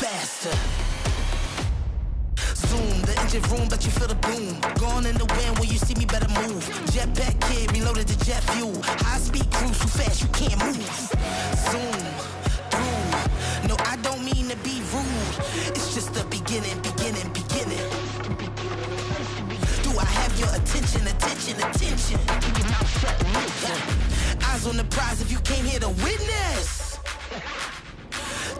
faster. Zoom, the engine room, but you feel the boom. Gone in the wind, when you see me better move. Jetpack kid, reloaded the jet fuel. High speed cruise, too fast, you can't move. Zoom, through. No, I don't mean to be rude. It's just the beginning. Do I have your attention? Eyes on the prize if you came here to witness.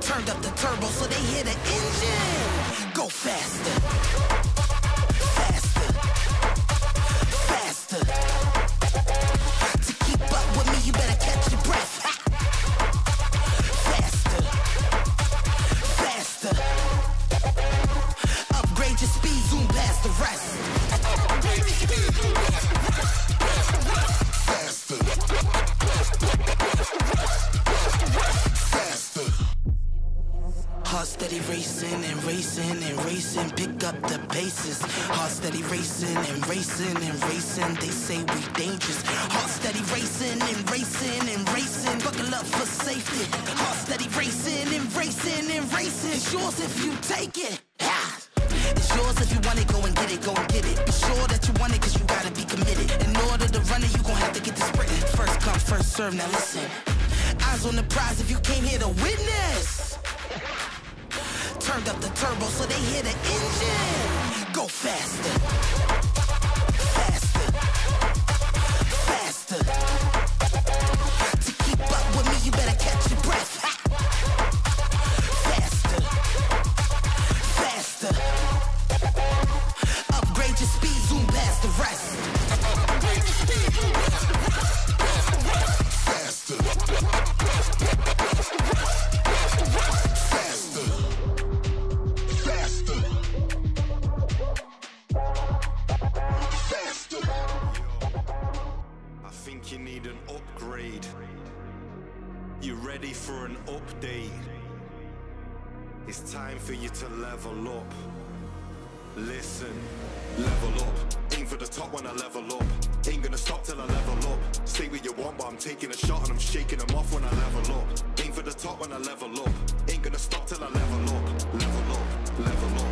Turned up the turbo so they hear the engine. Go faster. To keep up with me, you better catch your breath. Faster. Upgrade your speed, zoom past the rest. Heart steady racing and racing, pick up the paces. Heart steady racing and racing. They say we dangerous. Heart steady racing and racing. Buckle up for safety. Heart steady racing and racing. It's yours if you take it. It's yours if you want it, go and get it. Be sure that you want it, cause you gotta be committed. In order to run it, you gon' have to get the sprint. First come, first serve, now listen. Eyes on the prize if you came here to witness. Turned up the turbo so they hear the engine. Go faster. To keep up with me, you better catch your breath. Faster. Upgrade your speed, zoom past the rest. You need an upgrade. You ready for an update? It's time for you to level up. Listen, level up. Aim for the top when I level up. Ain't gonna stop till I level up. Say what you want, but I'm taking a shot and I'm shaking them off when I level up. Aim for the top when I level up. Ain't gonna stop till I level up. Level up.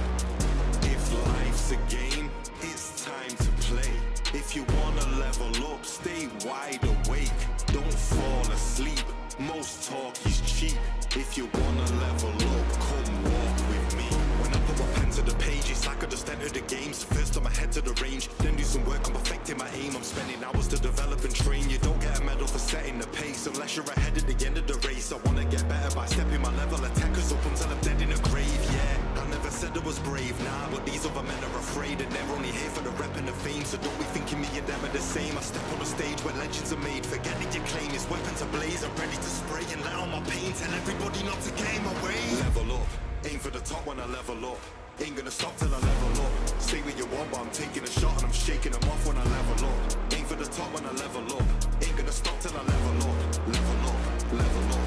If life's a game, it's time to play. If you wanna level up, stay wide awake. Don't fall asleep. Most talk is cheap. If you wanna level up, come walk with me. When I put my pen to the page, it's like I just entered the game. So first I'm ahead to the range, then do some work on perfecting my aim. I'm spending hours to develop and train. You don't get a medal for setting the pace unless you're ahead at the end of the race. I wanna get better by stepping my level. Attackers up until I'm dead in a grave, yeah. I never said I was brave, nah, but these other men are afraid. And they're only here for the rep and the fame. So don't be thinking me and them are the same. I step on a stage where legends are made. Forget that your claim is weapons ablaze. I'm ready to spray and let out my pain. Tell everybody not to get in my way. Level up, aim for the top when I level up. Ain't gonna stop till I level up. Say what you want, but I'm taking a shot and I'm shaking them off when I level up. Aim for the top when I level up. Ain't gonna stop till I level up. Level up.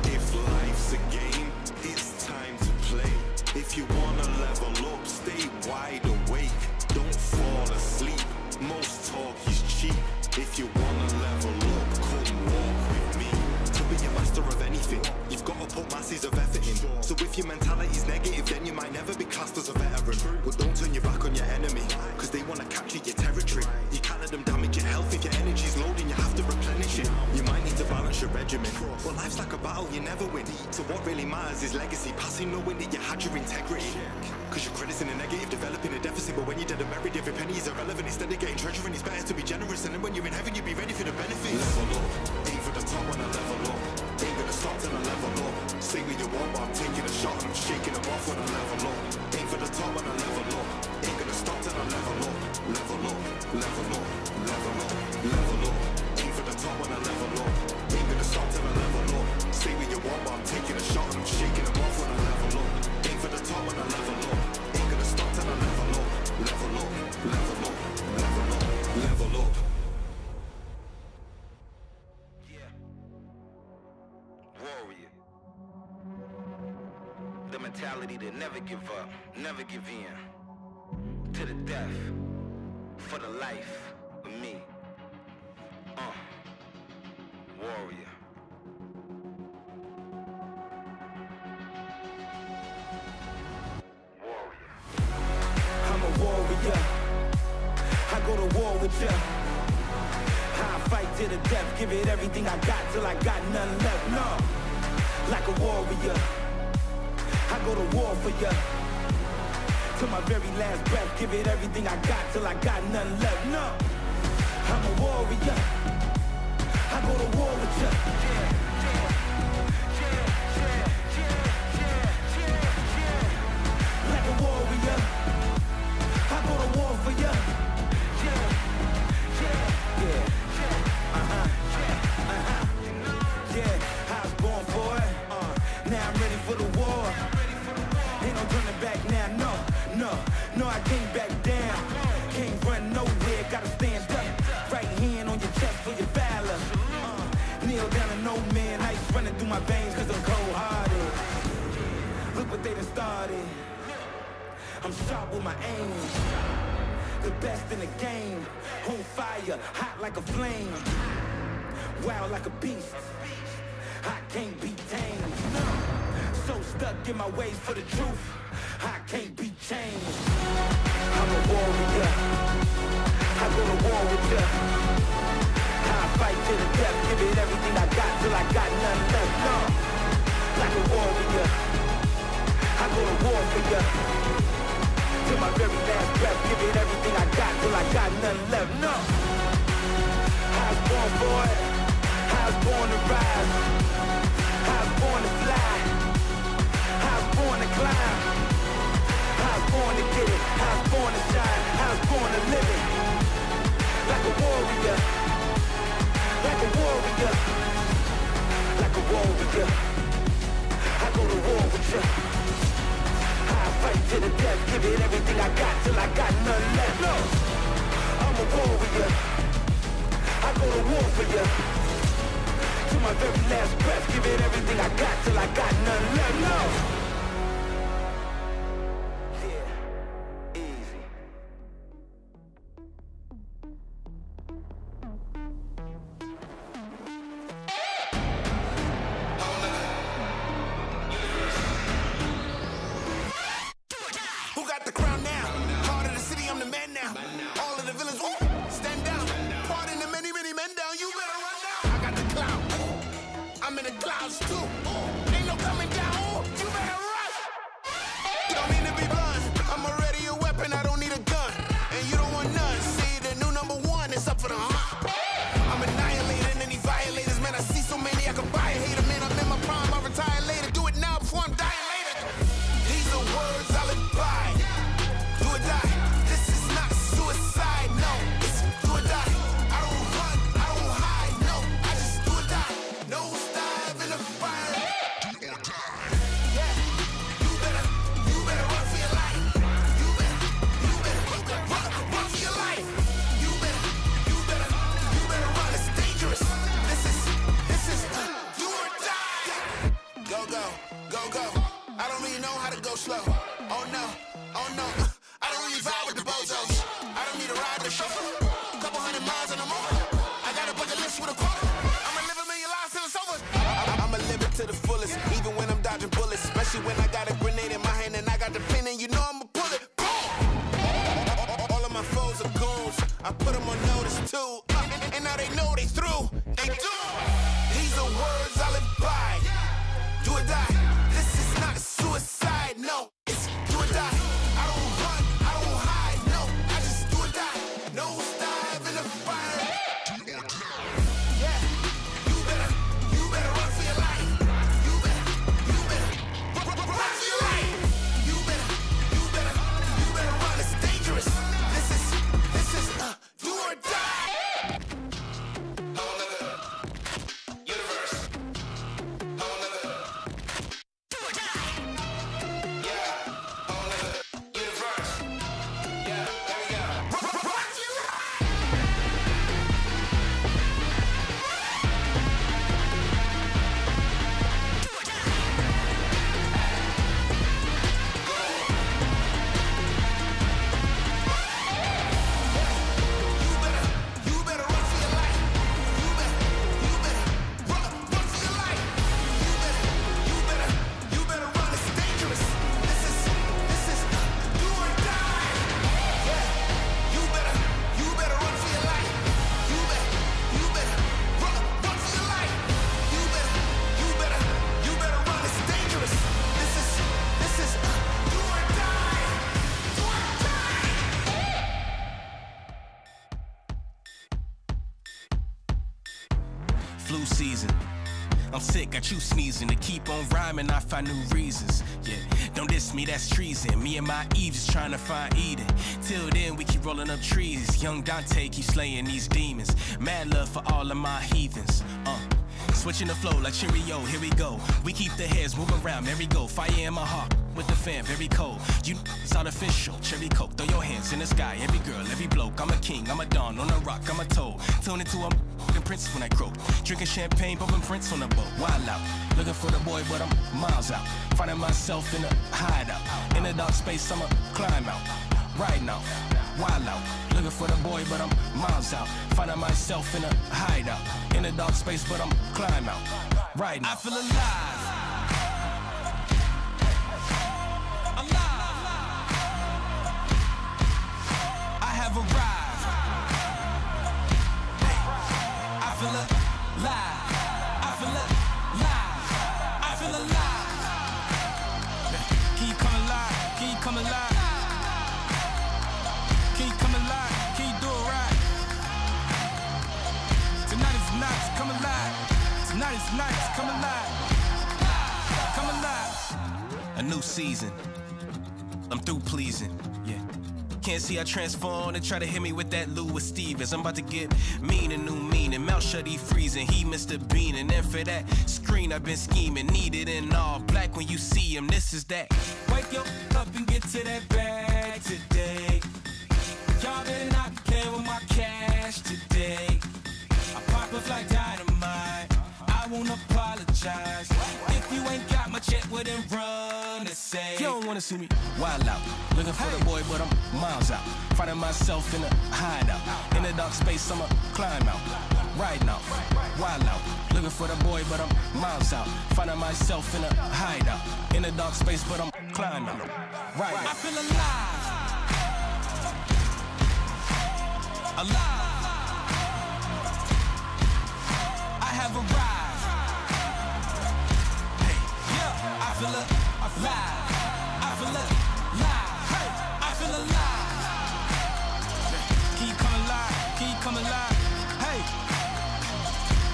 If life's a game, it's time to play. If you wanna level up, stay wide awake. Don't fall asleep. Most talk is cheap. If you wanna level up, come walk with me. To be a master of anything, you've got to put masses of effort in. So if your mentality's negative, then you might never be classed as a veteran. But don't turn your back on your enemy, cause they wanna capture your territory. You can't let them damage your health. If your energy's low, then you have to replenish it. You might need to balance your regimen. But life's like a battle, you never win. So what really matters is legacy, passing knowing that you had your integrity. Cause your credit's in a negative, developing a deficit. But when you're dead and buried, every penny is irrelevant. Instead of getting treasure, and it's better to be generous. And then when you're in heaven, you'll be ready for the benefits. Level up, aim for the top when I level up. Ain't gonna stop till I level up. Say what you want, but I'm taking a shot and I'm shaking them off when I level up. Aim for the top when I level up. Ain't gonna stop till I level up. Level up. Aim for the top when I level up. Ain't gonna stop till I level up. Say what you want, but I'm taking a shot and I'm shaking them off when I level up. Aim for the top when I level up. Ain't gonna stop till I level up. Level up. Warrior. The mentality to never give up, never give in. To the death, for the life of me. Warrior. warrior. I go to war with ya. I fight to the death, give it everything I got till I got none left. No, like a warrior. I go to war for ya. Till my very last breath, give it everything I got till I got none left. No, I'm a warrior. I go to war with ya. Like a warrior. I go to war for ya. Yeah, I was born for it. Now I'm ready for the war. Ain't no turning back now, no, I can't back down. Can't run nowhere, gotta stand up. Right hand on your chest for your valor. Kneel down to no man, ice running through my veins cause I'm cold-hearted. Look what they done started. I'm sharp with my aim. The best in the game. On fire, hot like a flame. Wild like a beast. I can't be tamed. No. So stuck in my ways for the truth. I can't be changed. I'm a warrior. I go to war with ya. I fight to the death. Give it everything I got till I got none left. No. Like a warrior. I go to war for ya. Till my very last breath, give it everything I got till I got none left. No, I was born for it. I was born to rise. I was born to fly. I was born to climb. I was born to get it. I was born to shine. I was born to live it. Like a warrior. Like a warrior. Like a warrior. I go to war with ya. Fight to the death, give it everything I got till I got none left. No, I'm a warrior. I go to war for ya. To my very last breath, give it everything I got till I got none left. No. Yeah, easy. season. I'm sick, got you sneezing. To keep on rhyming, I find new reasons. Yeah, don't diss me, that's treason. Me and my Eve is trying to find Eden. Till then, we keep rolling up trees. Young Dante keeps slaying these demons. Mad love for all of my heathens. Switching the flow like Cheerio, here we go. We keep the heads moving around, merry go. Fire in my heart, with the fan, very cold. You it's artificial, cherry coke. Throw your hands in the sky, every girl, every bloke. I'm a king, I'm a dawn, on a rock, I'm a toad. Turn into a princess when I croak. Drinking champagne, bumping Prince on the boat. Wild out, looking for the boy, but I'm miles out. Finding myself in a hideout. In a dark space, I'ma climb out. Right now, wild out. Looking for the boy, but I'm miles out. Finding myself in a hideout. In a dark space, but I'm climb out. Right now. I feel alive. I have arrived. I feel alive. I feel alive. I feel alive. Can you come alive? Can you come alive? Can you come alive? Can you do it right? Tonight is nights, come alive. Tonight is nights, come alive. Come alive. A new season. I'm through pleasing, yeah. Can't see I transform and try to hit me with that Louis Stevens. I'm about to get mean and new meaning. Mouth shut, he freezing, he Mr. Bean. And then for that screen I've been scheming. Need it in all black when you see him, this is that. Wake your up and get to that bag today. Y'all better not play with my cash today. I pop up like dynamite, I won't apologize. If you ain't got my check, well then run to say. You don't wanna see me wild out. Looking for the boy, but I'm miles out. Finding myself in a hideout. In a dark space, I'ma climb out. Right now, wild out. Looking for the boy, but I'm miles out. Finding myself in a hideout. In a dark space, but I'm climb out. Right now. I feel alive. Alive. I have arrived. Hey, yeah. I feel alive. I feel alive. Hey, I feel alive. Can you come alive? Can you come alive? Hey,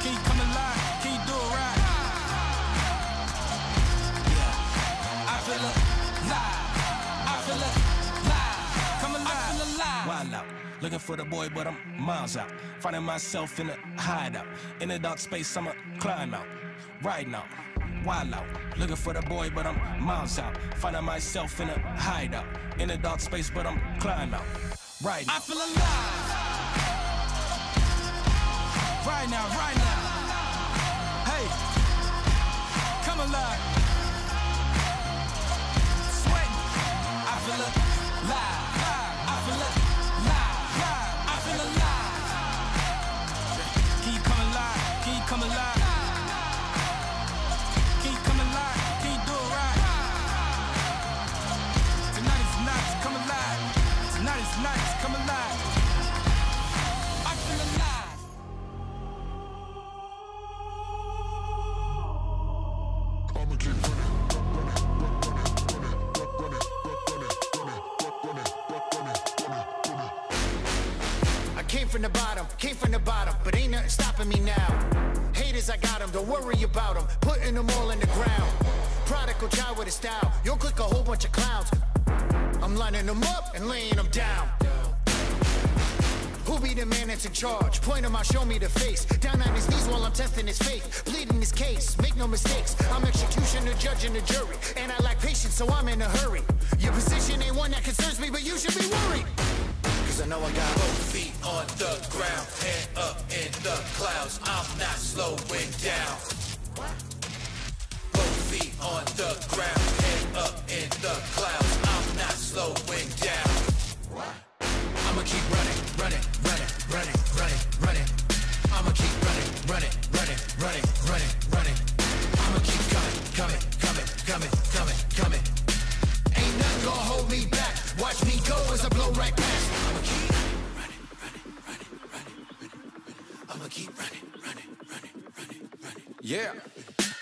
can you come alive? Can you do it right? Yeah. I feel alive. I feel alive. Come alive. I feel alive. Wild out. Looking for the boy, but I'm miles out. Finding myself in a hideout. In a dark space, I'ma climb out. Right now, wild out. Looking for the boy, but I'm miles out. Finding myself in a hideout. In a dark space, but I'm climb out. Right now. I feel alive. Right now, right now. Hey, come alive. Sweating. I feel alive. I feel alive. Come alive. Can you come alive? Can you do it right? Tonight is nights, come alive. Tonight is nights, come alive. I feel alive. I'ma keep running. I came from the bottom, but ain't nothing stopping me now. Haters, I got them, don't worry about them. Putting them all in the ground. Prodigal child with a style. You'll click a whole bunch of clowns. I'm lining them up and laying them down. Who be the man that's in charge? Point him out, show me the face. Down on his knees while I'm testing his faith. Pleading his case, make no mistakes. I'm executioner, judge, and the jury. And I lack patience, so I'm in a hurry. Your position ain't one that concerns me, but you should be worried. I know I got both feet on the ground, head up in the clouds. I'm not slowing down. Both feet on the ground, head up in the clouds. I'm not slowing down. I'ma keep running, running, running, running, running, running. I'ma keep running, running, running, running, running, running. I'ma keep coming, coming, coming, coming, coming, coming. Ain't nothing gonna hold me back. Watch me go as I blow right past. I'ma keep running, running, running, running, running. I'ma keep running, running, running, running, running. Yeah,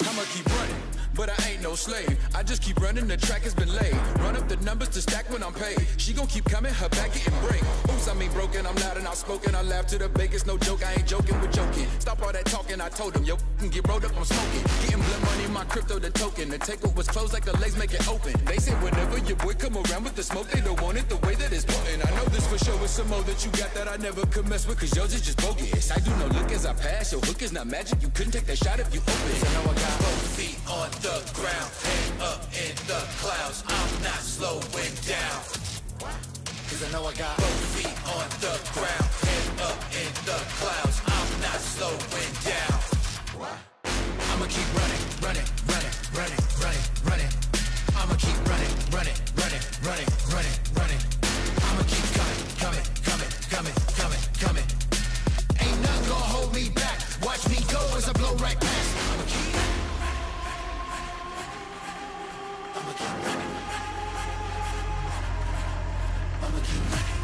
I'ma keep running. but I ain't no slave. I just keep running, the track has been laid. Run up the numbers to stack when I'm paid. She gon' keep coming, her back getting break. Oops, I mean broken, I'm loud and outspoken. I laugh to the bakers, no joke, I ain't joking, we're joking. Stop all that talking, I told them, yo, can get rolled up, I'm smoking. Getting blood money, my crypto, the token. The take was closed like the legs make it open. They say whenever your boy come around with the smoke, they don't want it the way that it's potent. I know this for sure, with some more that you got that I never could mess with, cause yours is just bogus. I do no look as I pass, your hook is not magic, you couldn't take that shot if you open. I know I got both feet on the ground, head up in the clouds, I'm not slowing down. Cause I know I got both feet on the ground, head up in the clouds, I'm not slowing down. I'ma keep running, running, running, running, running, running. I'ma keep running, running, running, running, running, running. I'ma keep coming, coming, coming, coming, coming, coming. Ain't nothing gonna hold me back. Watch me go as I blow right past. I'ma keep running. I'ma keep running. I'ma keep running.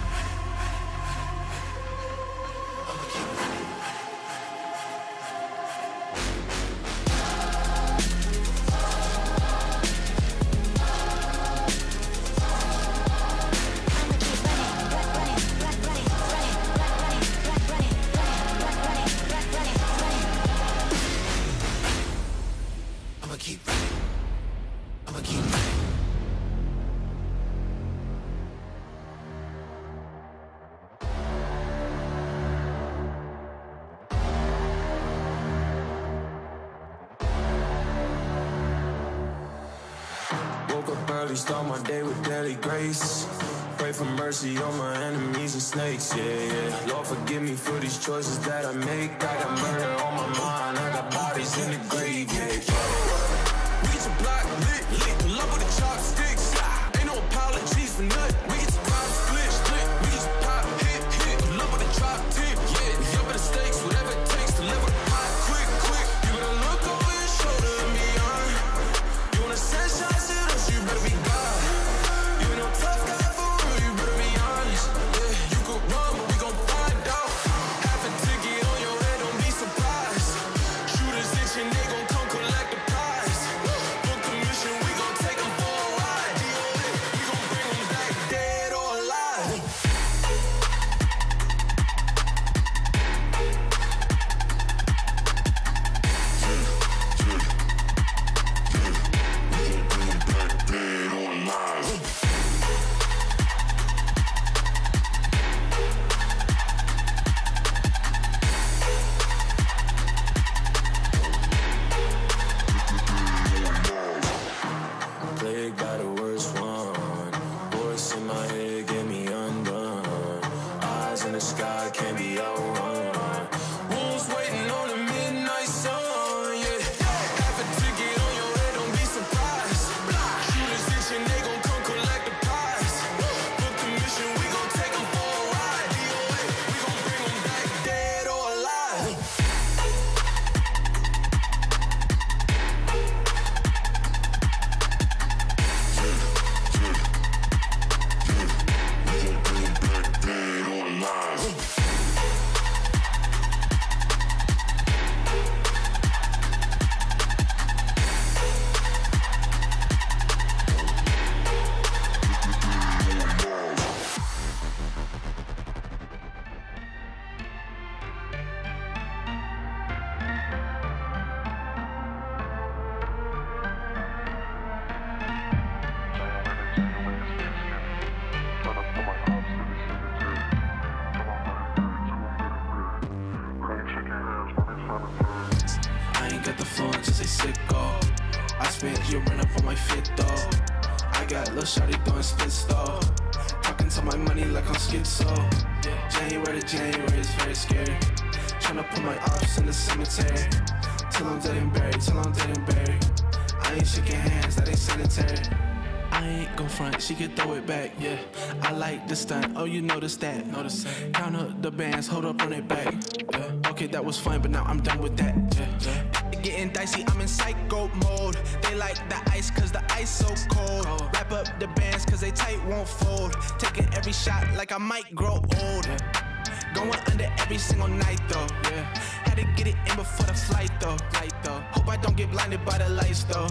I'ma keep running. Start my day with daily grace. Pray for mercy on my enemies and snakes, yeah, yeah. Lord, forgive me for these choices that I make. I got murder on my mind, I got bodies in the grave, yeah, yeah. We get your block lit, lit, pull up with the chopsticks. Ain't no apologies for nothing. We get your pop split, split. We get your pop hit, hit, pull up with a drop tip, yeah. We up at the stakes, whatever it takes to level the pot quick, quick. You better look over your shoulder and be on. You wanna send shots at us, you better be God. You ain't no tough guy for real, you better be honest. Yeah, you could run, but we gon' find out. Half a ticket on your head, don't be surprised. Shooters itching, they gon' come collect the prize. Book the mission, we gon' take them for a ride. DOA, we gon' bring them back dead or alive. Plagued by the worst one. Voice in my head get me undone. Eyes in the sky can't be outrun. Wolves waiting on the midnight sun, yeah. Half a ticket on your head, don't be surprised. Shooters itching, they gon' come collect the prize. Book the mission, we gon' take them for a ride. DOA, we gon' bring them back dead or alive. I ain't got the phone, just say sicko. I spent you run up on my fit though. I got lil' shawty throwing spits though. Talking to my money like I'm schizo. January to January is very scary. Tryna put my ops in the cemetery. Till I'm dead and buried, till I'm dead and buried. I ain't shaking hands, that ain't sanitary. I ain't gon' front, she can throw it back, yeah. I like the stunt, oh you notice that. Count up the bands, hold up on it back, yeah. Okay, that was fun, but now I'm done with that, yeah. Getting dicey, I'm in psycho mode. They like the ice, cause the ice so cold. Wrap up the bands, cause they tight won't fold. Taking every shot like I might grow old. Going under every single night though. Yeah. Had to get it in before the flight though. Hope I don't get blinded by the lights though.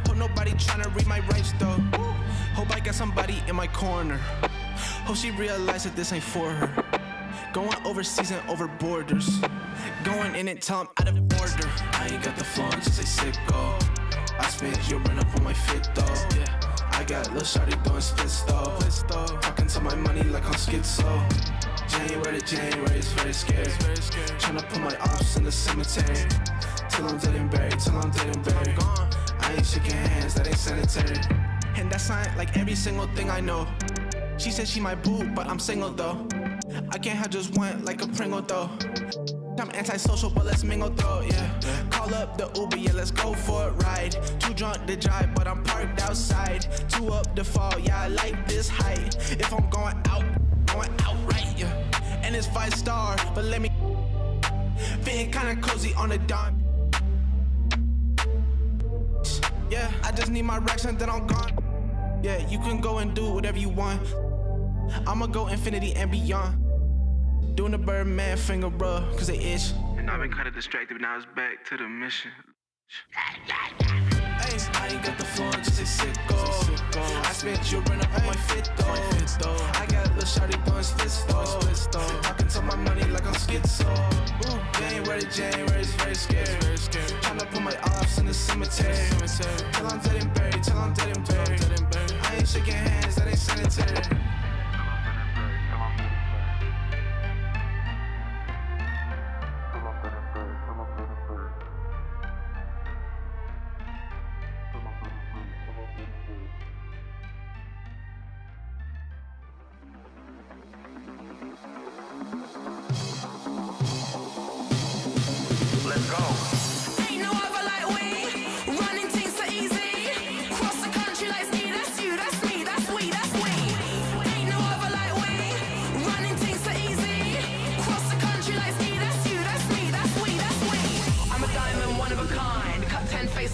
Hope nobody tryna read my rights though. Hope I got somebody in my corner. Hope she realized that this ain't for her. Going overseas and over borders. Going in and tell I'm out of order. I ain't got the flow, just a sicko. I spent you run up on my fit though. Yeah. I got lil' shawty doing splits though. Talking to my money like I'm schizo. January to January is very scary. Tryna put my ops in the cemetery. Till I'm dead and buried, till I'm dead and buried. I ain't shaking hands, that ain't sanitary. And that's not like every single thing I know. She said she my boo, but I'm single though. I can't have just one like a Pringle though. I'm antisocial, but let's mingle though, yeah. Call up the Uber, yeah, let's go for a ride. Too drunk to drive, but I'm parked outside. Too up to fall, yeah, I like this height. If I'm going out right, yeah. And it's 5-star, but let me fitting kinda cozy on a dime. Yeah, I just need my racks and then I'm gone. Yeah, you can go and do whatever you want. I'ma go infinity and beyond. Doing the Birdman finger rub, cause they itch. And I've been kinda distracted, but now it's back to the mission. Hey, I ain't got the floor, just a sicko. I spent you run up on my fit though. I got lil' shawty doing splits though. Talking to my money like I'm schizo. January to January is very scary. Tryna put my ops in the cemetery. Till I'm dead and buried, till I'm dead and buried. I ain't shaking hands, that ain't sanitary.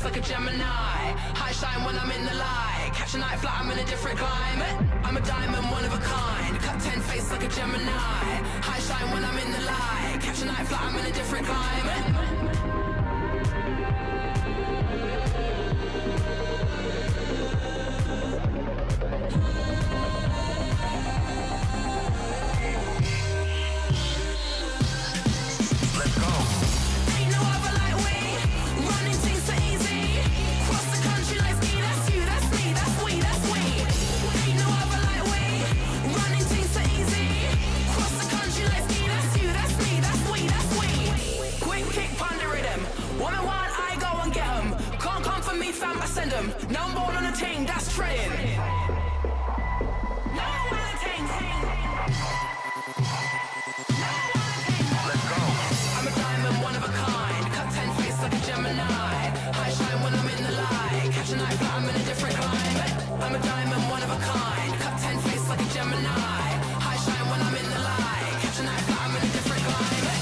Like a Gemini, high shine when I'm in the light. Catch a night flight, I'm in a different climate. I'm a diamond, one of a kind. Cut 10 face like a Gemini. High shine when I'm in the light. Catch a night flight, I'm in a different climate. No, I'm born on a team, that's treading. No, I'm on a team. Let's go. I'm a diamond, one of a kind. Cut 10 face like a Gemini. High shine when I'm in the light. Catch a night flight, I'm in a different climate. I'm a diamond, one of a kind. Cut 10 face like a Gemini. High shine when I'm in the light. Catch a night flight, I'm in a different climate.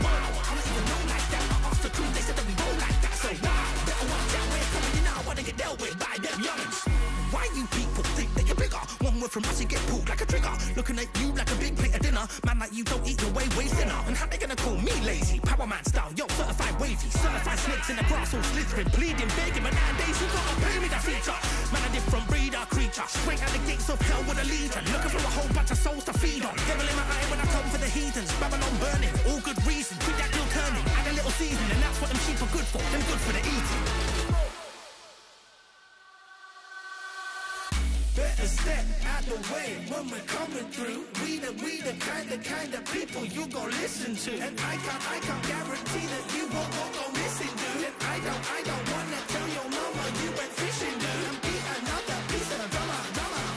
Wow, I don't even know like that. I asked the crew, they said that we roll like that. So wow, better watch out, we're coming in now. lazy. Power man style, yo, certified wavy. Certified snakes in the grass, all slithering. Bleeding, begging, but nowadays you gotta pay me the feature. Man, a different breed, a creature. Straight out the gates of hell with a legion. Looking for a whole bunch of souls to feed on. Devil in my eye when I come for the heathens. Babylon burning, all good reasons. With that bill turning, add a little season, and that's what them sheep are good for. Them good for the eating. Better step out the way when we're coming through. We the kind of people you gon' listen to. And I can't guarantee that you won't go missing, dude. And I don't wanna tell your mama you went fishing, dude. And be another piece of drama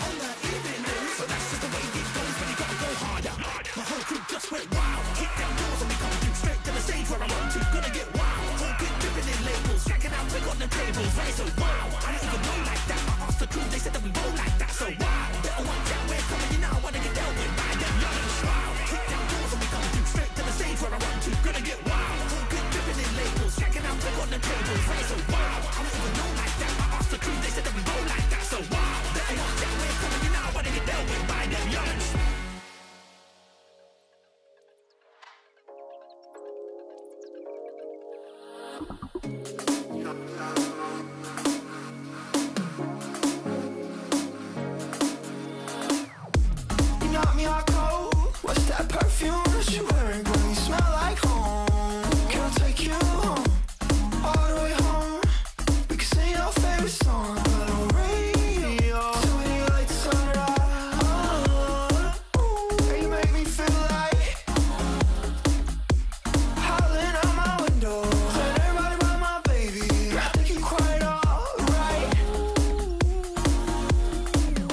on the evening news. So that's just the way it goes when you gotta go harder. My whole crew just went wild. Kick down doors and we come through straight to the stage where I'm on to. Gonna get wild. Whole crew dripping in labels, checking out quick on the tables. Right, so wow, I don't even know like that. I asked the crew, they said that we roll like that. So wow, better watch out, we're coming, you know I wanna get dealt with by them young wow. Kick down doors and we come through straight to the stage where I want to. Gonna get wild. Whole crew dripping in labels, checking out quick on the tables. Right, so wow, I don't even know like that. I asked the crew, they said that we roll like that. So wow, better watch out, we're coming, you know I wanna get dealt with by them young. You knock me out cold. What's that perfume that you wearing? Girl, you smell like home. Can I take you home? All the way home. We can sing our favorite song on the radio. So when you like to turn it on, and you make me feel like howling out my window. Let everybody by my baby. I think you quite alright.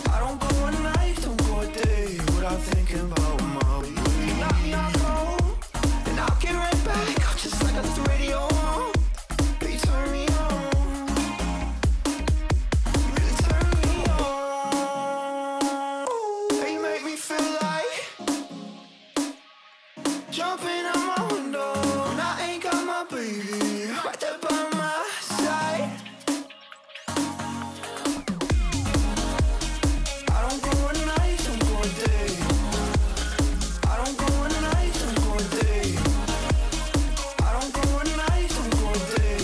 I don't go a night, don't go a day without thinking about my baby. You knock me out cold, and I'll get right back. Just like I left the radio on. But you turn me on. You really turn me on. And you make me feel like jumping out my window. And I ain't got my baby right there by my side. I don't go a night, don't go a day. I don't go a night, don't go a day. I don't go a night, don't go a day.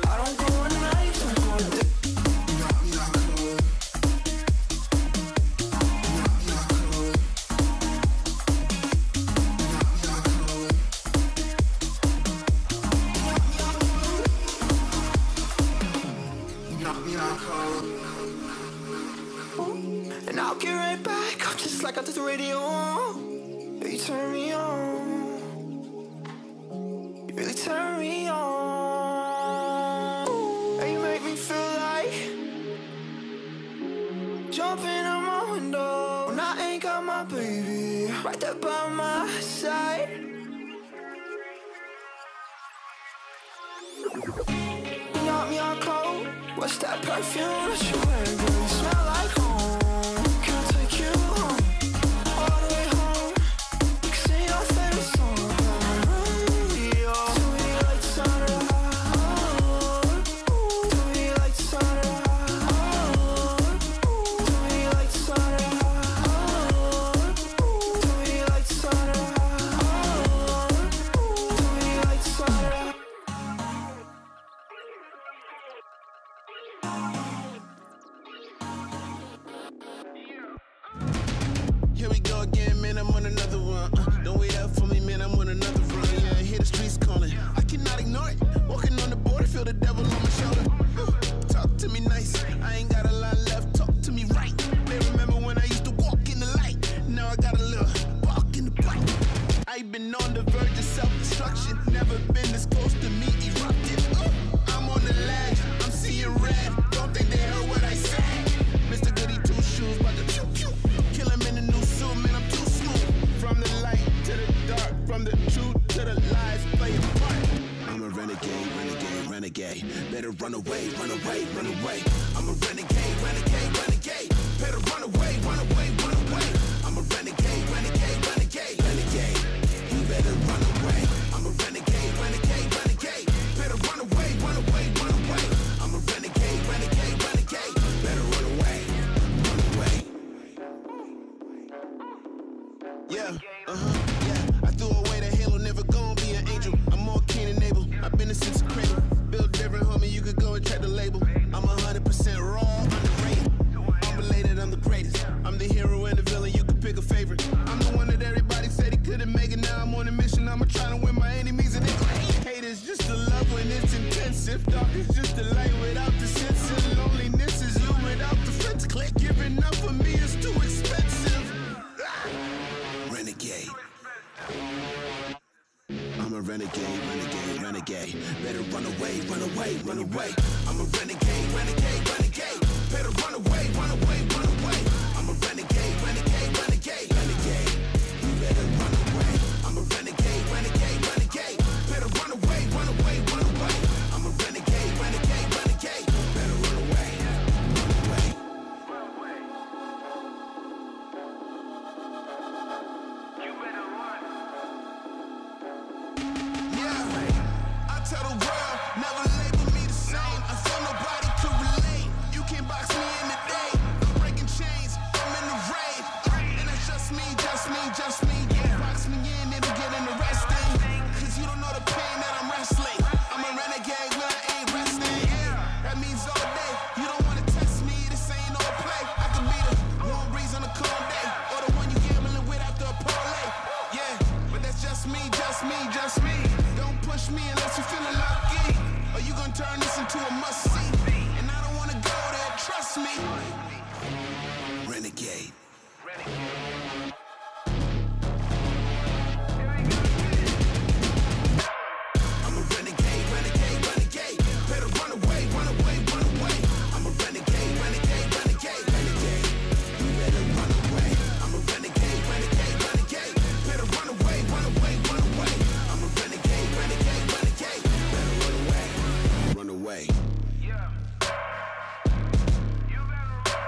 I don't go a night, don't go a day. You knock me out cold. You knock me out cold. You knock me out cold. You knock me out cold. And I'll get right back. I'm just like I did the radio on. You turn me on. You really turn me on. And you make me feel like jumping out my window. And I ain't got my baby right there by my side. You knock me out cold. What's that perfume that you wearing? Girl, you smell like home. Can I take you home? All the way home. We can sing our favorite song on the radio. So when you like to turn it on. So when you like to turn it on. So when you like to turn it on. So when you like to turn it on. So when you like to turn it on. Here we go again, man, I'm on another one. Don't wait up for me, man, I'm on another run. Yeah, I hear the streets calling, I cannot ignore it. Walking on the border, feel the devil on my shoulder. Talk to me nice, I ain't got a lot left, talk to me right. They remember when I used to walk in the light. Now I got a little bark in the bite. I've been on the verge of self-destruction. Never been this close to me erupting. I'm on the ledge, I'm seeing red. Don't think they heard what I said. Mr. Goody Two Shoes, about to pew-pew. Kill him in the new suit, man, I'm too smooth. From the light to the dark, from the truth to the lies, play a part. I'm a renegade, renegade, renegade. Better run away, run away, run away. I'm a renegade, renegade, renegade. Better run away, run away, run away. I'm a renegade, renegade, renegade, renegade. You better run away. I'm a renegade, renegade, renegade. Better run away, run away, run away. I'm a renegade, renegade, renegade. Better run away, run away. Yeah, yeah. I threw away the halo, never renegade, renegade, renegade. Better run away, run away, run away. I'm a renegade, renegade, renegade. Better run away, run away, run away. I'm a renegade, renegade, renegade, renegade. You better run away. I'm a renegade, renegade, renegade. Better run away, run away, run away. I'm a renegade, renegade, renegade. Better run away, run away. You better run. Yeah, I tell the world, never label me the same. I feel nobody could relate. You can't box me in the day. I'm breaking chains, I'm in the raid. And that's just me, just me, just me. You box me in, it'll get interesting. Cause you don't know the pain that I'm wrestling. I'm a renegade when I ain't resting. That means all day. You don't wanna test me, this ain't no play. I could be the one reason to call day. Or the one you gambling with after a parlay. Yeah, but that's just me, just me, just me. Don't push me unless you're feeling lucky. Or you gonna turn this into a must-see. And I don't wanna go there, trust me. Renegade. I'm a renegade, renegade, renegade. Better run away, run away, run away. I'm a renegade, renegade, renegade, renegade. You better run away. I'm a renegade, renegade, renegade. Better run away, run away, run away. I'm a renegade, renegade, renegade. Better run away, run away. Yeah. You better run.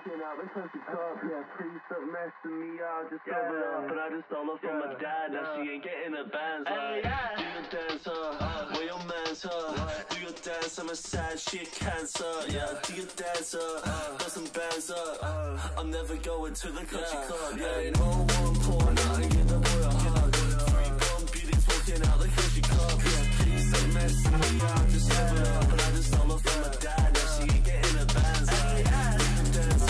walking out the country club. Yeah, please stop messing me up. Just cover it up, but I just stole her from my dad. Now she ain't getting the bands. Like, do your dance, where your man's, do your dance. I'm a sad shit cancer. Yeah, do your dance, got some bands up. I'm never going to the country club. Yeah, no one pouring out and get the boy a hug. Three gone beauties walking out the country club. Yeah, please stop messing me up. Just cover it up, but I just stole her from my dad. Now she ain't getting the bands. Like, do your dance,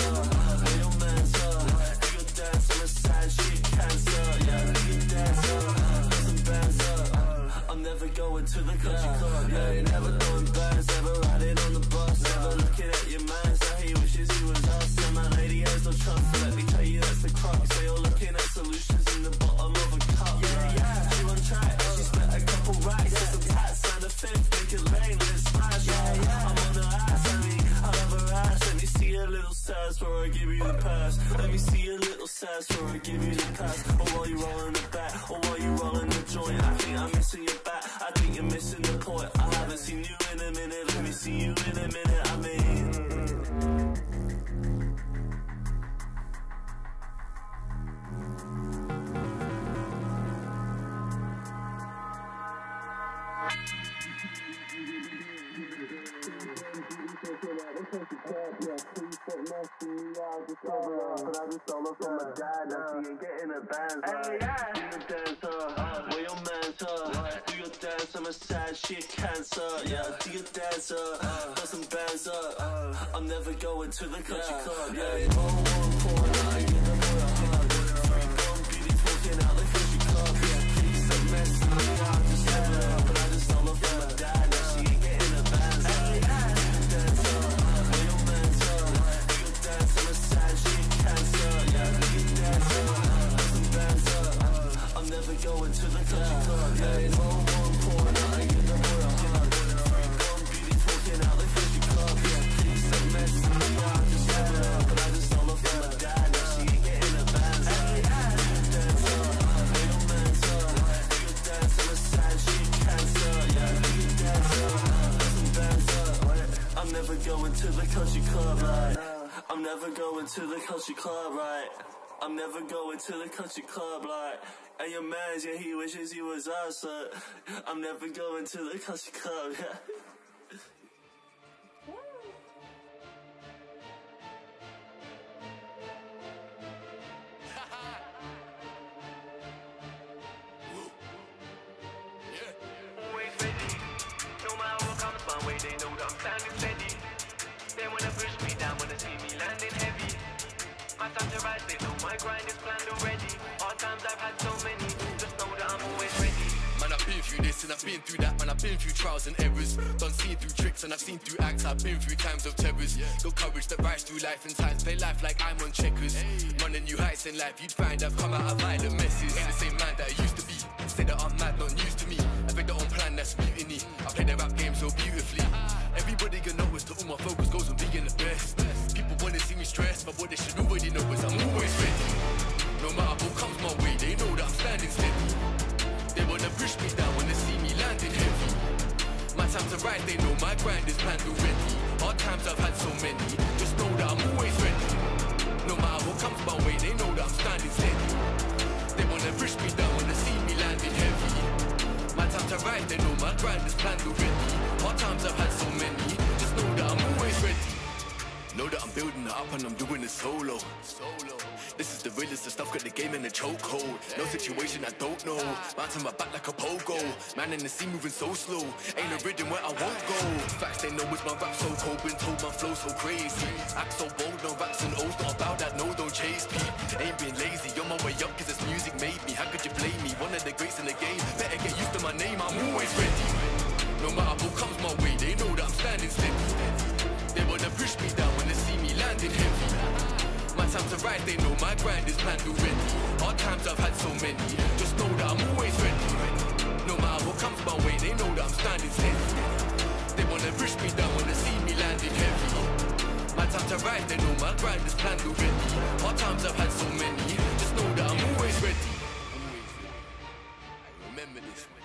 where your man's, do your dance. I'm a sad shit cancer. Yeah, do your dance, got some bands up. I'm never going to the country club. Yeah, you never doing bands, never riding on the bus, never looking at your man. So he wishes he was us. And my lady has no trust. So let me tell you that's the crux. So you're looking at solutions in the bottom of a cup. Yeah, she on track. She spent a couple racks and some tats and a fifth. Make it lame, let's smash. I'm on her ass. I mean, I love her ass. Let me see a little sass before I give you the pass. Let me see a little sass before I give you the pass. Or while you rolling the back, or while you rolling the joint. I think I'm missing your back. I think you're missing the point. I haven't seen you in a minute. Let me see you in a minute. I mean. But I just stole her from my dad. Now she ain't getting the bands. Like, do your dance, where your man's, do your dance. I'm a sad shit cancer. Yeah, do your dance, got some bands up. I'm never going to the country club. Yeah, no one pouring out and get the boy a hug. Three gone beauties walking out the country club. Yeah, please stop messing me up. Just cover it up, but I just stole her from my dad. Now she ain't getting the bands. Like, do your dance, where your man's, do your dance. I'm a sad shit cancer. Yeah, do your dance, got some bands up. I'm never going to the country club. Yeah, no one pouring out and get the boy a hug. Three gone beauties walking out the country club. Yeah, please stop messing me up. Just cover it up, but I just stole her from my dad. Now she ain't getting the bands. Like, do your dance, where your man's, do your dance. I'm a sad shit cancer. Yeah, do your dance, got some bands up. I'm never going to the country club. Like, I'm never going to the country club. Right, I'm never going to the country club. Like, and your man's, yeah, he wishes he was us. I'm never going to the country club. Yeah. Always ready. No matter what comes my way, they know that I'm standing steady. They wanna push me down, wanna see me landing heavy. My time to rise, they know my grind is planned already. Hard times I've had so many, just know that I'm always ready. Man, I've been through this and I've been through that. Man, I've been through trials and errors. Done seen through tricks and I've seen through acts. I've been through times of terrors. Got courage that rise through life and times. Play life like I'm on checkers. Running new heights in life, you'd find I've come out of violent messes. Ain't the same man that I used to be. Say that I'm mad, not news to me. I think their own plan, that's mutiny. I play the rap game so beautifully. Everybody can notice that all my focus goes on being the best. People wanna see me stressed, but what they should already know is I'm always ready. No matter what comes my way, they know that I'm standing steady. They wanna push me down when they see me landing heavy. My time to rise, they know my grind is planned already. Hard times I've had so many, just know that I'm always ready. No matter what comes my way, they know that I'm standing steady. They wanna push me down when they see me landing heavy. My time to rise, they know my grind is planned already. Hard times I've had so many, just know that I'm always ready. Know that I'm building it up and I'm doing it solo. This is the realest of stuff, got the game in a chokehold. No situation I don't know, bouncing my back like a pogo. Man in the sea moving so slow, ain't a rhythm where I won't go. Facts they know is my rap so cold, been told my flow so crazy. Act so bold, no raps and O's, not about that, no don't chase me. Ain't been lazy, on my way up cause this music made me. How could you blame me, one of the greats in the game. Better get used to my name, I'm always ready. No matter what comes my way, they know that I'm standing steady. They wanna push me down when they see me landing heavy. My time to rise, they know my grind is planned already. Hard times I've had so many, just know that I'm always ready. No matter what comes my way, they know that I'm standing steady. They wanna push me down when they see me landing heavy. My time to rise, they know my grind is planned already. Hard times I've had so many, just know that I'm always ready. I remember this one.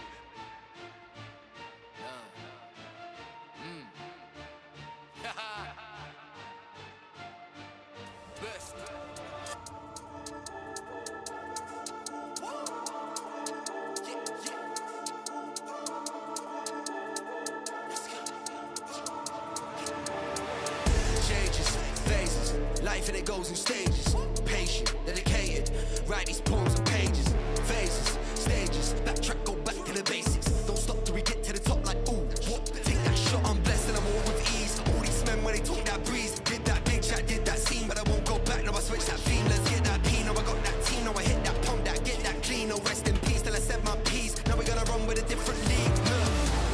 life and it goes in stages. Patient, dedicated, write these poems on pages. Phases, stages, backtrack, go back to the basics. Don't stop till we get to the top like ooh, what? Take that shot, I'm blessed and I'm all with ease. All these men when they talk that breeze. Did that big chat, did that scene, but I won't go back, no I switch that theme. Let's get that P, now I got that team, now I hit that pump, that get that clean. No rest in peace till I said my piece. Now we gotta run with a different league.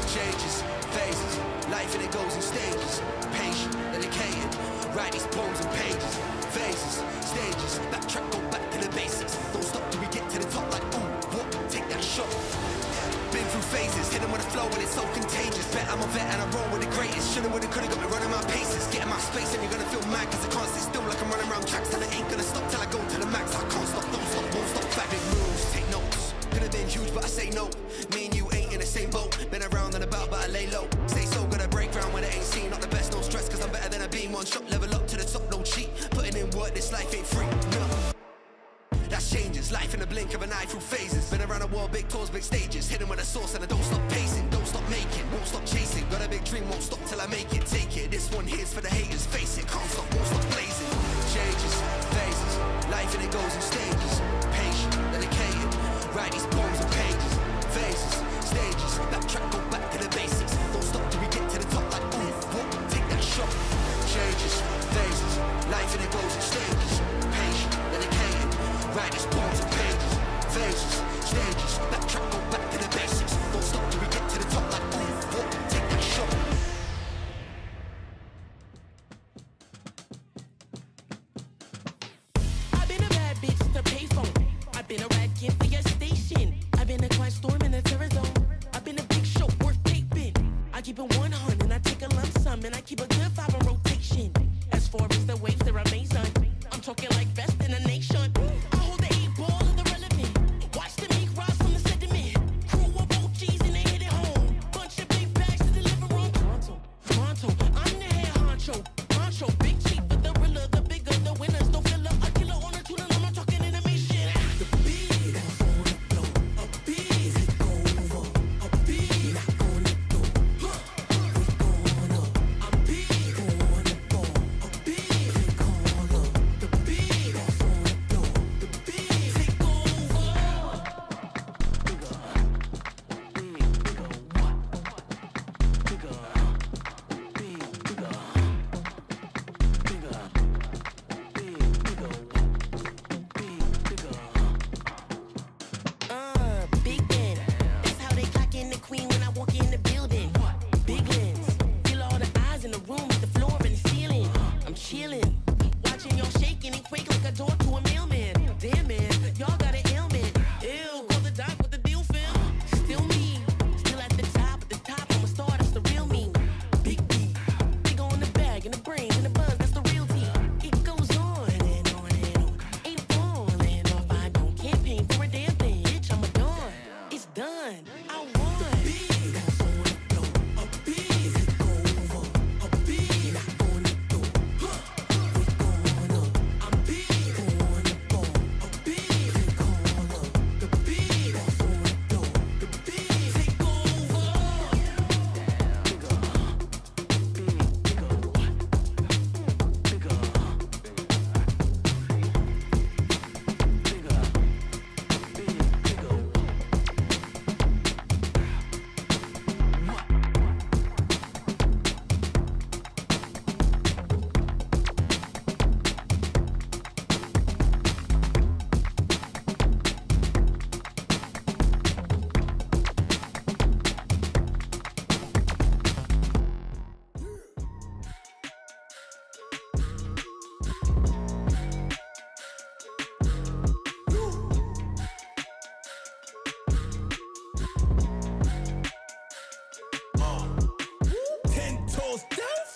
Changes, phases, life and it goes in stages. Patient, dedicated, write these poems on pages. Phases, stages, backtrack, go back to the basics. Don't stop till we get to the top like ooh, what? Take that shot. Been through phases, hit them with a flow and it's so contagious. Bet I'm a vet and I roll with the greatest. Shoulda, woulda, coulda got me running my paces. Getting my space and you're gonna feel mad cause I can't sit still like I'm running around tracks. And I ain't gonna stop till I go to the max. I can't stop, don't stop, won't stop. Back big moves, take notes. Could've been huge but I say no. Me and you ain't in the same boat. Been around and about but I lay low. Stay so good I break ground when it ain't seen. Not the best, no stress cause I'm better than I been. One shot, level up to the top, no cheat. Putting in work, this life ain't free, no. That changes, life in the blink of an eye through phases. Been around the world, big tours, big stages. Hitting with a source and I don't stop pacing. Don't stop making, won't stop chasing. Got a big dream, won't stop till I make it. Take it, this one here's for the haters. Face it, can't stop, won't stop blazing. Changes, phases, life and it goes in stages. Patient, dedicated, write these poems on pages. Phases, stages, backtrack, go back to the basics. Don't stop till we get to the top like ooh, what? Take that shot. Changes, phases, life and it goes in stages. Patient, dedicated, write these poems on pages. Phases, stages, backtrack, go back to the basics. Don't stop till we get to the top like ooh, what? Take that shot. I've been a bad bitch to pay phone. I've been a rat kid for your station. I've been a quiet storm in a terror zone. I've been a big show worth taping. I keep it 100 and I take a lump sum and I keep a good vibe on rotation. As far as the waves, they're amazing. I'm talking like best in the nation. I hold the 8 ball of the relevant. Watch them make rise from the sediment. Crew of OGs and they hit it home. Bunch of big bags to deliver on Toronto. I'm the head honcho. Big chief for the realer, the bigger the winners. No filler, a killer on a tuna. I'm not talking animation. The beat is on the floor. A beat is over. A beat not gonna go. We going up. A beat on the ball. A beat take all up. The beat is on the floor. The beat take over. Bigger what? Bigger. Big Ben. That's how they clock in the queen when I walk in the building. Big lens. Feel all the eyes in the room, hit the floor and the ceiling. I'm chilling. Watching y'all shaking and quake like a door to a mailman. Damn man, y'all got an ailment. Ew, call the doc with the deal film. Still me. Still at the top, I'm a star, that's the real me. Big B. Big on the bag and the brains and the buzz, that's the real T. It goes on and on and on. Ain't falling off, I don't campaign for a damn thing. Bitch, I'm a dawn. It's done. I won. The beat is on the floor. A beat is over. A beat not gonna go. We going up. A beat on the ball. A beat take all up. The beat is on the floor. The beat take over.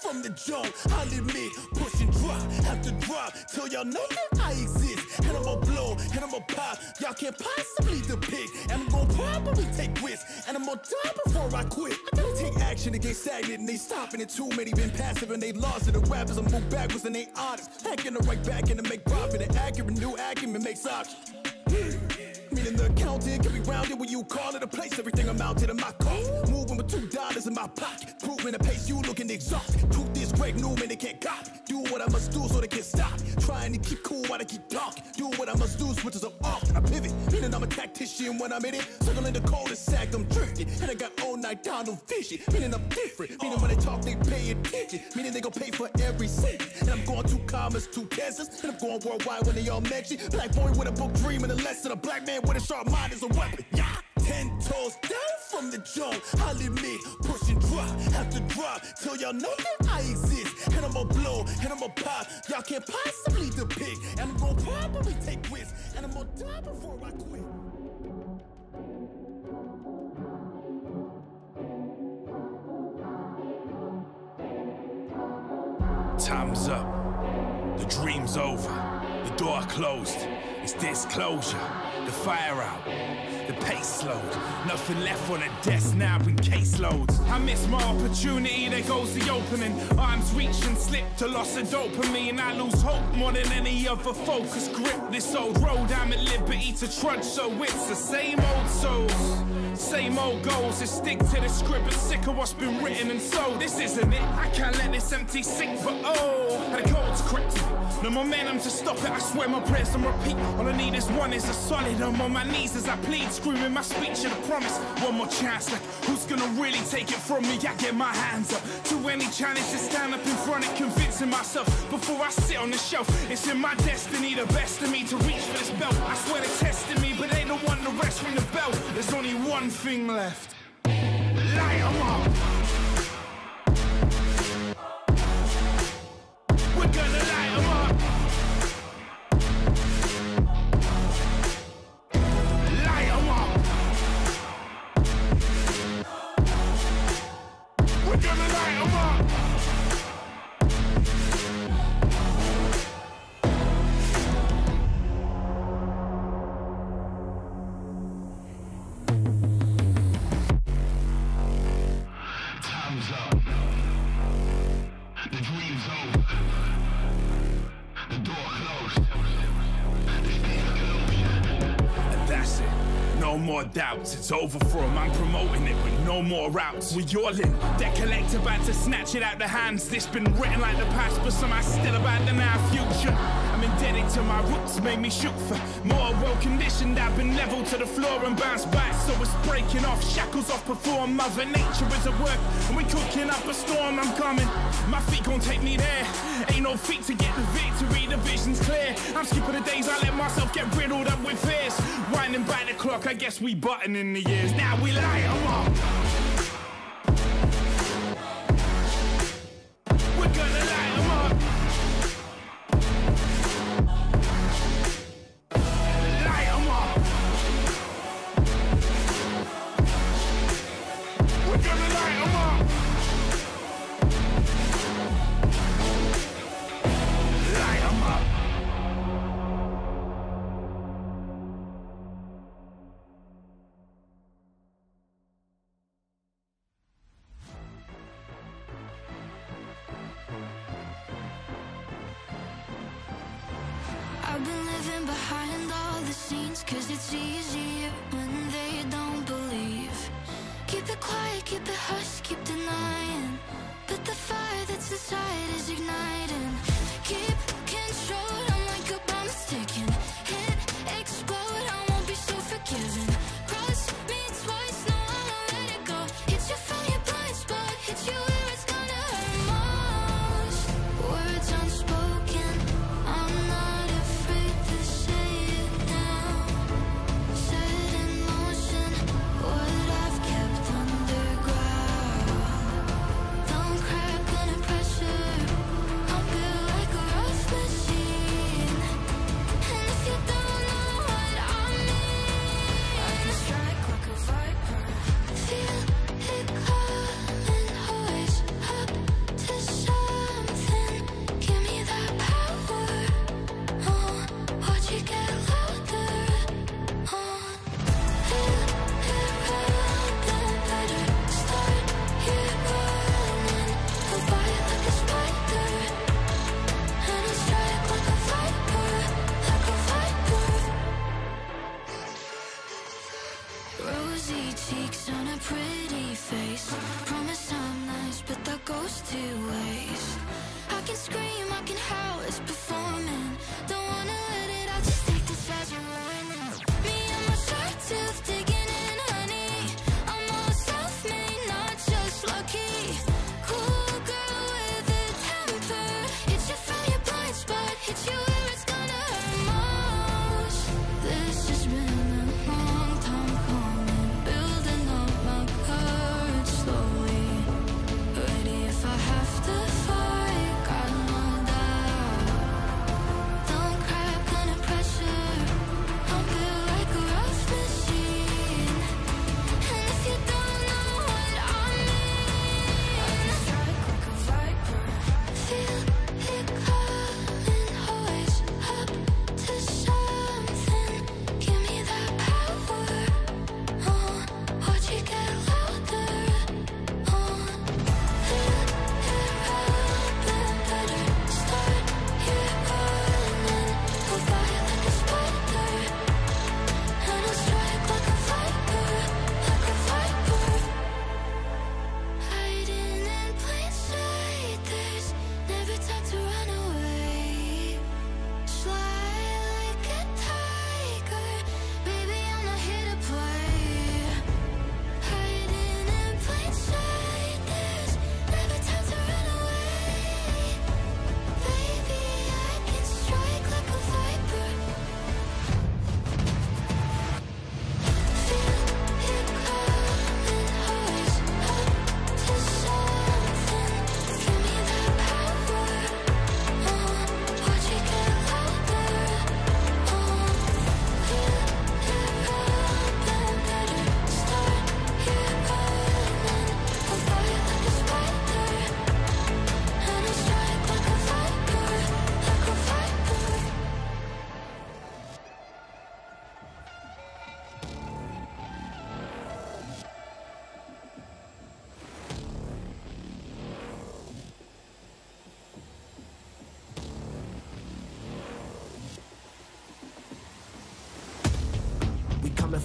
From the jump, I'll admit, push and drop, have to drop, till y'all know that I exist. And I'm gonna blow, and I'm gonna pop, y'all can't possibly depict. And I'm gonna probably take risks, and I'm gonna die before I quit. I gotta take action to get stagnant, and they stopping it. Too many been passive, and they lost it. The rappers, I move backwards, and they honest. Hacking the right back, and to make profit, and accurate, new acumen makes options. Meaning the accountant can be rounded when you call it a place. Everything amounted to my cost. Moving with $2 in my pocket. Proving the pace you looking exhausted. Truth is great. break new, man, they can't copy. Do what I must do so they can't stop me. Trying to keep cool while they keep talking. Do what I must do, switches up often. I pivot, meaning I'm a tactician when I'm in it. Circling the cul-de-sac, I'm drifting. And I got all night down to fishing, meaning I'm different. Meaning when they talk, they pay attention. Meaning they gon' pay for every cent. And I'm going 2 commas, 2 cancers. And I'm going worldwide when they all mention. Black boy with a book dream and a lesson. A black man with a sharp mind is a weapon. Yeah. 10 toes down from the jump. I'll admit, push and drop, have to drop till y'all know that I exist. And I'ma blow, and I'ma pop. Y'all can't possibly depict. And I'm gonna probably take risks. And I'm gonna die before I quit. Time's up. The dream's over. The door closed. It's disclosure. The fire out. The pace slowed. Nothing left on the desk now in caseloads. I miss my opportunity, there goes the opening. Arms reach and slip to loss of dopamine. I lose hope more than any other focus. Grip this old road, I'm at liberty to trudge. So it's the same old souls, same old goals. Just stick to the script, but sick of what's been written and sold. This isn't it, I can't let this empty sink. But oh, the code's crept. No momentum to stop it, I swear my prayers and repeat. All I need is one, is a solid. I'm on my knees as I plead, screaming my speech and a promise. One more chance, like who's gonna really take it from me? I get my hands up to any challenge to stand up in front of, convincing myself before I sit on the shelf. It's in my destiny, the best of me, to reach for this belt. I swear they're testing me, but they don't want the rest from the belt. There's only one thing left. Light 'em up. We're gonna light 'em up. Light 'em up. We're gonna light 'em up. Time's up. The dream's over. The door closed. This And that's it. No more doubts, it's over for 'em. I'm promoting it with no more routes. We all in, debt collector about to snatch it out the hands. This been written like the past, but somehow still about the now future. I'm indebted to my roots, made me shoot for more. Well conditioned, I've been leveled to the floor and bounced back. So it's breaking off, shackles off before Mother Nature is at work. And we cooking up a storm, I'm coming. My feet gon' take me there. Ain't no feet to get the victory, the vision's clear. I'm skipping the days I let myself get riddled up with fears. Winding back the clock, I guess we button in the years. Now we light 'em up. We're gonna light 'em up. Light 'em up. We're gonna light 'em up. Light 'em up. I've been living behind all the scenes, 'cause it's easier when they don't believe. Keep it quiet, keep it hush, keep denying, but the fire that's inside is igniting. Keep control, I'm like a bomb sticking. Hit, explode, I won't be so forgiving. Cross me twice, no, I won't let it go. Hit you from your blind spot, hit you where it's gonna hurt most. Words unspoken, I'm not afraid to say it now. Set in motion what I've kept underground. Don't crack under pressure.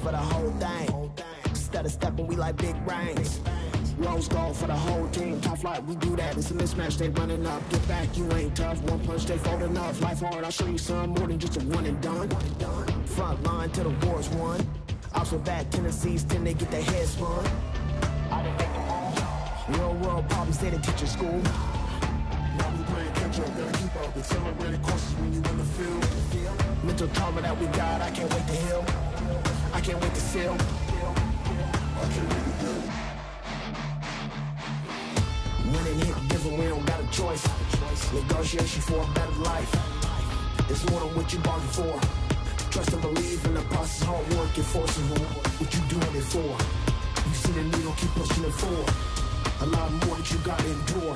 for the whole thing. Instead of stepping, we like big brains. Rose gold for the whole team. Tough like we do that. It's a mismatch, they running up. Get back, you ain't tough. One punch, they fold enough. Life hard, I'll show you some more than just a one and done. Front line till the war's won. Also bad tendencies tend to get their heads spun. Real world problems they didn't teach in school. Now we playing catch up, gotta keep up. Accelerated courses when you in the field. Mental trauma that we got, I can't wait to heal. I can't wait to seal. I can't wait to do. Winning hit different, we don't got a choice. Negotiation for a better life. It's more than what you bargained for. Trust and believe in the process, hard work and forcing what you doing it for. You see the needle, keep pushing it forward. A lot more that you gotta endure.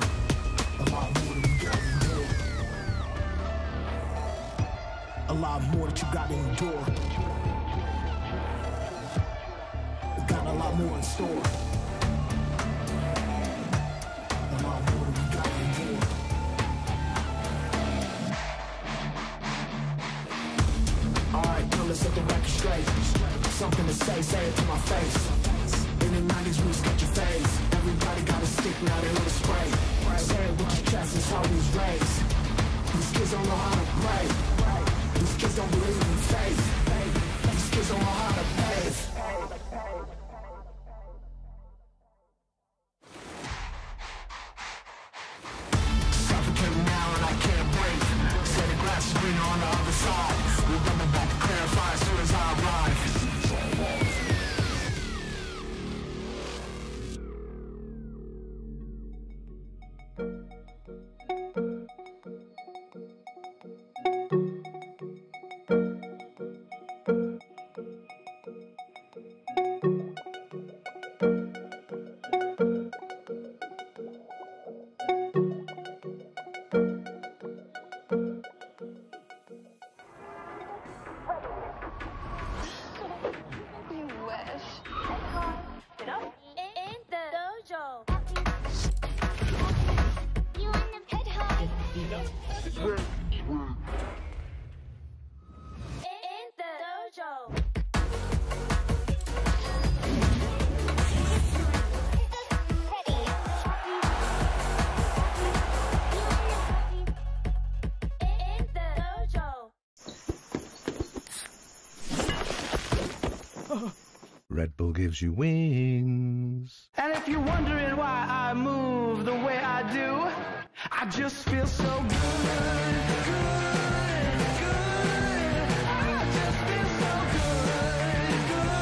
A lot more than we gotta endure. A lot more that you gotta endure. We got a lot more in store. A lot more than we gotta endure. Alright, come let's set the record straight. Something to say it to my face. In the 90s, we sketch your face. Everybody got a stick, now they want to spray. Say it with your chest, it's how we was raised. These kids don't know how to pray. These kids don't believe in faith. These kids don't know how to pave. Suffocating now and I can't breathe. Say the glass is greener on the other side. We're coming back to clarify as soon as I arrive. Red Bull gives you wings. And if you're wondering why I move the way I do, I just feel so good, good. I just feel so good, good.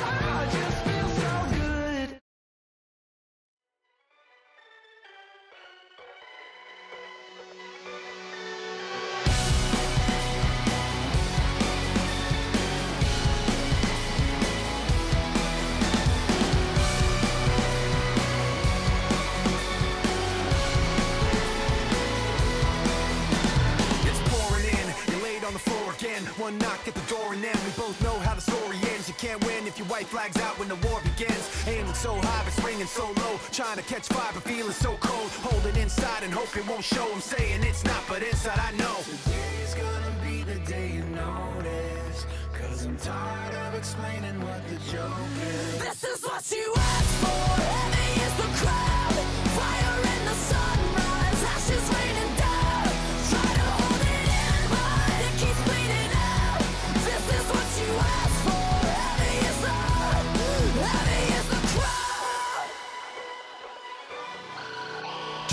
I just feel so good. One knock at the door and then we both know how the story ends. You can't win if your white flag's out when the war begins. Aiming so high but swinging so low, trying to catch fire but feeling so cold. Holding inside and hope it won't show. I'm saying it's not, but inside I know Today's gonna be the day you notice, 'cause I'm tired of explaining what the joke is. This is what you asked for. Heavy is the crowd. Fire in the sunrise. Ashes raining down. Try to hold it in, but it keeps bleeding out. This is what you asked for. Heavy is the crowd.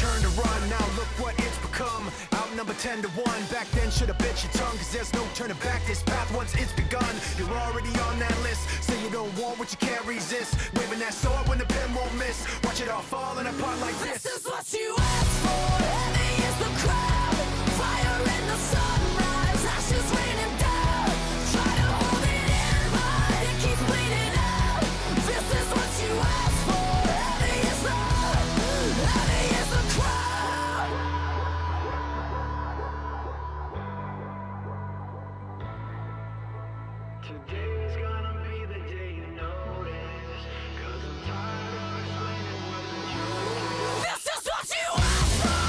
turn to run, now look what it's become. Outnumbered 10-1, back then should've bit your tongue, 'cause there's no turning back, this path once it's begun. You're already on that list, say you don't want what you can't resist. Waving that sword when the pen won't miss, watch it all falling apart like this. This is what you asked for. Heavy is the crowd. Fire in the sunrise. Ashes raining down. Try to hold it in, but it keeps bleeding out. This is what you asked for. Heavy is the crowd. Today's gonna be the day you notice, 'cause I'm tired of explaining what the joke is. This is what you asked for.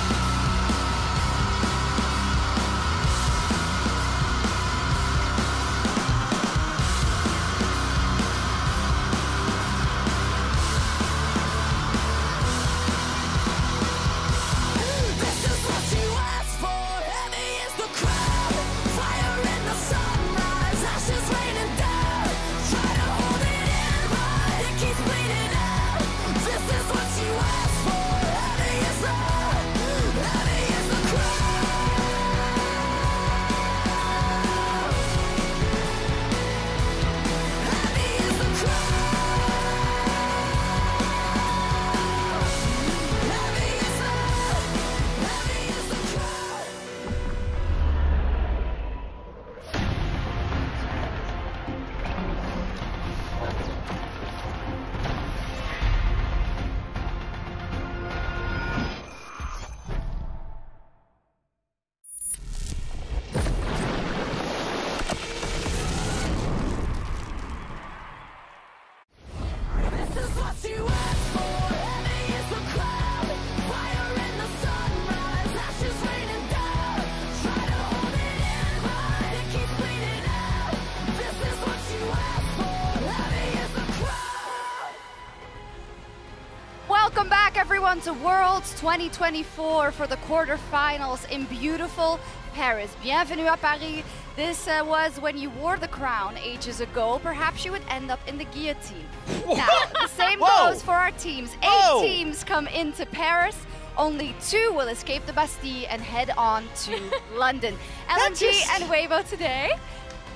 on to Worlds 2024 for the quarterfinals in beautiful Paris. Bienvenue à Paris. This was when you wore the crown ages ago. Perhaps you would end up in the guillotine. Now, the same goes for our teams. 8 teams come into Paris. Only 2 will escape the Bastille and head on to London. LNG and Weibo today.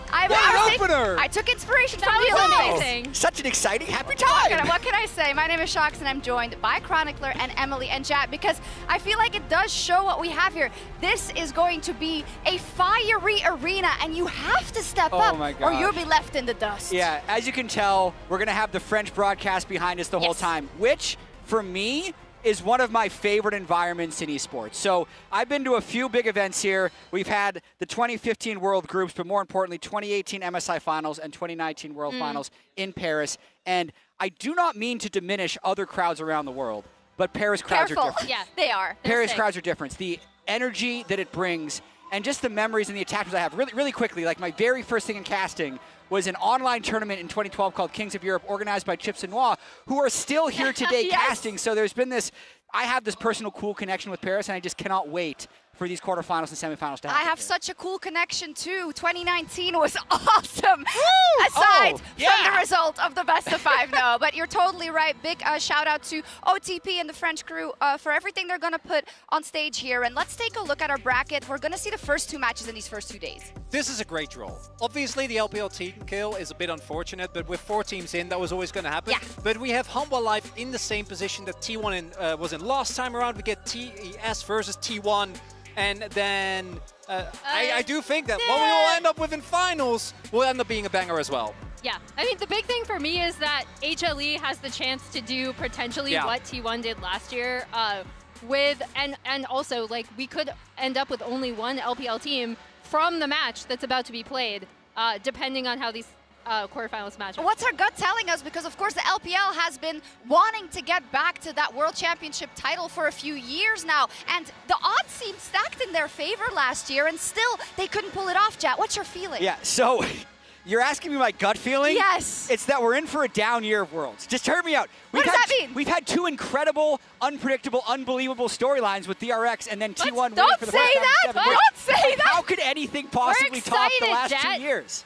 I took inspiration from the Olympics. Such an exciting, happy time. What can I say? My name is Shox and I'm joined by Chronicler and Emily and Chat because I feel like it does show what we have here. This is going to be a fiery arena and you have to step up or you'll be left in the dust. Yeah, as you can tell, we're going to have the French broadcast behind us the whole time, which for me is one of my favorite environments in esports. So I've been to a few big events here. We've had the 2015 World Groups, but more importantly, 2018 MSI Finals and 2019 World Finals in Paris. And I do not mean to diminish other crowds around the world, but Paris crowds are different. Yeah, they are. Paris crowds are different. The energy that it brings and just the memories and the attachments I have. Really quickly, like my very first thing in casting was an online tournament in 2012 called Kings of Europe, organized by Chips and Noir, who are still here today casting. So there's been this, I have this personal cool connection with Paris, and I just cannot wait for these quarterfinals and semifinals to happen. I have such a cool connection too. 2019 was awesome. Aside from the result of the best of 5, no. But you're totally right. Big shout out to OTP and the French crew for everything they're going to put on stage here. And let's take a look at our bracket. We're going to see the first 2 matches in these first 2 days. This is a great draw. Obviously, the LPL team kill is a bit unfortunate, but with 4 teams in, that was always going to happen. Yeah. But we have Humble Life in the same position that T1 was in last time around. We get TES versus T1. And then I do think that what we will end up with in finals will end up being a banger as well. Yeah, I mean, the big thing for me is that HLE has the chance to do potentially what T1 did last year and also, like, we could end up with only 1 LPL team from the match that's about to be played, depending on how these quarterfinals match. What's our gut telling us? Because of course the LPL has been wanting to get back to that World Championship title for a few years now, and the odds seemed stacked in their favor last year, and still they couldn't pull it off. Jet, what's your feeling? Yeah, so you're asking me my gut feeling? Yes. It's that we're in for a down year of Worlds. Just hear me out. What does that mean? We've had 2 incredible, unpredictable, unbelievable storylines with DRX and then T1 winning for the first time in 7 years. Don't say that! How could anything possibly top the last 2 years?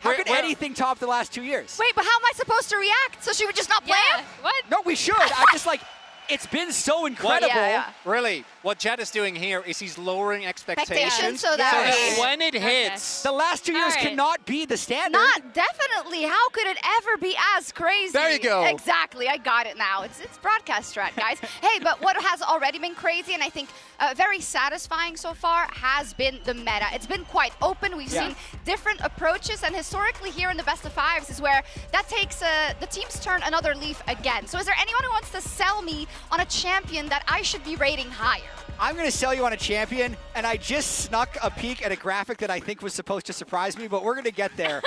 How could anything top the last 2 years? Wait, but how am I supposed to react? So she would just not play him? What? No, we should. I'm just like, it's been so incredible. Really, what Jed is doing here is he's lowering expectations. So that when it hits. The last 2 years cannot be the standard. Not definitely. How could it ever be as crazy? There you go. Exactly. I got it now. It's broadcast strat, guys. Hey, but what has already been crazy and I think very satisfying so far has been the meta. It's been quite open. We've seen different approaches, and historically here in the best of 5s is where that takes the teams turn another leaf again. So is there anyone who wants to sell me on a champion that I should be rating higher? I'm going to sell you on a champion, and I just snuck a peek at a graphic that I think was supposed to surprise me, but we're going to get there.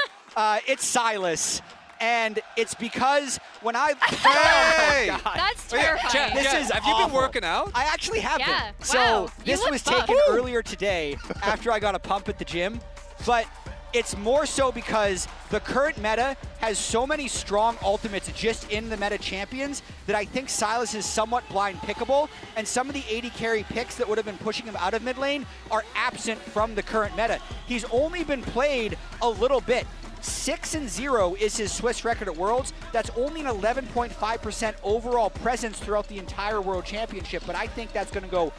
It's Silas. And it's because when I... Hey! Oh that's terrifying. This is Have you been working out? I actually have been. Wow. So this was taken earlier today after I got a pump at the gym. But it's more so because the current meta has so many strong ultimates just in the meta champions that I think Silas is somewhat blind pickable, and some of the 80 carry picks that would have been pushing him out of mid lane are absent from the current meta. He's only been played a little bit. 6-0 is his Swiss record at Worlds. That's only an 11.5% overall presence throughout the entire World Championship, but I think that's going to go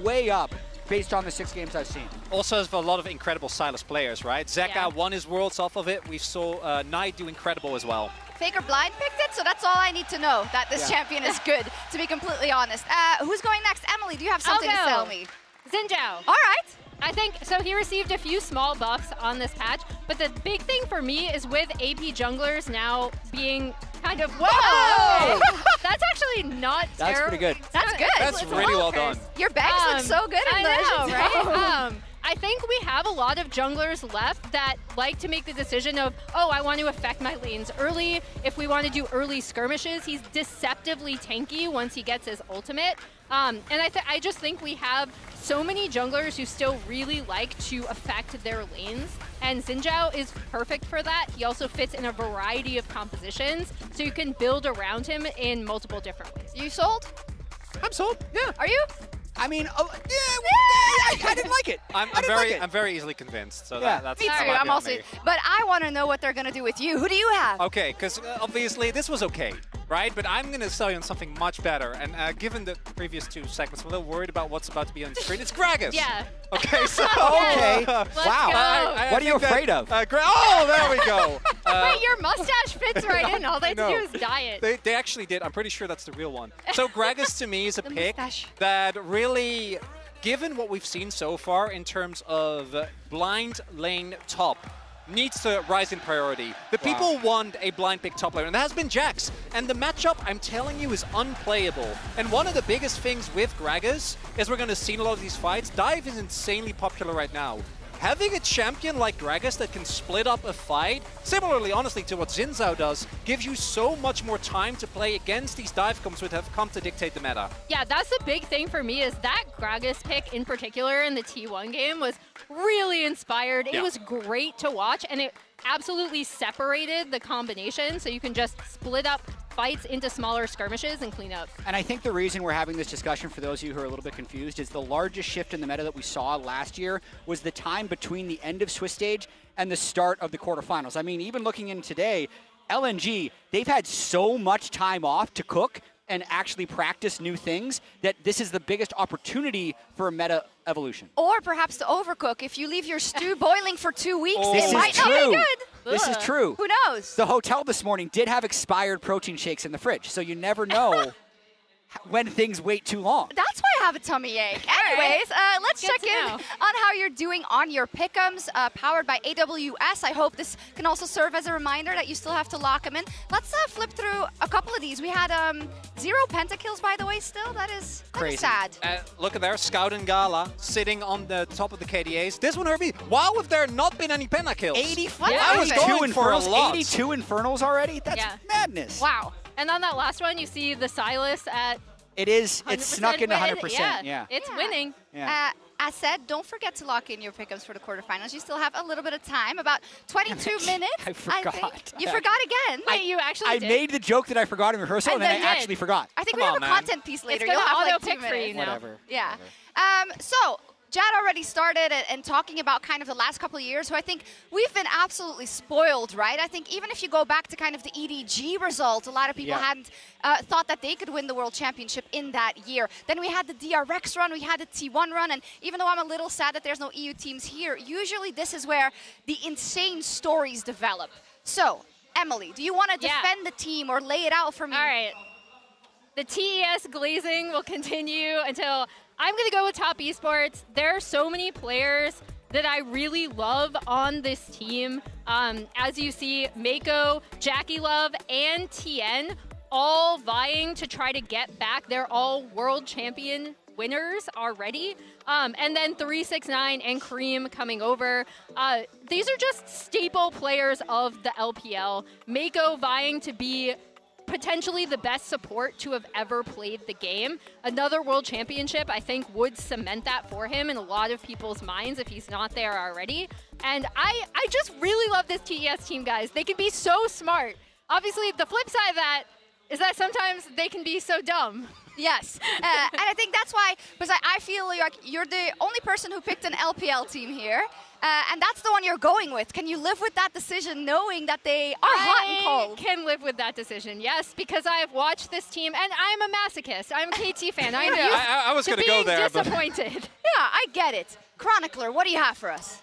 way up based on the 6 games I've seen. Also has a lot of incredible Silas players, right? Zeka won his Worlds off of it. We saw Knight do incredible as well. Faker Blind picked it, so that's all I need to know, that this champion is good, to be completely honest. Who's going next? Emily, do you have something to sell me? Xin Zhao. All right. I think, so he received a few small buffs on this patch, but the big thing for me is with AP junglers now being kind of, whoa! That's actually not terrible. That's pretty good. That's good. That's really well done. Your bags look so good in I know, right? I think we have a lot of junglers left that like to make the decision of, oh, I want to affect my lanes early. If we want to do early skirmishes, he's deceptively tanky once he gets his ultimate. And I just think we have so many junglers who still really like to affect their lanes, and Xin Zhao is perfect for that. He also fits in a variety of compositions, so you can build around him in multiple different ways. You sold? I'm sold. Yeah. Are you? I mean, I didn't like it. I'm very easily convinced. So that's Me too. that might I'm be on also. me. But I want to know what they're gonna do with you. Who do you have? Okay, because obviously this was okay, right? But I'm going to sell you on something much better. And given the previous 2 segments, I'm a little worried about what's about to be on the screen. It's Gragas. Yeah. Okay, so... Okay. Let's Wow. go. What are you afraid of? Oh, there we go. Wait, your mustache fits right in. All they have to do know. is dye it. They actually did. I'm pretty sure that's the real one. So Gragas to me is a The pick mustache. that really, given what we've seen so far in terms of blind lane top, needs to rise in priority. The people want a blind pick top laner, and that has been Jax. And the matchup, I'm telling you, is unplayable. And one of the biggest things with Gragas is we're going to see in a lot of these fights, dive is insanely popular right now. Having a champion like Gragas that can split up a fight, similarly, honestly, to what Xin Zhao does, gives you so much more time to play against these dive comps that have come to dictate the meta. Yeah, that's the big thing for me is that Gragas pick in particular in the T1 game was really inspired. It was great to watch, and it absolutely separated the combination, so you can just split up fights into smaller skirmishes and clean up. And I think the reason we're having this discussion, for those of you who are a little bit confused, is the largest shift in the meta that we saw last year was the time between the end of Swiss stage and the start of the quarterfinals. I mean, even looking in today, LNG, they've had so much time off to cook and actually practice new things that this is the biggest opportunity for a meta evolution. Or perhaps to overcook. If you leave your stew boiling for 2 weeks, This it is might not true. be good. This is true. Who knows? The hotel this morning did have expired protein shakes in the fridge, so you never know when things wait too long. That's why I have a tummy ache. Anyways, let's Good check to in know. on how you're doing on your pick'ems, powered by AWS. I hope this can also serve as a reminder that you still have to lock them in. Let's flip through a couple of these. We had 0 pentakills, by the way, still. That is sad. Look at there, Scout and Gala sitting on the top of the KDAs. This one, Herbie, wow, if there not been any pentakills. 85. Yeah, I was going for a lot. 82 Infernals already? That's madness. Wow. And on that last one, you see the Silas at It is. It's 100% snuck into win. 100%. Yeah. It's winning. Yeah. As said, don't forget to lock in your pick'ems for the quarterfinals. You still have a little bit of time, about 22 minutes. I forgot. think. You forgot again. Wait, you actually I did? made the joke that I forgot in rehearsal, and then I did. actually forgot. I think Come we have on, a man. content piece later. It's You'll gonna have like 2 auto-pick for you minutes. now. Whatever. Yeah. So, Jad already started and talking about kind of the last couple of years, who I think we've been absolutely spoiled, right? I think even if you go back to kind of the EDG result, a lot of people hadn't thought that they could win the World Championship in that year. Then we had the DRX run, we had the T1 run, and even though I'm a little sad that there's no EU teams here, usually this is where the insane stories develop. So, Emily, do you want to defend the team or lay it out for me? All right. The TES glazing will continue until I'm going to go with Top Esports. There are so many players that I really love on this team. As you see, Mako, Jackie Love, and Tien all vying to try to get back. They're all world champion winners already. And then 369 and Cream coming over. These are just staple players of the LPL. Mako vying to be potentially the best support to have ever played the game. Another world championship, I think, would cement that for him in a lot of people's minds if he's not there already. And I just really love this TES team, guys. They can be so smart. Obviously, the flip side of that is that sometimes they can be so dumb. Yes, and I think that's why, because I feel like you're the only person who picked an LPL team here, and that's the one you're going with. Can you live with that decision knowing that they are hot and cold? I can live with that decision, yes, because I've watched this team, and I'm a masochist. I'm a KT fan. I'm used I was to going to go being there, but disappointed. Yeah, I get it. Chronicler, what do you have for us?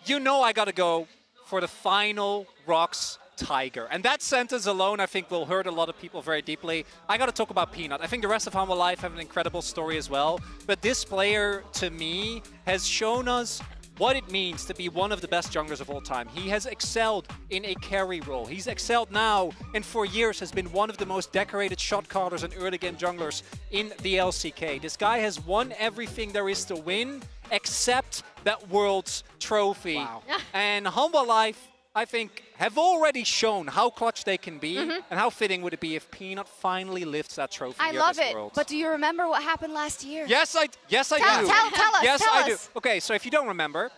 you know I got to go for the final Rocks Tiger. And that sentence alone, I think, will hurt a lot of people very deeply. I got to talk about Peanut. I think the rest of Humble Life have an incredible story as well. But this player, to me, has shown us what it means to be one of the best junglers of all time. He has excelled in a carry role. He's excelled now, and for years has been one of the most decorated shot callers and early game junglers in the LCK. This guy has won everything there is to win, except that World's trophy. Wow. And Humble Life, I think, have already shown how clutch they can be, and how fitting would it be if Peanut finally lifts that trophy I here love this it, Worlds. but do you remember what happened last year? Yes, I do. Tell us, Yes, tell I do. us. Okay, so if you don't remember,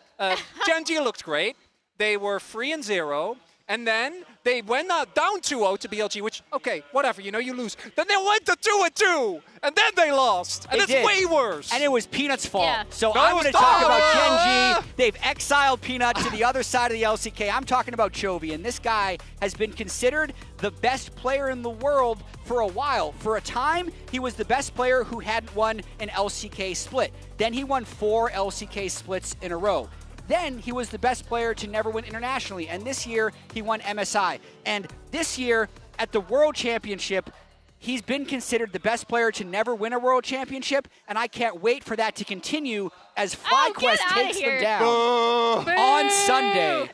Gen G looked great. They were 3-0. And then they went down 2-0 to BLG, which, okay, whatever, you know, you lose. Then they went to 2-2, and then they lost. And it's way worse. And it was Peanut's fault. Yeah. So No, I'm it was going to talk about Dog. Gen G. They've exiled Peanut to the other side of the LCK. I'm talking about Chovy, and this guy has been considered the best player in the world for a while. For a time, he was the best player who hadn't won an LCK split. Then he won 4 LCK splits in a row. Then he was the best player to never win internationally, and this year he won MSI. And this year at the World Championship, he's been considered the best player to never win a World Championship, and I can't wait for that to continue as FlyQuest takes them down. On Sunday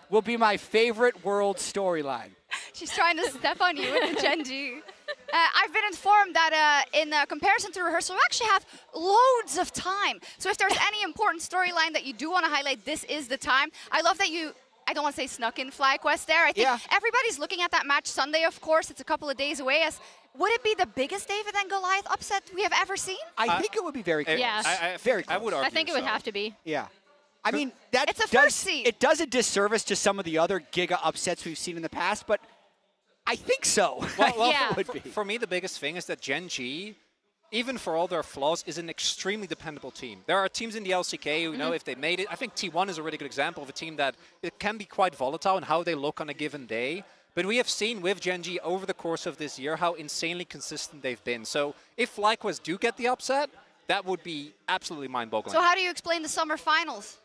will be my favorite World storyline. She's trying to step on you with the Gen G. I've been informed that in comparison to rehearsal, we actually have loads of time. So if there's any important storyline that you do want to highlight, this is the time. I love that you, I don't want to say snuck in FlyQuest there. I think everybody's looking at that match Sunday, of course. It's a couple of days away. Would it be the biggest David and Goliath upset we have ever seen? I think it would be very close. Yeah. Very close. I would argue I think it would have to be. Yeah. I mean, that it's a first seed. It does a disservice to some of the other Giga upsets we've seen in the past, but I think so. Well, for me, the biggest thing is that Gen G, even for all their flaws, is an extremely dependable team. There are teams in the LCK who know if they made it. I think T1 is a really good example of a team that it can be quite volatile in how they look on a given day. But we have seen with Gen G over the course of this year how insanely consistent they've been. So if FlyQuest do get the upset, that would be absolutely mind-boggling. So how do you explain the summer finals?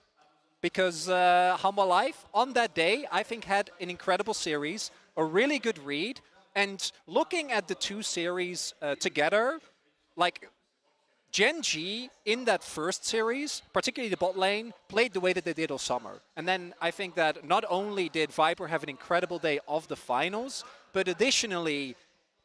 Because Humble Life, on that day, I think had an incredible series, a really good read, and looking at the two series together, like Gen G in that first series, particularly the bot lane, played the way that they did all summer. And then I think that not only did Viper have an incredible day of the finals, but additionally,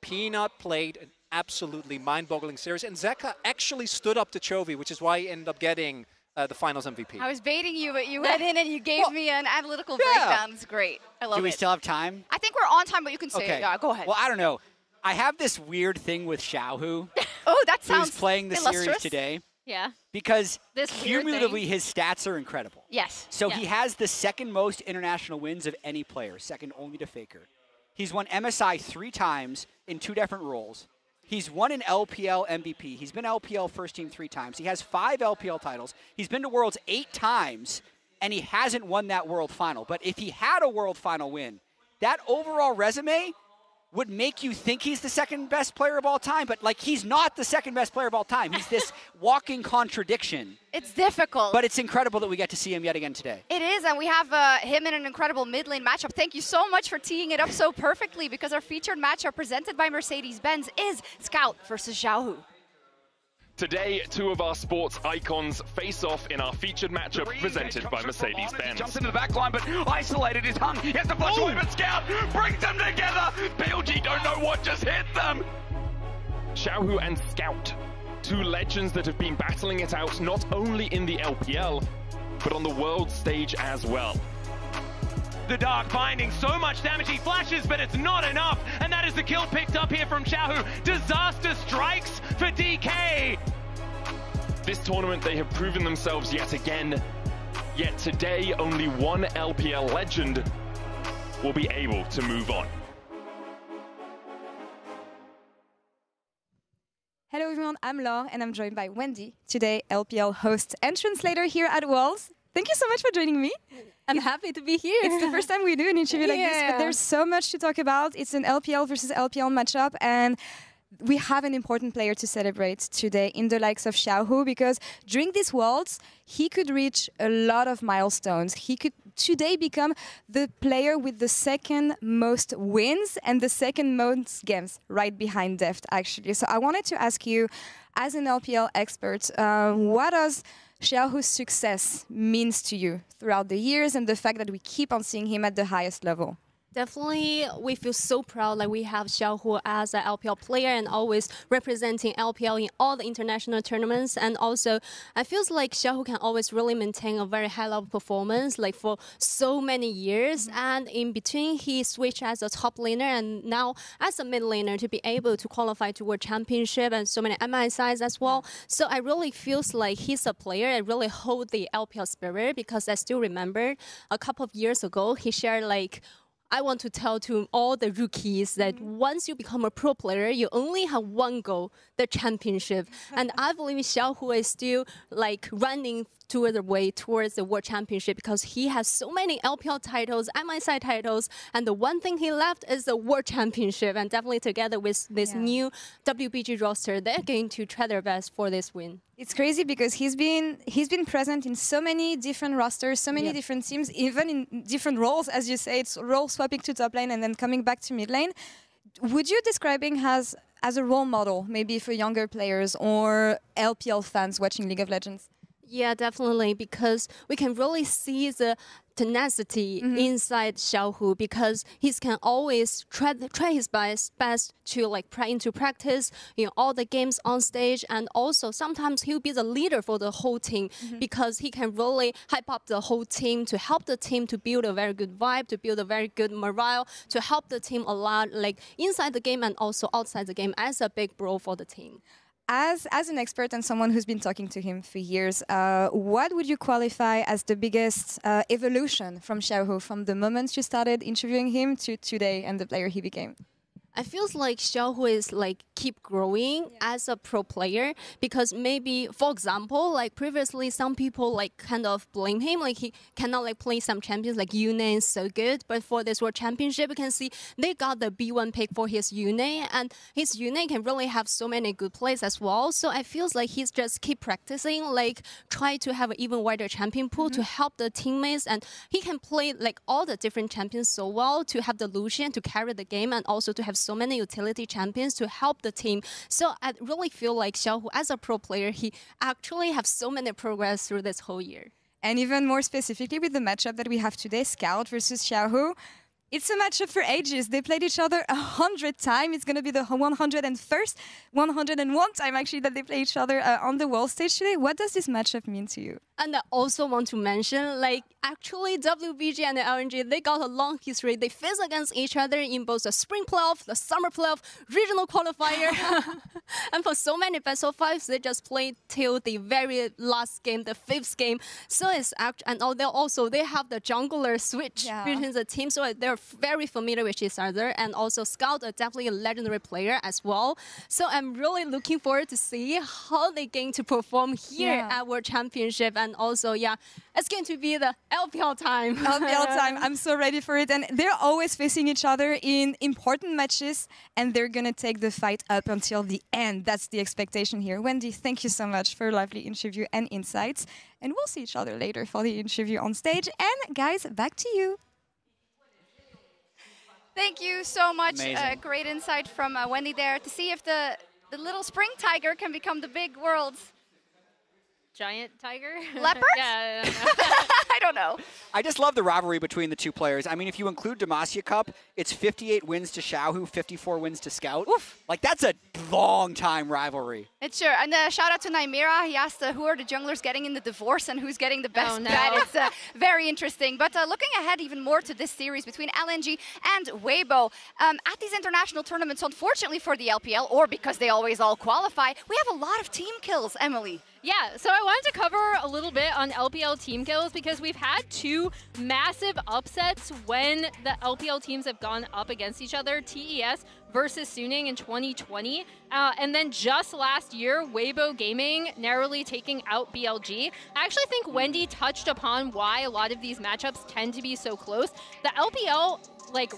Peanut played an absolutely mind-boggling series, and Zeka actually stood up to Chovy, which is why he ended up getting the finals MVP. I was baiting you, but you went in and you gave me an analytical breakdown. It's great. I love it. Do we still have time? I think we're on time, but you can say it. Yeah, go ahead. Well, I don't know. I have this weird thing with Xiaohu. Oh, that sounds who's playing the illustrious. series today. Yeah. Because this weird cumulatively, thing. his stats are incredible. Yes. So he has the second most international wins of any player, second only to Faker. He's won MSI 3 times in 2 different roles. He's won an LPL MVP. He's been LPL first team 3 times. He has 5 LPL titles. He's been to Worlds 8 times, and he hasn't won that World Final. But if he had a World Final win, that overall resume would make you think he's the second best player of all time, but like he's not the second best player of all time. He's this walking contradiction. It's difficult. But it's incredible that we get to see him yet again today. It is, and we have him in an incredible mid lane matchup. Thank you so much for teeing it up so perfectly, because our featured matchup presented by Mercedes-Benz is Scout versus Xiaohu. Today, 2 of our sports icons face off in our featured matchup presented by Mercedes-Benz. Jumps into the back line, but isolated is hung. He has to flash away, but Scout brings them together. BLG don't know what just hit them. Xiaohu and Scout, 2 legends that have been battling it out not only in the LPL, but on the world stage as well. The Dark finding so much damage. He flashes, but it's not enough. And that is the kill picked up here from Xiaohu. Disaster strikes for DK. This tournament, they have proven themselves yet again. Yet today, only one LPL legend will be able to move on. Hello everyone, I'm Laure and I'm joined by Wendy, today LPL host and translator here at Worlds. Thank you so much for joining me. I'm happy to be here. It's the first time we do an interview like this, but there's so much to talk about. It's an LPL versus LPL matchup, and we have an important player to celebrate today in the likes of Xiaohu, because during these Worlds, he could reach a lot of milestones. He could today become the player with the second most wins and the second most games, right behind Deft, actually. So I wanted to ask you, as an LPL expert, what does Xiaohu's success means to you throughout the years, and the fact that we keep on seeing him at the highest level? Definitely, we feel so proud that we have Xiaohu as an LPL player and always representing LPL in all the international tournaments. And also, I feel like Xiaohu can always really maintain a very high level performance, like for so many years. And in between, he switched as a top laner and now as a mid laner to be able to qualify to World Championship and so many MSIs as well. So I really feel like he's a player that really hold the LPL spirit, because I still remember a couple of years ago, he shared like I want to tell to all the rookies that once you become a pro player, you only have one goal, the championship. And I believe Xiaohu is still like running toward the way towards the World Championship because he has so many LPL titles, MSI titles, and the one thing he left is the World Championship. And definitely together with this new WBG roster, they're going to try their best for this win. It's crazy because he's been present in so many different rosters, so many different teams, even in different roles, as you say. It's role swapping to top lane and then coming back to mid lane. Would you describe him as a role model, maybe for younger players or LPL fans watching League of Legends? Yeah, definitely, because we can really see the tenacity inside Xiaohu because he can always try his best to like put into practice, all the games on stage, and also sometimes he'll be the leader for the whole team because he can really hype up the whole team to help the team to build a very good vibe, to build a very good morale, to help the team a lot, like inside the game and also outside the game as a big bro for the team. As an expert and someone who's been talking to him for years, what would you qualify as the biggest evolution from Xiaohu from the moment you started interviewing him to today and the player he became? I feel like Xiaohu is like keep growing as a pro player because maybe, for example, like previously some people like kind of blame him like he cannot like play some champions like Yune is so good, but for this World Championship you can see they got the B1 pick for his Yune and his Yune can really have so many good plays as well. So I feel like he's just keep practicing, like try to have an even wider champion pool to help the teammates, and he can play like all the different champions so well to have the Lucian to carry the game and also to have so many utility champions to help the team. So I really feel like Xiaohu, as a pro player, he actually have so many progress through this whole year. And even more specifically with the matchup that we have today, Scout versus Xiaohu, it's a matchup for ages. They played each other 100 times. It's going to be the 101 time actually that they play each other on the world stage today. What does this matchup mean to you? And I also want to mention, like, actually WBG and the LNG, they got a long history. They face against each other in both the spring playoff, the summer playoff, regional qualifier. And for so many best of fives, they just played till the very last game, the 5th game. So it's and they have the jungler switch between the teams, so they're very familiar with each other. And also Scout are definitely a legendary player as well. So I'm really looking forward to see how they're going to perform here at World Championship. And also, it's going to be the LPL time. LPL time. I'm so ready for it. And they're always facing each other in important matches, and they're going to take the fight up until the end. That's the expectation here. Wendy, thank you so much for a lovely interview and insights. And we'll see each other later for the interview on stage. And guys, back to you. Thank you so much. Great insight from Wendy there to see if the little spring tiger can become the big world's giant tiger? Leopard? Yeah, I don't know. I just love the rivalry between the two players. I mean, if you include Demacia Cup, it's 58 wins to Xiaohu, 54 wins to Scout. Oof. Like, that's a long-time rivalry. It's sure. And shout out to Nymera. He asked who are the junglers getting in the divorce and who's getting the best bet. It's very interesting. But looking ahead even more to this series between LNG and Weibo, at these international tournaments, unfortunately for the LPL, or because they always all qualify, we have a lot of team kills, Emily. Yeah, so I wanted to cover a little bit on LPL team kills because we've had two massive upsets when the LPL teams have gone up against each other. TES versus Suning in 2020. And then just last year, Weibo Gaming narrowly taking out BLG. I actually think Wendy touched upon why a lot of these matchups tend to be so close. The LPL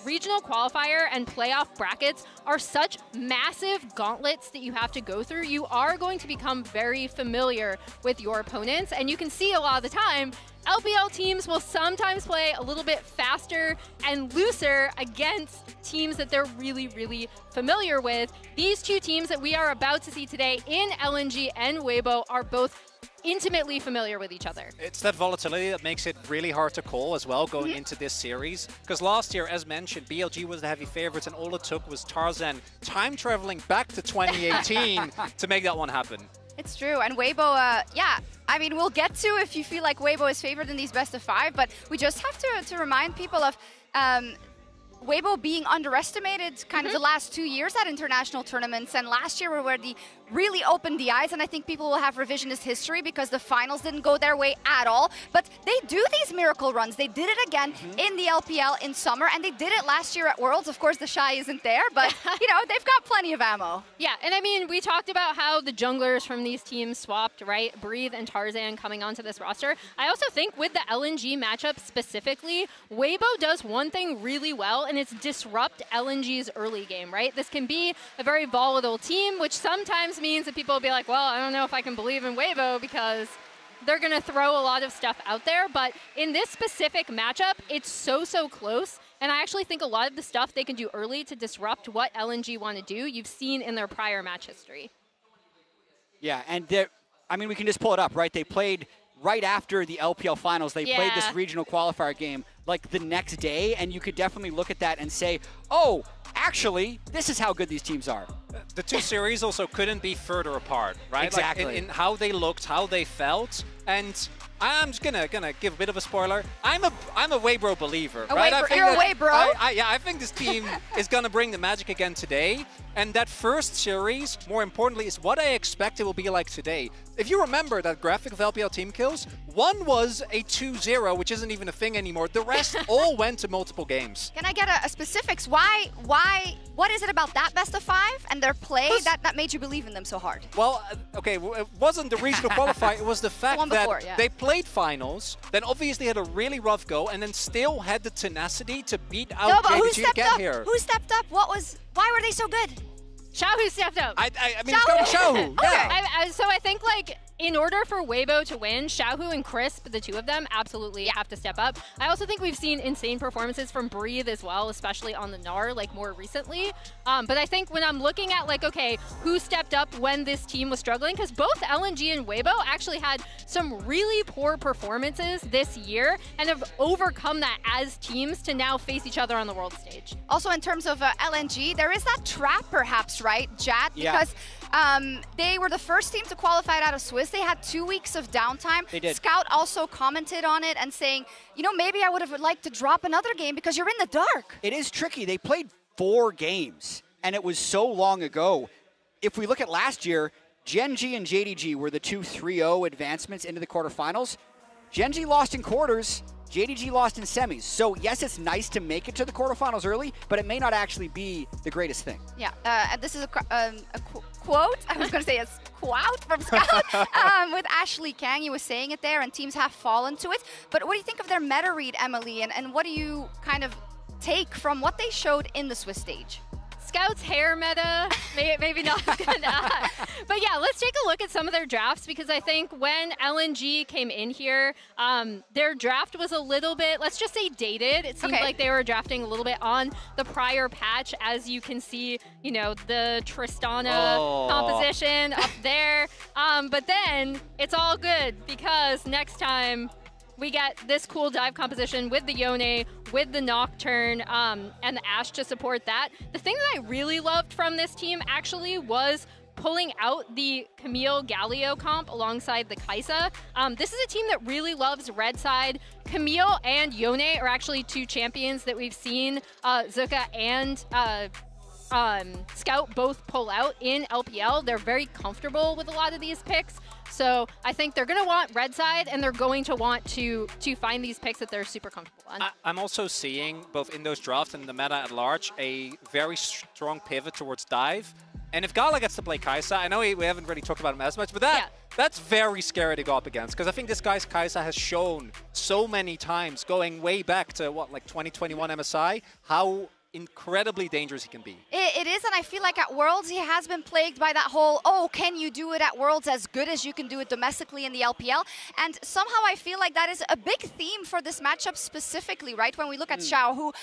regional qualifier and playoff brackets are such massive gauntlets that you have to go through. You are going to become very familiar with your opponents, and you can see a lot of the time LPL teams will sometimes play a little bit faster and looser against teams that they're really, really familiar with. These two teams that we are about to see today in LNG and Weibo are both intimately familiar with each other. It's that volatility that makes it really hard to call as well going into this series. Because last year, as mentioned, BLG was the heavy favorites, and all it took was Tarzan time traveling back to 2018 to make that one happen. It's true. And Weibo, I mean, we'll get to if you feel like Weibo is favored in these best of 5, but we just have to remind people of Weibo being underestimated kind of the last 2 years at international tournaments, and last year where they really opened the eyes, and I think people will have revisionist history because the finals didn't go their way at all, but they do these miracle runs. They did it again in the LPL in summer, and they did it last year at Worlds. Of course, the Shy isn't there, but, you know, they've got plenty of ammo. Yeah, and I mean, we talked about how the junglers from these teams swapped, right? Breathe and Tarzan coming onto this roster. I also think with the LNG matchup specifically, Weibo does one thing really well, and it's disrupt LNG's early game, right? This can be a very volatile team, which sometimes means that people will be like, well, I don't know if I can believe in Weibo because they're going to throw a lot of stuff out there. But in this specific matchup, it's so close. And I actually think a lot of the stuff they can do early to disrupt what LNG want to do, you've seen in their prior match history. Yeah, and I mean, we can just pull it up, right? They played right after the LPL finals. They played this regional qualifier game like the next day, and you could definitely look at that and say, oh, actually, this is how good these teams are. The two series also couldn't be further apart, right? Exactly. Like in how they looked, how they felt, and I'm just gonna give a bit of a spoiler. I'm a Weibo believer, right? You're a Weibro? I think this team is gonna bring the magic again today. And that first series, more importantly, is what I expect it will be like today. If you remember that graphic of LPL team kills, one was a 2-0, which isn't even a thing anymore. The rest all went to multiple games. Can I get a specifics? Why, what is it about that best of 5 and their play that made you believe in them so hard? Well, okay, it wasn't the regional qualifier, it was the fact that they played finals, then obviously had a really rough go, and then still had the tenacity to beat out JDG to get here. Who stepped up? Why were they so good? Xiaohu stepped up. I mean, it's going to Xiaohu. Yeah. So I think, like, in order for Weibo to win, Xiaohu and Crisp, the two of them, absolutely have to step up. I also think we've seen insane performances from Breathe as well, especially on the Gnar, like, more recently. But I think when I'm looking at, like, okay, who stepped up when this team was struggling, because both LNG and Weibo actually had some really poor performances this year and have overcome that as teams to now face each other on the world stage. Also, in terms of LNG, there is that trap, perhaps, right, Jat? Because they were the first team to qualify out of Swiss. They had 2 weeks of downtime. They did. Scout also commented on it and saying, you know, maybe I would have liked to drop another game because you're in the dark. It is tricky. They played 4 games, and it was so long ago. If we look at last year, Gen G and JDG were the two 3-0 advancements into the quarterfinals. Gen G lost in quarters. JDG lost in semis. So, yes, it's nice to make it to the quarterfinals early, but it may not actually be the greatest thing. Yeah, this is a quote. I was going to say a quote from Scout with Ashley Kang. He was saying it there, and teams have fallen to it. But what do you think of their meta read, Emily? And what do you kind of take from what they showed in the Swiss stage? Scout's hair meta, maybe not good. But yeah, let's take a look at some of their drafts, because I think when LNG came in here, their draft was a little bit, let's just say, dated. It seemed like they were drafting a little bit on the prior patch. As you can see, you know, the Tristana composition up there. But then it's all good, because next time we get this cool dive composition with the Yone, with the Nocturne, and the Ashe to support that. The thing that I really loved from this team actually was pulling out the Camille Galio comp alongside the Kaisa. This is a team that really loves red side. Camille and Yone are actually two champions that we've seen Zuka and Scout both pull out in LPL. They're very comfortable with a lot of these picks. So I think they're going to want red side, and they're going to want to find these picks that they're super comfortable on. I'm also seeing, both in those drafts and the meta at large, a very strong pivot towards dive. And if Gala gets to play Kaisa, I know we haven't really talked about him as much, but that's very scary to go up against, because I think this guy's Kaisa has shown so many times, going way back to, what, like 2021 MSI, how incredibly dangerous he can be. It is, and I feel like at Worlds he has been plagued by that whole, oh, can you do it at Worlds as good as you can do it domestically in the LPL? And somehow I feel like that is a big theme for this matchup specifically, right? When we look at Xiaohu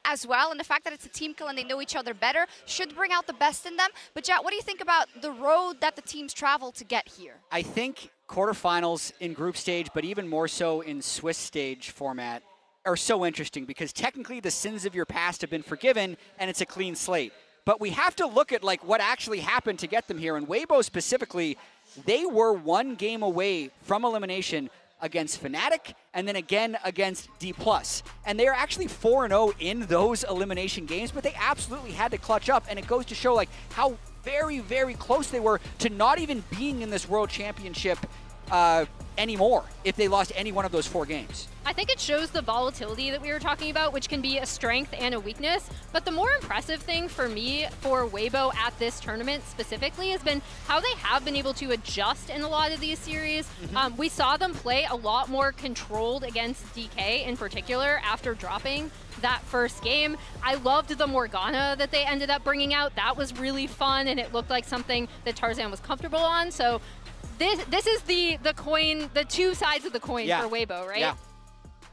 as well, and the fact that it's a team kill and they know each other better should bring out the best in them. But Jat, what do you think about the road that the teams travel to get here? I think quarterfinals in group stage, but even more so in Swiss stage format, are so interesting, because technically the sins of your past have been forgiven and it's a clean slate. But we have to look at like what actually happened to get them here. And Weibo specifically, they were 1 game away from elimination against Fnatic, and then again against D+. And they're actually 4-0 in those elimination games, but they absolutely had to clutch up, and it goes to show like how very, very close they were to not even being in this World Championship anymore if they lost any one of those 4 games. I think it shows the volatility that we were talking about, which can be a strength and a weakness. But the more impressive thing for me for Weibo at this tournament specifically has been how they have been able to adjust in a lot of these series. We saw them play a lot more controlled against DK in particular after dropping that first game. I loved the Morgana that they ended up bringing out. That was really fun, and it looked like something that Tarzan was comfortable on. So this is the coin, the two sides of the coin for Weibo, right? Yeah.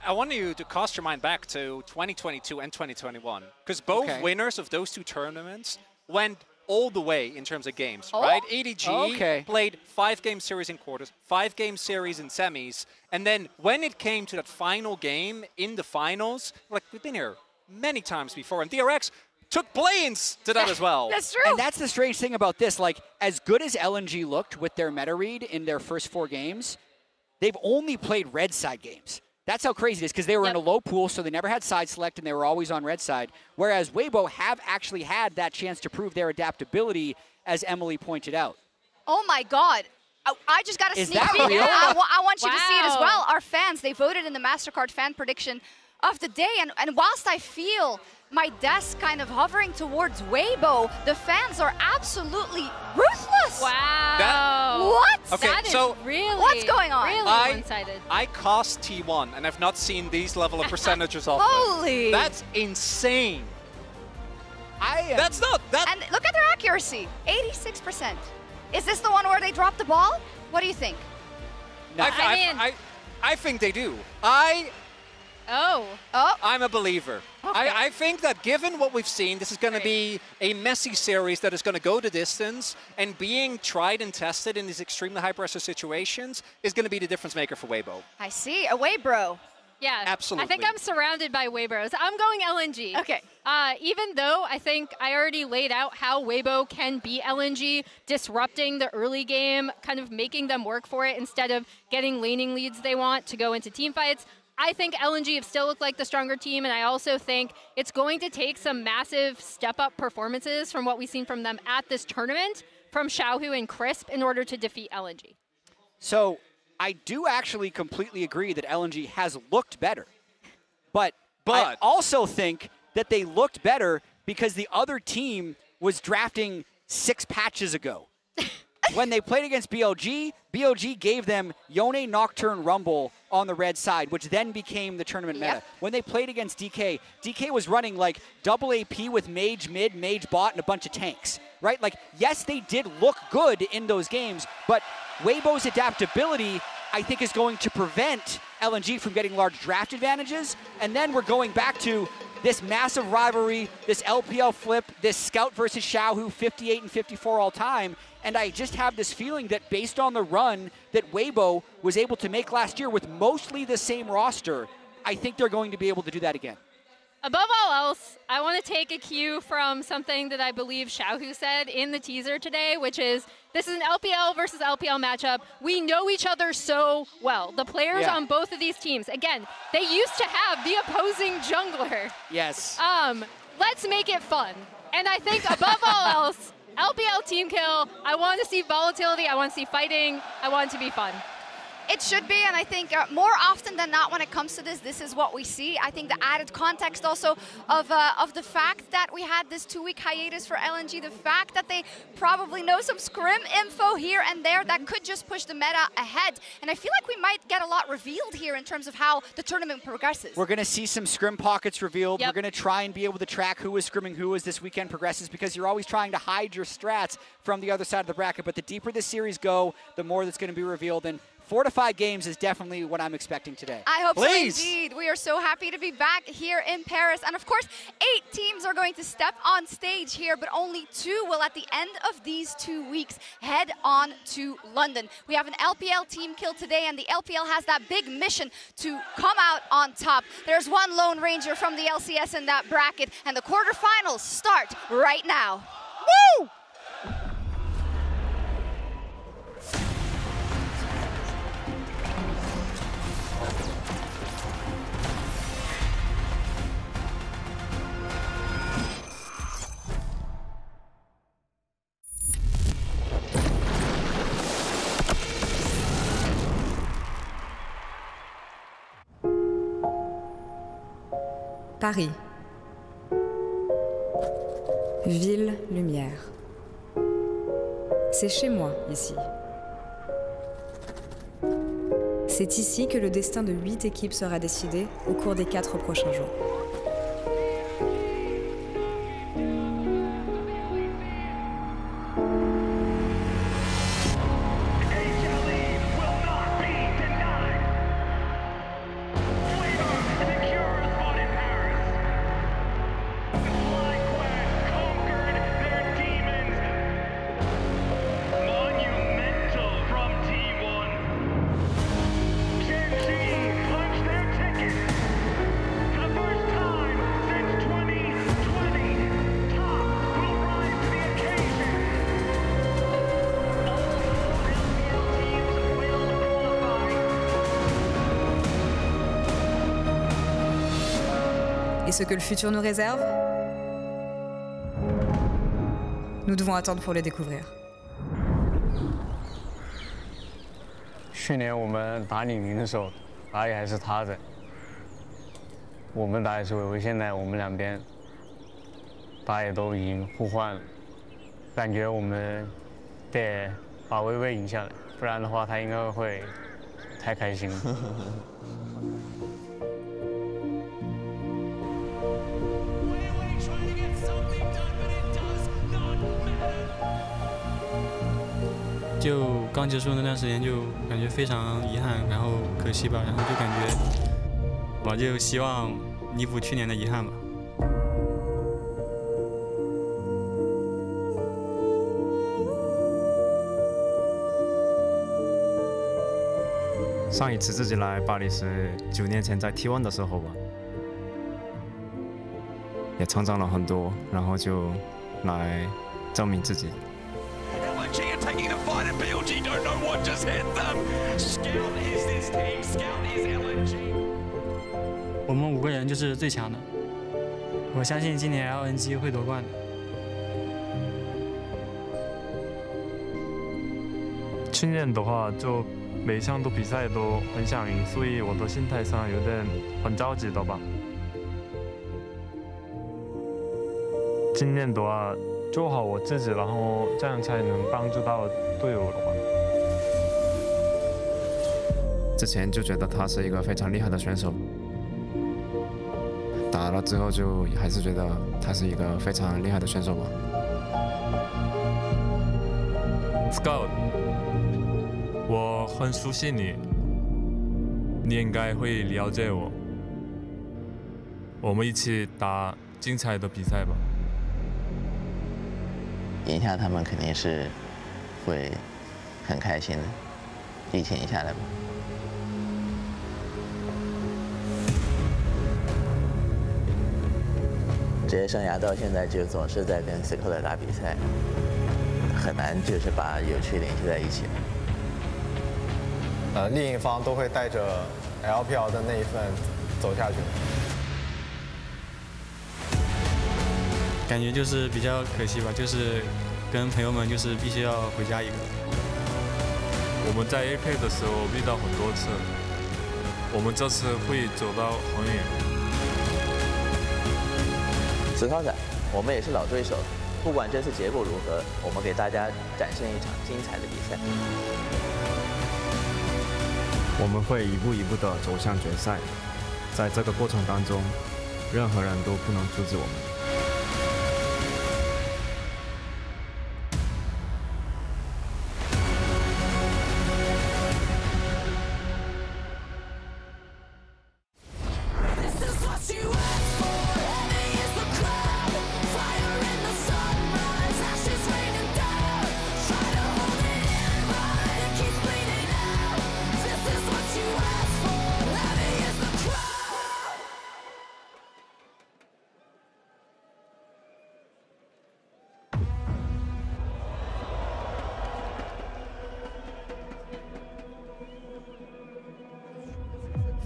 I want you to cast your mind back to 2022 and 2021, because both winners of those 2 tournaments went all the way in terms of games, right? EDG played 5-game series in quarters, 5-game series in semis, and then when it came to that final game in the finals, like we've been here many times before, and DRX took play-ins to that as well. That's true. And that's the strange thing about this. Like, as good as LNG looked with their meta read in their first 4 games, they've only played red side games. That's how crazy it is, because they were in a low pool, so they never had side select, and they were always on red side. Whereas Weibo have actually had that chance to prove their adaptability, as Emily pointed out. Oh my God. I just got a sneak peek. I want you to see it as well. Our fans, they voted in the MasterCard fan prediction of the day, and whilst I feel my desk kind of hovering towards Weibo, the fans are absolutely ruthless. Wow. What? Okay, that is so really, what's going on? Really one-sided. I cast T1, and I've not seen these level of percentages of Holy. That's insane. That's not that. And look at their accuracy, 86%. Is this the one where they drop the ball? What do you think? No. I think they do. I'm a believer. Okay. I think that given what we've seen, this is going to be a messy series that is going to go the distance, and being tried and tested in these extremely high-pressure situations is going to be the difference maker for Weibo. I see. Away, bro. Yeah, absolutely. I think I'm surrounded by Weibros. I'm going LNG. Okay. Even though I think I already laid out how Weibo can be LNG, disrupting the early game, kind of making them work for it instead of getting laning leads they want to go into team fights. I think LNG have still looked like the stronger team, and I also think it's going to take some massive step-up performances from what we've seen from them at this tournament, from Xiaohu and Crisp, in order to defeat LNG. So I do actually completely agree that LNG has looked better. But I also think that they looked better because the other team was drafting 6 patches ago. When they played against BLG, BLG gave them Yone Nocturne Rumble on the red side, which then became the tournament meta. When they played against DK, DK was running like double AP with Mage Mid, Mage Bot, and a bunch of tanks, right? Like, yes, they did look good in those games, but Weibo's adaptability, I think, is going to prevent LNG from getting large draft advantages. And then we're going back to this massive rivalry, this LPL flip, this Scout versus Xiaohu, 58 and 54 all time. And I just have this feeling that based on the run that Weibo was able to make last year with mostly the same roster, I think they're going to be able to do that again. Above all else, I want to take a cue from something that I believe Xiaohu said in the teaser today, which is, this is an LPL versus LPL matchup. We know each other so well. The players on both of these teams, again, they used to have the opposing jungler. Yes. Let's make it fun. And I think above all else, LPL team kill, I want to see volatility, I want to see fighting, I want it to be fun. It should be, and I think more often than not when it comes to this is what we see. I think the added context also of the fact that we had this 2-week hiatus for LNG, the fact that they probably know some scrim info here and there that could just push the meta ahead. And I feel like we might get a lot revealed here in terms of how the tournament progresses. We're going to see some scrim pockets revealed. We're going to try and be able to track who is scrimming who as this weekend progresses, because you're always trying to hide your strats from the other side of the bracket. But the deeper this series go, the more that's going to be revealed. And 4 to 5 games is definitely what I'm expecting today. I hope so indeed. We are so happy to be back here in Paris. And of course, 8 teams are going to step on stage here, but only 2 will at the end of these 2 weeks head on to London. We have an LPL team kill today, and the LPL has that big mission to come out on top. There's one Lone Ranger from the LCS in that bracket, and the quarterfinals start right now. Woo! Paris. Ville, lumière. C'est chez moi, ici. C'est ici que le destin de 8 équipes sera décidé au cours des 4 prochains jours. Et ce que le futur nous réserve, nous devons attendre pour le découvrir. 去年我们打李宁的时候，打野还是他的，我们打野是维维。现在我们两边打野都已经互换了，感觉我们得把维维赢下来，不然的话他应该会太开心了。就刚结束那段时间，就感觉非常遗憾，然后可惜吧，然后就感觉，我就希望弥补去年的遗憾吧。上一次自己来巴黎是9年前在 T1 的时候吧，也成长了很多，然后就来证明自己。 LNG are taking the fight and BLG don't know what just hit them. Scout is this team, Scout is LNG. 我们5个人就是最强的，我相信今年 LNG 会夺冠的。去年的话，就每一场比赛都很想赢，所以我的心态上有点很着急的吧。今年的话。 做好我自己，然后这样才能帮助到队友的话。之前就觉得他是一个非常厉害的选手，打了之后就还是觉得他是一个非常厉害的选手吧。Scout， 我很熟悉你，你应该会了解我。我们一起打精彩的比赛吧。 赢下他们肯定是会很开心的，疫情一下来吧。职业生涯到现在就总是在跟 Sept 打比赛，很难就是把有趣联系在一起。另一方都会带着 LPL 的那一份走下去。 感觉就是比较可惜吧，就是跟朋友们就是必须要回家一个。我们在 AK 的时候遇到很多次，我们这次会走到很远。石涛仔，我们也是老对手，不管这次结果如何，我们给大家展现一场精彩的比赛。我们会一步一步地走向决赛，在这个过程当中，任何人都不能阻止我们。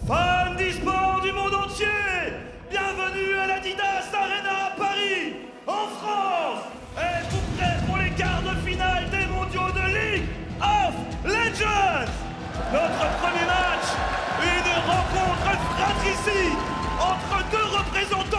Fans d'e-sport du monde entier, bienvenue à l'Adidas Arena à Paris, en France. Êtes-vous prêts pour les quarts de finale des mondiaux de League of Legends? Notre premier match, une rencontre fratricide entre deux représentants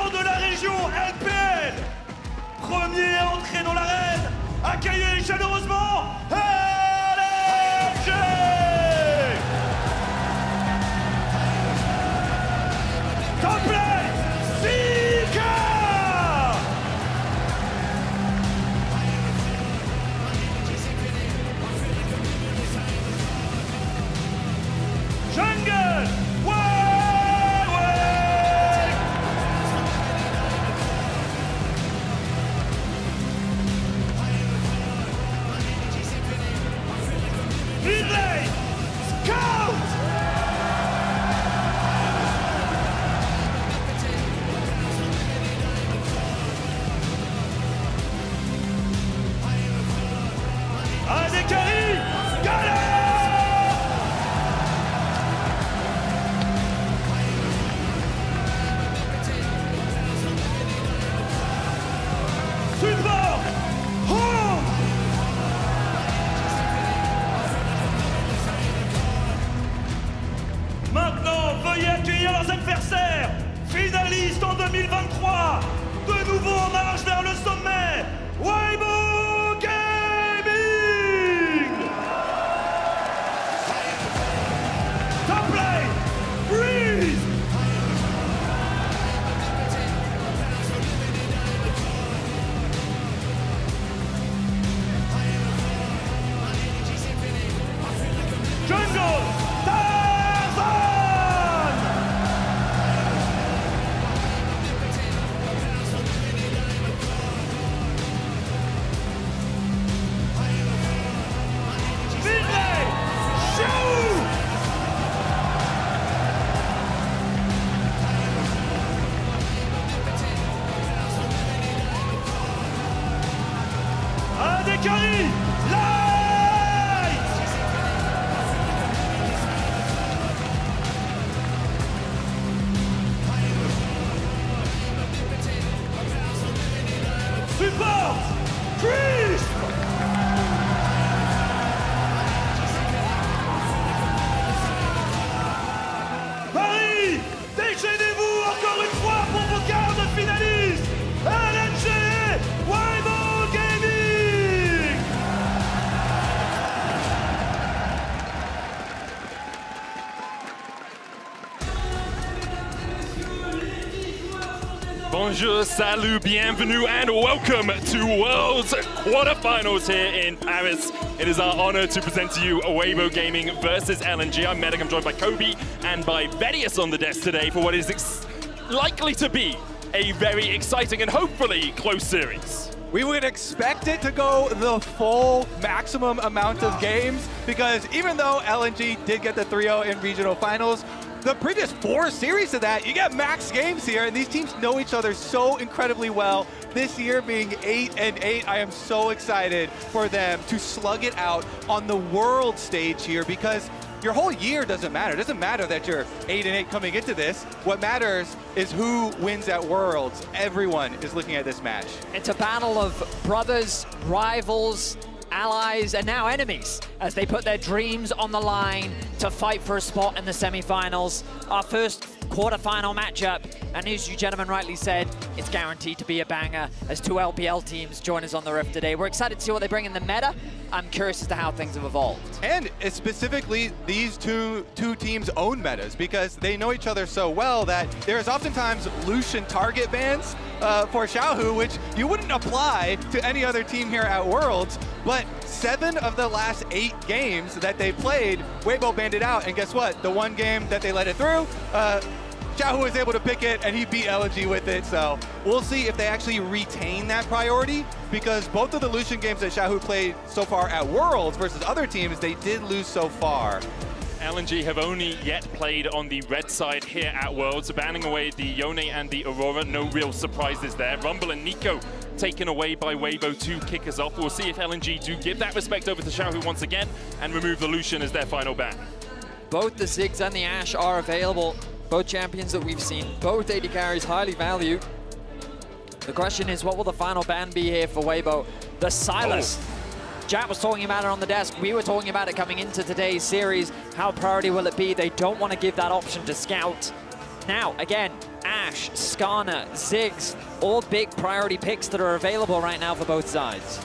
Maintenant, veuillez accueillir leurs adversaires, finalistes en 2023, de nouveau en marche vers le sommet, WBG Gaming! Top lane, Freeze! Jungle, Tarzan! Midlane, Xiao! Adekari, Light! Support! Chris! Paris, déchaînez-vous encore une fois pour vos quarts de finalistes! LNG, WBG Gaming! Bonjour, salut, bienvenue, and welcome to World's Quarterfinals here in Paris. It is our honor to present to you WBG Gaming versus LNG. I'm Medic, I'm joined by Kobe and by Vedius on the desk today for what is likely to be a very exciting and hopefully close series. We would expect it to go the full maximum amount of games because even though LNG did get the 3-0 in regional finals, the previous 4 series of that, you get max games here, and these teams know each other so incredibly well. This year being 8-8, I am so excited for them to slug it out on the world stage here because your whole year doesn't matter. It doesn't matter that you're 8-8 coming into this. What matters is who wins at Worlds. Everyone is looking at this match. It's a battle of brothers, rivals, allies, and now enemies as they put their dreams on the line to fight for a spot in the semi-finals. Our first quarterfinal matchup, and as you gentlemen rightly said, it's guaranteed to be a banger as 2 LPL teams join us on the Rift today. We're excited to see what they bring in the meta. I'm curious as to how things have evolved. And specifically, these two teams' own metas because they know each other so well that there's oftentimes Lucian target bans for Xiaohu, which you wouldn't apply to any other team here at Worlds, but 7 of the last 8 games that they played, Weibo banned it out, and guess what? The one game that they let it through, Xiaohu was able to pick it, and he beat LNG with it, so we'll see if they actually retain that priority, because both of the Lucian games that Xiaohu played so far at Worlds versus other teams, they did lose so far. LNG have only yet played on the red side here at Worlds, banning away the Yone and the Aurora. No real surprises there. Rumble and Nico taken away by Weibo to kick us off. We'll see if LNG do give that respect over to Xiaohu once again and remove the Lucian as their final ban. Both the Ziggs and the Ashe are available. Both champions that we've seen, both AD carries highly valued. The question is, what will the final ban be here for Weibo? The Silas. Jack was talking about it on the desk. We were talking about it coming into today's series. How priority will it be? They don't want to give that option to Scout. Now, again, Ashe, Skarner, Ziggs, all big priority picks that are available right now for both sides.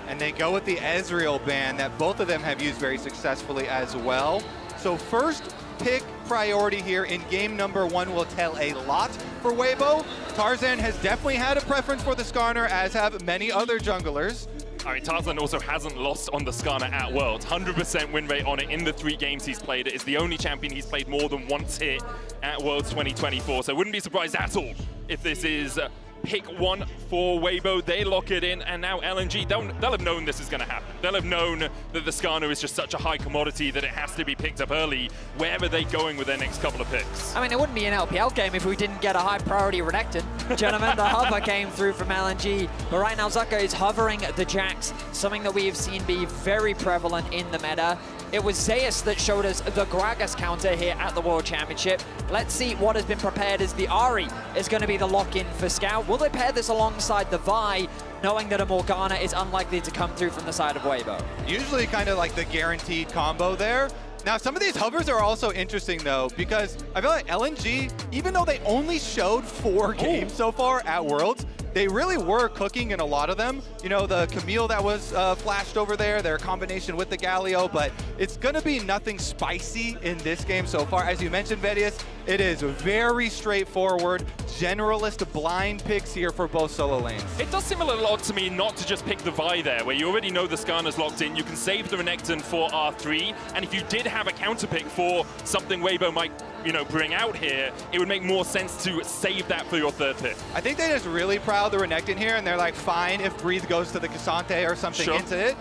And they go with the Ezreal ban that both of them have used very successfully as well. So first pick priority here in game number 1 will tell a lot for Weibo. Tarzan has definitely had a preference for the Skarner, as have many other junglers. All right, Tarzan also hasn't lost on the Skarner at Worlds. 100% win rate on it in the 3 games he's played. It is the only champion he's played more than once here at Worlds 2024. So wouldn't be surprised at all if this is pick 1 for Weibo. They lock it in, and now LNG, they'll have known this is going to happen. They'll have known that the Skarner is just such a high commodity that it has to be picked up early. Where are they going with their next couple of picks? I mean, it wouldn't be an LPL game if we didn't get a high priority Renekton. Gentlemen, the hover came through from LNG, but right now Zucker is hovering the Jax, something that we have seen be very prevalent in the meta. It was Zeus that showed us the Gragas counter here at the World Championship. Let's see what has been prepared as the Ahri is going to be the lock-in for Scout. Will they pair this alongside the Vi, knowing that a Morgana is unlikely to come through from the side of Weibo? Usually kind of like the guaranteed combo there. Now, some of these hovers are also interesting, though, because I feel like LNG, even though they only showed 4 games so far at Worlds, they really were cooking in a lot of them. You know, the Camille that was flashed over there, their combination with the Galio, but it's going to be nothing spicy in this game so far. As you mentioned, Vedius, it is very straightforward, generalist blind picks here for both solo lanes. It does seem a little odd to me not to just pick the Vi there, where you already know the Skarner's locked in. You can save the Renekton for R3, and if you did have a counter pick for something Weibo might, you know, bring out here, it would make more sense to save that for your third pick. I think they just really proud the Renekton here, and they're like, fine if Breathe goes to the Cassante or something into it.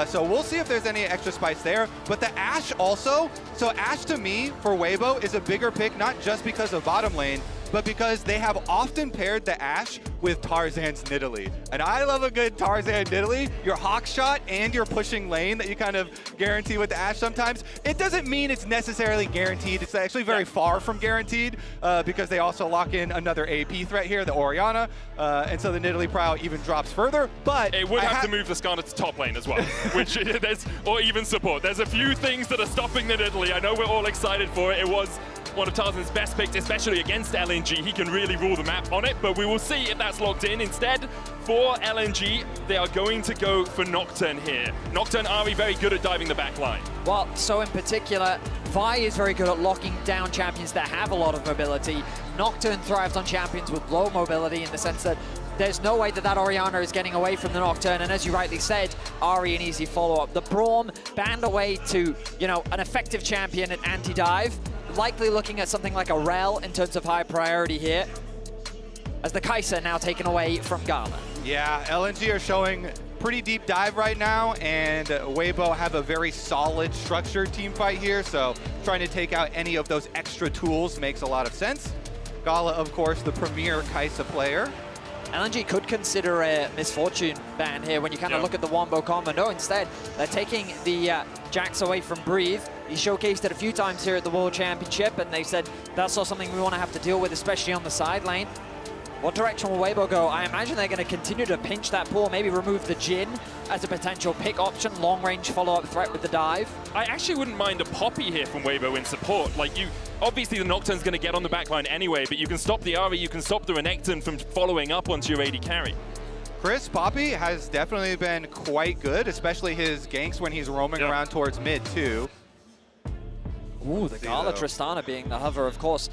So we'll see if there's any extra spice there. But the Ashe also, so Ashe to me, for Weibo, is a bigger pick, not just because of bottom lane, but because they have often paired the Ashe with Tarzan's Nidalee. And I love a good Tarzan Nidalee. Your hawk shot and your pushing lane that you kind of guarantee with the Ashe sometimes. It doesn't mean it's necessarily guaranteed. It's actually very far from guaranteed because they also lock in another AP threat here, the Orianna. And so the Nidalee prow even drops further. But it would have to move the Skarner to top lane as well, which there's, or even support. There's a few things that are stopping the Nidalee. I know we're all excited for it. It was one of Tarzan's best picks, especially against LNG. He can really rule the map on it, but we will see if that's locked in. Instead, for LNG, they are going to go for Nocturne here. Nocturne, Ari, very good at diving the back line. Well, so in particular, Vi is very good at locking down champions that have a lot of mobility. Nocturne thrives on champions with low mobility in the sense that there's no way that that Orianna is getting away from the Nocturne, and as you rightly said, Ari an easy follow-up. The Braum banned away to, you know, an effective champion at anti-dive, likely looking at something like a Rel in terms of high priority here, as the Kai'Sa now taken away from Gala. Yeah, LNG are showing pretty deep dive right now, and Weibo have a very solid structured team fight here, so trying to take out any of those extra tools makes a lot of sense. Gala, of course, the premier Kai'Sa player. LNG could consider a misfortune ban here when you kind of look at the Wombo combo. No, instead, they're taking the Jax away from Breathe. He showcased it a few times here at the World Championship, and they said that's not something we want to have to deal with, especially on the side lane. What direction will Weibo go? I imagine they're going to continue to pinch that pool, maybe remove the Jhin as a potential pick option, long-range follow-up threat with the dive. I actually wouldn't mind a Poppy here from Weibo in support. Like, you, obviously the Nocturne's going to get on the backline anyway, but you can stop the Ari, you can stop the Renekton from following up onto your AD carry. Chris, Poppy has definitely been quite good, especially his ganks when he's roaming around towards mid, too. Ooh, the Gala Tristana being the hover, of course.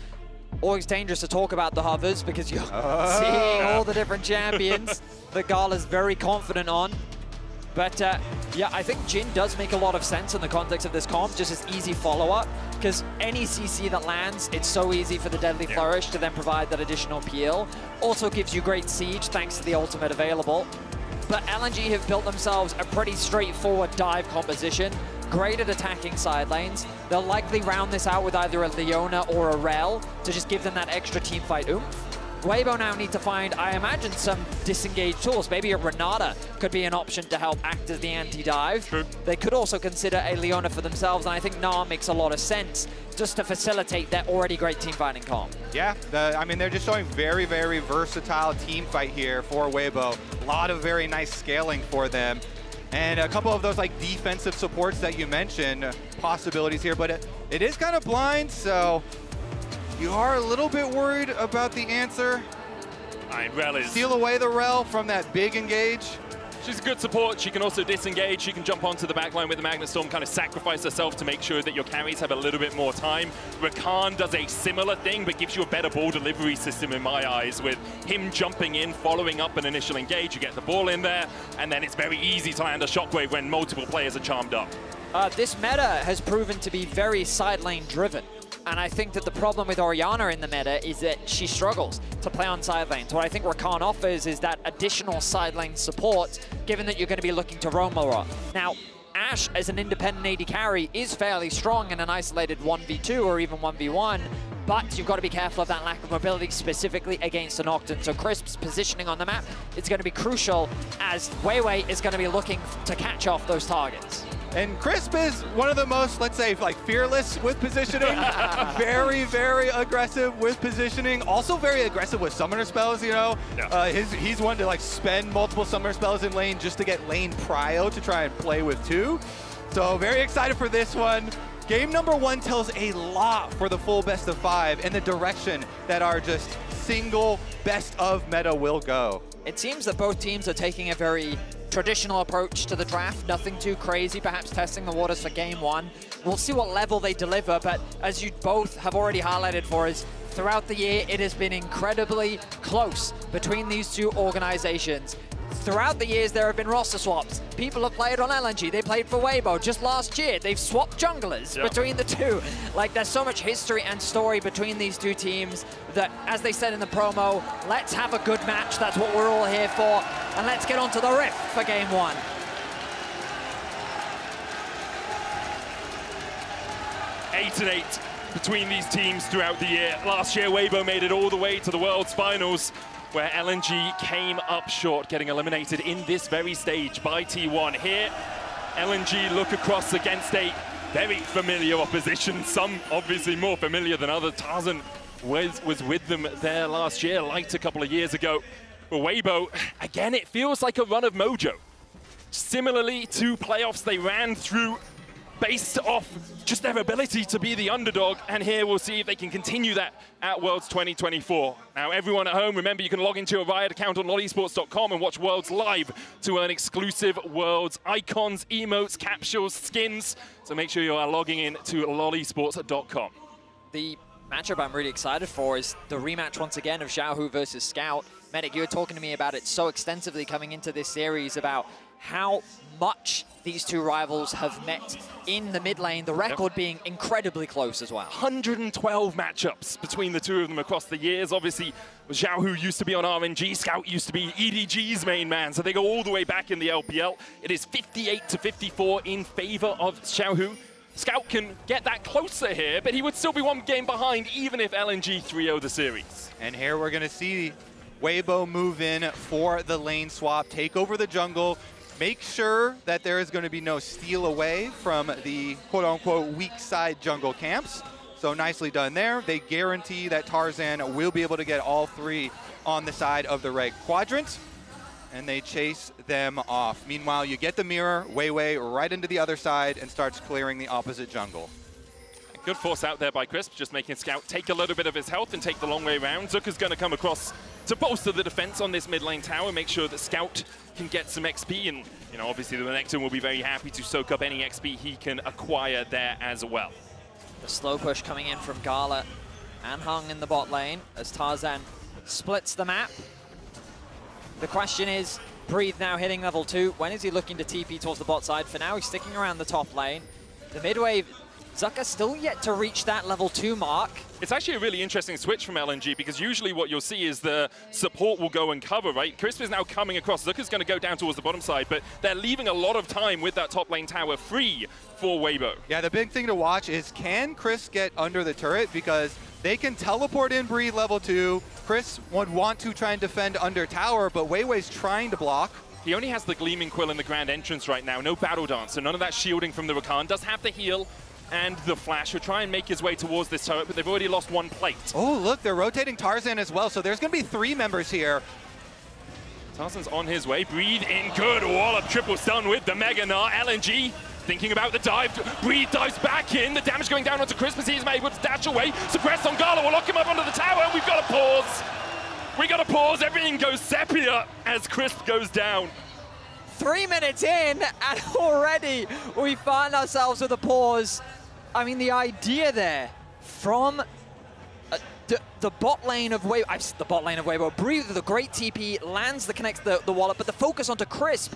Always dangerous to talk about the hovers because you're seeing all the different champions that Gala's very confident on. But yeah, I think Jhin does make a lot of sense in the context of this comp, just as easy follow-up, because any CC that lands, it's so easy for the Deadly Flourish to then provide that additional peel. Also gives you great siege thanks to the ultimate available. But LNG have built themselves a pretty straightforward dive composition. Great at attacking side lanes. They'll likely round this out with either a Leona or a Rel to just give them that extra team fight oomph. Weibo now need to find, I imagine, some disengaged tools. Maybe a Renata could be an option to help act as the anti-dive. True. They could also consider a Leona for themselves, and I think Gnar makes a lot of sense just to facilitate their already great team fighting comp. Yeah, I mean, they're just showing very, very versatile team fight here for Weibo. A lot of very nice scaling for them. And a couple of those like defensive supports that you mentioned, possibilities here, but it is kind of blind, so you are a little bit worried about the answer. Rel is... Steal away the Rel from that big engage. She's a good support. She can also disengage. She can jump onto the backline with the Magnet Storm, kind of sacrifice herself to make sure that your carries have a little bit more time. Rakan does a similar thing, but gives you a better ball delivery system in my eyes, with him jumping in, following up an initial engage. You get the ball in there, and then it's very easy to land a shockwave when multiple players are charmed up. This meta has proven to be very side lane driven. And I think that the problem with Orianna in the meta is that she struggles to play on side lanes. What I think Rakan offers is that additional side lane support, given that you're going to be looking to roam a lot. Now, Ashe, as an independent AD carry, is fairly strong in an isolated 1v2 or even 1v1, but you've got to be careful of that lack of mobility, specifically against a Nocturne. So Crisp's positioning on the map is going to be crucial, as Weiwei is going to be looking to catch off those targets. And Crisp is one of the most, let's say, like fearless with positioning. Very, very aggressive with positioning. Also very aggressive with summoner spells, you know. He's one to like spend multiple summoner spells in lane just to get lane prio to try and play with two. So very excited for this one. Game number 1 tells a lot for the full best of 5 and the direction that our just single best of meta will go. It seems that both teams are taking a very traditional approach to the draft, nothing too crazy, perhaps testing the waters for game 1. We'll see what level they deliver, but as you both have already highlighted for us, throughout the year, it has been incredibly close between these two organizations. Throughout the years, there have been roster swaps. People have played on LNG, they played for Weibo. Just last year, they've swapped junglers between the two. Like, there's so much history and story between these two teams that, as they said in the promo, let's have a good match, that's what we're all here for, and let's get onto the riff for game 1. Eight and 8 between these teams throughout the year. Last year, Weibo made it all the way to the World's Finals, where LNG came up short, getting eliminated in this very stage by T1. Here, LNG look across against a very familiar opposition, some obviously more familiar than others. Tarzan was with them there last year, liked a couple of years ago. But Weibo, again, it feels like a run of mojo. Similarly to playoffs they ran through, based off just their ability to be the underdog, and here we'll see if they can continue that at Worlds 2024. Now, everyone at home, remember you can log into your Riot account on LoLesports.com and watch Worlds live to earn exclusive Worlds icons, emotes, capsules, skins. So make sure you are logging in to LoLesports.com. The matchup I'm really excited for is the rematch once again of Xiaohu versus Scout. Medic, you were talking to me about it so extensively coming into this series about how much these two rivals have met in the mid lane, the record being incredibly close as well. 112 matchups between the two of them across the years. Obviously, Xiaohu used to be on RNG, Scout used to be EDG's main man, so they go all the way back in the LPL. It is 58-54 in favor of Xiaohu. Scout can get that closer here, but he would still be one game behind even if LNG 3-0 the series. And here we're going to see Weibo move in for the lane swap, take over the jungle, make sure that there is going to be no steal away from the quote-unquote weak side jungle camps. So nicely done there. They guarantee that Tarzan will be able to get all 3 on the side of the red quadrant, and they chase them off. Meanwhile, you get the mirror, Weiwei right into the other side and starts clearing the opposite jungle. Good force out there by Crisp, just making Scout take a little bit of his health and take the long way around. Zucker's going to come across to bolster the defense on this mid lane tower, make sure that Scout can get some XP, and obviously the Renekton will be very happy to soak up any XP he can acquire there as well. The slow push coming in from Gala and Hung in the bot lane as Tarzan splits the map. The question is, Breathe now hitting level 2. When is he looking to TP towards the bot side? For now, he's sticking around the top lane. The mid wave, Zucker still yet to reach that level 2 mark. It's actually a really interesting switch from LNG, because usually what you'll see is the support will go and cover, right? Crisp is now coming across. Zucker's going to go down towards the bottom side, but they're leaving a lot of time with that top lane tower free for Weibo. Yeah, the big thing to watch is, can Crisp get under the turret? Because they can teleport in Breathe level 2. Chris would want to try and defend under tower, but Weiwei's trying to block. He only has the Gleaming Quill in the Grand Entrance right now, no Battle Dance, so none of that shielding from the Rakan. Does have the heal and the flash. He'll try and make his way towards this turret, but they've already lost one plate. Oh, look, they're rotating Tarzan as well, so there's going to be 3 members here. Tarzan's on his way. Breathe in, good wallop, triple stun with the Mega Gnar. LNG thinking about the dive. Breathe dives back in. The damage going down onto Crisp as he's able to dash away. Suppress on Gala will lock him up under the tower, and we've got to pause. We got to pause. Everything goes sepia as Crisp goes down. 3 minutes in, and already we find ourselves with a pause. I mean, the idea there from the bot lane of Weibo, the bot lane of Weibo, Breathe the great TP, lands that connects the wallop, but the focus onto Crisp,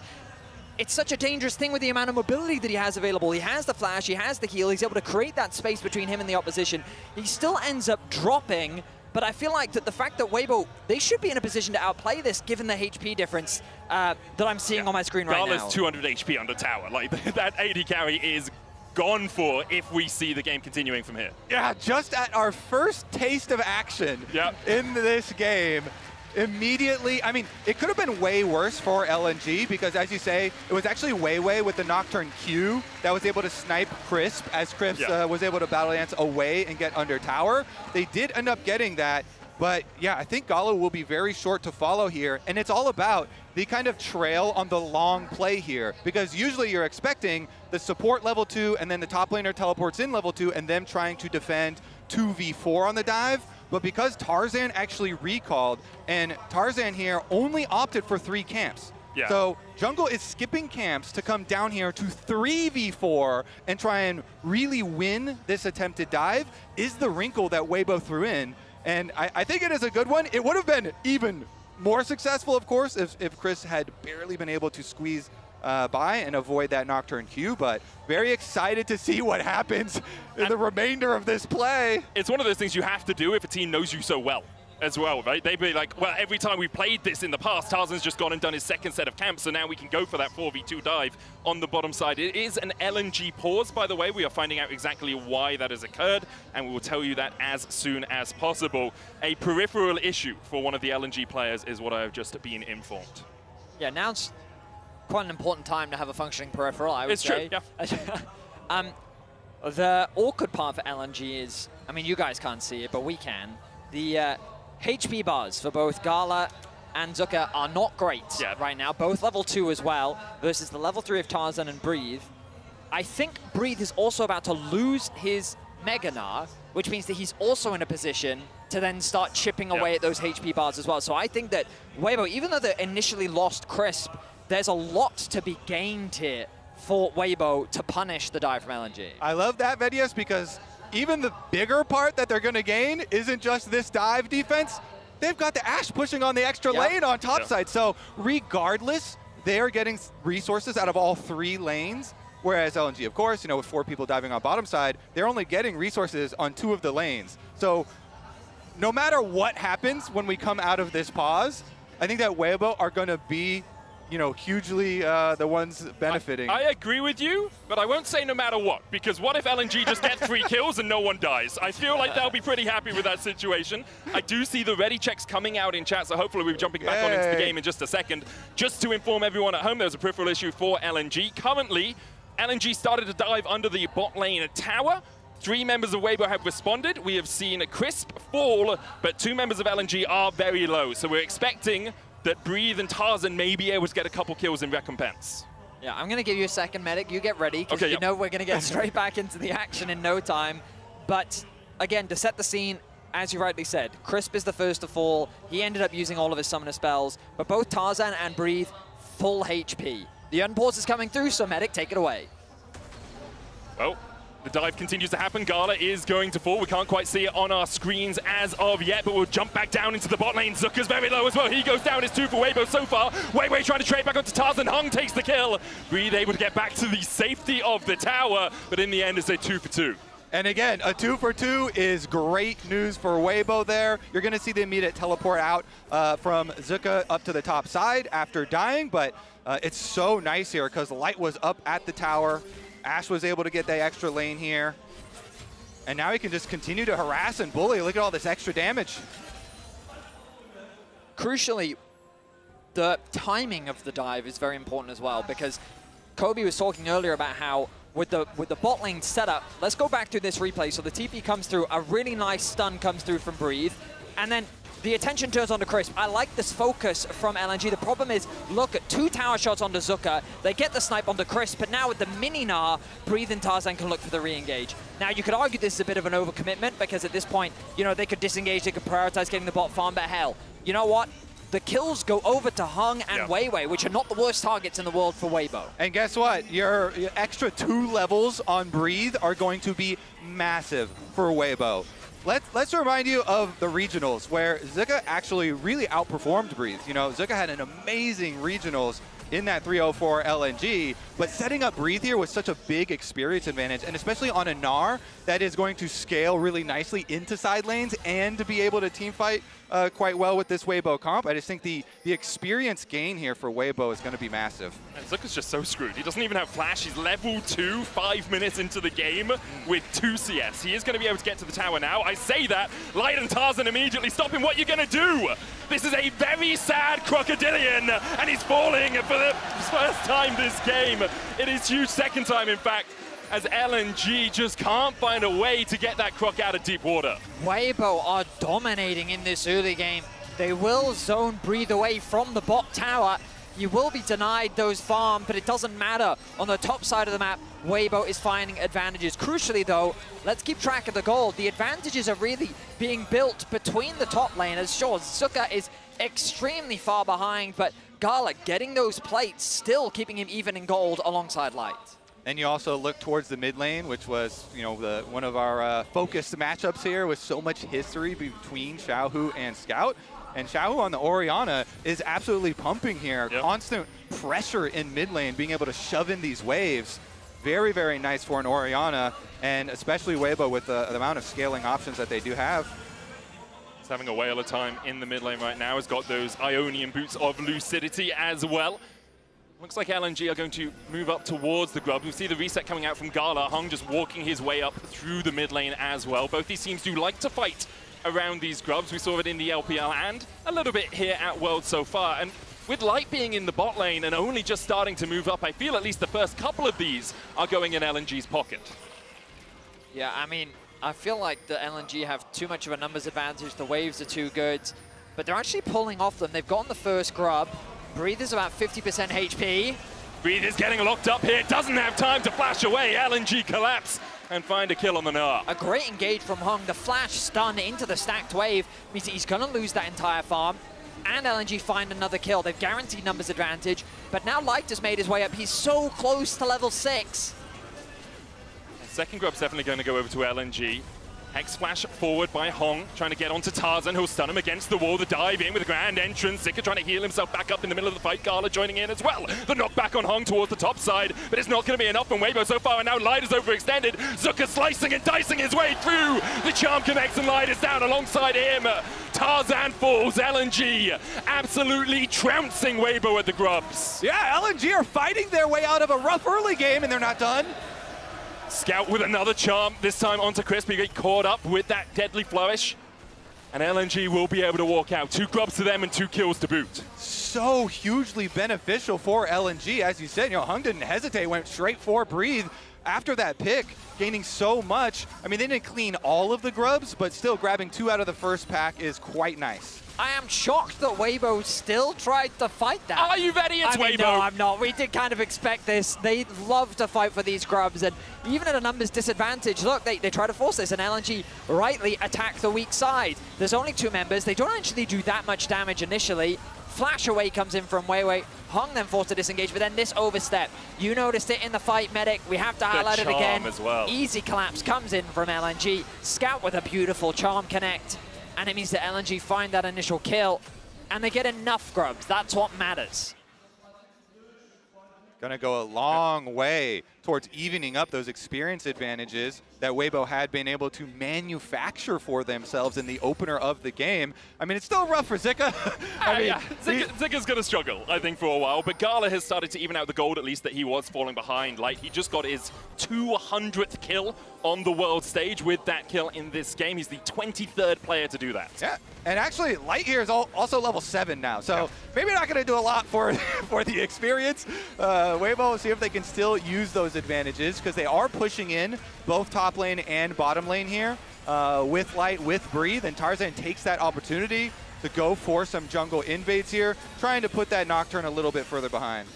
it's such a dangerous thing with the amount of mobility that he has available. He has the flash, he has the heal, he's able to create that space between him and the opposition. He still ends up dropping, but I feel like that the fact that Weibo, they should be in a position to outplay this given the HP difference that I'm seeing on my screen right now. Gala's 200 HP under tower. Like, that AD carry is gone for if we see the game continuing from here. Yeah, just at our first taste of action in this game, immediately, I mean, it could have been way worse for LNG because, as you say, it was actually Weiwei with the Nocturne Q that was able to snipe Crisp as Crisp was able to battle dance away and get under tower. They did end up getting that, But yeah, I think Gala will be very short to follow here, and it's all about the kind of trail on the long play here, because usually you're expecting the support level 2 and then the top laner teleports in level 2 and them trying to defend 2v4 on the dive. But because Tarzan actually recalled, and Tarzan here only opted for 3 camps. Yeah. So Jungle is skipping camps to come down here to 3v4 and try and really win this attempted dive is the wrinkle that Weibo threw in. And I think it is a good one. It would have been even more successful, of course, if Chris had barely been able to squeeze by and avoid that Nocturne Q, but very excited to see what happens in the remainder of this play. It's one of those things you have to do if a team knows you so well as well, right? They'd be like, well, every time we played this in the past, Tarzan's just gone and done his second set of camps, so now we can go for that 4v2 dive on the bottom side. It is an LNG pause, by the way. We are finding out exactly why that has occurred, and we will tell you that as soon as possible. A peripheral issue for one of the LNG players is what I have just been informed. Yeah, now's quite an important time to have a functioning peripheral, I would say. It's true, yeah. The awkward part for LNG is, I mean, you guys can't see it, but we can. The HP bars for both Gala and Zucker are not great right now. Both level 2 as well, versus the level 3 of Tarzan and Breathe. I think Breathe is also about to lose his Mega Gnar, which means that he's also in a position to then start chipping away at those HP bars as well. So I think that Weibo, even though they initially lost Crisp, there's a lot to be gained here for Weibo to punish the dive from LNG. I love that, Vedius, because even the bigger part that they're going to gain isn't just this dive defense. They've got the Ashe pushing on the extra lane on top side. So regardless, they're getting resources out of all 3 lanes. Whereas LNG, of course, you know, with 4 people diving on bottom side, they're only getting resources on 2 of the lanes. So no matter what happens when we come out of this pause, I think that Weibo are going to be, you know, hugely the ones benefiting. I agree with you, but I won't say no matter what, because what if LNG just get 3 kills and no one dies? I feel like they'll be pretty happy with that situation. I do see the ready checks coming out in chat, so hopefully we'll be jumping back on into the game in just a second. Just to inform everyone at home, there's a peripheral issue for LNG. Currently, LNG started to dive under the bot lane tower. 3 members of Weibo have responded. We have seen a Crisp fall, but 2 members of LNG are very low, so we're expecting that Breathe and Tarzan may be able to get a couple kills in recompense. Yeah, I'm going to give you a second, Medic. You get ready, because you know we're going to get straight back into the action in no time. But again, to set the scene, as you rightly said, Crisp is the first to fall. He ended up using all of his summoner spells, but both Tarzan and Breathe, full HP. The unpause is coming through, so Medic, take it away. Well, the dive continues to happen. Gala is going to fall. We can't quite see it on our screens as of yet, but we'll jump back down into the bot lane. Zucker's very low as well. He goes down. It's 2 for Weibo so far. Weibo trying to trade back onto Tarzan. Hung takes the kill. Breathe able to get back to the safety of the tower, but in the end, it's a 2 for 2. And again, a 2 for 2 is great news for Weibo there. You're going to see the immediate teleport out from Zuka up to the top side after dying, but it's so nice here because Light was up at the tower. Ashe was able to get that extra lane here. And now he can just continue to harass and bully. Look at all this extra damage. Crucially, the timing of the dive is very important as well, because Kobe was talking earlier about how with the bot lane setup, let's go back to this replay. So the TP comes through, a really nice stun comes through from Breathe, and then the attention turns on to Crisp. I like this focus from LNG. The problem is, look at 2 tower shots onto Zucker. They get the snipe onto Crisp, but now with the mini Gnar, Breathe and Tarzan can look for the re-engage. Now, you could argue this is a bit of an overcommitment, because at this point, you know, they could disengage, they could prioritize getting the bot farm, but hell, you know what? The kills go over to Hung and Weiwei, which are not the worst targets in the world for Weibo. And guess what? Your extra 2 levels on Breathe are going to be massive for Weibo. Let's remind you of the regionals, where Zuka actually really outperformed Breathe. You know, Zuka had an amazing regionals in that 304 LNG, but setting up Breathe here was such a big experience advantage, and especially on a Gnar that is going to scale really nicely into side lanes and to be able to team fight quite well with this Weibo comp. I just think the experience gain here for Weibo is going to be massive. And Zucker's just so screwed. He doesn't even have flash. He's level 2, 5 minutes into the game with 2 CS. He is going to be able to get to the tower now. I say that, Light and Tarzan immediately stop him. What are you going to do? This is a very sad Crocodilian, and he's falling for the first time this game. It is huge, second time in fact. as LNG just can't find a way to get that Croc out of deep water. Weibo are dominating in this early game. They will zone Breathe away from the bot tower. You will be denied those farms, but it doesn't matter. On the top side of the map, Weibo is finding advantages. Crucially though, let's keep track of the gold. The advantages are really being built between the top laners. Sure, Zuka is extremely far behind, but Gala getting those plates, still keeping him even in gold alongside Light. And you also look towards the mid lane, which was, you know, one of our focused matchups here with so much history between Xiaohu and Scout. And Xiaohu on the Orianna is absolutely pumping here. Yep. Constant pressure in mid lane, being able to shove in these waves. Very, very nice for an Orianna, and especially Weibo with the amount of scaling options that they do have. He's having a whale of time in the mid lane right now. He's got those Ionian boots of lucidity as well. Looks like LNG are going to move up towards the grub. We see the reset coming out from Gala. Hung just walking his way up through the mid lane as well. Both these teams do like to fight around these grubs. We saw it in the LPL and a little bit here at Worlds so far. And with Light being in the bot lane and only just starting to move up, I feel at least the first couple of these are going in LNG's pocket. Yeah, I mean, I feel like the LNG have too much of a numbers advantage. The waves are too good, but they're actually pulling off them. They've gotten the first grub. Breathe is about 50% HP. Breathe is getting locked up here. Doesn't have time to flash away. LNG collapse and find a kill on the Gnar. A great engage from Hung. The flash stun into the stacked wave means he's going to lose that entire farm. And LNG find another kill. They've guaranteed numbers advantage. But now Light has made his way up. He's so close to level 6. Second grub's definitely going to go over to LNG. Hex flash forward by Hong, trying to get onto Tarzan, who'll stun him against the wall. The dive in with a grand entrance. Zika trying to heal himself back up in the middle of the fight. Gala joining in as well. The knockback on Hong towards the top side, but it's not going to be enough from Weibo so far, and now Light is overextended. Zuka slicing and dicing his way through. The charm connects and Light is down alongside him. Tarzan falls. LNG absolutely trouncing Weibo at the grubs. Yeah, LNG are fighting their way out of a rough early game, and they're not done. Scout with another charm, this time onto Crispy, get caught up with that deadly flourish. And LNG will be able to walk out. 2 grubs to them and 2 kills to boot. So hugely beneficial for LNG. As you said, you know, Hung didn't hesitate, went straight for Breathe. After that pick, gaining so much. I mean, they didn't clean all of the grubs, but still grabbing 2 out of the first pack is quite nice. I am shocked that Weibo still tried to fight that. Are you ready? It's Weibo. No, I'm not. We did kind of expect this. They love to fight for these grubs, and even at a numbers disadvantage, look, they try to force this, and LNG rightly attack the weak side. There's only 2 members. They don't actually do that much damage initially. Flash away comes in from Weiwei. Hung then forced to disengage, but then this overstep. You noticed it in the fight, Medic. We have to highlight it again. As well. Easy collapse comes in from LNG. Scout with a beautiful charm connect. And it means that LNG find that initial kill, and they get enough grubs. That's what matters. Gonna go a long way towards evening up those experience advantages that Weibo had been able to manufacture for themselves in the opener of the game. I mean, it's still rough for Zika. I mean, yeah. Zika's going to struggle, I think, for a while, but Gala has started to even out the gold, at least, that he was falling behind. Like, he just got his 200th kill on the world stage with that kill in this game. He's the 23rd player to do that. Yeah, and actually, Light here is also level 7 now, so maybe not going to do a lot for the experience. Weibo will see if they can still use those advantages, because they are pushing in both top lane and bottom lane here with Light, with Breathe, and Tarzan takes that opportunity to go for some jungle invades here, trying to put that Nocturne a little bit further behind.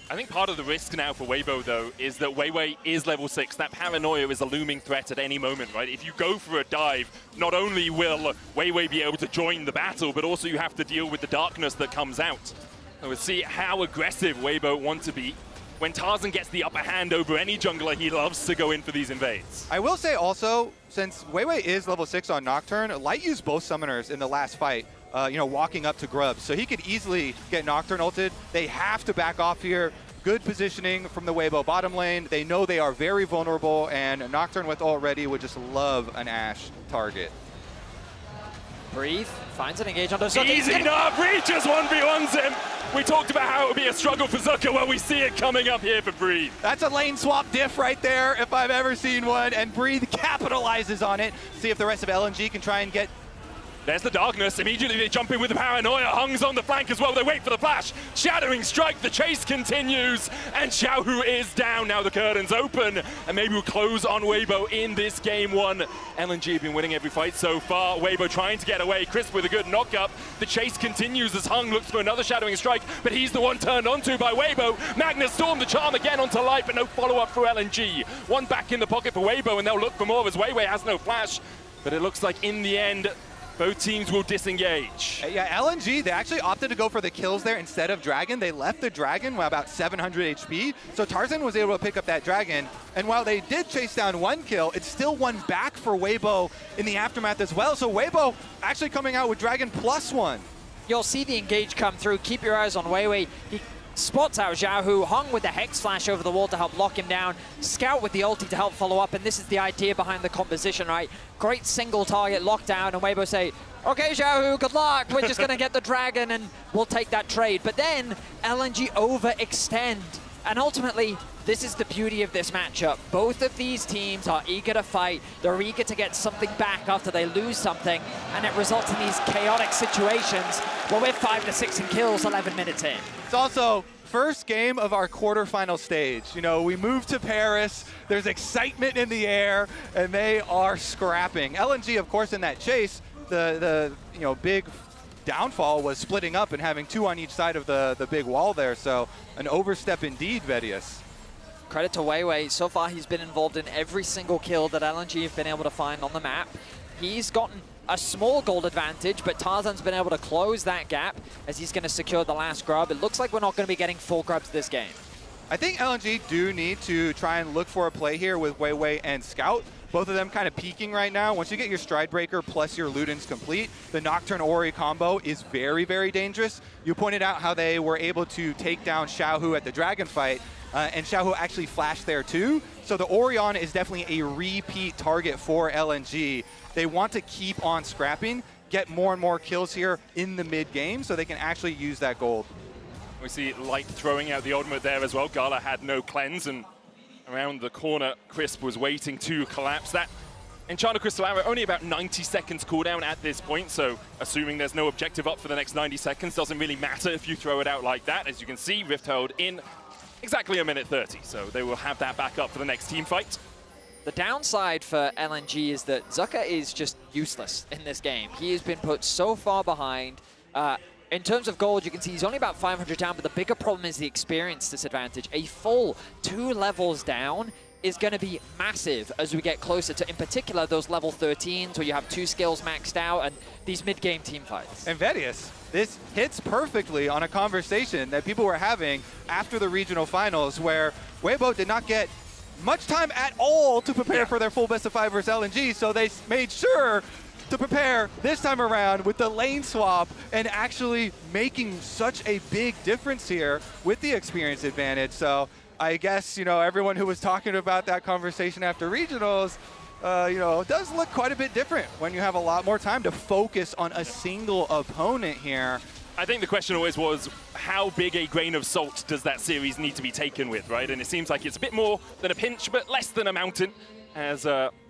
I think part of the risk now for Weibo, though, is that Weiwei is level 6. That paranoia is a looming threat at any moment, right? If you go for a dive, not only will Weiwei be able to join the battle, but also you have to deal with the darkness that comes out. And we'll see how aggressive Weibo want to be. When Tarzan gets the upper hand over any jungler, he loves to go in for these invades. I will say also, since Weiwei is level 6 on Nocturne, Light used both summoners in the last fight, you know, walking up to grubs. So he could easily get Nocturne ulted. They have to back off here. Good positioning from the Weibo bottom lane. They know they are very vulnerable, and Nocturne with ult ready would just love an Ashe target. Breathe, finds an engage on Zuka. Easy, no, Breathe just 1v1s him. We talked about how it would be a struggle for Zuka. Well, we see it coming up here for Breathe. That's a lane swap diff right there, if I've ever seen one, and Breathe capitalizes on it. See if the rest of LNG can try and get There's the darkness. Immediately they jump in with the paranoia. Hung's on the flank as well. They wait for the flash. Shattering strike. The chase continues. And Xiaohu is down. Now the curtains open. And maybe we'll close on Weibo in this game one. LNG have been winning every fight so far. Weibo trying to get away. Crisp with a good knock-up. The chase continues as Hung looks for another shadowing strike. But he's the one turned onto by Weibo. Magnus Storm the charm again onto light. But no follow-up for LNG. One back in the pocket for Weibo. And they'll look for more as Weiwei has no flash. But it looks like in the end, both teams will disengage. Yeah, LNG, they actually opted to go for the kills there instead of Dragon. They left the Dragon with about 700 HP. So Tarzan was able to pick up that Dragon. And while they did chase down one kill, it's still one back for Weibo in the aftermath as well. So Weibo actually coming out with Dragon +1. You'll see the engage come through. Keep your eyes on Weiwei. He spots out Xiaohu, Hung with the Hex Flash over the wall to help lock him down, Scout with the ulti to help follow up, and this is the idea behind the composition, right? Great single target lockdown, and Weibo say, okay, Xiaohu, good luck, we're just gonna get the Dragon and we'll take that trade. But then LNG overextend, and ultimately, this is the beauty of this matchup. Both of these teams are eager to fight. They're eager to get something back after they lose something, and it results in these chaotic situations where we're 5 to 6 in kills 11 minutes in. It's also first game of our quarterfinal stage. You know, we moved to Paris, there's excitement in the air, and they are scrapping. LNG, of course, in that chase, the big downfall was splitting up and having 2 on each side of the big wall there, so an overstep indeed, Vedius. Credit to Weiwei. So far, he's been involved in every single kill that LNG have been able to find on the map. He's gotten a small gold advantage, but Tarzan's been able to close that gap as he's going to secure the last grub. It looks like we're not going to be getting full grubs this game. I think LNG do need to try and look for a play here with Weiwei and Scout. Both of them kind of peaking right now. Once you get your Stride Breaker plus your Ludens complete, the Nocturne Ori combo is very, very dangerous. You pointed out how they were able to take down Xiaohu at the Dragon fight, and Xiaohu actually flashed there too. So the Orion is definitely a repeat target for LNG. They want to keep on scrapping, get more and more kills here in the mid-game so they can actually use that gold. We see Light throwing out the ultimate there as well. Gala had no cleanse, and around the corner, Crisp was waiting to collapse. That Enchanted Crystal Arrow, only about 90 seconds cooldown at this point, so assuming there's no objective up for the next 90 seconds, doesn't really matter if you throw it out like that. As you can see, Rift held in exactly 1 minute 30, so they will have that back up for the next team fight. The downside for LNG is that Zucker is just useless in this game. He has been put so far behind. In terms of gold, you can see he's only about 500 down, but the bigger problem is the experience disadvantage. A full 2 levels down is going to be massive as we get closer to, in particular, those level 13s where you have 2 skills maxed out and these mid-game team fights. And Vedius, this hits perfectly on a conversation that people were having after the regional finals where Weibo did not get much time at all to prepare for their full best of 5 versus LNG, so they made sure to prepare this time around with the lane swap and actually making such a big difference here with the experience advantage. So I guess, everyone who was talking about that conversation after regionals, it does look quite a bit different when you have a lot more time to focus on a single opponent here. I think the question always was, how big a grain of salt does that series need to be taken with, right? And it seems like it's a bit more than a pinch, but less than a mountain, as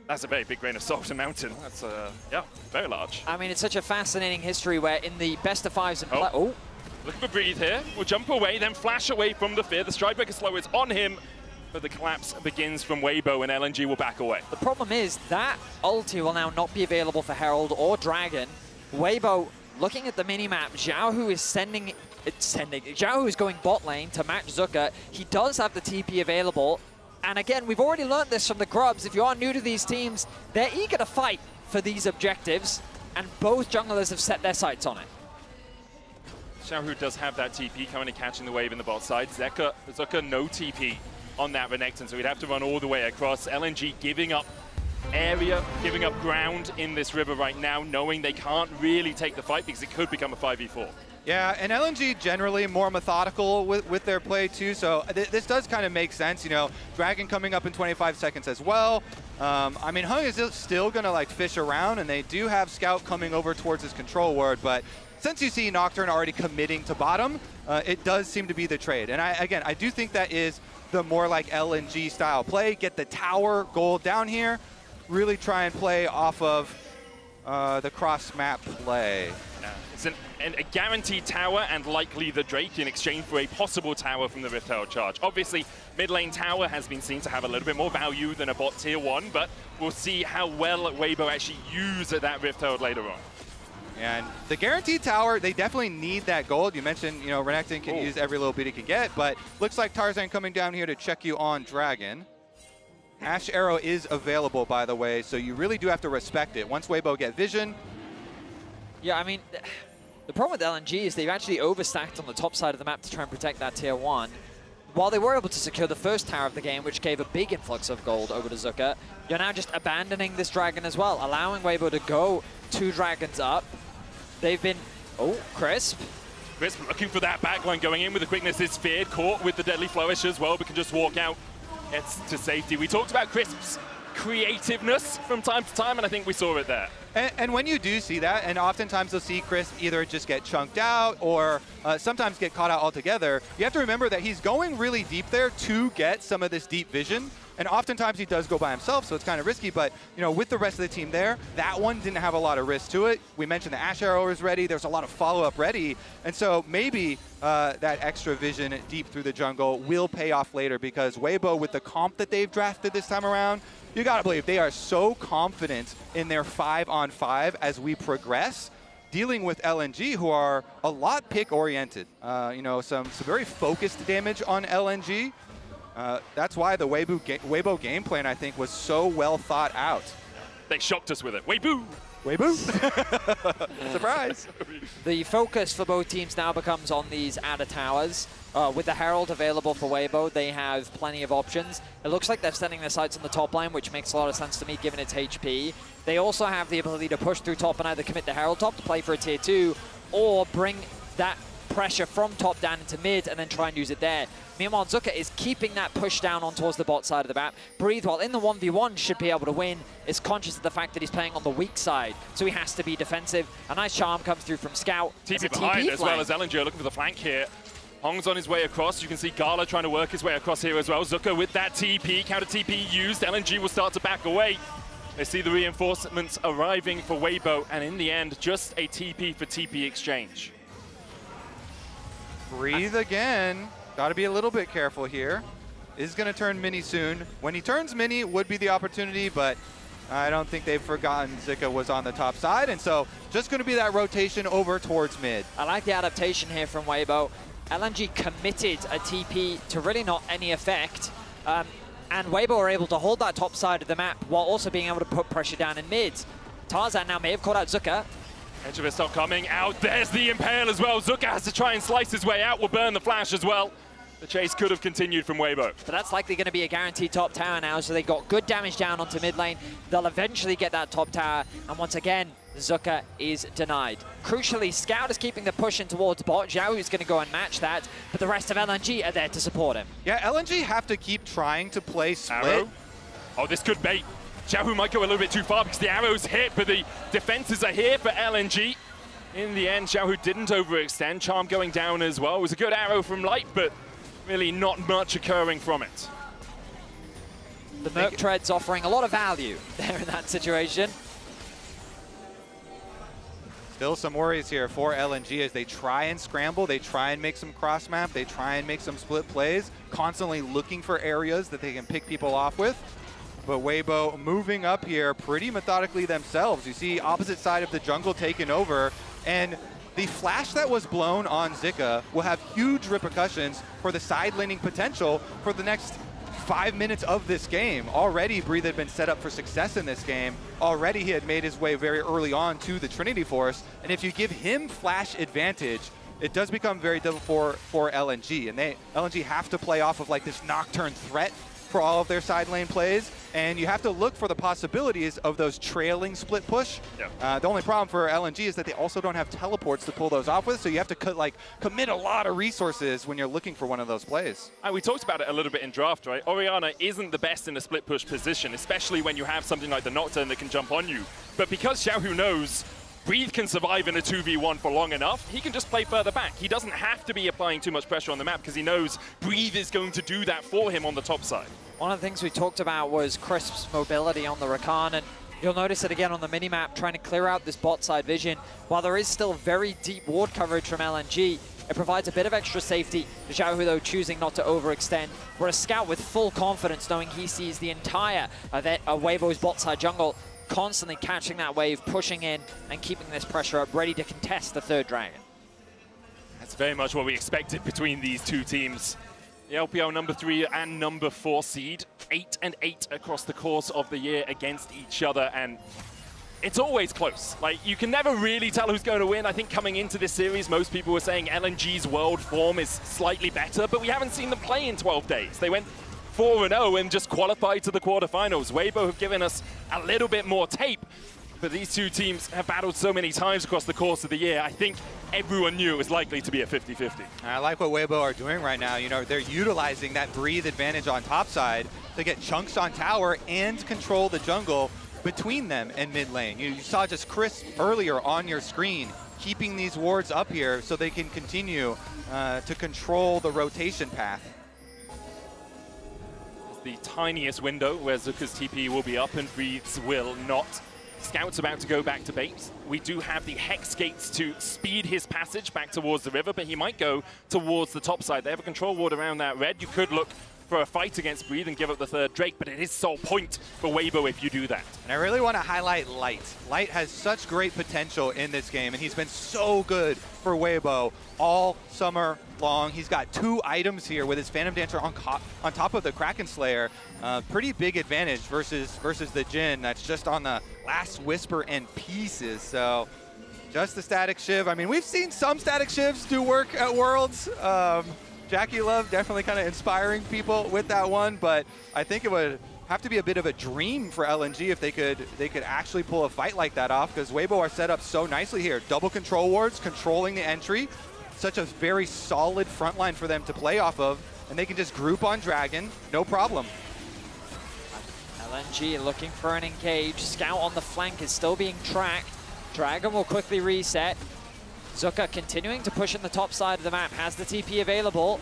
that's a very big grain of salt, a mountain. That's, yeah, very large. I mean, it's such a fascinating history where in the best of 5s and Looking for breathe here. We'll jump away, then flash away from the fear. The Stride Breaker slow is on him, but the collapse begins from Weibo, and LNG will back away. The problem is that ulti will now not be available for Herald or Dragon. Weibo, looking at the mini-map, Xiaohu is Xiaohu is going bot lane to match Zucker. He does have the TP available. And again, we've already learned this from the Grubs. If you are new to these teams, they're eager to fight for these objectives, and both junglers have set their sights on it. Xiaohu does have that TP coming and catching the wave in the bot side. Zucker no TP on that Renekton, so we'd have to run all the way across. LNG giving up area, giving up ground in this river right now, knowing they can't really take the fight because it could become a 5v4. Yeah, and LNG generally more methodical with their play too, so this does kind of make sense. Dragon coming up in 25 seconds as well. I mean, Hung is still going to fish around, and they do have Scout coming over towards his control ward, but since you see Nocturne already committing to bottom, it does seem to be the trade. And I do think that is the more LNG style play. Get the tower gold down here, really try and play off of the cross-map play. It's a guaranteed tower and likely the Drake in exchange for a possible tower from the Rift Herald charge. Obviously, mid lane tower has been seen to have a little bit more value than a bot tier 1, but we'll see how well Weibo actually use that Rift Herald later on. And the guaranteed tower, they definitely need that gold. You mentioned, you know, Renekton can use every little bit he can get, but looks like Tarzan coming down here to check you on Dragon. Ash Arrow is available, by the way, so you really do have to respect it. Once Weibo get vision. Yeah, I mean, the problem with LNG is they've actually overstacked on the top side of the map to try and protect that tier 1. While they were able to secure the first tower of the game, which gave a big influx of gold over to Zucker, you're now just abandoning this dragon as well, allowing Weibo to go 2 dragons up. They've been, Crisp. Crisp looking for that backline, going in with the quickness is feared, caught with the deadly flourish as well, but can just walk out. It's to safety. We talked about Crisp's creativeness from time to time, and I think we saw it there. And when you do see that, and oftentimes you'll see Crisp either just get chunked out or sometimes get caught out altogether, you have to remember that he's going really deep there to get some of this deep vision. And oftentimes he does go by himself, so it's kind of risky, but you know, with the rest of the team there, that one didn't have a lot of risk to it. We mentioned the Ash Arrow is ready, there's a lot of follow-up ready, and so maybe that extra vision deep through the jungle will pay off later, because Weibo, with the comp that they've drafted this time around, you gotta believe they are so confident in their 5-on-5 as we progress, dealing with LNG, who are a lot pick-oriented. You know, some very focused damage on LNG. That's why the Weibo game plan, I think, was so well thought out. They shocked us with it. Weibo! Weibo! Surprise! The focus for both teams now becomes on these outer towers. With the Herald available for Weibo, they have plenty of options. It looks like they're setting their sights on the top line, which makes a lot of sense to me given its HP. They also have the ability to push through top and either commit the Herald top to play for a tier 2, or bring that pressure from top down into mid and then try and use it there. Meanwhile, Zucker is keeping that push down on towards the bot side of the map. Breathe, while in the 1v1 should be able to win, is conscious of the fact that he's playing on the weak side, so he has to be defensive. A nice charm comes through from Scout. TP behind as well as LNG looking for the flank here. Hong's on his way across. You can see Gala trying to work his way across here as well. Zucker with that TP, counter TP used. LNG will start to back away. They see the reinforcements arriving for Weibo, and in the end, just a TP for TP exchange. Breathe again. Got to be a little bit careful here. Is going to turn mini soon. When he turns mini, would be the opportunity, but I don't think they've forgotten Zika was on the top side, and so just going to be that rotation over towards mid. I like the adaptation here from Weibo. LNG committed a TP to really not any effect, and Weibo are able to hold that top side of the map while also being able to put pressure down in mid. Tarzan now may have caught out Zucker. Edge of it stop coming out. There's the Impale as well. Zucker has to try and slice his way out. Will burn the flash as well. The chase could have continued from Weibo. But that's likely going to be a guaranteed top tower now, so they got good damage down onto mid lane. They'll eventually get that top tower, and once again, Zucker is denied. Crucially, Scout is keeping the push in towards bot. Xiao is going to go and match that, but the rest of LNG are there to support him. Yeah, LNG have to keep trying to play split. Arrow. Oh, this could bait. Xiao might go a little bit too far because the arrow's hit, but the defenses are here for LNG. In the end, Xiao didn't overextend. Charm going down as well. It was a good arrow from Light, but really not much occurring from it. The Merc Tread's offering a lot of value there in that situation. Still some worries here for LNG as they try and scramble, they try and make some cross map, they try and make some split plays, constantly looking for areas that they can pick people off with. But Weibo moving up here pretty methodically themselves. You see opposite side of the jungle taken over, and the flash that was blown on Zika will have huge repercussions for the side laning potential for the next 5 minutes of this game. Already Breathe had been set up for success in this game. Already he had made his way very early on to the Trinity Force, and if you give him flash advantage, it does become very difficult for LNG, and LNG have to play off of like this Nocturne threat for all of their side lane plays, and you have to look for the possibilities of those trailing split push. Yep. The only problem for LNG is that they also don't have teleports to pull those off with, so you have to commit a lot of resources when you're looking for one of those plays. And we talked about it a little bit in draft, right? Orianna isn't the best in a split push position, especially when you have something like the Nocturne that can jump on you. But because Xiaohu knows Breathe can survive in a 2v1 for long enough, he can just play further back. He doesn't have to be applying too much pressure on the map because he knows Breathe is going to do that for him on the top side. One of the things we talked about was Crisp's mobility on the Rakan, and You'll notice it again on the minimap, trying to clear out this bot side vision. While there is still very deep ward coverage from LNG, it provides a bit of extra safety. Xiaohu, though, choosing not to overextend. Whereas Scout with full confidence, knowing he sees the entire Weibo's bot side jungle, constantly catching that wave, pushing in, and keeping this pressure up, ready to contest the third dragon. That's very much what we expected between these two teams. The LPL number 3 and number 4 seed, 8 and 8 across the course of the year against each other, and it's always close. Like, you can never really tell who's going to win. I think coming into this series, most people were saying LNG's world form is slightly better, but we haven't seen them play in 12 days. They went 4-0 and just qualified to the quarterfinals. Weibo have given us a little bit more tape, but these two teams have battled so many times across the course of the year. I think everyone knew it was likely to be a 50-50. I like what Weibo are doing right now. You know, they're utilizing that breathe advantage on top side to get chunks on tower and control the jungle between them and mid lane. You saw just Chris earlier on your screen keeping these wards up here so they can continue to control the rotation path. The tiniest window where Zuka's TP will be up and Breathes will not. Scout's about to go back to base. We do have the Hex Gates to speed his passage back towards the river, but he might go towards the top side. They have a control ward around that red. You could look for a fight against Breathe and give up the third Drake, but it is sole point for Weibo if you do that. And I really want to highlight Light. Light has such great potential in this game, and he's been so good for Weibo all summer long. He's got 2 items here with his Phantom Dancer on top of the Kraken Slayer. Pretty big advantage versus the Jhin that's just on the last Whisper and pieces. So just the Static Shiv. I mean, we've seen some Static Shivs do work at Worlds. Jackie Love definitely kind of inspiring people with that one, but I think it would have to be a bit of a dream for LNG if they could actually pull a fight like that off, because Weibo are set up so nicely here. Double control wards, controlling the entry. Such a very solid front line for them to play off of, and they can just group on Dragon, no problem. LNG looking for an engage. Scout on the flank is still being tracked. Dragon will quickly reset. Zuka continuing to push in the top side of the map, has the TP available.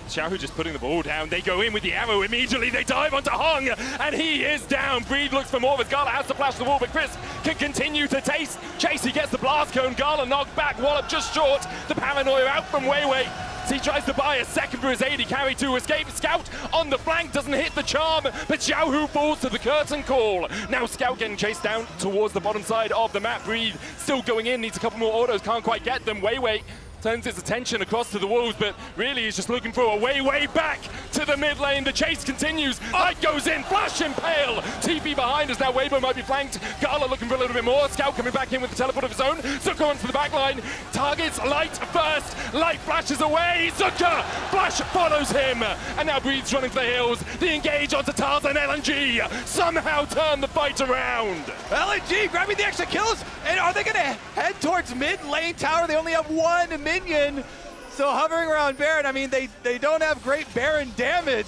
Xiaohu just putting the ball down. They go in with the arrow immediately. They dive onto Hung, and he is down. Breed looks for more, but Gala has to flash the wall, but Chris can continue to chase. He gets the blast cone. Gala knocked back. Wallop just short. The paranoia out from Weiwei. He tries to buy a second for his AD carry to escape. Scout on the flank doesn't hit the charm, but Xiaohu falls to the curtain call. Now Scout getting chased down towards the bottom side of the map. Breed still going in, needs a couple more autos, can't quite get them. Weiwei turns his attention across to the wolves, but really he's just looking for a way back to the mid lane. The chase continues. Light goes in, flash impale. TP behind us now. Weibo might be flanked. Gala looking for a little bit more. Scout coming back in with the teleport of his own. Zuka onto the back line. Targets Light first. Light flashes away. Zuka! Flash follows him. And now Breed's running to the hills. The engage onto Tarzan. LNG somehow turn the fight around. LNG grabbing the extra kills. And are they going to head towards mid lane tower? They only have 1 minion. So hovering around Baron, I mean, they don't have great Baron damage.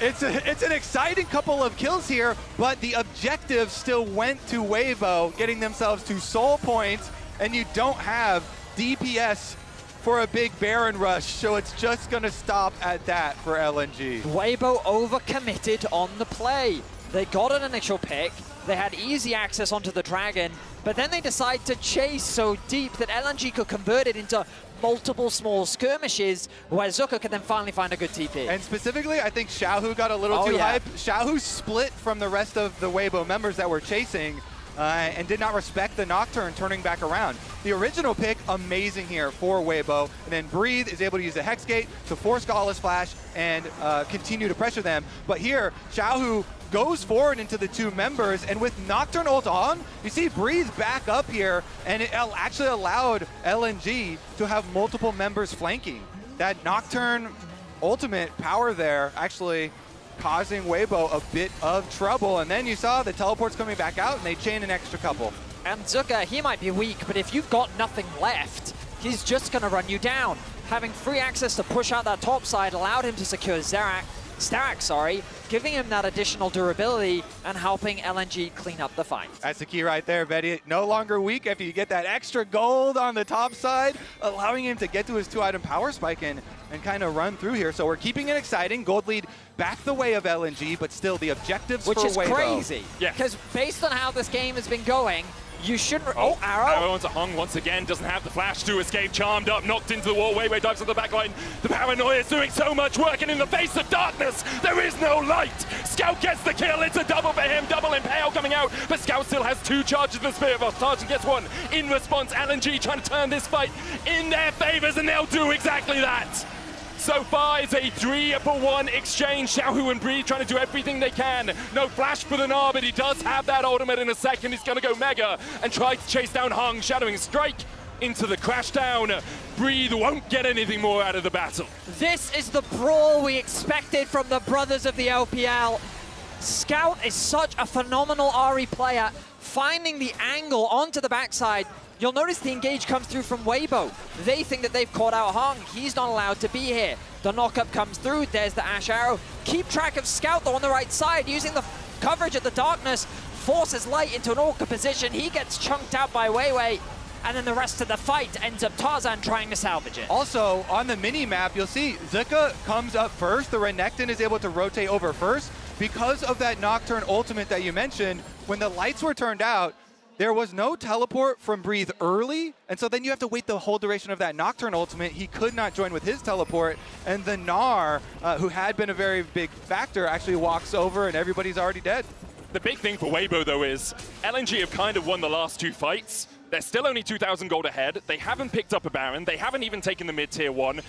It's an exciting couple of kills here, but the objective still went to Weibo, getting themselves to soul points, and you don't have DPS for a big Baron rush, so it's just gonna stop at that for LNG. Weibo overcommitted on the play. They got an initial pick, they had easy access onto the Dragon, but then they decide to chase so deep that LNG could convert it into multiple small skirmishes, where Zuka can then finally find a good TP. And specifically, I think Xiaohu got a little too hype. Xiaohu split from the rest of the Weibo members that were chasing and did not respect the Nocturne turning back around. The original pick, amazing here for Weibo. And then Breathe is able to use the Hex Gate to force Gala's flash and continue to pressure them. But here, Xiaohu goes forward into the 2 members, and with Nocturne ult on, you see Breeze back up here, and it actually allowed LNG to have multiple members flanking. That Nocturne ultimate power there actually causing Weibo a bit of trouble, and then you saw the teleports coming back out, and they chain an extra couple. And Zuka, he might be weak, but if you've got nothing left, he's just going to run you down. Having free access to push out that top side allowed him to secure Starak, giving him that additional durability and helping LNG clean up the fight. That's the key right there, Betty. No longer weak after you get that extra gold on the top side, allowing him to get to his 2-item power spike and kind of run through here. So we're keeping it exciting. Gold lead back the way of LNG, but still the objectives Which for is Weibo. crazy. Yeah. Because based on how this game has been going, you shouldn't... Oh, arrow. Arrow onto Hung once again. Doesn't have the flash to escape. Charmed up, knocked into the wall. Weibo dives on the back line. The Paranoia is doing so much work, and in the face of darkness, there is no light. Scout gets the kill. It's a double for him. Double Impale coming out, but Scout still has 2 charges of the Spirit Boss. Sergeant gets 1. In response, LNG trying to turn this fight in their favors, and they'll do exactly that. So far, it's a 3-for-1 exchange. Xiaohu and Breeze trying to do everything they can. No flash for the Gnar, but he does have that ultimate in a second. He's going to go Mega and try to chase down Hung. Shadowing Strike into the crash down. Breathe won't get anything more out of the battle. This is the brawl we expected from the brothers of the LPL. Scout is such a phenomenal RE player, finding the angle onto the backside. You'll notice the engage comes through from Weibo. They think that they've caught out Hung. He's not allowed to be here. The knockup comes through. There's the Ash Arrow. Keep track of Scout, though, on the right side, using the coverage of the darkness. Forces Light into an awkward position. He gets chunked out by Weiwei. And then the rest of the fight ends up Tarzan trying to salvage it. Also, on the mini-map, you'll see Zuka comes up first. The Renekton is able to rotate over first. Because of that Nocturne ultimate that you mentioned, when the lights were turned out, there was no teleport from Breathe early, and so then you have to wait the whole duration of that Nocturne ultimate. He could not join with his teleport, and the Gnar, who had been a very big factor, actually walks over, and everybody's already dead. The big thing for Weibo, though, is LNG have kind of won the last 2 fights. They're still only 2,000 gold ahead. They haven't picked up a Baron. They haven't even taken the mid-tier 1.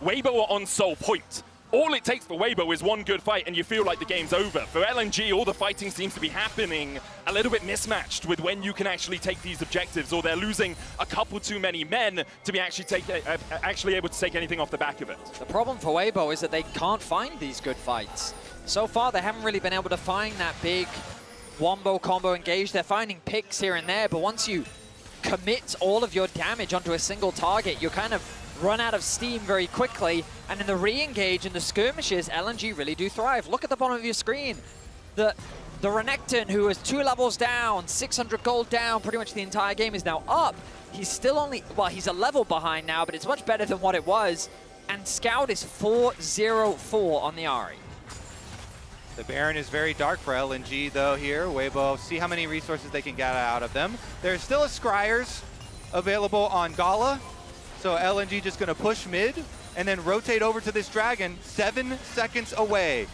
Weibo are on sole point. All it takes for Weibo is 1 good fight and you feel like the game's over. For LNG, all the fighting seems to be happening a little bit mismatched with when you can actually take these objectives, or they're losing a couple too many men to be actually able to take anything off the back of it. The problem for Weibo is that they can't find these good fights. So far, they haven't really been able to find that big wombo combo engage. They're finding picks here and there, but once you commit all of your damage onto a single target, you're kind of run out of steam very quickly, and in the re-engage and the skirmishes, LNG really do thrive. Look at the bottom of your screen. The Renekton, who is 2 levels down, 600 gold down, pretty much the entire game, is now up. He's still only, well, he's a level behind now, but it's much better than what it was. And Scout is 4-0-4 on the Ahri. The Baron is very dark for LNG, though, here. Weibo, see how many resources they can get out of them. There's still a Scryers available on Gala. So LNG just going to push mid and then rotate over to this Dragon 7 seconds away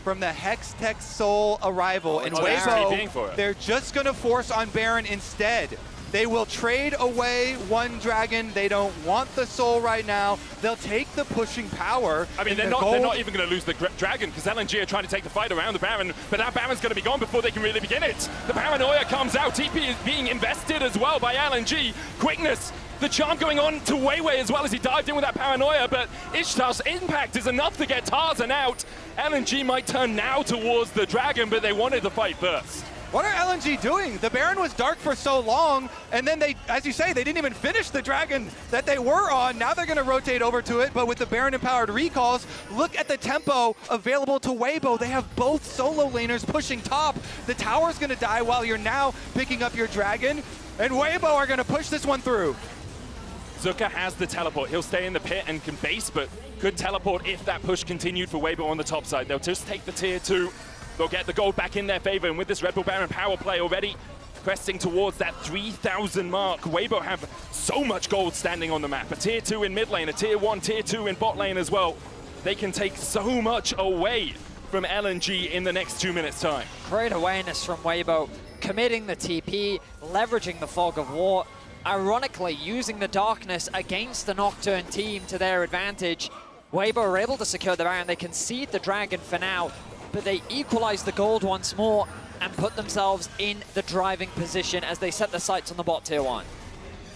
from the Hextech Soul arrival. And Weibo, they're just going to force on Baron instead. They will trade away 1 Dragon. They don't want the Soul right now. They'll take the pushing power. I mean, they're not even going to lose the Dragon, because LNG are trying to take the fight around the Baron, but that Baron's going to be gone before they can really begin it. The Paranoia comes out. TP is being invested as well by LNG. Quickness. The charm going on to Weiwei as well as he dived in with that Paranoia, but Ishtar's impact is enough to get Tarzan out. LNG might turn now towards the Dragon, but they wanted the fight first. What are LNG doing? The Baron was dark for so long, and then they, as you say, they didn't even finish the Dragon that they were on. Now they're going to rotate over to it, but with the Baron-empowered recalls, look at the tempo available to Weibo. They have both solo laners pushing top. The tower's going to die while you're now picking up your Dragon, and Weibo are going to push this one through. Zuka has the teleport. He'll stay in the pit and can base, but could teleport if that push continued for Weibo on the top side. They'll just take the tier 2. They'll get the gold back in their favor, and with this Red Bull Baron power play already cresting towards that 3,000 mark, Weibo have so much gold standing on the map. A tier 2 in mid lane, a tier 1, tier 2 in bot lane as well. They can take so much away from LNG in the next 2 minutes' time. Great awareness from Weibo, committing the TP, leveraging the Fog of War, ironically using the darkness against the Nocturne team to their advantage. Weibo are able to secure the Baron. They concede the Dragon for now, but they equalize the gold once more and put themselves in the driving position as they set the sights on the bot tier 1.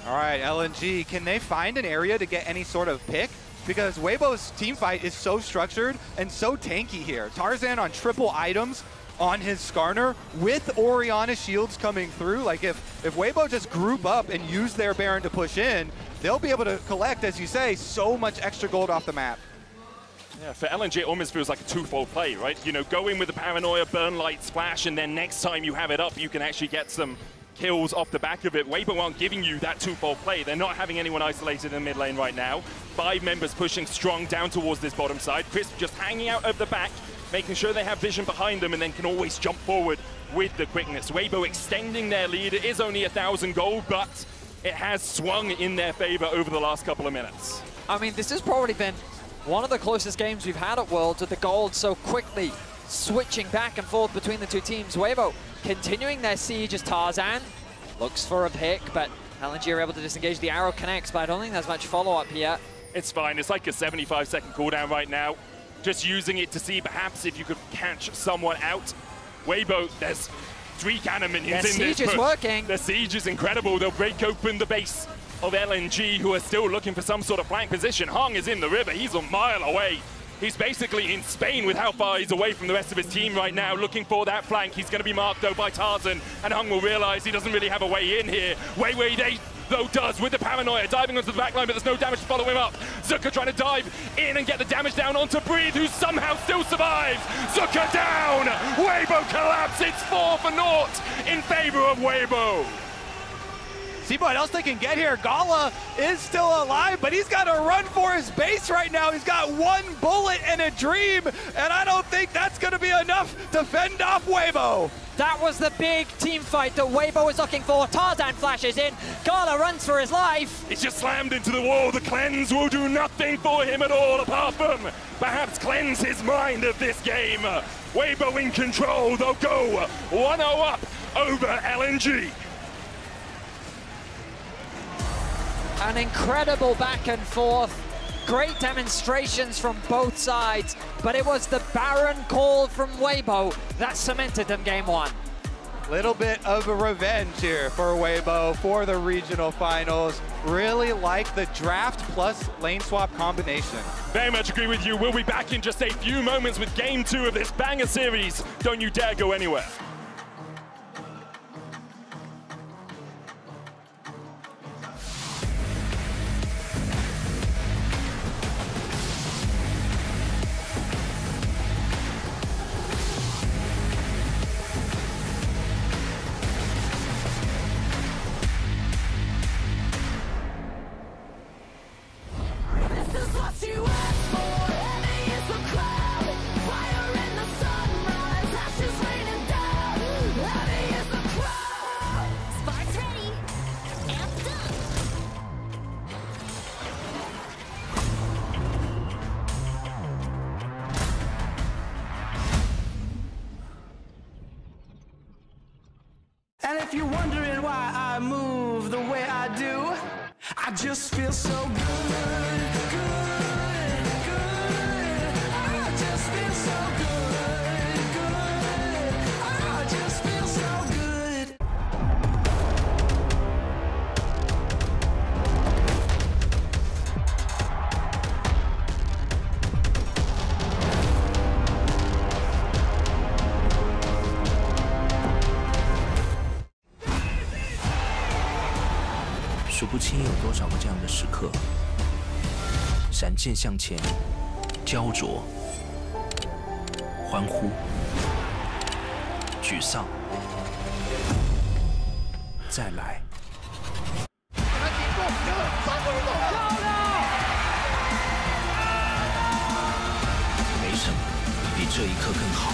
All right, LNG, can they find an area to get any sort of pick? Because Weibo's team fight is so structured and so tanky here. Tarzan on triple items on his Skarner with Orianna shields coming through. Like if Weibo just group up and use their Baron to push in, they'll be able to collect, as you say, so much extra gold off the map. Yeah, for LNG, it almost feels like a twofold play, right? You know, go in with the paranoia, burn light, splash, and then next time you have it up, you can actually get some kills off the back of it. Weibo aren't giving you that twofold play. They're not having anyone isolated in mid lane right now. 5 members pushing strong down towards this bottom side. Crisp just hanging out of the back, making sure they have vision behind them and then can always jump forward with the quickness. Weibo extending their lead. It is only 1,000 gold, but it has swung in their favor over the last couple of minutes. I mean, this has probably been one of the closest games we've had at Worlds with the gold so quickly switching back and forth between the two teams. Weibo continuing their siege as Tarzan looks for a pick, but LNG are able to disengage. The arrow connects, but I don't think there's much follow-up here. It's fine. It's like a 75-second cooldown right now. Just using it to see perhaps if you could catch someone out. Weibo, there's 3 cannon minions in this. The siege is working. The siege is incredible. They'll break open the base of LNG, who are still looking for some sort of flank position. Hung is in the river. He's a mile away. He's basically in Spain with how far he's away from the rest of his team right now, looking for that flank. He's going to be marked, though, by Tarzan, and Hung will realize he doesn't really have a way in here. Wei Day, though, does with the paranoia, diving onto the backline, but there's no damage to follow him up. Zuka trying to dive in and get the damage down onto Breathe, who somehow still survives. Zuka down! Weibo collapse. It's 4-0 in favor of Weibo. See what else they can get here. Gala is still alive, but he's got to run for his base right now. He's got 1 bullet and a dream, and I don't think that's going to be enough to fend off Weibo. That was the big team fight that Weibo was looking for. Tarzan flashes in. Gala runs for his life. He's just slammed into the wall. The cleanse will do nothing for him at all, apart from perhaps cleanse his mind of this game. Weibo in control. They'll go 1-0 up over LNG. An incredible back and forth. Great demonstrations from both sides, but it was the Baron call from Weibo that cemented them game 1. Little bit of a revenge here for Weibo for the regional finals. Really like the draft plus lane swap combination. Very much agree with you. We'll be back in just a few moments with game 2 of this banger series. Don't you dare go anywhere. And if you're wondering why I move the way I do, I just feel so good, good, good. I just feel so good, good. I just feel so good.数不清有多少个这样的时刻，闪现向前，焦灼，欢呼，沮丧，再来。没什么比这一刻更好。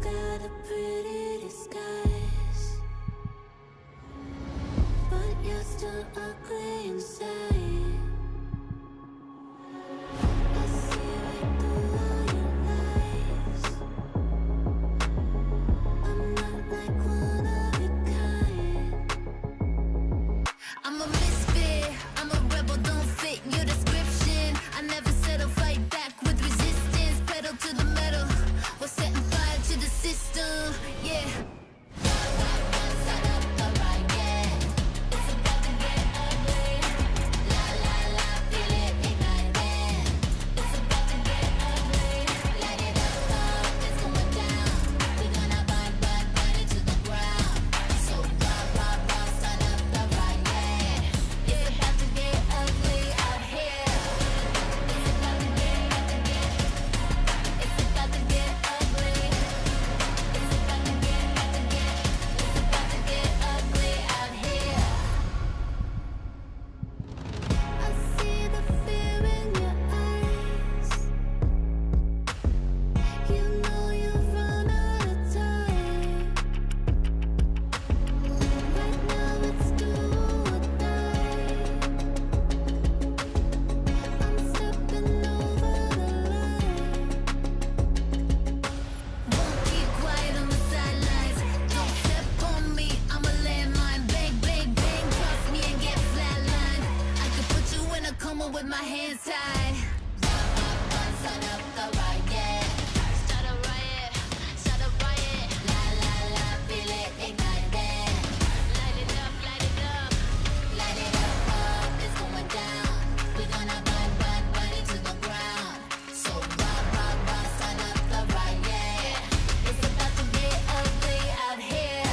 got a pretty disguise, but you're still ugly inside. I see right through all your lies. I'm not like one of your kind. I'm a misfit, I'm a rebel, don't fit your description. I never settle, fight back with resistance, pedal to the metal. We're setting fire to the system, yeah. With my hands tied. Start up the riot. Start a riot. Start a riot. La la la, feel it, ignite it. Light it up, light it up. Light it up, it's going down. We're gonna burn it to the ground. So rah, rah, rah, start up the riot. It's about to get ugly out here.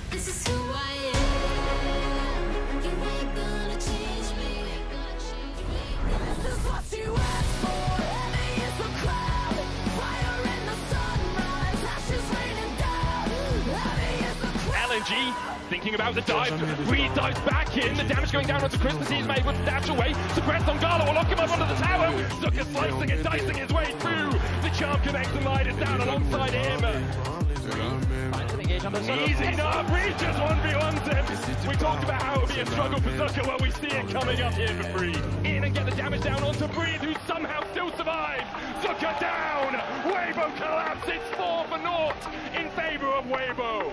This is who I am. You ain't gonna change me. This is what you asked for. Heavy is the crowd. Fire in the sunrise. Ashes raining down. Heavy is the crowd. LNG thinking about the dive. Breeze dives back in. The damage going down onto Christmas. He's made with dash away. Suppressed on Gala will lock him up onto the tower. Zucker slicing and dicing his way through. The charm connects and light is down alongside him. Easy enough, Breeze just 1v1s him. We talked about how it would be a struggle for Zucker. Well, we see it coming up here for Breeze. In and get the damage down onto Breeze, who somehow still survives. Zucker down. Weibo collapse. It's 4-0 in favor of Weibo.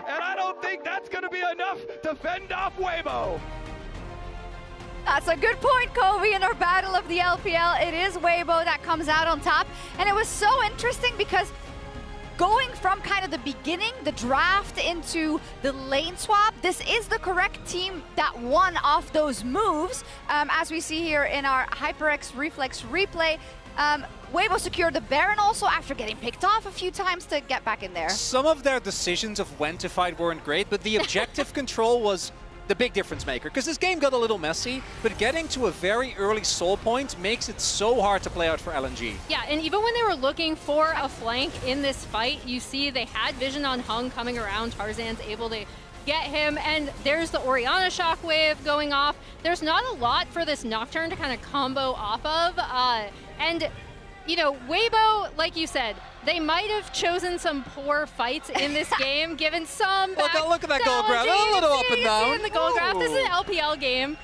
And I don't think that's going to be enough to fend off Weibo. That's a good point, Kobe. In our battle of the LPL, it is Weibo that comes out on top. And it was so interesting because going from kind of the beginning, the draft, into the lane swap, this is the correct team that won off those moves. As we see here in our HyperX Reflex replay, Weibo secured the Baron also after getting picked off a few times to get back in there. Some of their decisions of when to fight weren't great, but the objective control was the big difference maker, because this game got a little messy, but getting to a very early soul point makes it so hard to play out for LNG. Yeah, and even when they were looking for a flank in this fight, you see they had vision on Hung coming around. Tarzan's able to get him, and there's the Orianna shockwave going off. There's not a lot for this Nocturne to kind of combo off of, and you know, Weibo, like you said, they might have chosen some poor fights in this game, given some look at that gold grab, a little up and down. In the gold grab. This is an LPL game.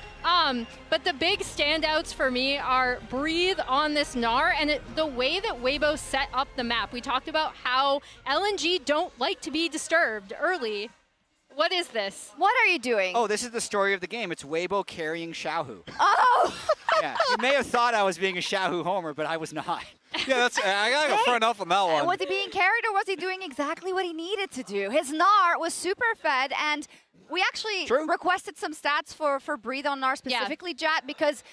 But the big standouts for me are Breathe on this Gnar and the way that Weibo set up the map. We talked about how LNG don't like to be disturbed early. What is this? What are you doing? Oh, this is the story of the game. It's Weibo carrying Xiaohu. Oh! Yeah, you may have thought I was being a Xiaohu homer, but I was not. Yeah, that's, I gotta go front up on that one. Was he being carried, or was he doing exactly what he needed to do? His Gnar was super fed, and we actually requested some stats for Breathe on Gnar specifically, Jat, because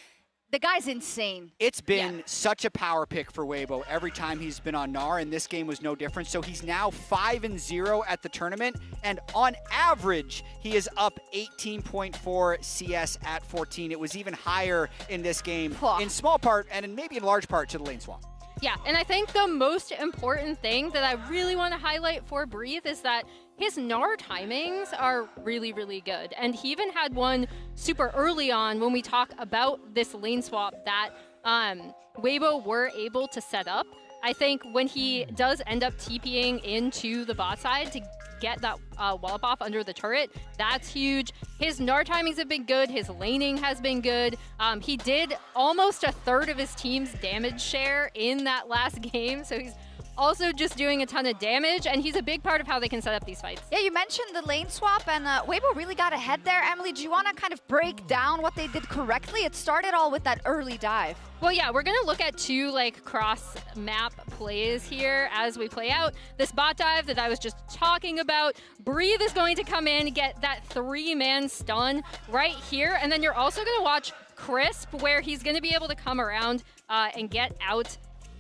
The guy's insane. It's been such a power pick for Weibo every time he's been on Gnar, and this game was no different. So he's now 5-0 at the tournament, and on average, he is up 18.4 CS at 14. It was even higher in this game, in small part and maybe in large part to the lane swap. Yeah, and I think the most important thing that I really want to highlight for Breathe is that his Gnar timings are really, really good. And he even had one super early on when we talk about this lane swap that Weibo were able to set up. I think when he does end up TPing into the bot side to get that wallop off under the turret, that's huge. His Gnar timings have been good. His laning has been good. He did almost a third of his team's damage share in that last game, so he's also just doing a ton of damage, and he's a big part of how they can set up these fights. Yeah, you mentioned the lane swap, and Weibo really got ahead there. Emily, do you want to kind of break down what they did correctly? It started all with that early dive. Well, yeah, we're going to look at two like cross-map plays here as we play out. This bot dive that I was just talking about, Breathe is going to come in and get that 3-man stun right here, and then you're also going to watch Crisp, where he's going to be able to come around and get out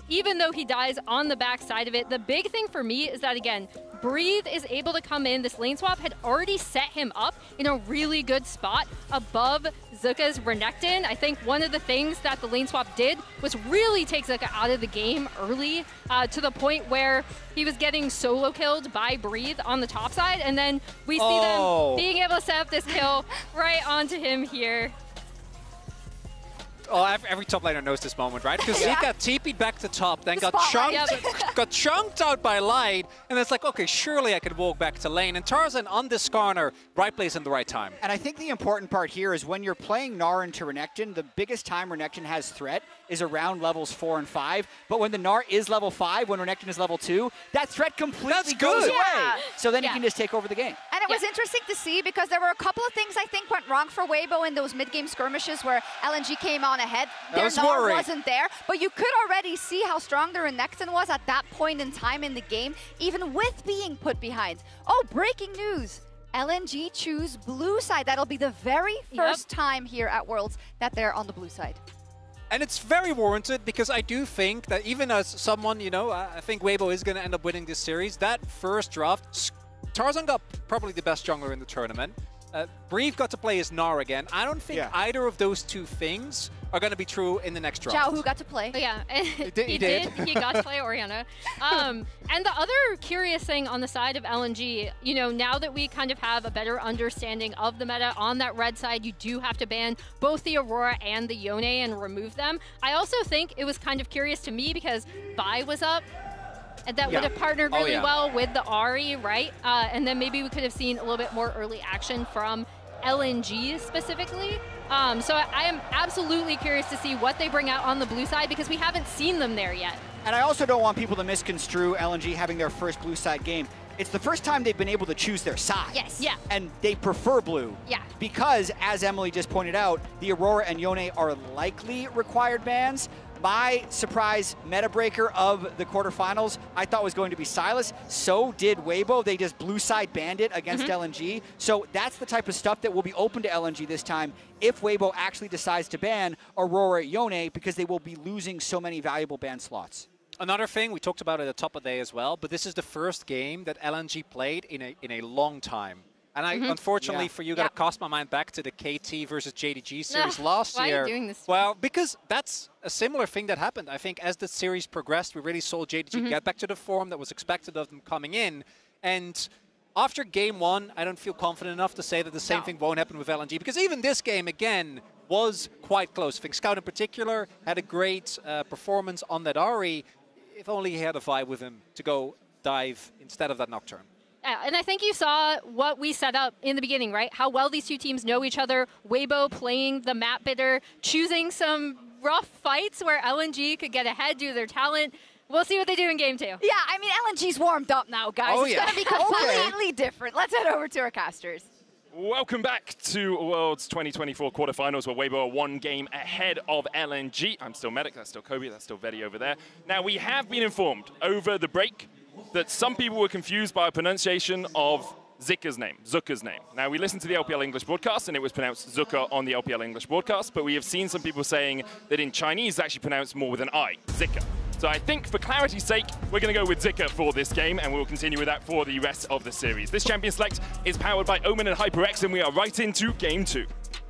even though he dies on the back side of it. The big thing for me is that, again, Breathe is able to come in. This lane swap had already set him up in a really good spot above Zuka's Renekton. I think one of the things that the lane swap did was really take Zuka out of the game early to the point where he was getting solo killed by Breathe on the top side, and then we see them being able to set up this kill right onto him here. Oh, every top laner knows this moment, right? Because he got TP'd back to top, then got chunked out by Light, and it's like, okay, surely I could walk back to lane. And Tarzan on this Skarner, right place in the right time. And I think the important part here is when you're playing Gnar into Renekton, the biggest time Renekton has threat is around levels 4 and 5. But when the Gnar is level 5, when Renekton is level 2, that threat completely goes away. So then he can just take over the game. And it was interesting to see because there were a couple of things I think went wrong for Weibo in those mid-game skirmishes where LNG came on ahead. Their Gnar wasn't there, but you could already see how strong the Renekton was at that point in time in the game, even with being put behind. Oh, breaking news. LNG choose blue side. That'll be the very first time here at Worlds that they're on the blue side. And it's very warranted because I do think that even as someone, you know, I think Weibo is going to end up winning this series. That first draft, Tarzan got probably the best jungler in the tournament. Breathe got to play his Gnar again. I don't think either of those two things are going to be true in the next draft. Xiaohu got to play. Yeah, he did. He got to play Orianna. And the other curious thing on the side of LNG, you know, now that we kind of have a better understanding of the meta on that red side, you do have to ban both the Aurora and the Yone and remove them. I also think it was kind of curious to me because Vi was up. And that would have partnered really well with the Ahri, right? And then maybe we could have seen a little bit more early action from LNG specifically. So I am absolutely curious to see what they bring out on the blue side because we haven't seen them there yet. And I also don't want people to misconstrue LNG having their first blue side game. It's the first time they've been able to choose their side. Yes. Yeah. And they prefer blue. Yeah. Because, as Emily just pointed out, the Aurora and Yone are likely required bans. My surprise meta breaker of the quarterfinals, I thought was going to be Sylas. So did Weibo. They just blue side banned it against LNG. So that's the type of stuff that will be open to LNG this time if Weibo actually decides to ban Aurora Yone because they will be losing so many valuable ban slots. Another thing, we talked about it at the top of the day as well, but this is the first game that LNG played in a long time. And I, unfortunately for you, got to cast my mind back to the KT versus JDG series last year. Why are you doing this? Well, because that's a similar thing that happened. I think as the series progressed, we really saw JDG get back to the form that was expected of them coming in. And after game one, I don't feel confident enough to say that the same thing won't happen with LNG. Because even this game, again, was quite close. I think Scout in particular had a great performance on that Ahri. If only he had a vibe with him to go dive instead of that Nocturne. And I think you saw what we set up in the beginning, right? How well these two teams know each other. Weibo playing the map bidder, choosing some rough fights where LNG could get ahead due to their talent. We'll see what they do in game 2. Yeah, I mean, LNG's warmed up now, guys. It's going to be completely different. Let's head over to our casters. Welcome back to Worlds 2024 quarterfinals, where Weibo are 1 game ahead of LNG. I'm still Medic, that's still Kobe, that's still Vedi over there. Now, we have been informed over the break that some people were confused by a pronunciation of Zucker's name. Now, we listened to the LPL English broadcast, and it was pronounced Zucker on the LPL English broadcast, but we have seen some people saying that in Chinese, it's actually pronounced more with an I, Zicker. So I think, for clarity's sake, we're going to go with Zicker for this game, and we'll continue with that for the rest of the series. This Champion Select is powered by Omen and HyperX, and we are right into Game 2.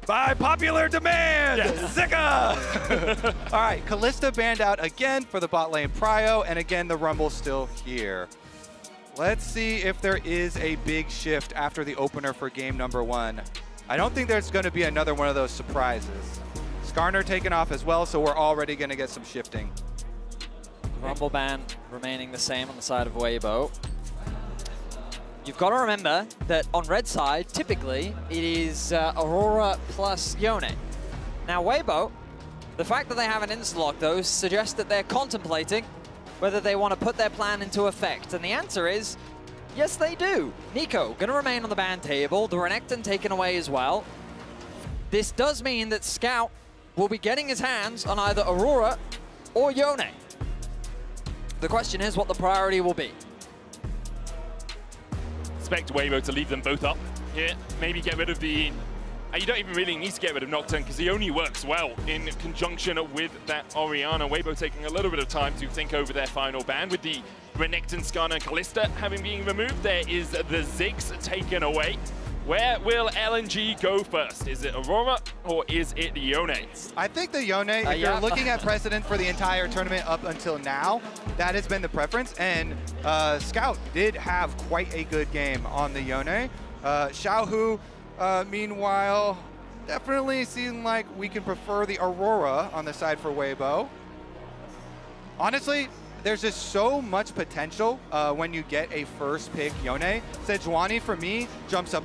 By popular demand, yes. Zika! All right, Kalista banned out again for the bot lane prio, and again, the Rumble's still here. Let's see if there is a big shift after the opener for game number 1. I don't think there's going to be another one of those surprises. Skarner taken off as well, so we're already going to get some shifting. Rumble ban remaining the same on the side of Weibo. You've got to remember that on red side, typically, it is Aurora plus Yone. Now Weibo, the fact that they have an insta-lock though suggests that they're contemplating whether they want to put their plan into effect. And the answer is, yes they do. Nico going to remain on the ban table, the Renekton taken away as well. This does mean that Scout will be getting his hands on either Aurora or Yone. The question is what the priority will be. Expect Weibo to leave them both up here. Maybe get rid of the... You don't even really need to get rid of Nocturne because he only works well in conjunction with that Orianna. Weibo taking a little bit of time to think over their final ban. With the Renekton, Skarner, and Kalista having been removed, there is the Ziggs taken away. Where will LNG go first? Is it Aurora or is it Yone? I think the Yone, if you're looking at precedent for the entire tournament up until now, that has been the preference. And Scout did have quite a good game on the Yone. Xiaohu, meanwhile, definitely seemed like we can prefer the Aurora on the side for Weibo. Honestly, there's just so much potential when you get a first pick Yone. Sejuani, for me, jumps up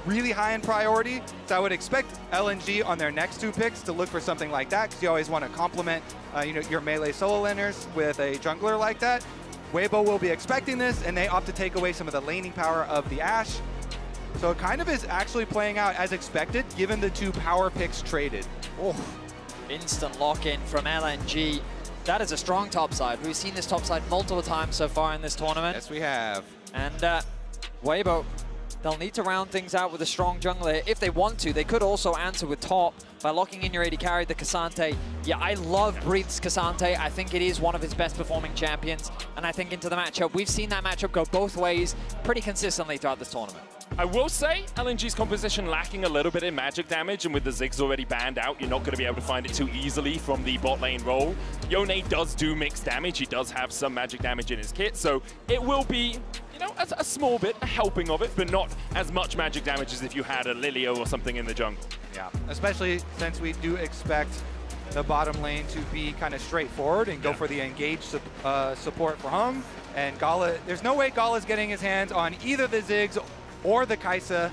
really high in priority. So I would expect LNG on their next 2 picks to look for something like that, because you always want to complement your melee solo laners with a jungler like that. Weibo will be expecting this, and they opt to take away some of the laning power of the Ashe. So it kind of is actually playing out as expected, given the 2 power picks traded. Oh, instant lock-in from LNG. That is a strong topside. We've seen this topside multiple times so far in this tournament. Yes, we have. And Weibo, they'll need to round things out with a strong jungler if they want to. They could also answer with top by locking in your AD carry, the Cassante. Yeah, I love Breath's Cassante. I think it is one of his best performing champions. And I think into the matchup, we've seen that matchup go both ways pretty consistently throughout this tournament. I will say LNG's composition lacking a little bit in magic damage, and with the Ziggs already banned out, you're not going to be able to find it too easily from the bot lane role. Yone does do mixed damage. He does have some magic damage in his kit, so it will be, a small bit, a helping of it, but not as much magic damage as if you had a Lilio or something in the jungle. Yeah, especially since we do expect the bottom lane to be kind of straightforward and go for the engaged support for Hung. And Gala, there's no way Gala's getting his hands on either the Ziggs or the Kai'Sa,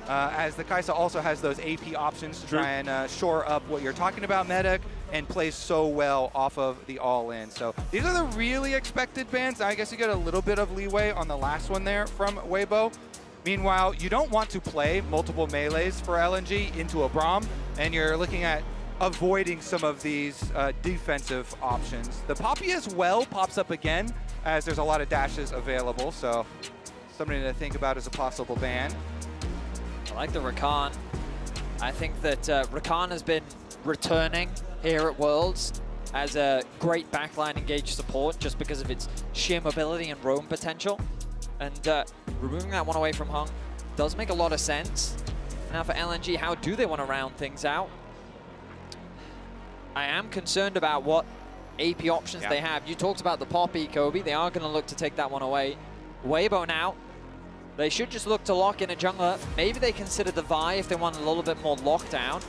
as the Kai'Sa also has those AP options to try and shore up what you're talking about, meta, and plays so well off of the all-in. So these are the really expected bans. I guess you get a little bit of leeway on the last one there from Weibo. Meanwhile, you don't want to play multiple melees for LNG into a Braum, and you're looking at avoiding some of these defensive options. The Poppy as well pops up again, as there's a lot of dashes available, so something to think about as a possible ban. I like the Rakan. I think that Rakan has been returning here at Worlds as a great backline engaged support just because of its sheer mobility and roam potential. And removing that one away from Hung does make a lot of sense. Now for LNG, how do they want to round things out? I am concerned about what AP options they have. You talked about the Poppy, Kobe. They are going to look to take that one away. Weibo now, they should just look to lock in a jungler. Maybe they consider the Vi if they want a little bit more lockdown.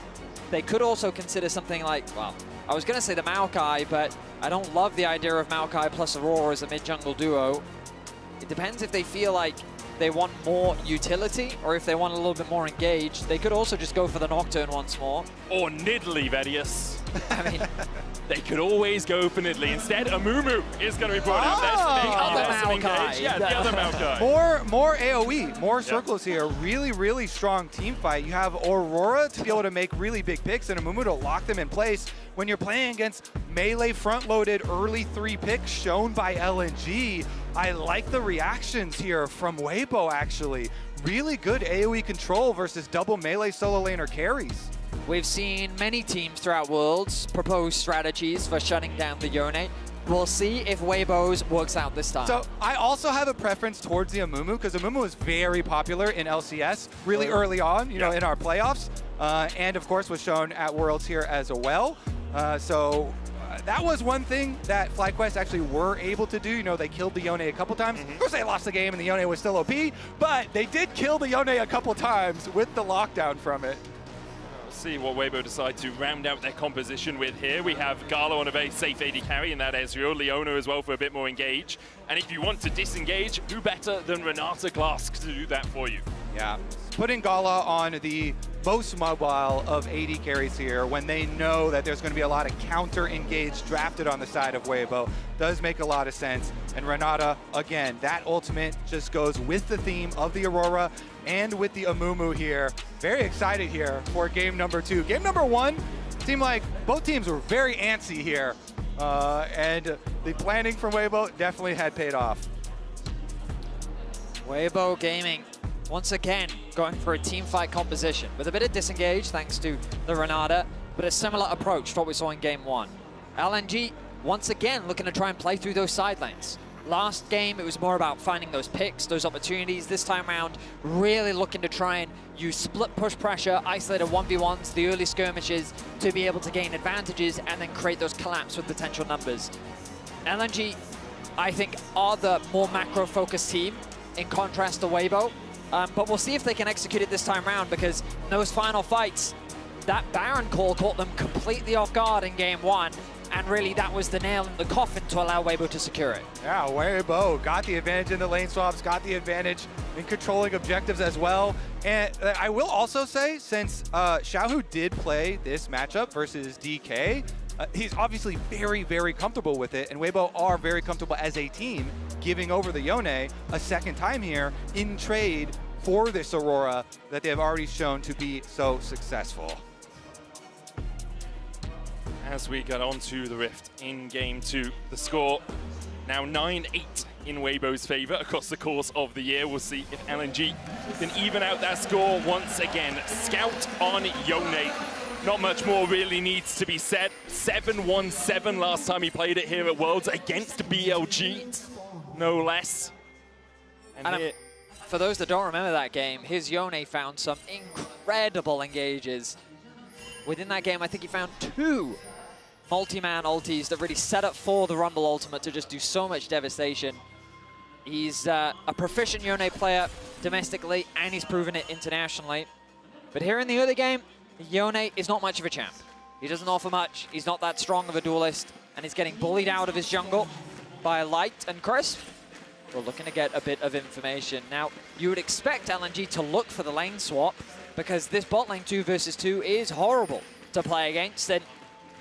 They could also consider something like, well, I was going to say the Maokai, but I don't love the idea of Maokai plus Aurora as a mid-jungle duo. It depends if they feel like they want more utility or if they want a little bit more engaged. They could also just go for the Nocturne once more. Or Nidalee, Vedius. I mean, they could always go for Nidalee. Instead, Amumu is going to be brought out. There's some engage. Yeah, the other Maokai. More AoE, more circles here. Really, really strong team fight. You have Aurora to be able to make really big picks and Amumu to lock them in place when you're playing against melee front-loaded early 3 picks shown by LNG. I like the reactions here from Weibo, actually. really good AoE control versus double melee solo laner carries. We've seen many teams throughout Worlds propose strategies for shutting down the Yone. We'll see if Weibo's works out this time. So I also have a preference towards the Amumu because Amumu was very popular in LCS really early on, you know, in our playoffs, and of course was shown at Worlds here as well. That was one thing that FlyQuest actually were able to do. You know, they killed the Yone a couple times. Of course, they lost the game and the Yone was still OP, but they did kill the Yone a couple times with the lockdown from it. See what Weibo decide to round out their composition with here. We have Gala on a very safe AD carry in that Ezreal, Leona as well for a bit more engage. And if you want to disengage, who better than Renata Glask to do that for you? Yeah, putting Gala on the most mobile of AD carries here when they know that there's going to be a lot of counter-engage drafted on the side of Weibo does make a lot of sense. And Renata, again, that ultimate just goes with the theme of the Aurora and with the Amumu here. Very excited here for game number 2. Game number 1 seemed like both teams were very antsy here. And the planning from Weibo definitely had paid off. Weibo Gaming, once again, going for a team fight composition with a bit of disengage thanks to the Renata, but a similar approach to what we saw in game 1. LNG, once again, looking to try and play through those side lanes. Last game, it was more about finding those picks, those opportunities. This time around, really looking to try and use split push pressure, isolated 1v1s, the early skirmishes, to be able to gain advantages and then create those collapse with potential numbers. LNG, I think, are the more macro-focused team in contrast to Weibo. But we'll see if they can execute it this time around, because in those final fights, that Baron call caught them completely off guard in game 1. And really, that was the nail in the coffin to allow Weibo to secure it. Yeah, Weibo got the advantage in the lane swaps, got the advantage in controlling objectives as well. And I will also say, since Xiaohu did play this matchup versus DK, he's obviously very, very comfortable with it. And Weibo are very comfortable as a team giving over the Yone a second time here in trade for this Aurora that they have already shown to be so successful. As we get on to the Rift in game 2, the score now 9-8 in Weibo's favor across the course of the year. We'll see if LNG can even out that score once again. Scout on Yone. Not much more really needs to be said. 7-1-7 last time he played it here at Worlds against BLG, no less. And for those that don't remember that game, his Yone found some incredible engages. Within that game, I think he found 2 multi-man ultis that really set up for the Rumble ultimate to just do so much devastation. He's a proficient Yone player domestically, and he's proven it internationally. But here in the early game, Yone is not much of a champ. He doesn't offer much, he's not that strong of a duelist, and he's getting bullied out of his jungle by Light and Crisp. We're looking to get a bit of information. Now, you would expect LNG to look for the lane swap, because this bot lane 2 versus 2 is horrible to play against, and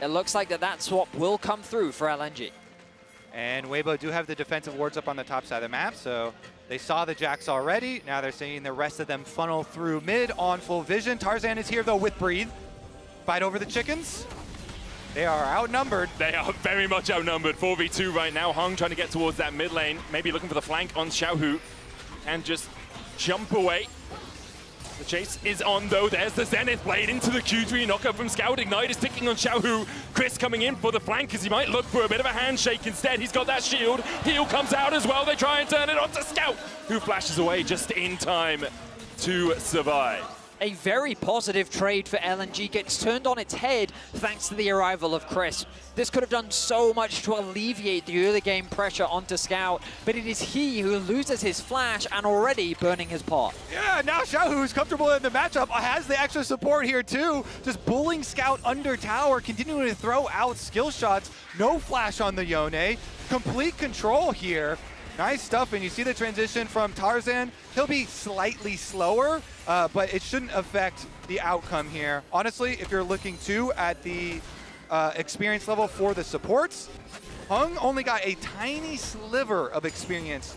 it looks like that swap will come through for LNG. And Weibo do have the defensive wards up on the top side of the map, so they saw the Jacks already. Now they're seeing the rest of them funnel through mid on full vision. Tarzan is here, though, with Breathe. Fight over the chickens. They are outnumbered. They are very much outnumbered. 4v2 right now. Hung trying to get towards that mid lane, maybe looking for the flank on Xiaohu, and just jump away. The chase is on, though. There's the Zenith Blade into the Q3 knockup from Scout. Ignite is ticking on Xiaohu. Chris coming in for the flank, because he might look for a bit of a handshake instead. He's got that shield. Heal comes out as well. They try and turn it onto Scout, who flashes away just in time to survive. A very positive trade for LNG gets turned on its head thanks to the arrival of Crisp. This could have done so much to alleviate the early game pressure onto Scout, but it is he who loses his flash and already burning his pot. Yeah, now Xiaohu, who's comfortable in the matchup, has the extra support here too. Just bullying Scout under tower, continuing to throw out skill shots. No flash on the Yone. Complete control here. Nice stuff, and you see the transition from Tarzan. He'll be slightly slower, but it shouldn't affect the outcome here. Honestly, if you're looking too at the experience level for the supports, Hung only got a tiny sliver of experience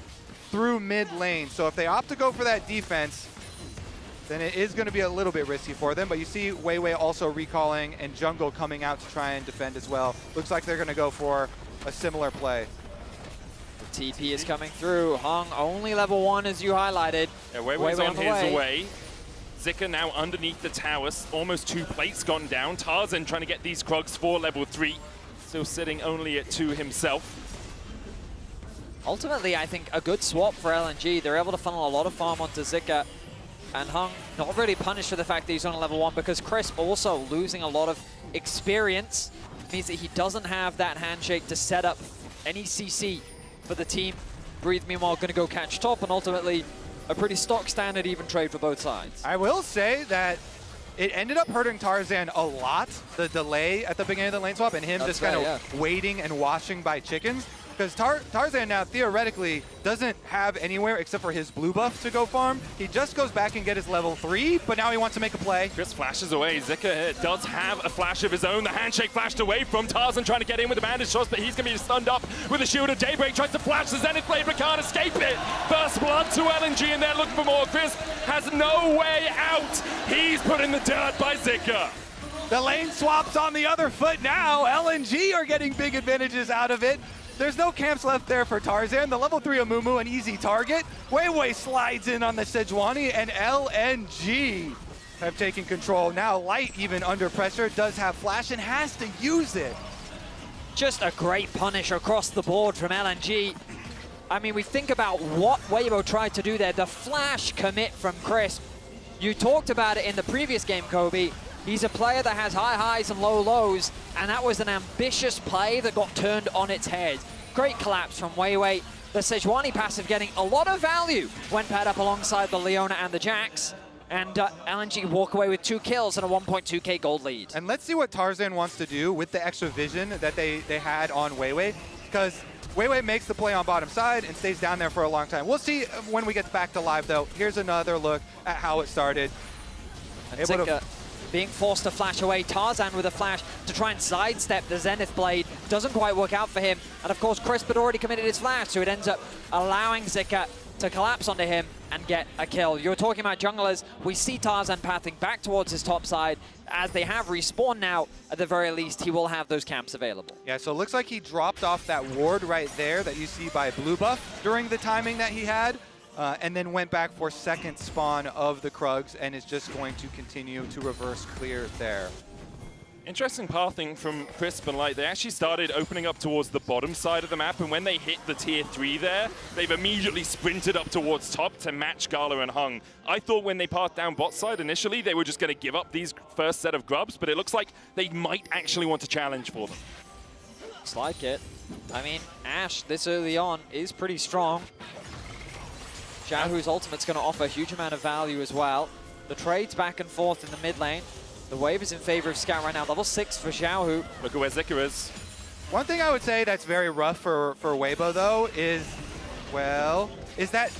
through mid lane. So if they opt to go for that defense, then it is going to be a little bit risky for them. But you see Weiwei also recalling and Jungle coming out to try and defend as well. Looks like they're going to go for a similar play. TP is coming through. Hung only level 1 as you highlighted. Yeah, Weiwei's on his way. Zika now underneath the towers, almost 2 plates gone down. Tarzan trying to get these Krugs for level 3, still sitting only at 2 himself. Ultimately, I think a good swap for LNG. They're able to funnel a lot of farm onto Zika, and Hung not really punished for the fact that he's on level 1, because Crisp also losing a lot of experience means that he doesn't have that handshake to set up any CC for the team. Breathe, meanwhile, going to go catch top, and ultimately a pretty stock standard even trade for both sides. I will say that it ended up hurting Tarzan a lot, the delay at the beginning of the lane swap, and him just kind of waiting and watching by chickens. Because Tarzan now theoretically doesn't have anywhere except for his blue buff to go farm. He just goes back and get his level 3, but now he wants to make a play. Chris flashes away. Zika does have a flash of his own. The handshake flashed away from Tarzan, trying to get in with the bandage shots, but he's going to be stunned up with a shield of Daybreak. Tries to flash the Zenith Blade, but can't escape it. First blood to LNG, and they're looking for more. Chris has no way out. He's put in the dirt by Zika. The lane swap's on the other foot now. LNG are getting big advantages out of it. There's no camps left there for Tarzan. The level 3 Amumu, an easy target. Weiwei slides in on the Sejuani, and LNG have taken control. Now Light, even under pressure, does have flash and has to use it. Just a great punish across the board from LNG. I mean, we think about what Weibo tried to do there. The flash commit from Crisp. You talked about it in the previous game, Kobe. He's a player that has high highs and low lows, and that was an ambitious play that got turned on its head. Great collapse from Weiwei. The Sejuani passive getting a lot of value when paired up alongside the Leona and the Jax. And LNG walk away with 2 kills and a 1.2k gold lead. And let's see what Tarzan wants to do with the extra vision that they had on Weiwei, because Weiwei makes the play on bottom side and stays down there for a long time. We'll see when we get back to live, though. Here's another look at how it started. Being forced to flash away. Tarzan with a flash to try and sidestep the Zenith Blade. Doesn't quite work out for him. And of course, Crisp had already committed his flash, so it ends up allowing Zika to collapse onto him and get a kill. You're talking about junglers. We see Tarzan pathing back towards his top side. As they have respawned now, at the very least, he will have those camps available. Yeah, so it looks like he dropped off that ward right there that you see by blue buff during the timing that he had. And then went back for second spawn of the Krugs and is just going to continue to reverse clear there. Interesting pathing from Crisp and Light. They actually started opening up towards the bottom side of the map, and when they hit the tier 3 there, they've immediately sprinted up towards top to match Gala and Hung. I thought when they pathed down bot side initially, they were just going to give up these first set of grubs, but it looks like they might actually want to challenge for them. Looks like it. I mean, Ashe this early on is pretty strong. Xiaohu's ultimate's going to offer a huge amount of value as well. The trades back and forth in the mid lane. The wave is in favor of Scout right now. Level 6 for Xiaohu. Look at where Zika is. One thing I would say that's very rough for Weibo, though, is that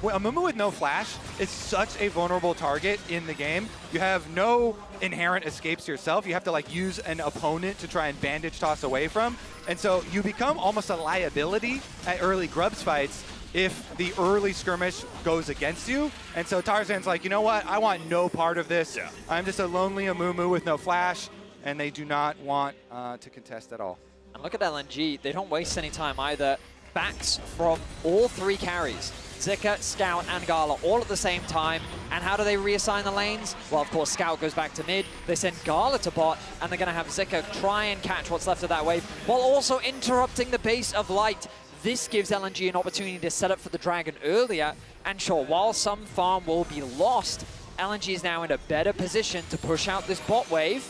Amumu with no flash is such a vulnerable target in the game. You have no inherent escapes yourself. You have to use an opponent to try and bandage toss away from. And so you become almost a liability at early grubs fights if the early skirmish goes against you. And so Tarzan's like, you know what? I want no part of this. Yeah. I'm just a lonely Amumu with no flash, and they do not want to contest at all. And look at LNG. They don't waste any time either. Backs from all 3 carries. Zika, Scout, and Gala all at the same time. And how do they reassign the lanes? Well, of course, Scout goes back to mid. They send Gala to bot, and they're going to have Zika try and catch what's left of that wave, while also interrupting the base of Light. This gives LNG an opportunity to set up for the Dragon earlier. And sure, while some farm will be lost, LNG is now in a better position to push out this bot wave,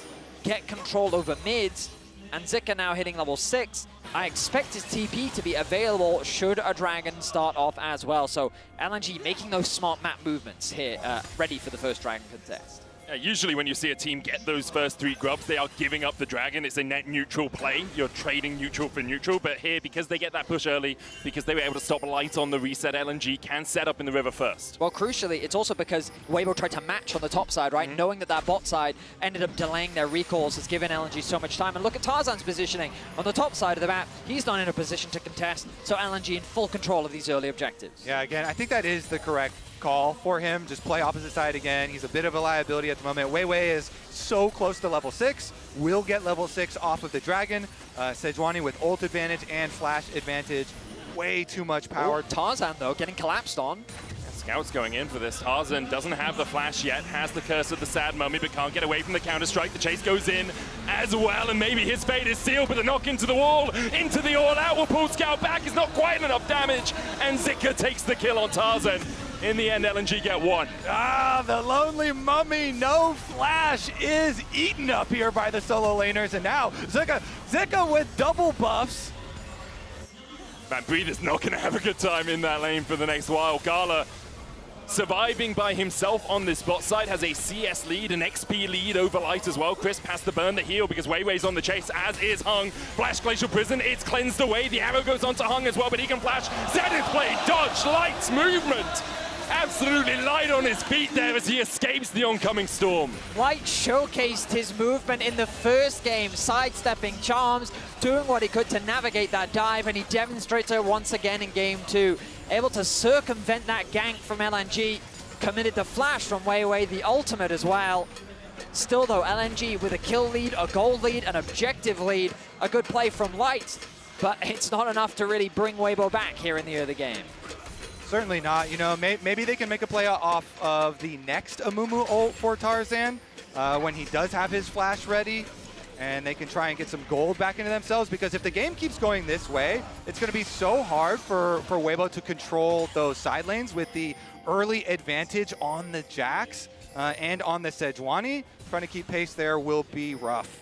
get control over mids, and Zika now hitting level 6. I expect his TP to be available should a Dragon start off as well. So LNG making those smart map movements here, ready for the first Dragon contest. Yeah, usually when you see a team get those first 3 grubs, they are giving up the Dragon. It's a net neutral play. You're trading neutral for neutral. But here, because they get that push early, because they were able to stop Light on the reset, LNG can set up in the river first. Well, crucially, it's also because Weibo tried to match on the top side, right? Knowing that bot side ended up delaying their recalls has given LNG so much time. And look at Tarzan's positioning on the top side of the map. He's not in a position to contest, so LNG in full control of these early objectives. Yeah, again, I think that is the correct call for him. Just play opposite side again. He's a bit of a liability at the moment. Weiwei is so close to level 6. Will get level 6 off of the Dragon. Sejuani with ult advantage and flash advantage. way too much power. Tarzan, though, getting collapsed on. Scout's going in for this. Tarzan doesn't have the flash yet, has the curse of the sad mummy, but can't get away from the counter-strike. The chase goes in as well, and maybe his fate is sealed, but the knock into the wall, into the all-out will pull Scout back. Is not quite enough damage, and Zika takes the kill on Tarzan. In the end, LNG get one. Ah, the lonely mummy, no flash, is eaten up here by the solo laners, and now Zika with double buffs. Man, Breathe is not going to have a good time in that lane for the next while. Gala surviving by himself on this bot side, has a CS lead, an XP lead over Light as well. Crisp has to burn the heal because Weiwei's on the chase, as is Hung. Flash Glacial Prison, it's cleansed away. The arrow goes onto Hung as well, but he can flash. Zenith Blade, dodge, Light's movement. Absolutely light on his feet there as he escapes the oncoming storm. Light showcased his movement in the first game, sidestepping charms, doing what he could to navigate that dive, and he demonstrates it once again in game 2. Able to circumvent that gank from LNG, committed the flash from Weiwei, the ultimate as well. Still though, LNG with a kill lead, a gold lead, an objective lead, a good play from Light, but it's not enough to really bring Weibo back here in the early game. Certainly not. You know, maybe they can make a play off of the next Amumu ult for Tarzan when he does have his flash ready, and they can try and get some gold back into themselves, because if the game keeps going this way, it's going to be so hard for Weibo to control those side lanes with the early advantage on the Jax and on the Sejuani. Trying to keep pace there will be rough.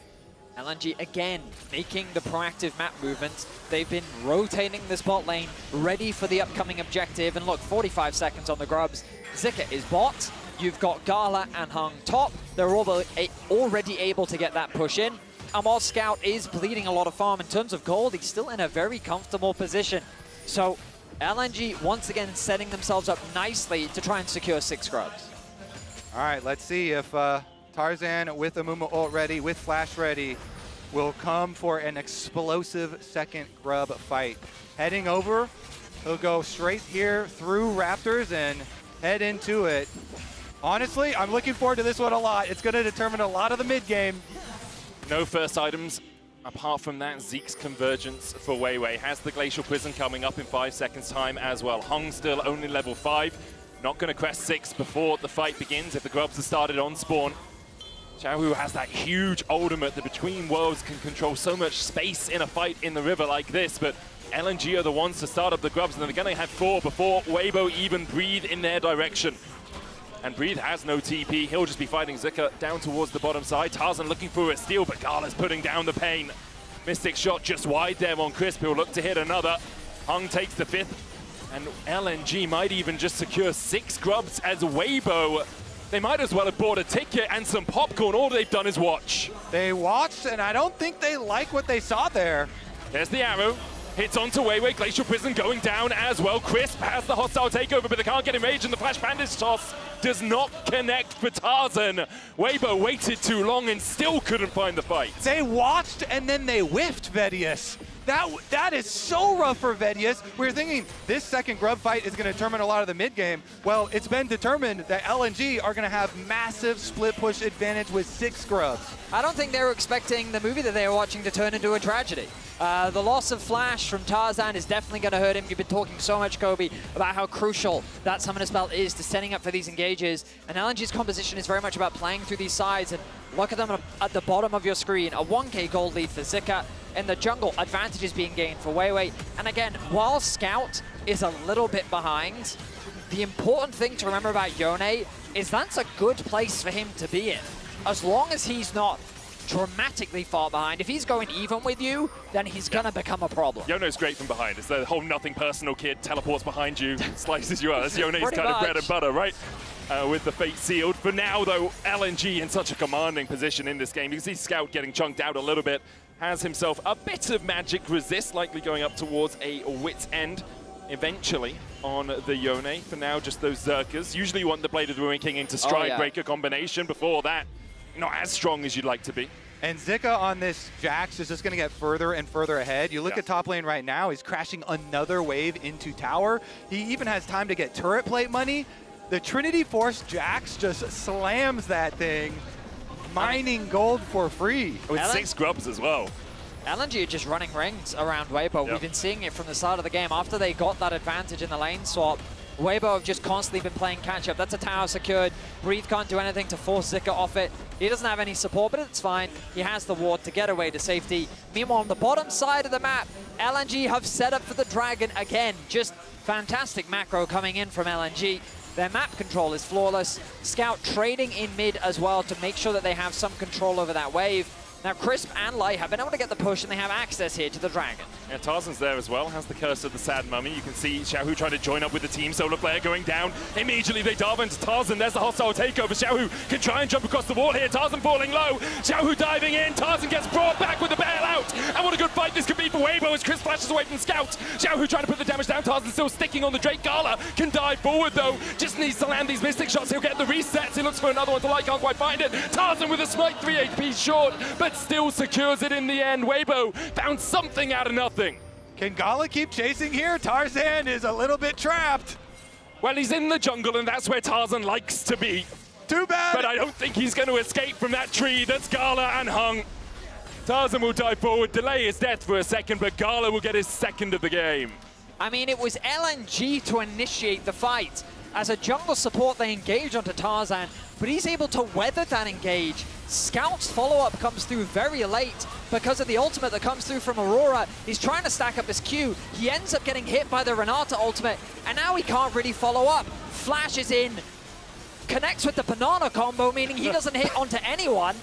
LNG again making the proactive map movements. They've been rotating this bot lane, ready for the upcoming objective. And look, 45 seconds on the Grubs. Zika is bot. You've got Gala and Hung top. They're already able to get that push in. Amor Scout is bleeding a lot of farm. In terms of gold, he's still in a very comfortable position. So LNG once again setting themselves up nicely to try and secure 6 Grubs. All right, let's see if Tarzan with Amumu ult ready, with flash ready, will come for an explosive second Grub fight. Heading over, he'll go straight here through Raptors and head into it. Honestly, I'm looking forward to this one a lot. It's going to determine a lot of the mid game. No first items. Apart from that, Zeke's convergence for Weiwei has the Glacial Prison coming up in 5 seconds time as well. Hung still only level 5. Not going to crest 6 before the fight begins if the Grubs are started on spawn. Xiaohu has that huge ultimate. The Between Worlds can control so much space in a fight in the river like this, but LNG are the ones to start up the Grubs, and they're going to have 4 before Weibo even Breathe in their direction. And Breathe has no TP. He'll just be fighting Zika down towards the bottom side. Tarzan looking for a steal, but Gala's putting down the pain. Mystic shot just wide there on Crisp. He'll look to hit another. Hung takes the 5th, and LNG might even just secure 6 Grubs as Weibo. They might as well have bought a ticket and some popcorn. All they've done is watch. They watched, and I don't think they like what they saw there. There's the arrow. Hits onto Weiwei. Glacial Prison going down as well. Crisp has the hostile takeover, but they can't get enraged, and the Flash Bandage toss does not connect for Tarzan. Weibo waited too long and still couldn't find the fight. They watched, and then they whiffed Vedius. That is so rough for Vedius. We were thinking this second Grub fight is going to determine a lot of the mid game. Well, it's been determined that LNG are going to have massive split push advantage with 6 Grubs. I don't think they were expecting the movie that they were watching to turn into a tragedy. The loss of Flash from Tarzan is definitely going to hurt him. You've been talking so much, Kobe, about how crucial that Summoner spell is to setting up for these engages. And LNG's composition is very much about playing through these sides. And look at them at the bottom of your screen. A 1k gold lead for Zika. In the jungle, advantages being gained for Weiwei. And again, while Scout is a little bit behind, the important thing to remember about Yone is that's a good place for him to be in. As long as he's not dramatically far behind. If he's going even with you, then he's going to become a problem. Yono's great from behind. It's the whole nothing personal kid, teleports behind you, slices you out. That's Yone's kind of bread and butter, right? With the fate sealed. For now, though, LNG in such a commanding position in this game. You can see Scout getting chunked out a little bit. Has himself a bit of magic resist, likely going up towards a wit's end eventually on the Yone. For now, just those Zerkers. Usually you want the Blade of the Ruin King into Stride Breaker combination. Before that, not as strong as you'd like to be. And Zika on this Jax is just going to get further and further ahead. You look at top lane right now, he's crashing another wave into tower. He even has time to get turret plate money. The Trinity Force Jax just slams that thing, mining gold for free. With 6 Grubs as well. LNG are just running rings around Weibo. Yep. We've been seeing it from the start of the game. After they got that advantage in the lane swap, Weibo have just constantly been playing catch-up. That's a tower secured. Breathe can't do anything to force Zika off it. He doesn't have any support, but it's fine. He has the ward to get away to safety. Meanwhile, on the bottom side of the map, LNG have set up for the Dragon again. Just fantastic macro coming in from LNG. Their map control is flawless. Scout trading in mid as well to make sure that they have some control over that wave. Now, Crisp and Light have been able to get the push, and they have access here to the Dragon. Yeah, Tarzan's there as well, has the curse of the sad mummy. You can see Xiaohu trying to join up with the team. Solar player going down. Immediately they dive into Tarzan. There's the hostile takeover. Xiaohu can try and jump across the wall here. Tarzan falling low. Xiaohu diving in. Tarzan gets brought back with the bailout. And what a good fight this could be for Weibo as Chris flashes away from Scout. Xiaohu trying to put the damage down. Tarzan still sticking on the Drake. Gala can dive forward though. Just needs to land these Mystic shots. He'll get the resets. He looks for another one to Light. Can't quite find it. Tarzan with a smite, 3 HP short, but still secures it in the end. Weibo found something out of nothing. Can Gala keep chasing here? Tarzan is a little bit trapped. Well, he's in the jungle, and that's where Tarzan likes to be. Too bad. But I don't think he's going to escape from that tree that's Gala and Hung. Tarzan will dive forward, delay his death for a second, but Gala will get his second of the game. I mean, it was LNG to initiate the fight. As a jungle support, they engage onto Tarzan, but he's able to weather that engage. Scout's follow-up comes through very late because of the ultimate that comes through from Aurora. He's trying to stack up his Q. He ends up getting hit by the Renata ultimate, and now he can't really follow up. Flashes in, connects with the banana combo, meaning he doesn't hit onto anyone.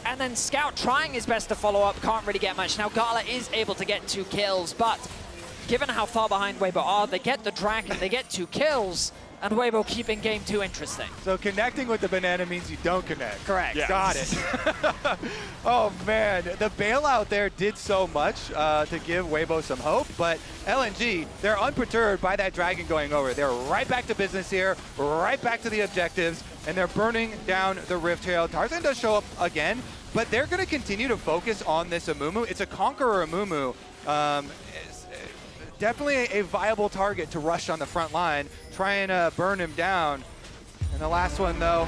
And then Scout trying his best to follow up, can't really get much. Now Gala is able to get 2 kills, but given how far behind Weibo are, they get the Dragon, they get 2 kills, and Weibo keeping game 2 interesting. So connecting with the banana means you don't connect. Correct. Yes. Got it. Oh man, the bailout there did so much to give Weibo some hope, but LNG, they're unperturbed by that Dragon going over. They're right back to business here, right back to the objectives, and they're burning down the Rift Trail. Tarzan does show up again, but they're going to continue to focus on this Amumu. It's a Conqueror Amumu. Definitely a viable target to rush on the front line, try and burn him down. And the last one, though,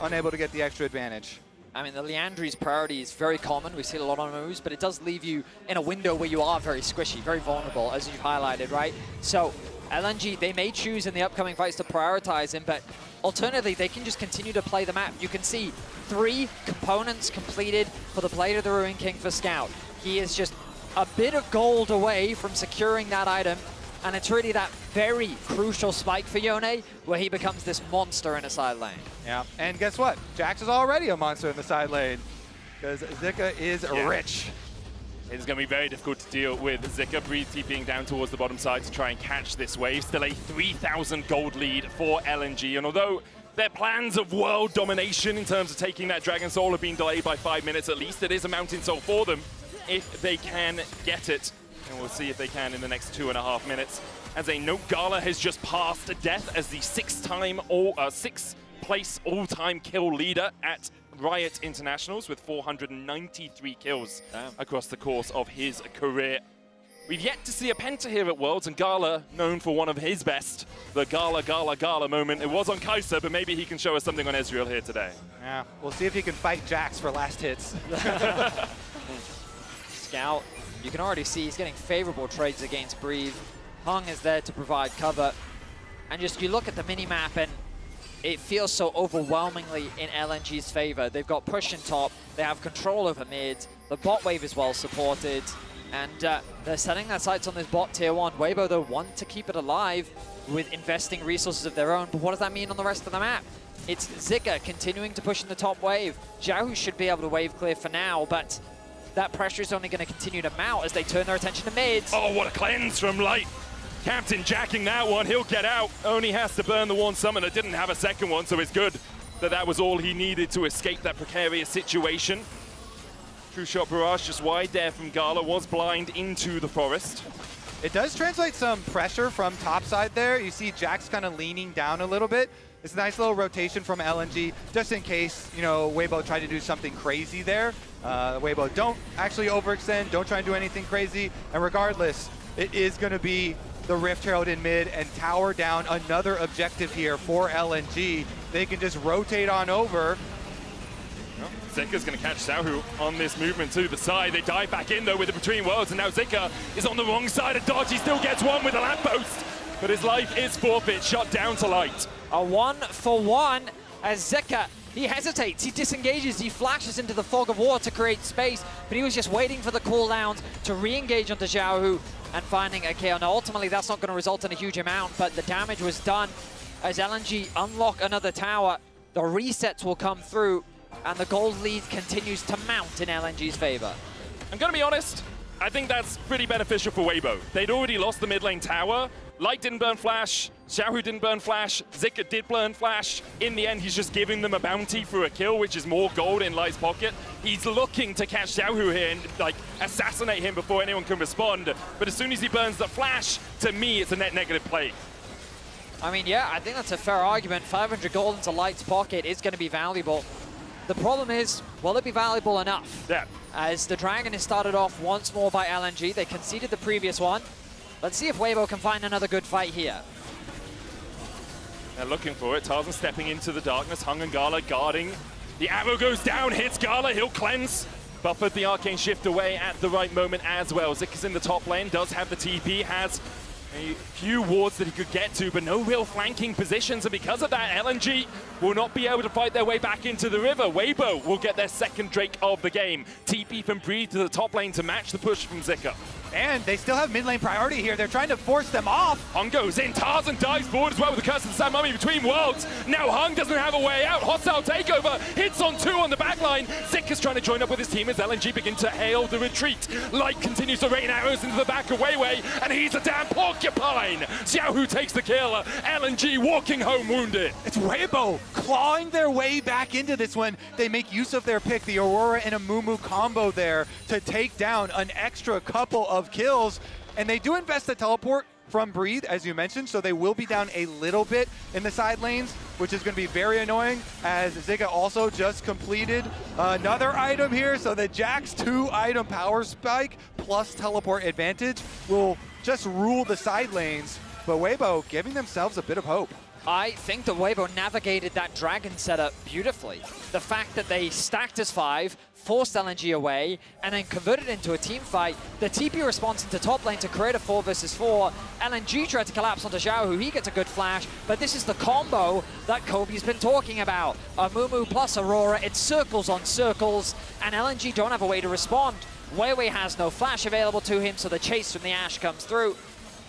unable to get the extra advantage. I mean, the Leandri's priority is very common. We've seen a lot on moves, but it does leave you in a window where you are very squishy, very vulnerable, as you've highlighted, right? So LNG, they may choose in the upcoming fights to prioritize him, but alternatively, they can just continue to play the map. You can see 3 components completed for the Blade of the Ruin King for Scout. He is just a bit of gold away from securing that item, and it's really that very crucial spike for Yone where he becomes this monster in a side lane. Yeah, and guess what? Jax is already a monster in the side lane because Zika is rich. It's going to be very difficult to deal with Zika. Breathe TPing down towards the bottom side to try and catch this wave. Still a 3,000 gold lead for LNG, and although their plans of world domination in terms of taking that Dragon Soul have been delayed by 5 minutes at least, it is a Mountain Soul for them if they can get it. And we'll see if they can in the next 2.5 minutes. As a note, Gala has just passed death as the 6th place all-time kill leader at Riot Internationals with 493 kills across the course of his career. We've yet to see a Penta here at Worlds, and Gala, known for one of his best, the Gala moment. It was on Kai'Sa, but maybe he can show us something on Ezreal here today. Yeah, we'll see if he can fight Jax for last hits. Scout, you can already see he's getting favorable trades against Breathe. Hung is there to provide cover. And just you look at the mini-map and it feels so overwhelmingly in LNG's favor. They've got push in top, they have control over mid, the bot wave is well supported, and they're setting their sights on this bot tier 1. Weibo, though, want to keep it alive with investing resources of their own, but what does that mean on the rest of the map? It's Zika continuing to push in the top wave. Xiaohu should be able to wave clear for now, but that pressure is only going to continue to mount as they turn their attention to mid. Oh, what a cleanse from Light. Captain jacking that one, he'll get out. Only has to burn the one summoner, didn't have a second one, so it's good that that was all he needed to escape that precarious situation. True shot barrage just wide there from Gala, was blind into the forest. It does translate some pressure from topside there. You see Jax kind of leaning down a little bit. It's a nice little rotation from LNG, just in case, you know, Weibo tried to do something crazy there. Weibo, don't actually overextend, don't try and do anything crazy. And regardless, it is going to be the Rift Herald in mid and tower down another objective here for LNG. They can just rotate on over. Zika's going to catch Xiaohu on this movement to the side. They dive back in, though, with the Between Worlds, and now Zika is on the wrong side of dodge. He still gets one with a lamppost, but his life is forfeit, shot down to light. A 1-for-1 as Zika, he hesitates, he disengages, he flashes into the fog of war to create space, but he was just waiting for the cooldowns to re-engage onto Xiaohu and finding a kill. Now, ultimately, that's not going to result in a huge amount, but the damage was done as LNG unlock another tower. The resets will come through, and the gold lead continues to mount in LNG's favor. I'm going to be honest, I think that's pretty beneficial for Weibo. They'd already lost the mid lane tower. Light didn't burn flash, Xiaohu didn't burn flash, Zika did burn flash. In the end, he's just giving them a bounty for a kill, which is more gold in Light's pocket. He's looking to catch Xiaohu here and like assassinate him before anyone can respond. But as soon as he burns the flash, to me, it's a net negative play. I mean, yeah, I think that's a fair argument. 500 gold into Light's pocket is going to be valuable. The problem is, will it be valuable enough? Yeah. As the Dragon is started off once more by LNG. They conceded the previous one. Let's see if Weibo can find another good fight here. They're looking for it. Tarzan stepping into the darkness. Hung and Gala guarding. The arrow goes down, hits Gala. He'll cleanse. Buffered the arcane shift away at the right moment as well. Zika's in the top lane, does have the TP, has a few wards that he could get to, but no real flanking positions, and because of that, LNG will not be able to fight their way back into the river. Weibo will get their second Drake of the game. TP from Breathe to the top lane to match the push from Zika. And they still have mid lane priority here. They're trying to force them off. Hung goes in. Tarzan dives forward as well with the Curse of the Sand Mummy between worlds. Now Hung doesn't have a way out. Hostile takeover. Hits on two on the back line. Zika's trying to join up with his team as LNG begin to hail the retreat. Light continues to rain arrows into the back of Weiwei, and he's a damn porcupine. Xiaohu takes the kill. LNG walking home wounded. It's Weibo clawing their way back into this one. They make use of their pick, the Aurora and a Mumu combo there to take down an extra couple of kills, and they do invest the teleport from Breathe, as you mentioned, so they will be down a little bit in the side lanes, which is going to be very annoying, as Zika also just completed another item here, so the Jax 2-item power spike plus teleport advantage will just rule the side lanes, but Weibo giving themselves a bit of hope. I think that Weibo navigated that Dragon setup beautifully. The fact that they stacked as 5, forced LNG away, and then converted it into a team fight. The TP response into top lane to create a 4 versus 4. LNG tried to collapse onto Xiaohu. He gets a good flash, but this is the combo that Kobe's been talking about. A Mumu plus Aurora, it's circles on circles, and LNG don't have a way to respond. Weiwei has no flash available to him, so the chase from the Ashe comes through.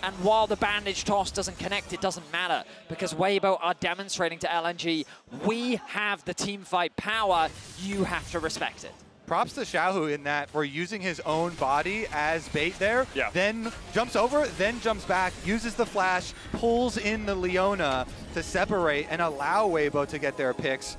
And while the bandage toss doesn't connect, it doesn't matter, because Weibo are demonstrating to LNG, we have the team fight power, you have to respect it. Props to Xiaohu in that for using his own body as bait there, then jumps over, then jumps back, uses the flash, pulls in the Leona to separate and allow Weibo to get their picks,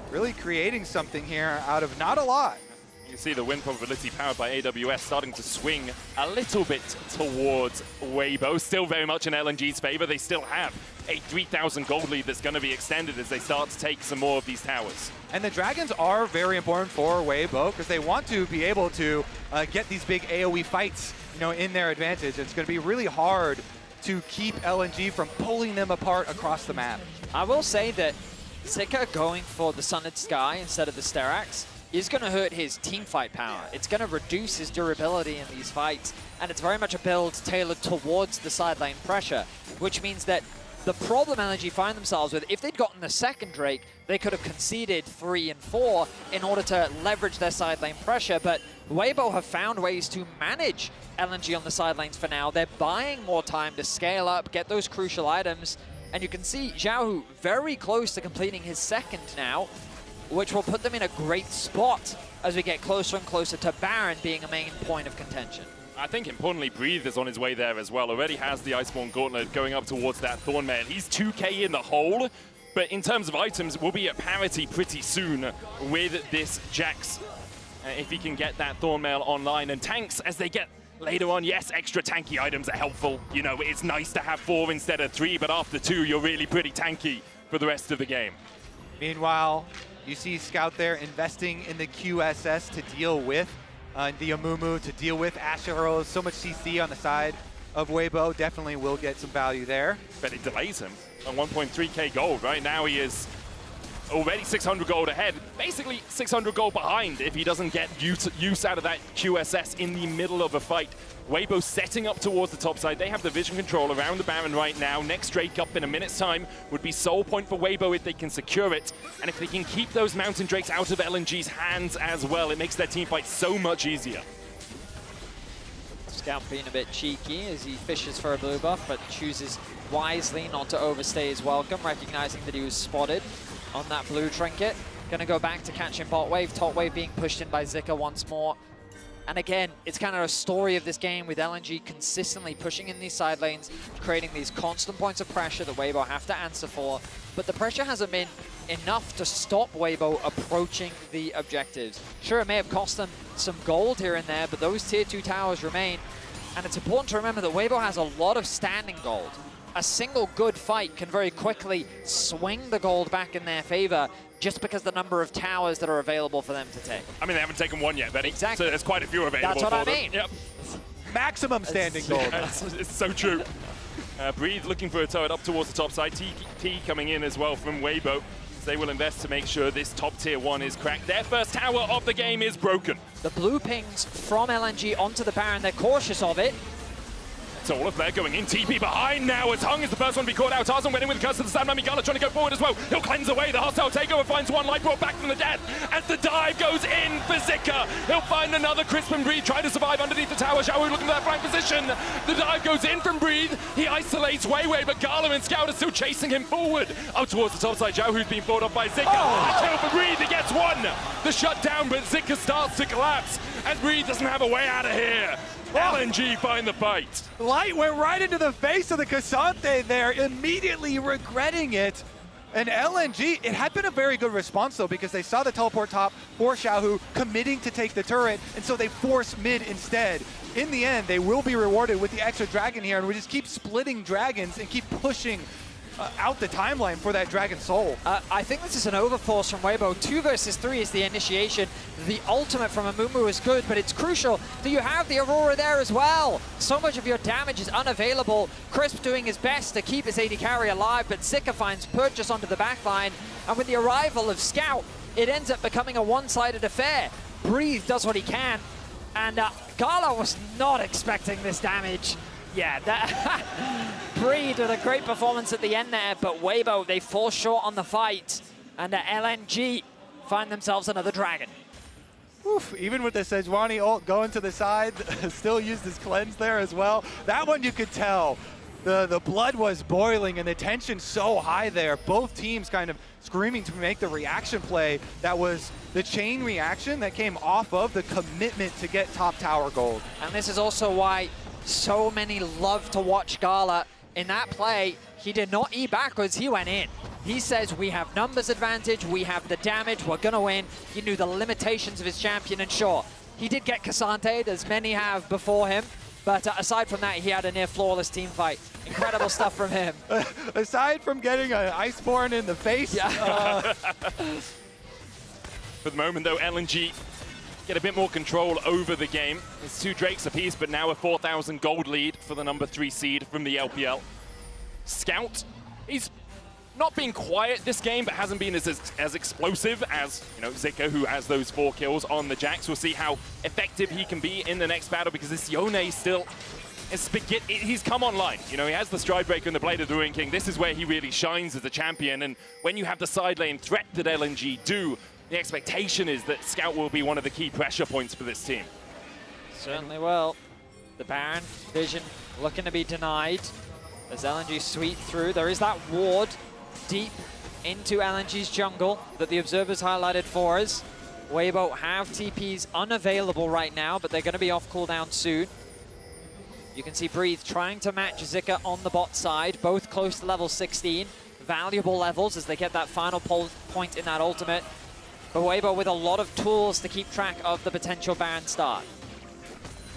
really creating something here out of not a lot. You can see the win probability powered by AWS starting to swing a little bit towards Weibo. Still very much in LNG's favor. They still have a 3,000 gold lead that's going to be extended as they start to take some more of these towers. And the Dragons are very important for Weibo because they want to be able to get these big AoE fights, in their advantage. It's going to be really hard to keep LNG from pulling them apart across the map. I will say that Zika going for the Sundered Sky instead of the Sterax is going to hurt his teamfight power. It's going to reduce his durability in these fights, and it's very much a build tailored towards the side lane pressure, which means that the problem LNG find themselves with, if they'd gotten the second Drake, they could have conceded 3 and 4 in order to leverage their side lane pressure, but Weibo have found ways to manage LNG on the side lanes for now. They're buying more time to scale up, get those crucial items, and you can see Xiaohu very close to completing his second now, which will put them in a great spot as we get closer and closer to Baron being a main point of contention. I think importantly, Breathe is on his way there as well. Already has the Iceborne Gauntlet going up towards that Thornmail. He's 2k in the hole, but in terms of items, we'll be at parity pretty soon with this Jax. If he can get that Thornmail online, and tanks as they get later on, yes, extra tanky items are helpful. It's nice to have 4 instead of 3, but after 2, you're really pretty tanky for the rest of the game. Meanwhile, you see Scout there investing in the QSS to deal with the Amumu, to deal with Ashe Arrows. So much CC on the side of Weibo. Definitely will get some value there. But it delays him on 1.3k gold. Right now he is already 600 gold ahead, basically 600 gold behind if he doesn't get use out of that QSS in the middle of a fight. Weibo setting up towards the top side. They have the vision control around the Baron right now. Next Drake up in a minute's time would be sole point for Weibo if they can secure it. And if they can keep those Mountain Drakes out of LNG's hands as well, it makes their team fight so much easier. Scout being a bit cheeky as he fishes for a blue buff, but chooses wisely not to overstay his welcome, recognizing that he was spotted on that blue trinket. Gonna go back to catching bot wave, top wave being pushed in by Zika once more. And again, it's kind of a story of this game with LNG consistently pushing in these side lanes, creating these constant points of pressure that Weibo have to answer for. But the pressure hasn't been enough to stop Weibo approaching the objectives. Sure, it may have cost them some gold here and there, but those tier 2 towers remain. And it's important to remember that Weibo has a lot of standing gold. A single good fight can very quickly swing the gold back in their favor just because the number of towers that are available for them to take. I mean, they haven't taken one yet, Benny. Exactly. So there's quite a few available. That's what for I them. mean. Yep. Maximum standing gold. It's so true. Breathe looking for a turret up towards the top side. T coming in as well from Weibo. They will invest to make sure this top tier 1 is cracked. Their first tower of the game is broken. The blue pings from LNG onto the Baron, they're cautious of it. Solar Flare going in, TP behind now as Hung is the first one to be caught out. Tarzan winning with the curse of the Sandman. Migala trying to go forward as well. He'll cleanse away. The hostile takeover finds one life brought back from the dead as the dive goes in for Zika. He'll find another Crisp and Breathe trying to survive underneath the tower. Xiaohu looking for that flank position. The dive goes in from Breathe. He isolates Weiwei, but Gala and Scout are still chasing him forward. Out towards the top side, Xiaohu's being fought off by Zika. A kill for Breathe, he gets one. The shutdown, but Zika starts to collapse and Breathe doesn't have a way out of here. LNG find the fight. Light went right into the face of the Cassante there, immediately regretting it. And LNG, it had been a very good response though, because they saw the teleport top for Xiaohu committing to take the turret, and so they force mid instead. In the end, they will be rewarded with the extra dragon here, and we just keep splitting dragons and keep pushing out the timeline for that Dragon Soul. I think this is an overforce from Weibo. 2 versus 3 is the initiation. The ultimate from Amumu is good, but it's crucial that you have the Aurora there as well. So much of your damage is unavailable. Crisp doing his best to keep his AD carry alive, but Zika finds purchase onto the backline. And with the arrival of Scout, it ends up becoming a one-sided affair. Breathe does what he can, and Gala was not expecting this damage. Yeah, Breed with a great performance at the end there, but Weibo, they fall short on the fight, and LNG find themselves another dragon. Oof, even with the Sejuani ult going to the side, still used his cleanse there as well. That one you could tell. The blood was boiling and the tension so high there. Both teams kind of screaming to make the reaction play. That was the chain reaction that came off of the commitment to get top tower gold. And this is also why so many love to watch Gala. In that play, he did not E backwards, he went in. He says, we have numbers advantage, we have the damage, we're gonna win. He knew the limitations of his champion, and sure, he did get Cassante, as many have before him, but aside from that, he had a near flawless team fight. Incredible stuff from him. Aside from getting an Iceborne in the face. Yeah. For the moment though, LNG get a bit more control over the game. It's 2 Drakes apiece, but now a 4,000 gold lead for the number 3 seed from the LPL. Scout, he's not been quiet this game, but hasn't been as explosive as, you know, Zika, who has those 4 kills on the Jax. We'll see how effective he can be in the next battle, because this Yone still is he's come online. You know, he has the Stride Breaker and the Blade of the Ruin King. This is where he really shines as a champion, and when you have the side lane threat that LNG do, the expectation is that Scout will be one of the key pressure points for this team. Certainly will. The Baron vision looking to be denied as LNG sweep through. There is that ward deep into LNG's jungle that the observers highlighted for us. Weibo have TPs unavailable right now, but they're going to be off cooldown soon. You can see Breathe trying to match Zika on the bot side, both close to level 16. Valuable levels as they get that final point in that ultimate. But Weibo with a lot of tools to keep track of the potential Baron start.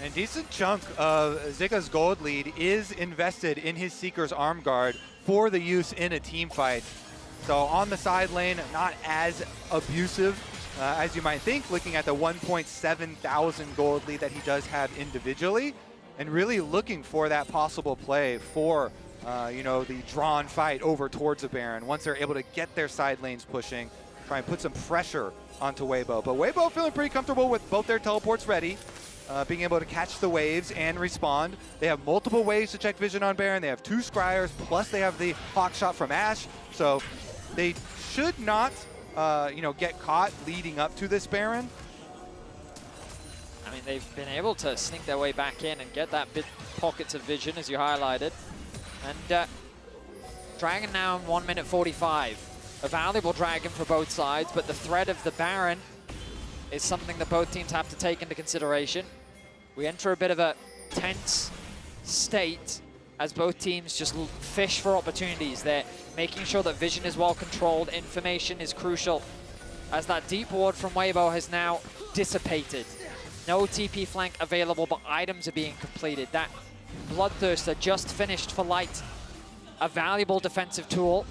And decent chunk of Zika's gold lead is invested in his Seeker's Arm Guard for the use in a team fight. So on the side lane, not as abusive as you might think, looking at the 1.7 thousand gold lead that he does have individually, and really looking for that possible play for you know, the drawn fight over towards the Baron. Once they're able to get their side lanes pushing, try and put some pressure onto Weibo. But Weibo feeling pretty comfortable with both their teleports ready, being able to catch the waves and respond. They have multiple ways to check vision on Baron. They have 2 Scryers, plus they have the Hawk Shot from Ashe. So they should not, you know, get caught leading up to this Baron. I mean, they've been able to sneak their way back in and get that bit pockets of vision, as you highlighted. And Dragon now in 1 minute 45. A valuable Dragon for both sides, but the threat of the Baron is something that both teams have to take into consideration. We enter a bit of a tense state as both teams just fish for opportunities. They're making sure that vision is well controlled, information is crucial, as that deep ward from Weibo has now dissipated. No TP flank available, but items are being completed. That Bloodthirster just finished for Light, a valuable defensive tool.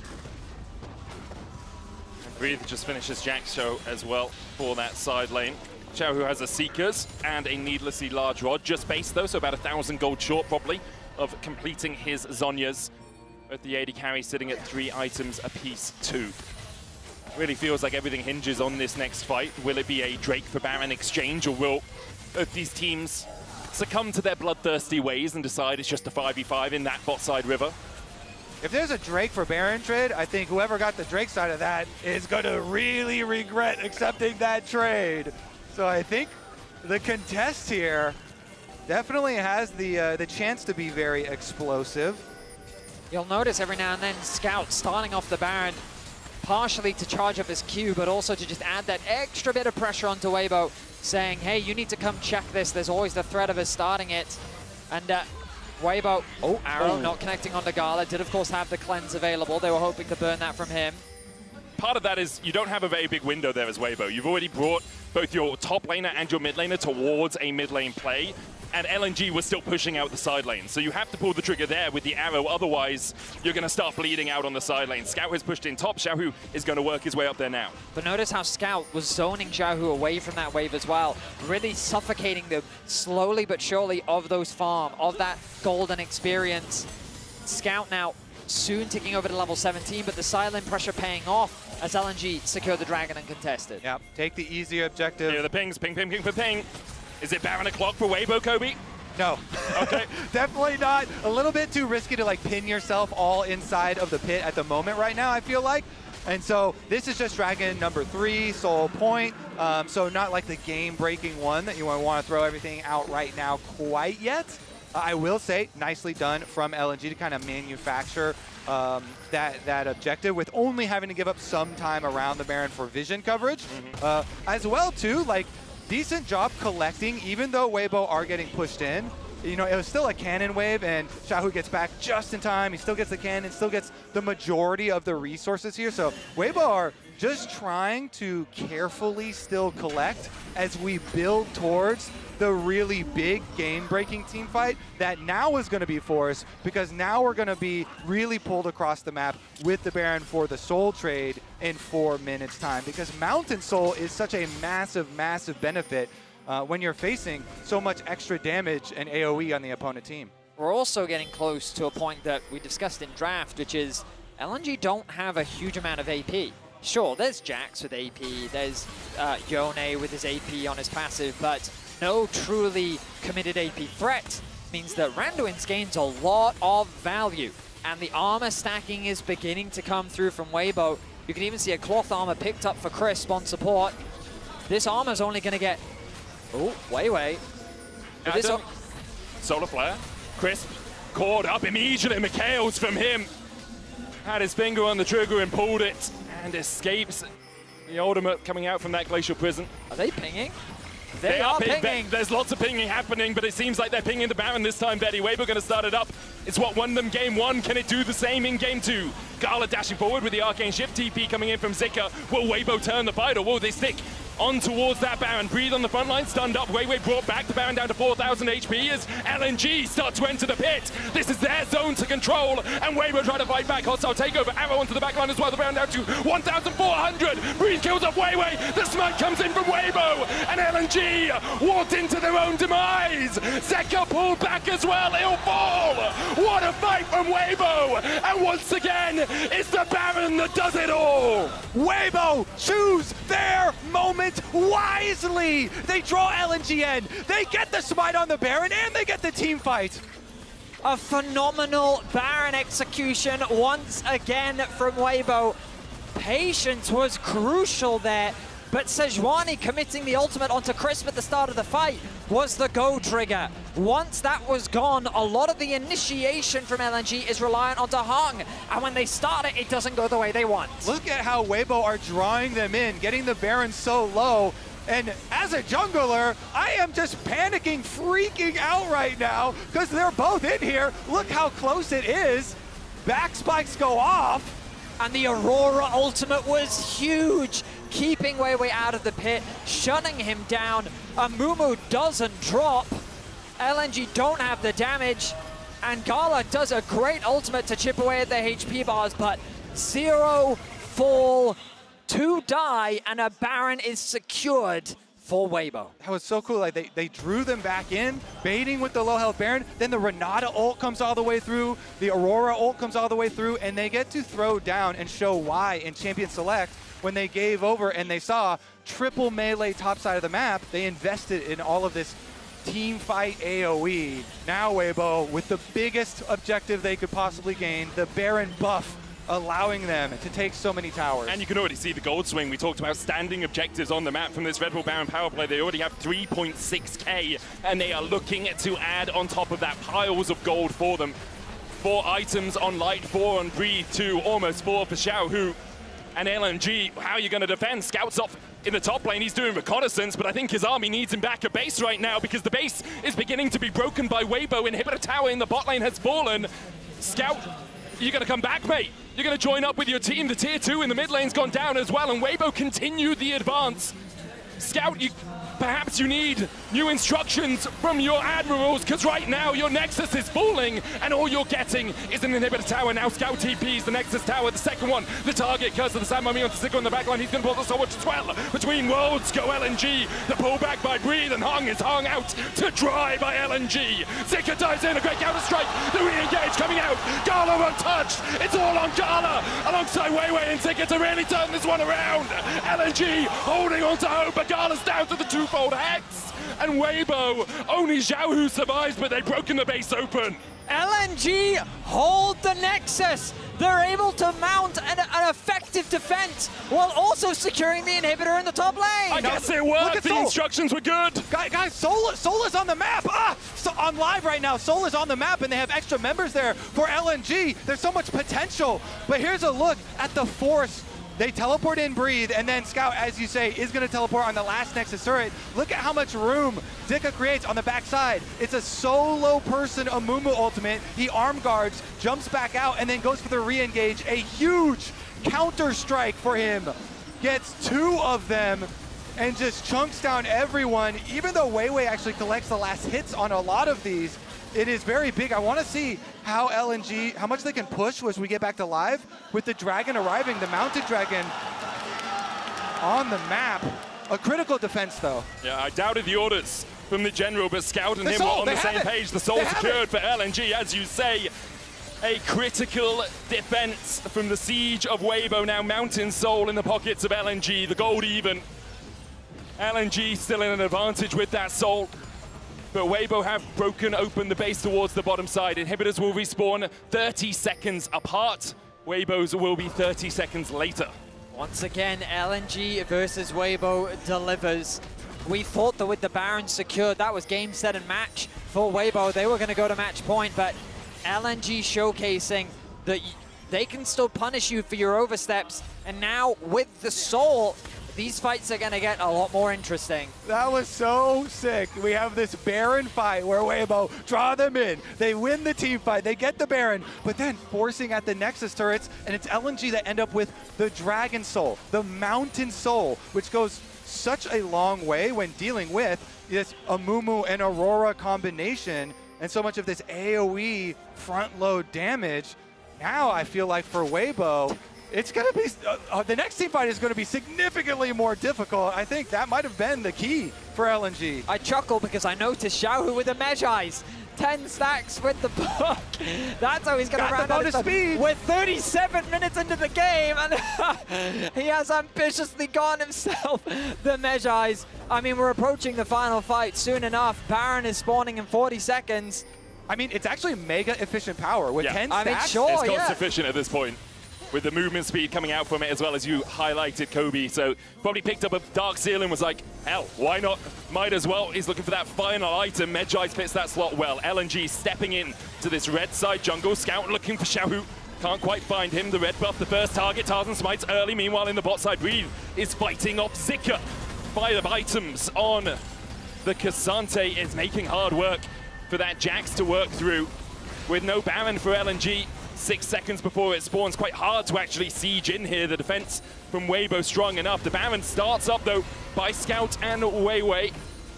And Breathe just finishes Jack's show as well for that side lane. xiaohu has a Seekers and a needlessly large rod, just base though, so about 1,000 gold short probably of completing his Zhonyas. Both the AD carries sitting at 3 items apiece too. Really feels like everything hinges on this next fight. Will it be a Drake for Baron exchange, or will these teams succumb to their bloodthirsty ways and decide it's just a 5v5 in that bot side river? If there's a Drake for Baron trade, I think whoever got the Drake side of that is going to really regret accepting that trade. So I think the contest here definitely has the chance to be very explosive. You'll notice every now and then Scout starting off the Baron, partially to charge up his Q, but also to just add that extra bit of pressure onto Weibo, saying, hey, you need to come check this. There's always the threat of us starting it. And Weibo, arrow not connecting onto Gala, did of course have the cleanse available. They were hoping to burn that from him. Part of that is you don't have a very big window there as Weibo. You've already brought both your top laner and your mid laner towards a mid lane play, and LNG was still pushing out the side lane. So you have to pull the trigger there with the arrow, otherwise you're going to start bleeding out on the side lane. Scout has pushed in top, xiaohu is going to work his way up there now. But notice how Scout was zoning xiaohu away from that wave as well, really suffocating them slowly but surely of those farm, of that golden experience. Scout now soon ticking over to level 17, but the silent pressure paying off as LNG secured the Dragon and contested. Yeah, take the easier objective. Here are the pings, ping, ping, ping, ping, ping. Is it Baron o'clock for Weibo, Kobe? No. Okay. Definitely not. A little bit too risky to like pin yourself all inside of the pit at the moment right now, I feel like. And so this is just Dragon number 3, Soul Point. So not like the game-breaking one that you want to throw everything out right now quite yet. I will say, nicely done from LNG to kind of manufacture that objective with only having to give up some time around the Baron for vision coverage. As well, too, like, decent job collecting, even though Weibo are getting pushed in. You know, it was still a cannon wave, and xiaohu gets back just in time. He still gets the cannon, still gets the majority of the resources here. So Weibo are just trying to carefully still collect as we build towards the really big game-breaking team fight that now is going to be forced, because now we're going to be really pulled across the map with the Baron for the soul trade in 4 minutes time, because Mountain Soul is such a massive, massive benefit when you're facing so much extra damage and AoE on the opponent team. We're also getting close to a point that we discussed in draft, which is LNG don't have a huge amount of AP. Sure, there's Jax with AP, there's Yone with his AP on his passive, but no truly committed AP threat means that Randuin's gains a lot of value, and the armor stacking is beginning to come through from Weibo. You can even see a cloth armor picked up for Crisp on support. This armor's only going to get... Oh, way. Solar Flare. Crisp caught up immediately. Mikhail's from him. Had his finger on the trigger and pulled it, and escapes the ultimate coming out from that glacial prison. Are they pinging? They are pinging. There's lots of pinging happening, but it seems like they're pinging the Baron this time, Betty. Weibo going to start it up. It's what won them game 1. Can it do the same in game 2? Gala dashing forward with the Arcane Shift. TP coming in from Zika. Will Weibo turn the fight, or will they stick on towards that Baron. Breathe on the front line, stunned up. Weiwei brought back the Baron down to 4,000 HP as LNG start to enter the pit. This is their zone to control, and Weibo trying to fight back. Hostile takeover, arrow onto the back line as well. The Baron down to 1,400. Breathe kills off Weiwei. The smite comes in from Weibo, and LNG walked into their own demise. Zeka pulled back as well. He'll fall. What a fight from Weibo, and once again, it's the Baron that does it all. Weibo choose their moment wisely. They draw LNG in, they get the smite on the Baron, and they get the team fight. A phenomenal Baron execution once again from Weibo. Patience was crucial there, but Sejuani committing the ultimate onto Crisp at the start of the fight was the go trigger. Once that was gone, a lot of the initiation from LNG is reliant onto Hung, and when they start it, it doesn't go the way they want. Look at how Weibo are drawing them in, getting the Baron so low. And as a jungler, I am just panicking, freaking out right now, because they're both in here. Look how close it is. Back spikes go off. And the Aurora ultimate was huge, keeping Weiwei out of the pit, shutting him down. Amumu doesn't drop. LNG don't have the damage. And Gala does a great ultimate to chip away at their HP bars, but 0 fall, 2 die, and a Baron is secured for Weibo. That was so cool. Like they drew them back in, baiting with the low health Baron. Then the Renata ult comes all the way through. The Aurora ult comes all the way through, and they get to throw down and show why in Champion Select when they gave over and they saw triple melee top side of the map. They invested in all of this team fight AoE. Now Weibo, with the biggest objective they could possibly gain, the Baron buff, allowing them to take so many towers. And you can already see the gold swing. We talked about standing objectives on the map from this Red Bull Baron power play. They already have 3.6k, and they are looking to add on top of that piles of gold for them. 4 items on Light, 4 on Breathe, 2, almost 4 for Xiaohu. And LNG, how are you going to defend? Scouts off in the top lane, he's doing reconnaissance, but I think his army needs him back at base right now because the base is beginning to be broken by Weibo. Inhibitor tower in the bot lane has fallen. Scout, you're going to come back, mate. You're going to join up with your team. The tier 2 in the mid lane's gone down as well, and Weibo continued the advance. Scout, perhaps you need new instructions from your admirals, because right now your Nexus is falling, and all you're getting is an inhibitor tower. Now Scout TPs the Nexus tower, the second one, the target, Curse of the Sand Mummy onto Zika on the backline. He's going to pull the sword as well. Between worlds go LNG. The pullback by Breathe, and Hung is hung out to dry by LNG. Zika dives in, a great counter strike. The re-engage coming out. Gala untouched. It's all on Gala alongside Weiwei and Zika to really turn this one around. LNG holding on to hope, but Gala's down to the twofold Hex. And Weibo, only Xiaohu survives, but they've broken the base open. LNG hold the Nexus. They're able to mount an effective defense while also securing the inhibitor in the top lane. I guess it worked. The instructions were good. Guys, Sola's on the map. So on live right now, Sola's on the map, and they have extra members there for LNG. There's so much potential. But here's a look at the force. They teleport in Breathe, and then Scout, as you say, is going to teleport on the last Nexus turret. Look at how much room Zika creates on the backside. It's a solo person Amumu ultimate. He arm guards, jumps back out, and then goes for the re-engage. A huge counter strike for him. Gets 2 of them and just chunks down everyone. Even though Weiwei actually collects the last hits on a lot of these, it is very big. I want to see how LNG, how much they can push as we get back to live with the dragon arriving, the mounted dragon on the map. A critical defense, though. Yeah, I doubted the orders from the general, but Scout and him were on the same page. The soul secured for LNG, as you say. A critical defense from the siege of Weibo. Now Mountain Soul in the pockets of LNG, the gold even. LNG still in an advantage with that soul. But Weibo have broken open the base towards the bottom side. Inhibitors will respawn 30 seconds apart. Weibo's will be 30 seconds later. Once again, LNG versus Weibo delivers. We thought that with the Baron secured, that was game, set, and match for Weibo. They were going to go to match point, but LNG showcasing that they can still punish you for your oversteps. And now with the soul, these fights are going to get a lot more interesting. That was so sick. We have this Baron fight where Weibo draw them in. They win the team fight. They get the Baron, but then forcing at the Nexus turrets, and it's LNG that end up with the Dragon Soul, the Mountain Soul, which goes such a long way when dealing with this Amumu and Aurora combination and so much of this AoE front load damage. Now I feel like for Weibo, it's going to be, the next team fight is going to be significantly more difficult. I think that might have been the key for LNG. I chuckle because I noticed Xiaohu with the Mejais. 10 stacks with the book. That's how he's going to round out his speed. We're 37 minutes into the game, and he has ambitiously gone himself the Mejais. I mean, we're approaching the final fight soon enough. Baron is spawning in 40 seconds. I mean, it's actually mega efficient power with 10 stacks. I mean, sure, it's cost efficient at this point, with the movement speed coming out from it as well, as you highlighted, Kobe. So probably picked up a Dark Seal and was like, hell, why not? Might as well. He's looking for that final item. Medjai fits that slot well. LNG stepping in to this red side jungle. Scout looking for Xiaohu. Can't quite find him. The red buff, the first target. Tarzan smites early. Meanwhile, in the bot side, Breed is fighting off Zika. 5 items on the Cassante is making hard work for that Jax to work through. With no Baron for LNG. 6 seconds before it spawns. Quite hard to actually siege in here. The defense from Weibo strong enough. The Baron starts up though by Scout and Weiwei.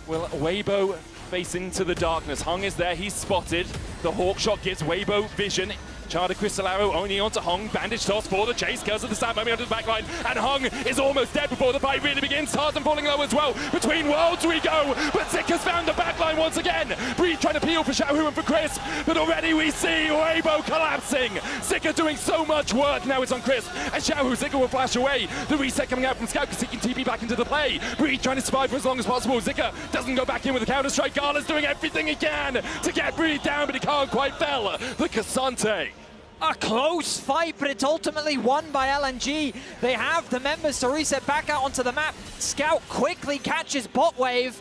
Will Weibo face into the darkness? Hung is there, he's spotted. The Hawk shot gives Weibo vision. Charter Crystal Arrow only onto Hung. Bandage toss for the chase. Goes to the stab onto the backline. And Hung is almost dead before the fight really begins. Tarzan falling low as well. Between worlds we go. But Zika's found the backline once again. Breed trying to peel for Xiaohu and for Crisp. But already we see Weibo collapsing. Zika doing so much work. Now it's on Crisp. And Xiaohu, Zika will flash away. The reset coming out from Scout because he can TP back into the play. Breed trying to survive for as long as possible. Zika doesn't go back in with the counter strike. Gala's doing everything he can to get Breed down, but he can't quite fell. The Cassante. A close fight, but it's ultimately won by LNG. They have the members to reset back out onto the map. Scout quickly catches bot wave,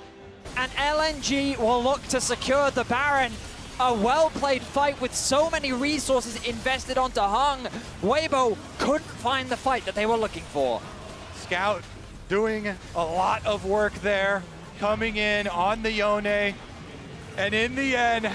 and LNG will look to secure the Baron. A well-played fight with so many resources invested onto Hung. Weibo couldn't find the fight that they were looking for. Scout doing a lot of work there, coming in on the Yone, and in the end,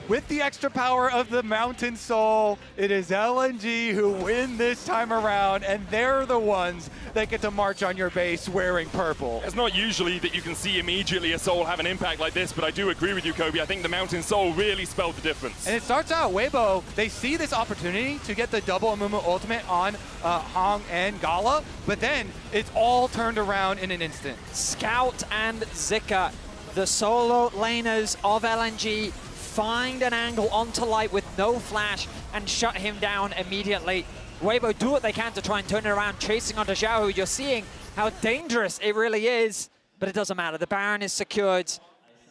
with the extra power of the Mountain Soul, it is LNG who win this time around, and they're the ones that get to march on your base wearing purple. It's not usually that you can see immediately a Soul have an impact like this, but I do agree with you, Kobe. I think the Mountain Soul really spelled the difference. And it starts out, Weibo, they see this opportunity to get the double Amumu ultimate on Hong and Gala, but then it's all turned around in an instant. Scout and Zika, the solo laners of LNG, find an angle onto Light with no flash and shut him down immediately. Weibo do what they can to try and turn it around, chasing onto Xiaohu. You're seeing how dangerous it really is, but it doesn't matter. The Baron is secured.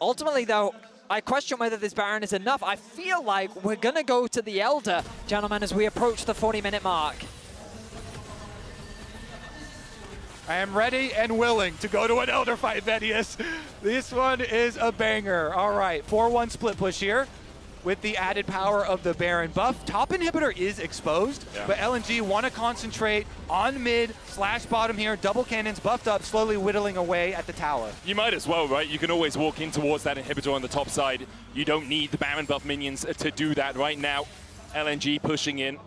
Ultimately, though, I question whether this Baron is enough. I feel like we're going to go to the Elder, gentlemen, as we approach the 40-minute mark. I am ready and willing to go to an Elder fight, Vedius. This one is a banger. All right, 4-1 split push here with the added power of the Baron buff. Top inhibitor is exposed, but LNG want to concentrate on mid / bottom here. Double cannons buffed up, slowly whittling away at the tower. You might as well, right? You can always walk in towards that inhibitor on the top side. You don't need the Baron buff minions to do that right now. LNG pushing in.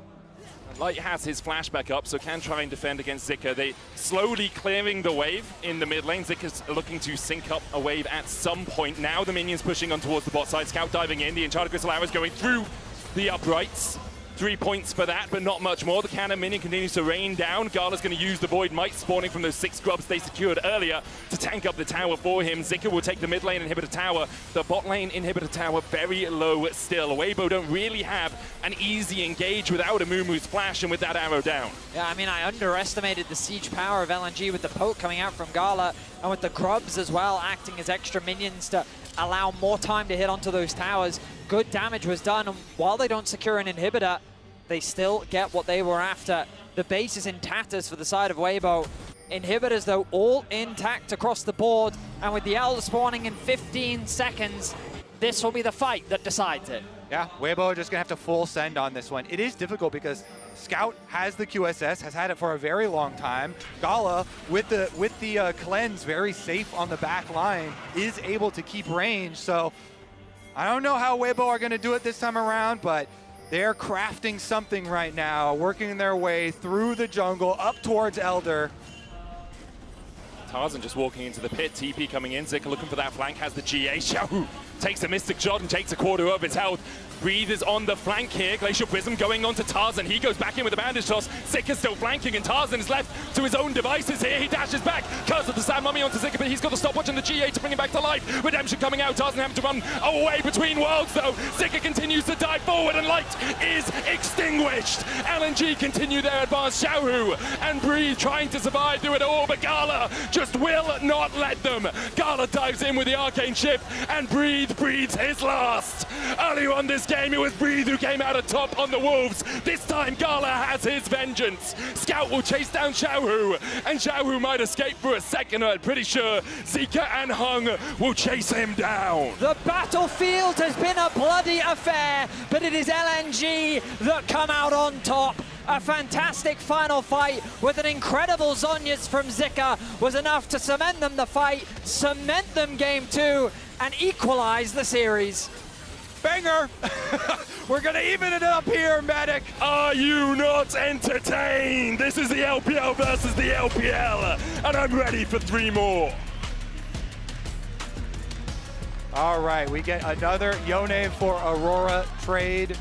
Light has his flashback up, so can try and defend against Zika. They slowly clearing the wave in the mid lane. Zika's looking to sync up a wave at some point. Now the minions pushing on towards the bot side. Scout diving in. The Enchanted Crystal Arrows going through the uprights. 3 points for that, but not much more. The cannon minion continues to rain down. Gala's going to use the Void Might spawning from those 6 grubs they secured earlier to tank up the tower for him. Zika will take the mid lane inhibitor tower. The bot lane inhibitor tower very low still. Weibo don't really have an easy engage without a Mumu's flash and with that arrow down. Yeah, I mean, I underestimated the siege power of LNG with the poke coming out from Gala and with the grubs as well acting as extra minions to allow more time to hit onto those towers. Good damage was done, and while they don't secure an inhibitor, they still get what they were after. The base is in tatters for the side of Weibo. Inhibitors, though, all intact across the board, and with the Elder spawning in 15 seconds, this will be the fight that decides it. Yeah, Weibo are just going to have to full send on this one. It is difficult because Scout has the QSS, has had it for a very long time. Gala, with the cleanse very safe on the back line, is able to keep range. So I don't know how Weibo are going to do it this time around, but they're crafting something right now, working their way through the jungle up towards Elder. Tarzan just walking into the pit, TP coming in, Zika looking for that flank, has the GA, Xiaohu takes a Mystic Shot and takes a quarter of his health. Breathe is on the flank here, Glacial Prism going on to Tarzan, he goes back in with a bandage toss, Zika's still flanking and Tarzan is left to his own devices here, he dashes back, Curse of the Sand Mummy onto Zika, but he's got to stop watching the GA to bring him back to life. Redemption coming out, Tarzan having to run away between worlds though, Zika continues to dive forward and light is extinguished. LNG continue their advance, Xiaohu and Breathe trying to survive through it all, but Gala just will not let them. Gala dives in with the Arcane Shift and Breathe breathes his last. Earlier on this game, it was Breathe who came out atop on the Wolves. This time, Gala has his vengeance. Scout will chase down Xiaohu, and Xiaohu might escape for a second. I'm pretty sure Zika and Hung will chase him down. The battlefield has been a bloody affair, but it is LNG that come out on top. A fantastic final fight with an incredible Zhonya's from Zika was enough to cement them the fight, cement them game 2, and equalize the series. Banger! We're gonna even it up here, Medic! Are you not entertained? This is the LPL versus the LPL, and I'm ready for 3 more. All right, we get another Yone for Aurora trade.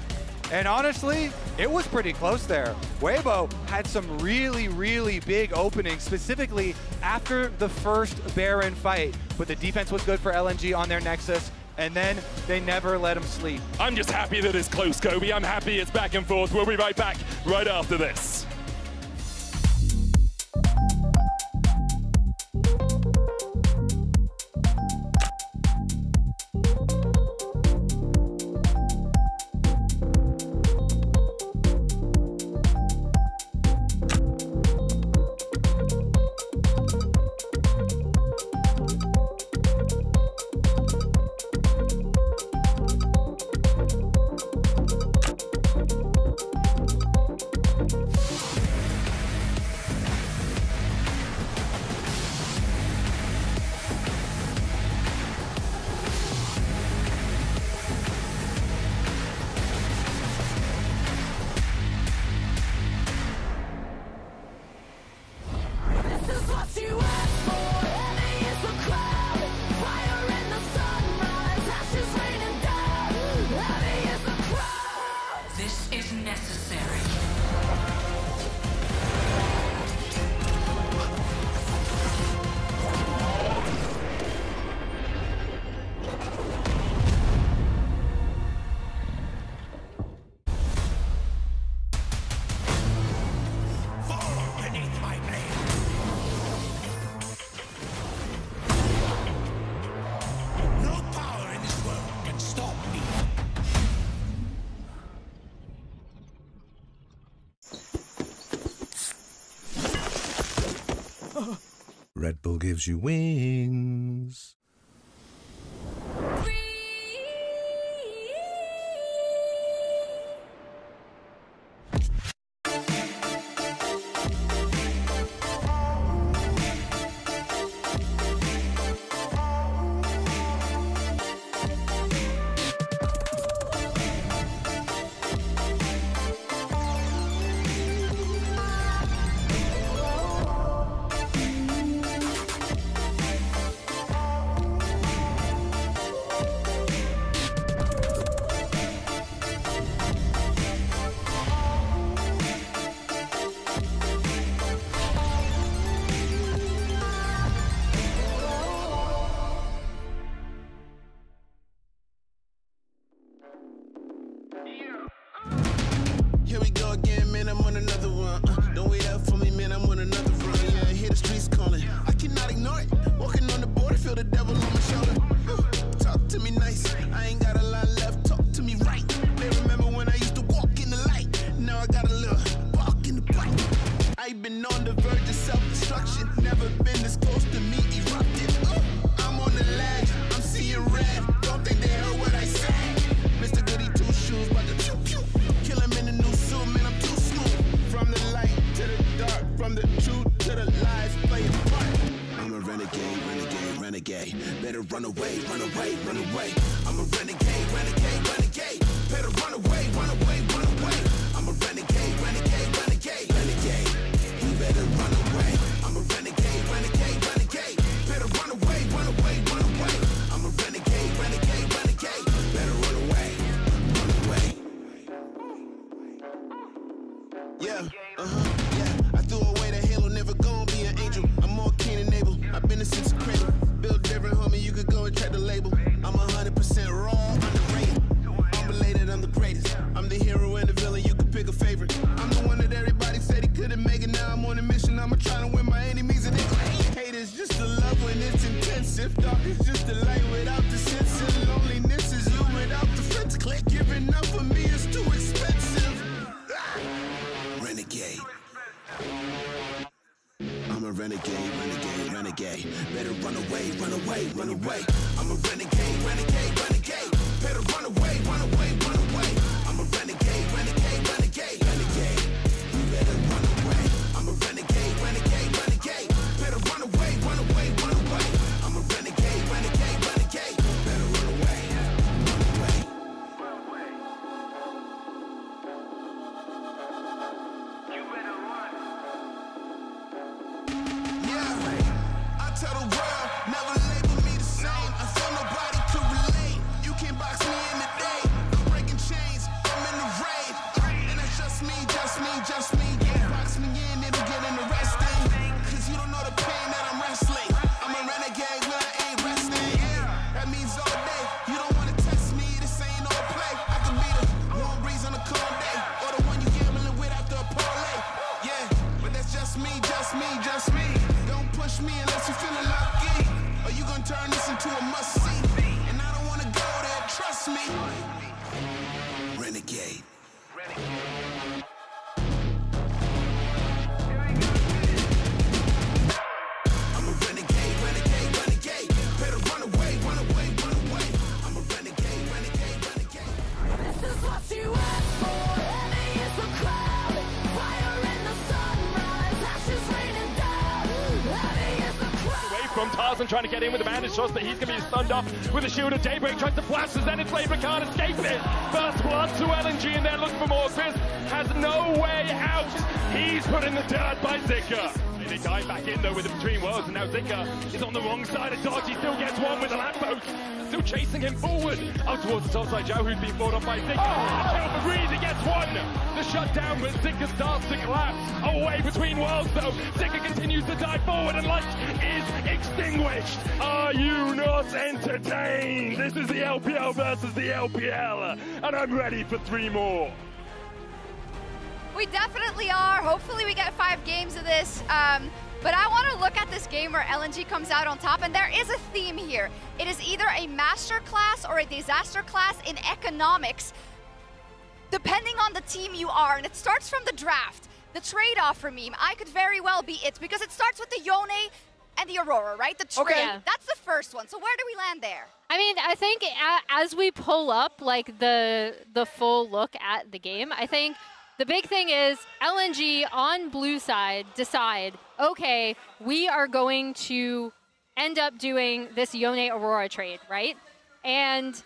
And honestly, it was pretty close there. Weibo had some really, really big openings, specifically after the first Baron fight. But the defense was good for LNG on their Nexus, and then they never let him sleep. I'm just happy that it's close, Kobe. I'm happy it's back and forth. We'll be right back right after this. Red Bull gives you wings. Here we go again, man, I'm on another one. Don't wait up for me, man, I'm on another run. Yeah, I hear the streets calling. I cannot ignore it. Walking on the border, feel the devil on my shoulder. Talk to me nice. I ain't got a lot left. Talk to me right. They remember when I used to walk in the light. Now I got a little bark in the black. I've been on the verge of self-destruction. Never been this close to me erupting. I'm on the ledge. I'm seeing red. Don't think they heard what I said. Mr. Goody Two Shoes, but the pew pew. Kill him in the new suit, man, I'm too smooth. From the light to the dark, from the truth to the lies, play a part. I'm a renegade, renegade, renegade. Better run away, run away, run away. I'm a renegade, renegade, renegade. Better run away, run away, run away. I'm a renegade, renegade, renegade, renegade. You better run away. I'm a renegade, renegade, renegade. renegade. I'm a renegade, renegade, renegade. Better run away, run away, run away. I'm a renegade, renegade, renegade. Better run away, run away, run away. I'm a renegade, renegade, renegade, renegade. You better run away. I'm a renegade, renegade, renegade. Better run away, run away, run away. I'm a renegade, renegade, renegade. Better run away, run away. You better run. Yeah, I tell the world, never label me the same. I feel nobody could relate. You can't box me in the day. I'm breaking chains, I'm in the raid. And that's just me, just me, just me. Don't box me in, it'll get interesting. Cause you don't know the pain that I'm wrestling. I'm a renegade when I ain't resting. That means all day, you don't wanna test me, this ain't no play. I could be the warm breeze on a cold day, or the one you gambling with after a parlay. Yeah, but that's just me, just me, just me. Don't push me unless you're feeling lucky, or you gonna turn this into a must-see. And I don't wanna go there, trust me. Renegade. I'm a renegade, renegade, renegade. Better run away, run away, run away. I'm a renegade, renegade, renegade. This is what you asked for. Heavy is the crowd. Fire in the sunrise. Ashes raining down. Heavy is the crowd. Away from Tarzan, trying to get in with the bandage shots, but he's going to be stunned up with a shield of Daybreak. Tries to flash the Zenith Blade, but can't escape it. First blood to LNG, and they're looking for more. Chris has no way out. He's put in the dirt by Zika. They dive back in though with the Between Worlds, and now Zika is on the wrong side of dodge. He still gets one with the lamppost, still chasing him forward. Out towards the top side, Zhao, who's been fought off by Zika. Kill for Breeze, he gets one. The shutdown, but Zika starts to collapse. Away Between Worlds though. Zika continues to dive forward, and light is extinguished. Are you not entertained? This is the LPL versus the LPL, and I'm ready for 3 more. We definitely are. Hopefully we get 5 games of this. But I want to look at this game where LNG comes out on top, and there is a theme here. It is either a master class or a disaster class in economics, depending on the team you are. And it starts from the draft. The trade-off for meme, I could very well be it, because it starts with the Yone and the Aurora, right? The trade. Okay. That's the first one. So where do we land there? I mean, I think as we pull up like the full look at the game, I think the big thing is LNG on blue side decide, okay, we are going to end up doing this Yone Aurora trade, right? And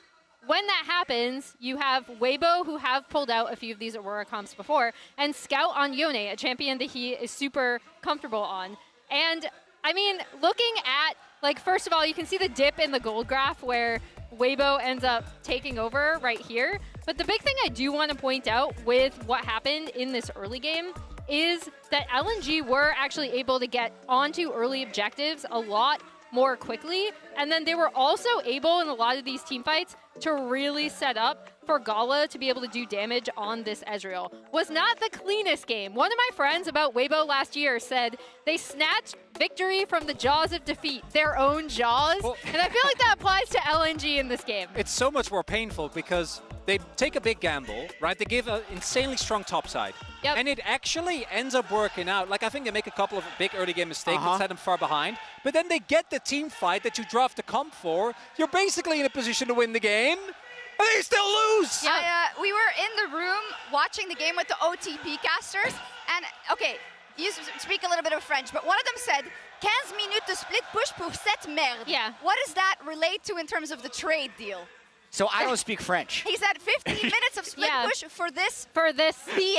when that happens, you have Weibo, who have pulled out a few of these Aurora comps before, and Scout on Yone, a champion that he is super comfortable on. And I mean, looking at, like, first of all, you can see the dip in the gold graph where Weibo ends up taking over right here. But the big thing I do want to point out with what happened in this early game is that LNG were actually able to get onto early objectives a lot more quickly. And then they were also able in a lot of these team fights to really set up for Gala to be able to do damage on this Ezreal. Was not the cleanest game. One of my friends about Weibo last year said they snatched victory from the jaws of defeat, their own jaws. Well, and I feel like that applies to LNG in this game. It's so much more painful because they take a big gamble, right? They give an insanely strong top side. Yep. And it actually ends up working out. Like, I think they make a couple of big early game mistakes that set them far behind. But then they get the team fight that you draft the comp for. You're basically in a position to win the game. And they still lose! Yeah, we were in the room watching the game with the OTP casters. And, okay, you speak a little bit of French, but one of them said, 15 minutes de split push pour cette merde. Yeah. What does that relate to in terms of the trade deal? So I don't speak French. He said 15 minutes of split push for this. For this BS.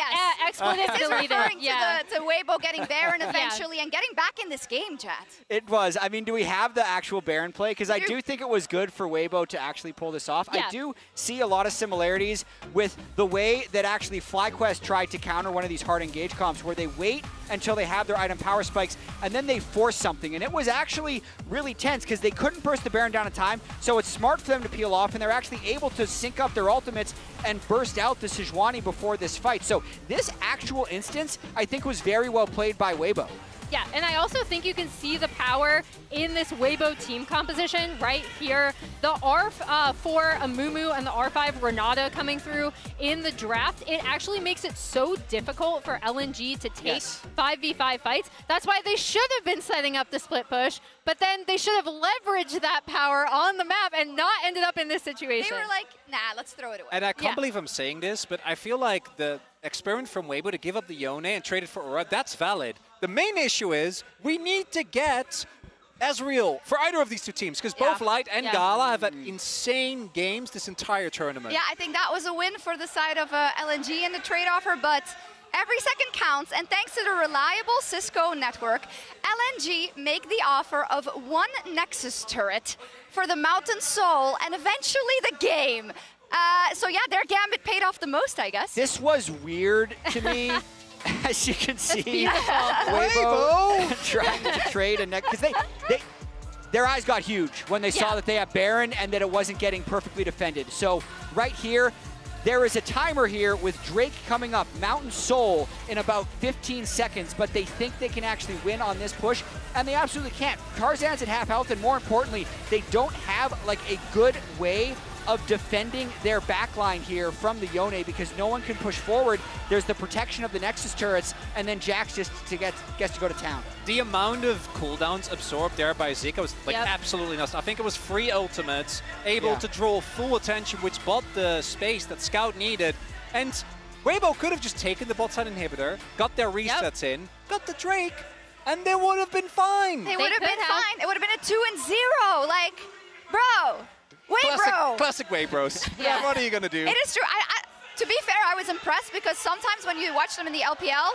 Expletive This is deleted. referring to Weibo getting Baron eventually and getting back in this game, chat. It was. I mean, do we have the actual Baron play? Because I do think it was good for Weibo to actually pull this off. Yeah. I do see a lot of similarities with the way that actually FlyQuest tried to counter one of these hard engage comps, where they wait until they have their item power spikes and then they force something. And it was actually really tense because they couldn't burst the Baron down in time. So it's smart for them to peel off, and they're actually able to sync up their ultimates and burst out the Sejuani before this fight. So this actual instance, I think, was very well played by Weibo. Yeah, and I also think you can see the power in this Weibo team composition right here. The R4 Amumu and the R5 Renata coming through in the draft, it actually makes it so difficult for LNG to take 5v5 fights. That's why they should have been setting up the split push, but then they should have leveraged that power on the map and not ended up in this situation. They were like, nah, let's throw it away. And I can't believe I'm saying this, but I feel like the experiment from Weibo to give up the Yone and trade it for Aura, that's valid. The main issue is we need to get Ezreal for either of these two teams, because both Light and Gala have had insane games this entire tournament. Yeah, I think that was a win for the side of LNG in the trade offer, but every second counts, and thanks to the reliable Cisco network, LNG make the offer of 1 Nexus turret for the Mountain Soul and eventually the game. So yeah, their gambit paid off the most, I guess. This was weird to me. As you can see, Weibo trying to trade a neck, because their eyes got huge when they saw that they have Baron and that it wasn't getting perfectly defended. So right here, there is a timer here with Drake coming up, Mountain Soul, in about 15 seconds, but they think they can actually win on this push, and they absolutely can't. Tarzan's at half health, and more importantly, they don't have like a good way of defending their backline here from the Yone, because no one can push forward. There's the protection of the Nexus turrets, and then Jax just gets to go to town. The amount of cooldowns absorbed there by Zika was like absolutely nuts. I think it was 3 ultimates, able to draw full attention, which bought the space that Scout needed. And Weibo could have just taken the bot side inhibitor, got their resets in, got the Drake, and they would have been fine. They would have been fine. It would have been a 2-0. Like, bro. Classic Weibros. Yeah. What are you going to do? It is true. To be fair, I was impressed because sometimes when you watch them in the LPL,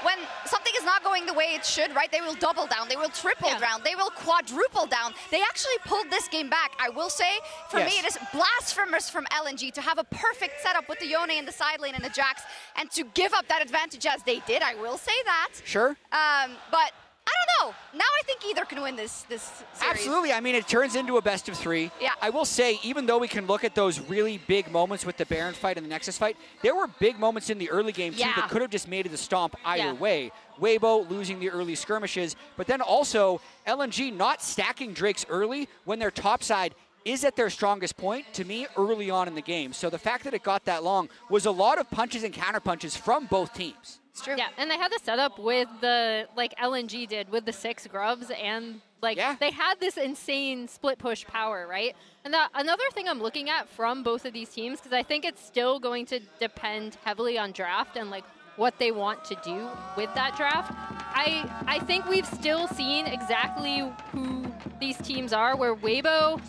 when something is not going the way it should, right, they will double down, they will triple down, they will quadruple down. They actually pulled this game back. I will say, for me, it is blasphemous from LNG to have a perfect setup with the Yone in the side lane and the Jax, and to give up that advantage as they did. I will say that. Sure. But I don't know. Now I think either can win this series. Absolutely. I mean, it turns into a best of 3. Yeah. I will say, even though we can look at those really big moments with the Baron fight and the Nexus fight, there were big moments in the early game, too, that could have just made it a stomp either way. Weibo losing the early skirmishes, but then also LNG not stacking Drakes early when their top side is at their strongest point, to me, early on in the game. So the fact that it got that long was a lot of punches and counter punches from both teams. It's true. Yeah, and they had the setup with the, like LNG did with the 6 grubs, and like they had this insane split push power, right? And another thing I'm looking at from both of these teams, because I think it's still going to depend heavily on draft and like what they want to do with that draft. I think we've still seen exactly who these teams are, where Weibo,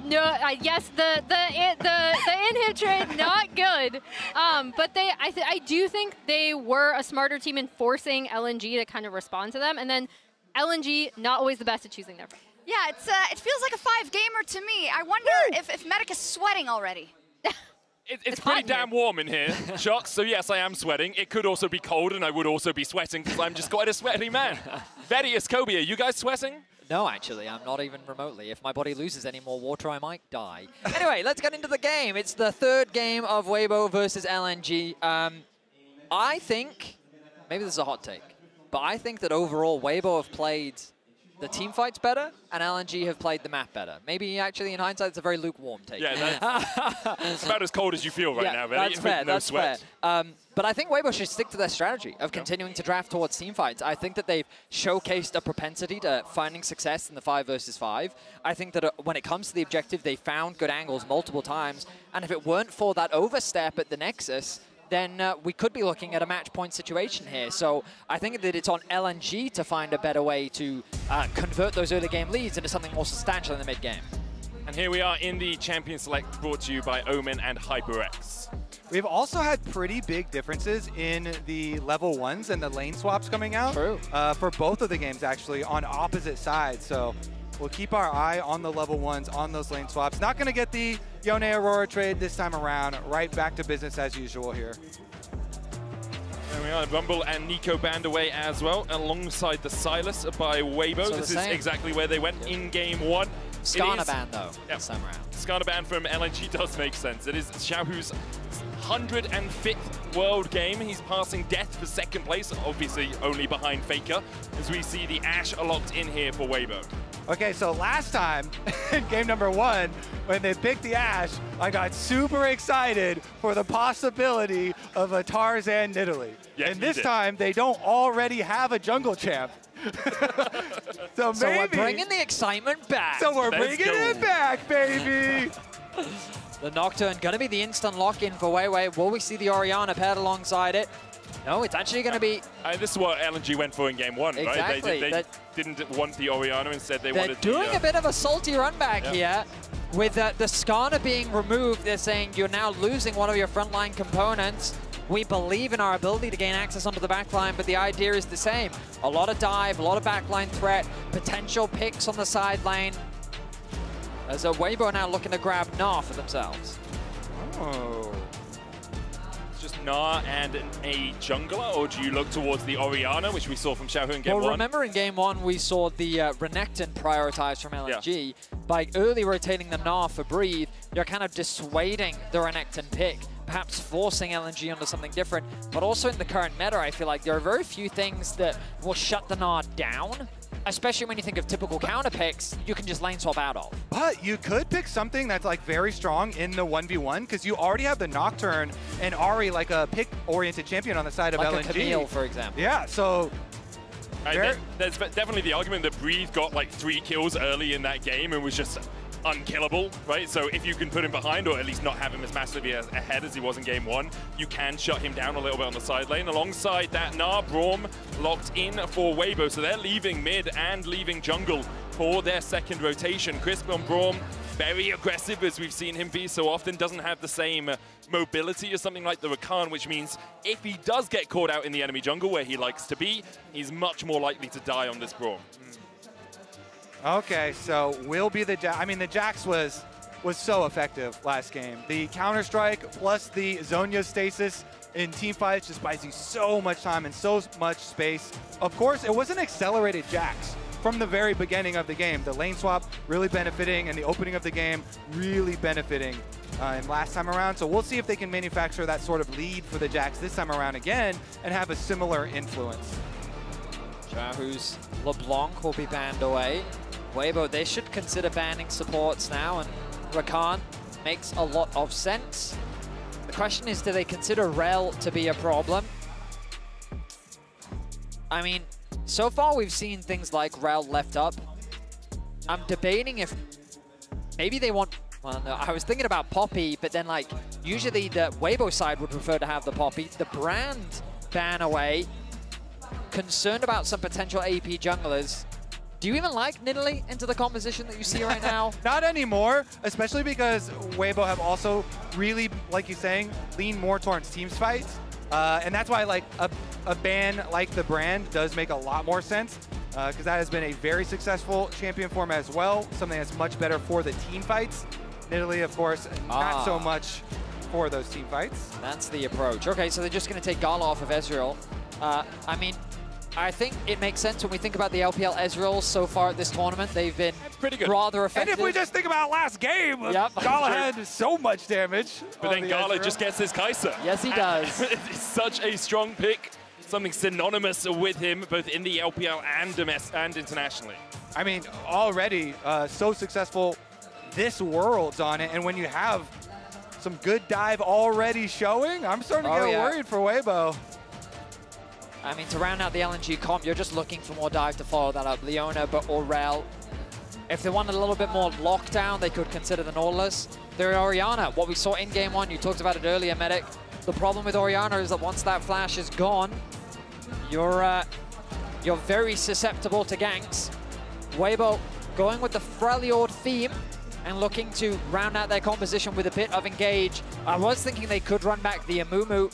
no, yes, the in-hit trade, not good. But I do think they were a smarter team in forcing LNG to kind of respond to them. And then LNG, not always the best at choosing their friends. Yeah, it feels like a 5-gamer to me. I wonder if Medic is sweating already. It's pretty damn warm in here, Shox, so yes, I am sweating. It could also be cold, and I would also be sweating, because I'm just quite a sweaty man. Vedius, Kobe, are you guys sweating? No, actually, I'm not even remotely. If my body loses any more water, I might die. Anyway, let's get into the game. It's the 3rd game of Weibo versus LNG. I think, maybe this is a hot take, but I think that overall Weibo have played the team fights better, and LNG have played the map better. Maybe actually, in hindsight, it's a very lukewarm take. Yeah, it's about as cold as you feel right now, Vedi. That's fair, no that's sweat. fair. But I think Weibo should stick to their strategy of continuing to draft towards team fights. I think that they've showcased a propensity to finding success in the 5 versus 5. I think that when it comes to the objective, they found good angles multiple times, and if it weren't for that overstep at the Nexus, then we could be looking at a match point situation here. So I think that it's on LNG to find a better way to convert those early game leads into something more substantial in the mid game. And here we are in the Champion Select, brought to you by Omen and HyperX. We've also had pretty big differences in the level 1s and the lane swaps coming out. True. For both of the games, actually, on opposite sides. So we'll keep our eye on the level 1s, on those lane swaps. Not going to get the Yone Aurora trade this time around. Right back to business as usual here. There we are, Rumble and Nico banned away as well, alongside the Silas by Weibo. So this is exactly where they went in game 1. Skarner ban, though, this time around. Skarner ban from LNG does make sense. It is Xiaohu's 105th world game. He's passing Death for second place, obviously only behind Faker, as we see the Ashe locked in here for Weibo. Okay, so last time, in game number 1, when they picked the Ashe, I got super excited for the possibility of a Tarzan Nidalee. Yes, and this time, they don't already have a jungle champ. So we're bringing the excitement back. So we're bringing it back, baby. The Nocturne gonna be the instant lock-in for Weiwei. Will we see the Orianna paired alongside it? No, it's actually going to be... this is what LNG went for in game 1, exactly. right? They didn't want the Orianna, instead they wanted They're doing a bit of a salty run back here. With the Skarner being removed, they're saying you're now losing one of your frontline components. We believe in our ability to gain access onto the backline, but the idea is the same. A lot of dive, a lot of backline threat, potential picks on the side lane. As Weibo now looking to grab Gnar for themselves. Oh. Just Gnar and a jungler, or do you look towards the Orianna, which we saw from Xiaohu in game 1? Well, remember in game 1, we saw the Renekton prioritized from LNG. Yeah. By early rotating the Gnar for Breathe, you're kind of dissuading the Renekton pick, perhaps forcing LNG onto something different. But also in the current meta, I feel like there are very few things that will shut the Gnar down. Especially when you think of typical counter picks, you can just lane swap out of. But you could pick something that's like very strong in the 1v1 because you already have the Nocturne and Ahri like a pick-oriented champion on the side of LNG. Like a Camille, for example. Yeah, so... There's definitely the argument that Breathe got like 3 kills early in that game and was just unkillable, right? So if you can put him behind, or at least not have him as massively ahead as he was in game 1, you can shut him down a little bit on the side lane. Alongside that, Gnar, Braum locked in for Weibo, so they're leaving mid and leaving jungle for their second rotation. Crisp on Braum, very aggressive as we've seen him be so often, doesn't have the same mobility as something like the Rakan, which means if he does get caught out in the enemy jungle where he likes to be, he's much more likely to die on this Braum. Okay, so will be the Jax. I mean, the Jax was so effective last game. The Counter-Strike plus the Zhonya stasis in teamfights just buys you so much time and so much space. Of course, it was an accelerated Jax from the very beginning of the game. The lane swap really benefiting, and the opening of the game really benefiting in last time around. So we'll see if they can manufacture that sort of lead for the Jax this time around again and have a similar influence. Xiaohu's LeBlanc will be banned away. Weibo, they should consider banning supports now, and Rakan makes a lot of sense. The question is, do they consider Rel to be a problem? I mean, so far we've seen things like Rel left up. I'm debating if maybe they want, well, no, I was thinking about Poppy, but then like, usually the Weibo side would prefer to have the Poppy. The brand ban away. Concerned about some potential AP junglers. Do you even like Nidalee into the composition that you see right now? Not anymore, especially because Weibo have also really, like you're saying, leaned more towards teams fights. And that's why like a ban like the brand does make a lot more sense, because that has been a very successful champion form as well, something that's much better for the team fights. Nidalee, of course, not so much for those team fights. That's the approach. Okay, so they're just going to take Gala off of Ezreal. I mean, I think it makes sense when we think about the LPL Ezreals so far at this tournament. They've been pretty good, rather effective. And if we just think about last game, Gala had so much damage. But then Gala just gets his Kai'Sa. Yes, he does. It's such a strong pick. Something synonymous with him, both in the LPL and internationally. I mean, already so successful this Worlds on it. And when you have some good dive already showing, I'm starting to get worried for Weibo. I mean, to round out the LNG comp, you're just looking for more dive to follow that up. Leona, but Aurel. If they want a little bit more lockdown, they could consider the Nautilus. They're Orianna, what we saw in game 1, you talked about it earlier, Medic. The problem with Orianna is that once that flash is gone, you're very susceptible to ganks. Weibo going with the Freljord theme and looking to round out their composition with a bit of engage. I was thinking they could run back the Amumu.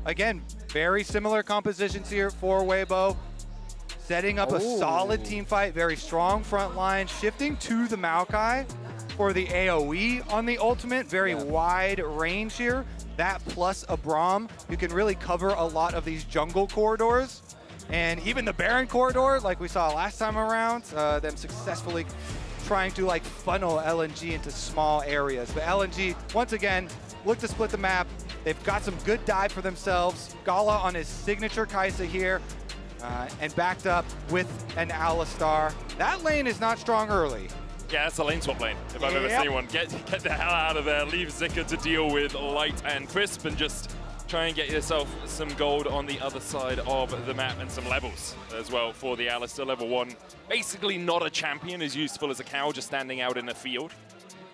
Again, very similar compositions here for Weibo. Setting up a solid team fight, very strong front line, shifting to the Maokai for the AoE on the ultimate. Very wide range here. That plus a Braum, you can really cover a lot of these jungle corridors. And even the Baron corridor, like we saw last time around, them successfully trying to like funnel LNG into small areas. But LNG, once again, look to split the map. They've got some good dive for themselves. Gala on his signature Kai'Sa here, and backed up with an Alistar. That lane is not strong early. Yeah, that's a lane swap lane, if I've ever seen one. Get the hell out of there. Leave Zika to deal with Light and Crisp, and just try and get yourself some gold on the other side of the map, and some levels as well for the Alistar. Level 1, basically not a champion, as useful as a cow just standing out in a field.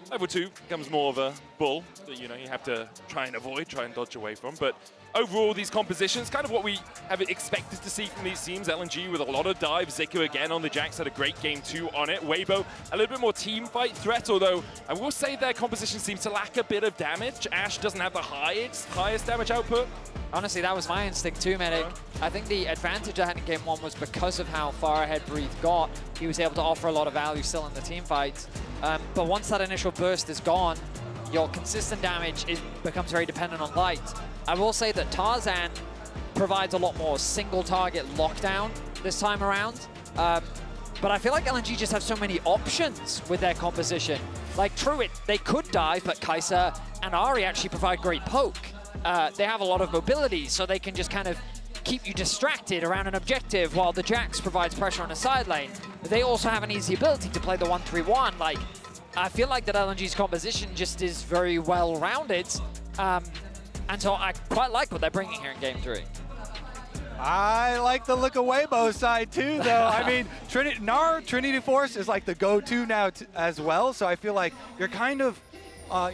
Level 2 becomes more of a bull that, you know, you have to try and avoid, try and dodge away from. But overall, these compositions, kind of what we have expected to see from these teams. LNG with a lot of dive. Zico again on the Jax had a great game 2 on it. Weibo, a little bit more team fight threat, although I will say their composition seems to lack a bit of damage. Ash doesn't have the highest damage output. Honestly, that was my instinct too, Medic. I think the advantage I had in game 1 was because of how far ahead Breathe got. He was able to offer a lot of value still in the team fights. But once that initial burst is gone, your consistent damage becomes very dependent on Light. I will say that Tarzan provides a lot more single target lockdown this time around. But I feel like LNG just have so many options with their composition. Like, true, they could dive, but Kai'Sa and Ahri actually provide great poke. They have a lot of mobility, so they can just kind of keep you distracted around an objective, while the Jax provides pressure on the side lane. They also have an easy ability to play the 1-3-1. Like, I feel like that LNG's composition just is very well-rounded. And so I quite like what they're bringing here in game 3. I like the look of Weibo's side too, though. I mean, Trinity Force is like the go-to now as well, so I feel like you're kind of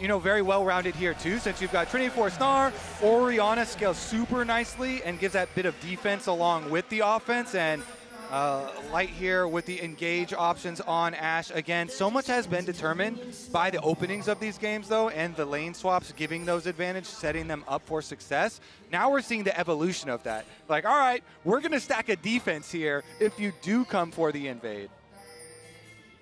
you know, very well-rounded here too, since you've got Trinity Force Gnar. Orianna scales super nicely and gives that bit of defense along with the offense, and Light here with the engage options on Ashe. Again, so much has been determined by the openings of these games, though, and the lane swaps giving those advantage, setting them up for success. Now we're seeing the evolution of that. Like, all right, we're going to stack a defense here if you do come for the invade.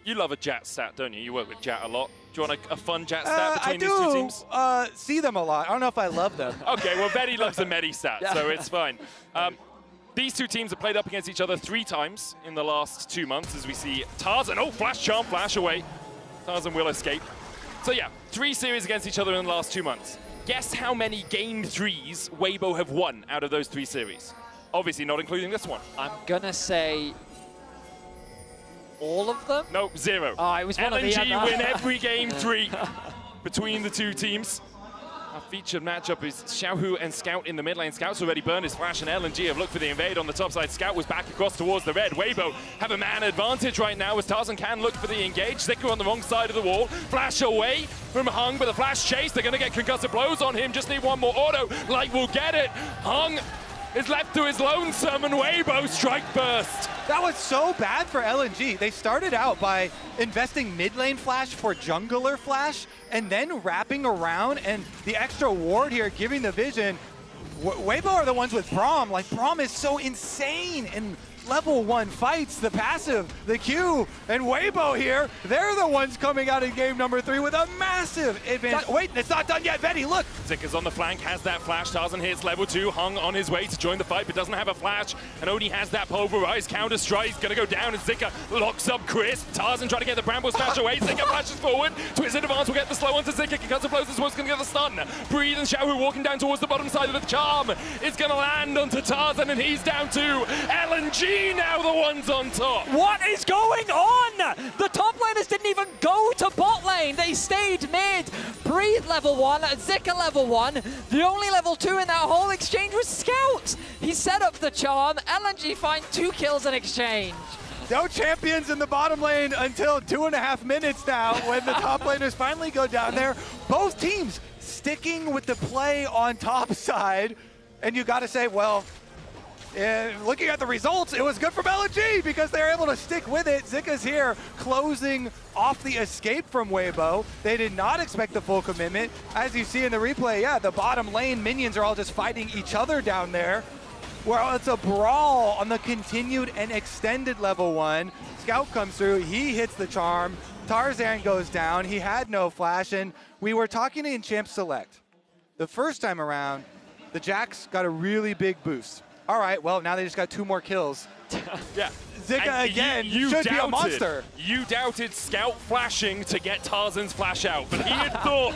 You love a Jat stat, don't you? You work with Jat a lot. Do you want a fun Jat stat between these two teams? I do see them a lot. I don't know if I love them. Okay, well, Betty loves the Medi stat, so it's fine. These two teams have played up against each other 3 times in the last 2 months, as we see Tarzan, oh, flash charm, flash away. Tarzan will escape. So yeah, 3 series against each other in the last 2 months. Guess how many game 3s Weibo have won out of those 3 series? Obviously not including this one. I'm gonna say all of them? No, 0. Oh, it was one LNG of the win every game 3 between the 2 teams. Our featured matchup is Xiaohu and Scout in the mid lane. Scout's already burned his flash, and LNG have looked for the invade on the top side. Scout was back across towards the red. Weibo have a man advantage right now as Tarzan can look for the engage. Zika on the wrong side of the wall. Flash away from Hung, but the flash chase. They're going to get concussive blows on him. Just need one more auto. Light will get it. Hung is left to his lonesome, and Weibo strike burst. That was so bad for LNG. They started out by investing mid lane flash for jungler flash, and then wrapping around, and the extra ward here giving the vision. Weibo are the ones with Braum. Like, Braum is so insane in level 1 fights, the passive, the Q, and Weibo here, they're the ones coming out in game number 3 with a massive advantage. Wait, it's not done yet, Betty, look! Zika's on the flank, has that flash. Tarzan hits level 2, Hung on his way to join the fight, but doesn't have a flash, and only has that pulverized counter strike. He's gonna go down, and Zika locks up Crisp. Tarzan trying to get the Bramble smash away. Zika flashes forward. Twisted advance will get the slow onto Zika. Concussive blows is what's gonna get the stun. Breathe and Xiaohu walking down towards the bottom side of the charm. It's gonna land onto Tarzan, and he's down to LNG now, the ones on top. What is going on? The top laners didn't even go to bot lane. They stayed mid. Breathe level 1, Zika level 1. The only level 2 in that whole exchange was Scout. He set up the charm. LNG find 2 kills in exchange. No champions in the bottom lane until 2.5 minutes now when the top laners finally go down there. Both teams sticking with the play on top side. And you got to say, well, looking at the results, it was good from LNG because they're able to stick with it. Zika's here closing off the escape from Weibo. They did not expect the full commitment. As you see in the replay, yeah, the bottom lane minions are all just fighting each other down there. Well, it's a brawl on the continued and extended level 1. Scout comes through, he hits the charm. Tarzan goes down, he had no flash, and we were talking in Champ Select. The first time around, the Jax got a really big boost. All right, well, now they just got 2 more kills. Yeah. Zika again should be a monster. You doubted Scout flashing to get Tarzan's flash out, but he had thought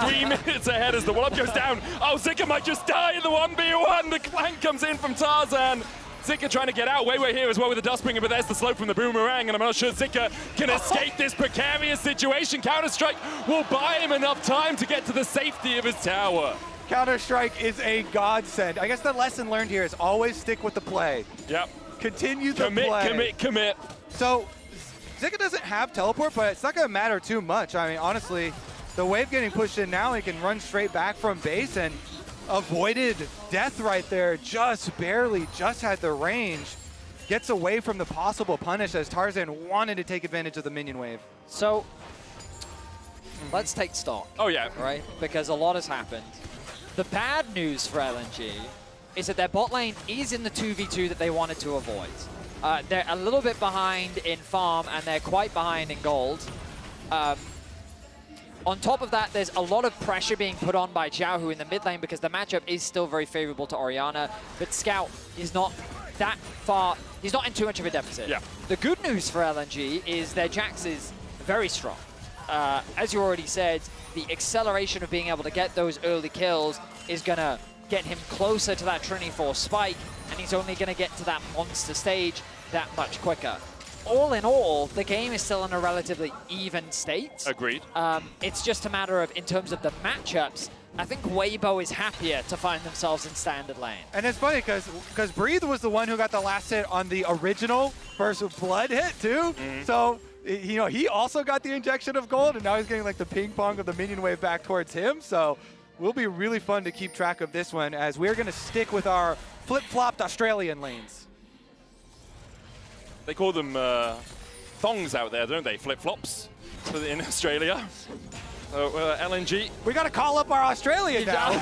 3 minutes ahead as the wall-up goes down. Oh, Zika might just die in the 1v1. The clank comes in from Tarzan. Zika trying to get out. Weiwei here as well with the Dustbringer, but there's the slope from the Boomerang, and I'm not sure Zika can escape this precarious situation. Counter-Strike will buy him enough time to get to the safety of his tower. Counter-Strike is a godsend. I guess the lesson learned here is always stick with the play. Yep. Continue the play. Commit. So Zika doesn't have teleport, but it's not going to matter too much. I mean, honestly, the wave getting pushed in now, he can run straight back from base and avoided death right there, just barely, just had the range. Gets away from the possible punish as Tarzan wanted to take advantage of the minion wave. So, let's take stock. Oh yeah. Right? Because a lot has happened. The bad news for LNG is that their bot lane is in the 2v2 that they wanted to avoid. They're a little bit behind in farm, and they're quite behind in gold. On top of that, there's a lot of pressure being put on by Xiaohu in the mid lane because the matchup is still very favorable to Orianna, but Scout is not that far, he's not in too much of a deficit. Yeah. The good news for LNG is their Jax is very strong. As you already said, the acceleration of being able to get those early kills is going to get him closer to that Trinity Force spike, and he's only going to get to that monster stage that much quicker. All in all, the game is still in a relatively even state. Agreed. It's just a matter of, in terms of the matchups, I think Weibo is happier to find themselves in standard lane. And it's funny because Breathe was the one who got the last hit on the original first blood hit too. So, you know, he also got the injection of gold, and now he's getting like the ping pong of the minion wave back towards him. So, will be really fun to keep track of this one as we're going to stick with our flip-flopped Australian lanes. They call them thongs out there, don't they? Flip-flops in Australia. So, LNG. We got to call up our Australian now.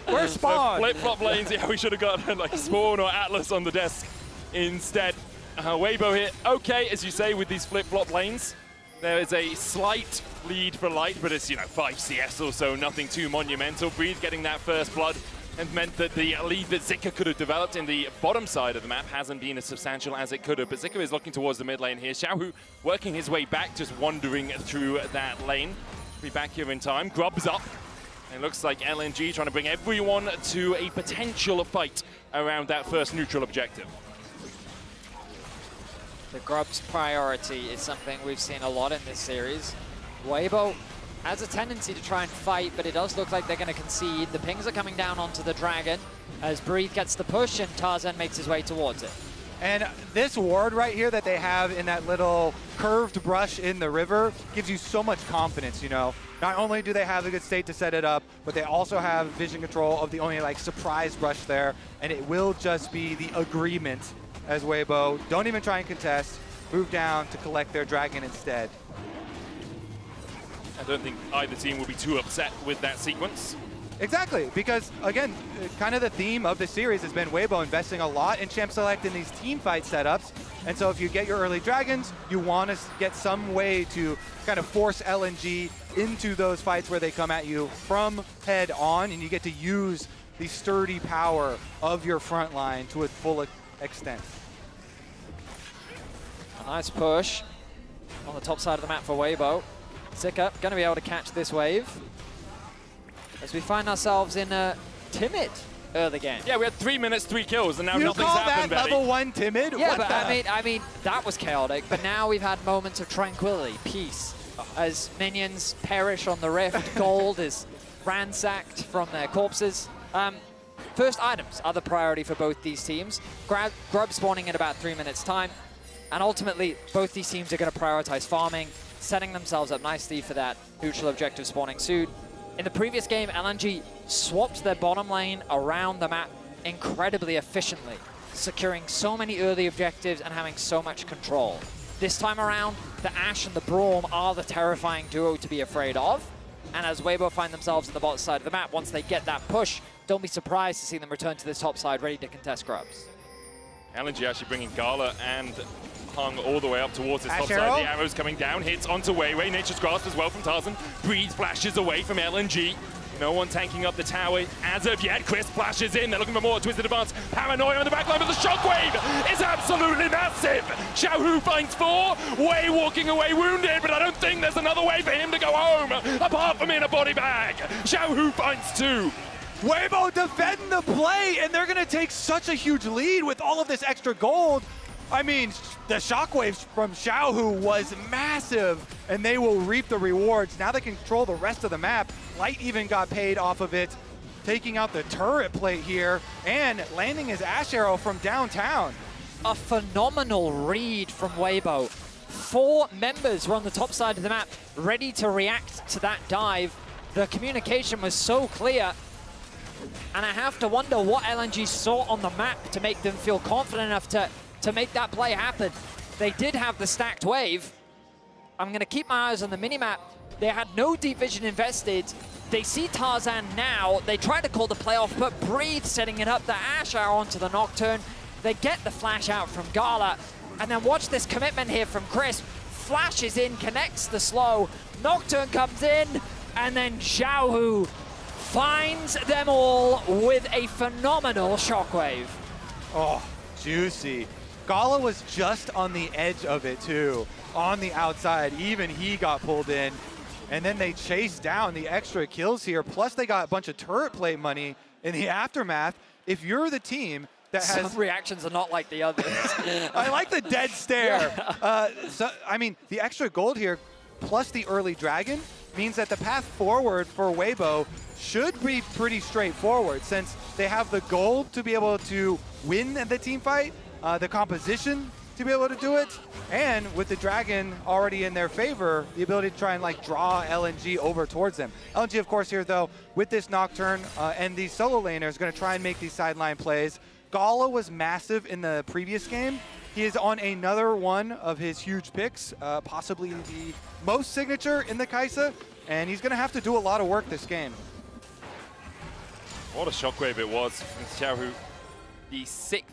Where's Spawn? Flip-flop lanes. Yeah, we should have got like Spawn or Atlas on the desk instead. Weibo here. Okay, as you say, with these flip-flop lanes, there is a slight lead for Light, but it's, you know, 5 CS or so, nothing too monumental. Breathe getting that first blood and meant that the lead that Zika could have developed in the bottom side of the map hasn't been as substantial as it could have. But Zika is looking towards the mid lane here. Xiaohu working his way back, just wandering through that lane. Be back here in time. Grub's up. It looks like LNG trying to bring everyone to a potential fight around that first neutral objective. The Grub's priority is something we've seen a lot in this series. Weibo has a tendency to try and fight, but it does look like they're going to concede. The pings are coming down onto the Dragon as Breathe gets the push and Tarzan makes his way towards it. And this ward right here that they have in that little curved brush in the river gives you so much confidence, you know. Not only do they have a good state to set it up, but they also have vision control of the only like surprise brush there, and it will just be the agreement as Weibo don't even try and contest, move down to collect their Dragon instead. I don't think either team will be too upset with that sequence. Exactly, because again, kind of the theme of the series has been Weibo investing a lot in champ select in these team fight setups. And so if you get your early Dragons, you want to get some way to kind of force LNG into those fights where they come at you from head on, and you get to use the sturdy power of your front line to its full extent. A nice push on the top side of the map for Weibo. Zika going to be able to catch this wave as we find ourselves in a timid early game. Yeah, we had 3 minutes, 3 kills, and now you nothing's happened, that level 1 timid? Yeah, what but the? I mean, that was chaotic, but now we've had moments of tranquility, peace, as minions perish on the rift. Gold is ransacked from their corpses. First items are the priority for both these teams. Grub spawning in about 3 minutes time, and ultimately both these teams are going to prioritize farming, setting themselves up nicely for that neutral objective spawning soon. In the previous game, LNG swapped their bottom lane around the map incredibly efficiently, securing so many early objectives and having so much control. This time around, the Ashe and the Braum are the terrifying duo to be afraid of. And as Weibo find themselves on the bottom side of the map, once they get that push, don't be surprised to see them return to this top side ready to contest Grubs. LNG actually bringing Gala and Hung all the way up towards this top arrow? side. The arrow's coming down, hits onto Weiwei. Nature's Grasp as well from Tarzan. Breathe flashes away from LNG. No one tanking up the tower as of yet. Chris flashes in. They're looking for more twisted advance. Paranoia on the back line, but the shockwave is absolutely massive. Xiaohu finds 4. Wei walking away wounded, but I don't think there's another way for him to go home apart from in a body bag. Xiaohu finds 2. Weibo defending the play, and they're going to take such a huge lead with all of this extra gold. I mean, the shockwaves from Xiaohu was massive, and they will reap the rewards. Now they can control the rest of the map. Light even got paid off of it, taking out the turret plate here and landing his Ash Arrow from downtown. A phenomenal read from Weibo. 4 members were on the top side of the map, ready to react to that dive. The communication was so clear, and I have to wonder what LNG saw on the map to make them feel confident enough to make that play happen. They did have the stacked wave. I'm going to keep my eyes on the minimap. They had no deep vision invested. They see Tarzan now. They try to call the play off, but Breathe setting it up. The Ash Arrow onto the Nocturne. They get the flash out from Gala. And then watch this commitment here from Crisp. Flashes in, connects the slow. Nocturne comes in, and then Xiaohu finds them all with a phenomenal shockwave. Oh, juicy. Gala was just on the edge of it too, on the outside. Even he got pulled in, and then they chased down the extra kills here. Plus they got a bunch of turret plate money in the aftermath. If you're the team that has... Some reactions are not like the others. I like the dead stare. Yeah. I mean, the extra gold here, plus the early dragon, means that the path forward for Weibo should be pretty straightforward, since they have the gold to be able to win the team fight, the composition to be able to do it, and with the dragon already in their favor, the ability to try and like draw LNG over towards them. LNG, of course, here though, with this Nocturne and these solo laners, going to try and make these sideline plays. Gala was massive in the previous game. He is on another one of his huge picks, possibly the most signature in the Kaisa, and he's going to have to do a lot of work this game. What a shockwave it was from Xiaohu. The 6th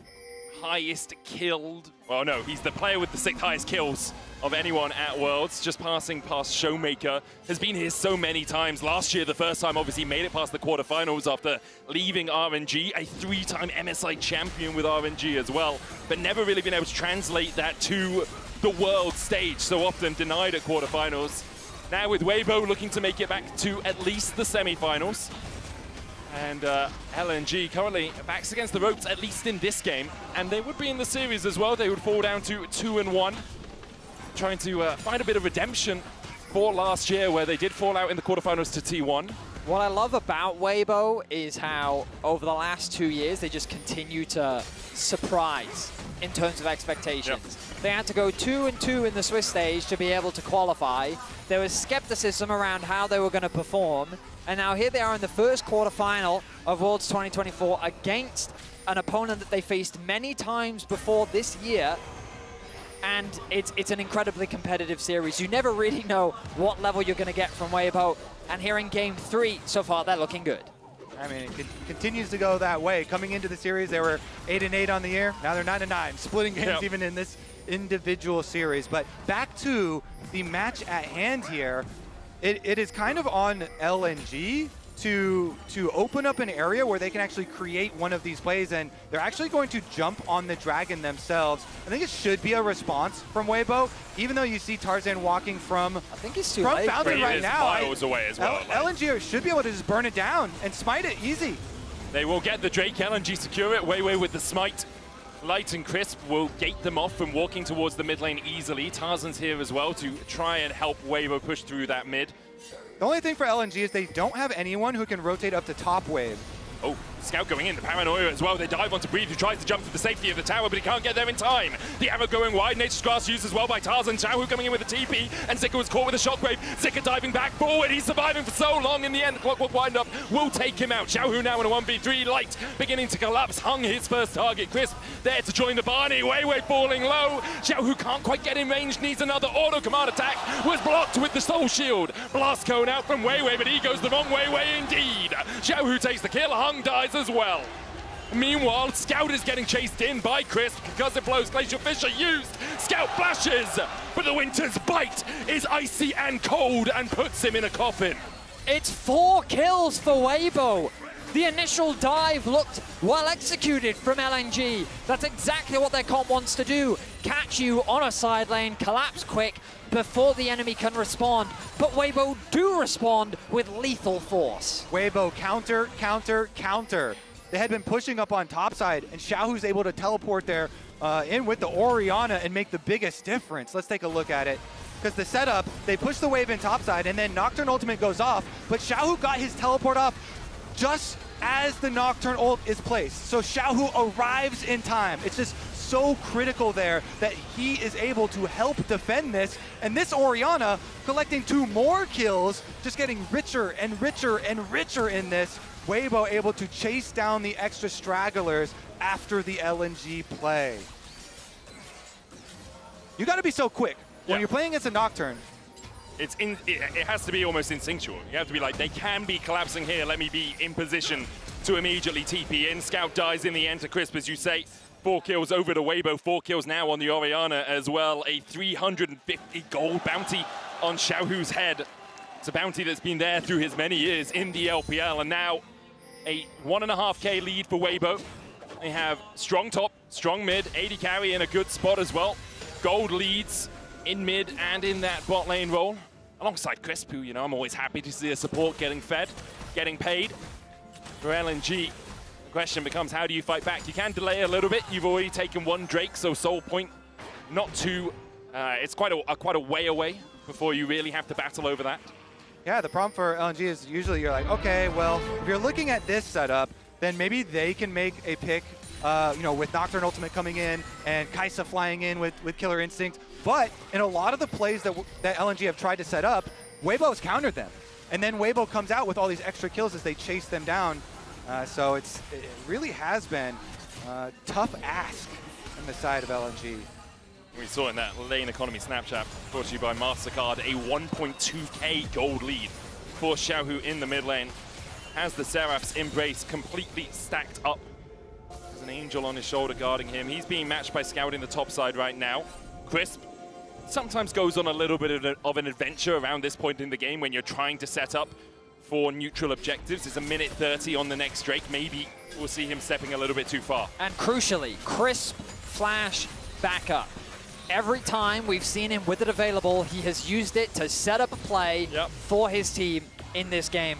highest killed, well no, he's the player with the 6th highest kills of anyone at Worlds, just passing past Showmaker. Has been here so many times. Last year, the first time, obviously made it past the quarterfinals after leaving RNG, a 3-time MSI champion with RNG as well, but never really been able to translate that to the world stage, so often denied at quarterfinals. Now with Weibo looking to make it back to at least the semifinals. And LNG currently backs against the ropes, at least in this game. And they would be in the series as well. They would fall down to 2-1. Trying to find a bit of redemption for last year, where they did fall out in the quarterfinals to T1. What I love about Weibo is how over the last 2 years, they just continue to surprise in terms of expectations. Yep. They had to go 2-2 in the Swiss stage to be able to qualify. There was skepticism around how they were going to perform. And now here they are in the first quarterfinal of Worlds 2024 against an opponent that they faced many times before this year. And it's an incredibly competitive series. You never really know what level you're going to get from Weibo. And here in Game 3, so far, they're looking good. I mean, it continues to go that way. Coming into the series, they were 8-8 on the year. Now they're 9-9, splitting games even in this individual series. But back to the match at hand here. It is kind of on LNG to open up an area where they can actually create one of these plays, and they're actually going to jump on the dragon themselves. I think it should be a response from Weibo, even though you see Tarzan walking from, I think he's too late. Fountain right now. Miles away as well. LNG should be able to just burn it down and smite it easy. They will get the Drake. LNG secure it. Wei with the smite. Light and Crisp will gate them off from walking towards the mid lane easily. Tarzan's here as well to try and help Weibo push through that mid. The only thing for LNG is they don't have anyone who can rotate up to top wave. Oh, Scout going in, the Paranoia as well. They dive onto Breathe, who tries to jump for the safety of the tower, but he can't get there in time. The arrow going wide, Nature's Grass used as well by Tarzan. Xiaohu coming in with a TP, and Zika was caught with a shockwave. Zika diving back forward, he's surviving for so long. In the end, the clockwork wind-up will take him out. Xiaohu now in a 1v3, Light beginning to collapse. Hung his first target, Crisp there to join the Barney. Wei falling low. Xiaohu can't quite get in range, needs another auto command attack. Was blocked with the Soul Shield. Blast cone out from Wei, but he goes the wrong way indeed. Xiaohu takes the kill, Hung dies as well. Meanwhile, Scout is getting chased in by Crisp because it blows. Glacial Fish are used. Scout flashes, but the Winter's Bite is icy and cold and puts him in a coffin. It's 4 kills for Weibo. The initial dive looked well executed from LNG. That's exactly what their comp wants to do. Catch you on a side lane, collapse quick before the enemy can respond. But Weibo do respond with lethal force. Weibo counter, counter, counter. They had been pushing up on topside, and Xiaohu's able to teleport there in with the Orianna and make the biggest difference. Let's take a look at it. Because the setup, they push the wave in topside, and then Nocturne ultimate goes off, but Xiaohu got his teleport off just as the Nocturne ult is placed. So Xiaohu arrives in time. It's just so critical there that he is able to help defend this. And this Orianna collecting 2 more kills, just getting richer and richer and richer in this. Weibo able to chase down the extra stragglers after the LNG play. You got to be so quick. When you're playing against a Nocturne, it has to be almost instinctual. You have to be like, they can be collapsing here. Let me be in position to immediately TP in. Scout dies in the end to Crisp, as you say. 4 kills over to Weibo. 4 kills now on the Orianna as well. A 350 gold bounty on Xiaohu's head. It's a bounty that's been there through his many years in the LPL. And now a 1.5K lead for Weibo. They have strong top, strong mid, 80 carry in a good spot as well. Gold leads in mid and in that bot lane role, alongside Crisp, who, you know, I'm always happy to see a support getting fed, getting paid. For LNG, the question becomes, how do you fight back? You can delay a little bit. You've already taken 1 Drake, so Soul Point, not too, it's quite a way away before you really have to battle over that. Yeah, the problem for LNG is usually you're like, okay, well, if you're looking at this setup, then maybe they can make a pick, you know, with Nocturne ultimate coming in and Kai'Sa flying in with Killer Instinct. But in a lot of the plays that LNG have tried to set up, Weibo's countered them. And then Weibo comes out with all these extra kills as they chase them down. So it really has been a tough ask on the side of LNG. We saw in that lane economy Snapchat, brought to you by MasterCard, a 1.2K gold lead for Xiaohu in the mid lane. Has the Seraph's Embrace completely stacked up. There's an angel on his shoulder guarding him. He's being matched by Scout in the top side right now. Crisp sometimes goes on a little bit of an adventure around this point in the game when you're trying to set up for neutral objectives. It's a minute 30 on the next Drake. Maybe we'll see him stepping a little bit too far. And crucially, Crisp flash backup. Every time we've seen him with it available, he has used it to set up a play for his team in this game.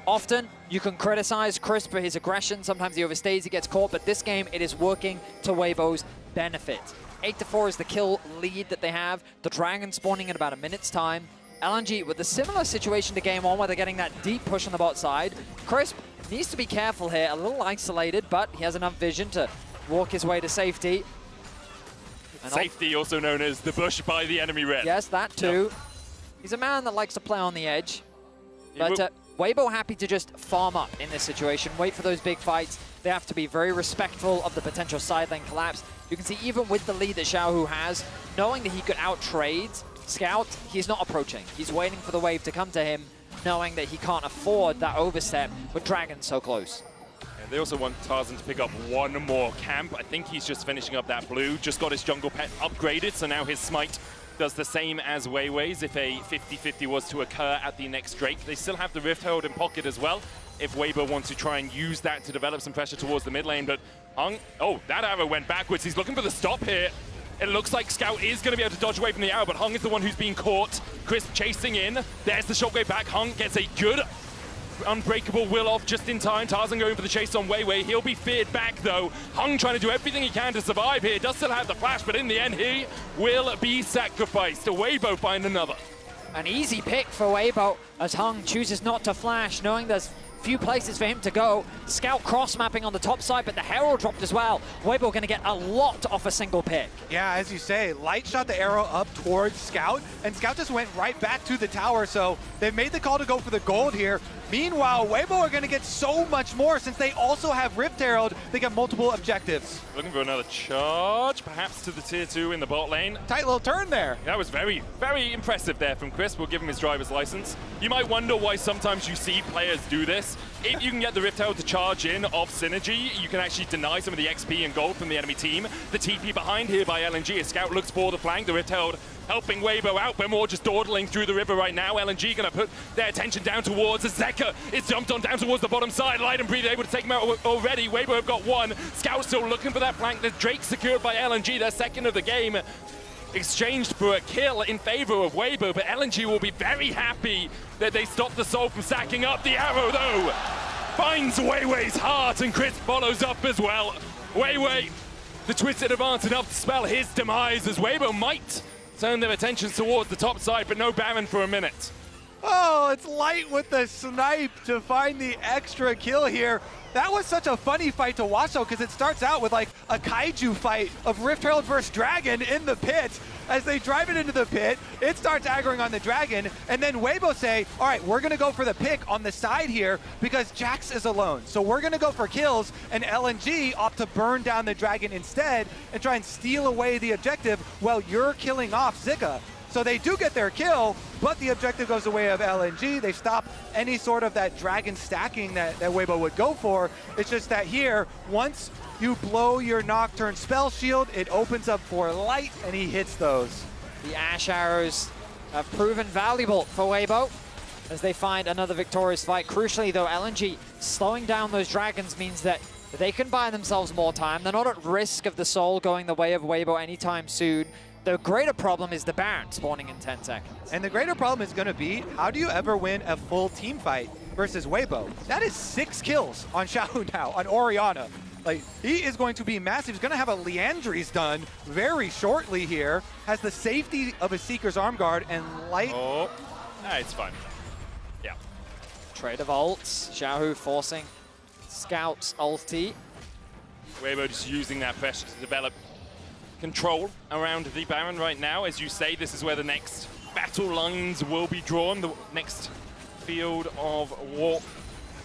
Often, you can criticize Crisp for his aggression. Sometimes he overstays, he gets caught, but this game, it is working to Weibo's benefit. 8-4 is the kill lead that they have. The Dragon spawning in about a minute's time. LNG with a similar situation to game 1 where they're getting that deep push on the bot side. Crisp needs to be careful here, a little isolated, but he has enough vision to walk his way to safety. And safety, also known as the bush by the enemy red. Yes, that too. Yep. He's a man that likes to play on the edge. But Weibo happy to just farm up in this situation, wait for those big fights. They have to be very respectful of the potential side lane collapse. You can see even with the lead that Xiaohu has, knowing that he could out-trade Scout, he's not approaching. He's waiting for the wave to come to him, knowing that he can't afford that overstep with Dragon so close. And they also want Tarzan to pick up 1 more camp. I think he's just finishing up that blue, just got his jungle pet upgraded, so now his smite does the same as Weiwei's if a 50-50 was to occur at the next Drake. They still have the Rift Herald in pocket as well, if Weibo wants to try and use that to develop some pressure towards the mid lane. But Hung, oh, that arrow went backwards. He's looking for the stop here. It looks like Scout is going to be able to dodge away from the arrow, but Hung is the one who's being caught. Crisp chasing in. There's the shockwave back. Hung gets a good unbreakable will off just in time. Tarzan going for the chase on Weiwei. He'll be feared back though. Hung trying to do everything he can to survive here. Does still have the flash, but in the end he will be sacrificed. Weibo find another. An easy pick for Weibo as Hung chooses not to flash, knowing there's few places for him to go. Scout cross-mapping on the top side, but the Herald dropped as well. Weibo going to get a lot off a single pick. Yeah, as you say, Light shot the arrow up towards Scout, and Scout just went right back to the tower, so they've made the call to go for the gold here. Meanwhile, Weibo are going to get so much more since they also have Rift Herald. They get multiple objectives. Looking for another charge, perhaps to the tier 2 in the bot lane. Tight little turn there. That was very, very impressive there from Crisp. We'll give him his driver's license. You might wonder why sometimes you see players do this. if you can get the Rift Herald to charge in off Synergy, you can actually deny some of the XP and gold from the enemy team. The TP behind here by LNG as Scout looks for the flank. The Rift Herald helping Weibo out, but more just dawdling through the river right now. LNG going to put their attention down towards Zeka. It's jumped on down towards the bottom side. Light and Breathe able to take him out already. Weibo have got one. Scout still looking for that flank. The Drake secured by LNG, their second of the game. Exchanged for a kill in favor of Weibo, but LNG will be very happy that they stopped the Soul from stacking up. The arrow, though, finds Weiwei's heart, and Chris follows up as well. Weiwei, the twisted advance enough to spell his demise, as Weibo might turn their attentions towards the top side, but no Baron for a minute. Oh, it's Light with the snipe to find the extra kill here. That was such a funny fight to watch, though, because it starts out with like a kaiju fight of Rift Herald versus Dragon in the pit. As they drive it into the pit, it starts aggroing on the Dragon, and then Weibo say, all right, we're gonna go for the pick on the side here because Jax is alone. So we're gonna go for kills, and LNG opt to burn down the Dragon instead and try and steal away the objective while you're killing off Zika. So they do get their kill, but the objective goes the way of LNG. They stop any sort of that Dragon stacking that Weibo would go for. It's just that here, once you blow your Nocturne spell shield, it opens up for Light, and he hits those. The Ash arrows have proven valuable for Weibo as they find another victorious fight. Crucially, though, LNG slowing down those Dragons means that they can buy themselves more time. They're not at risk of the Soul going the way of Weibo anytime soon. The greater problem is the Baron spawning in 10 seconds. And the greater problem is going to be, how do you ever win a full team fight versus Weibo? That is 6 kills on Xiaohu now, on Orianna. Like, he is going to be massive. He's going to have a Leandries done very shortly here. Has the safety of a Seeker's Arm Guard and Light. Oh, it's fine. Yeah. Trade of ults. Xiaohu forcing Scout's ulti. Weibo just using that pressure to develop control around the Baron right now. As you say, this is where the next battle lines will be drawn, the next field of war.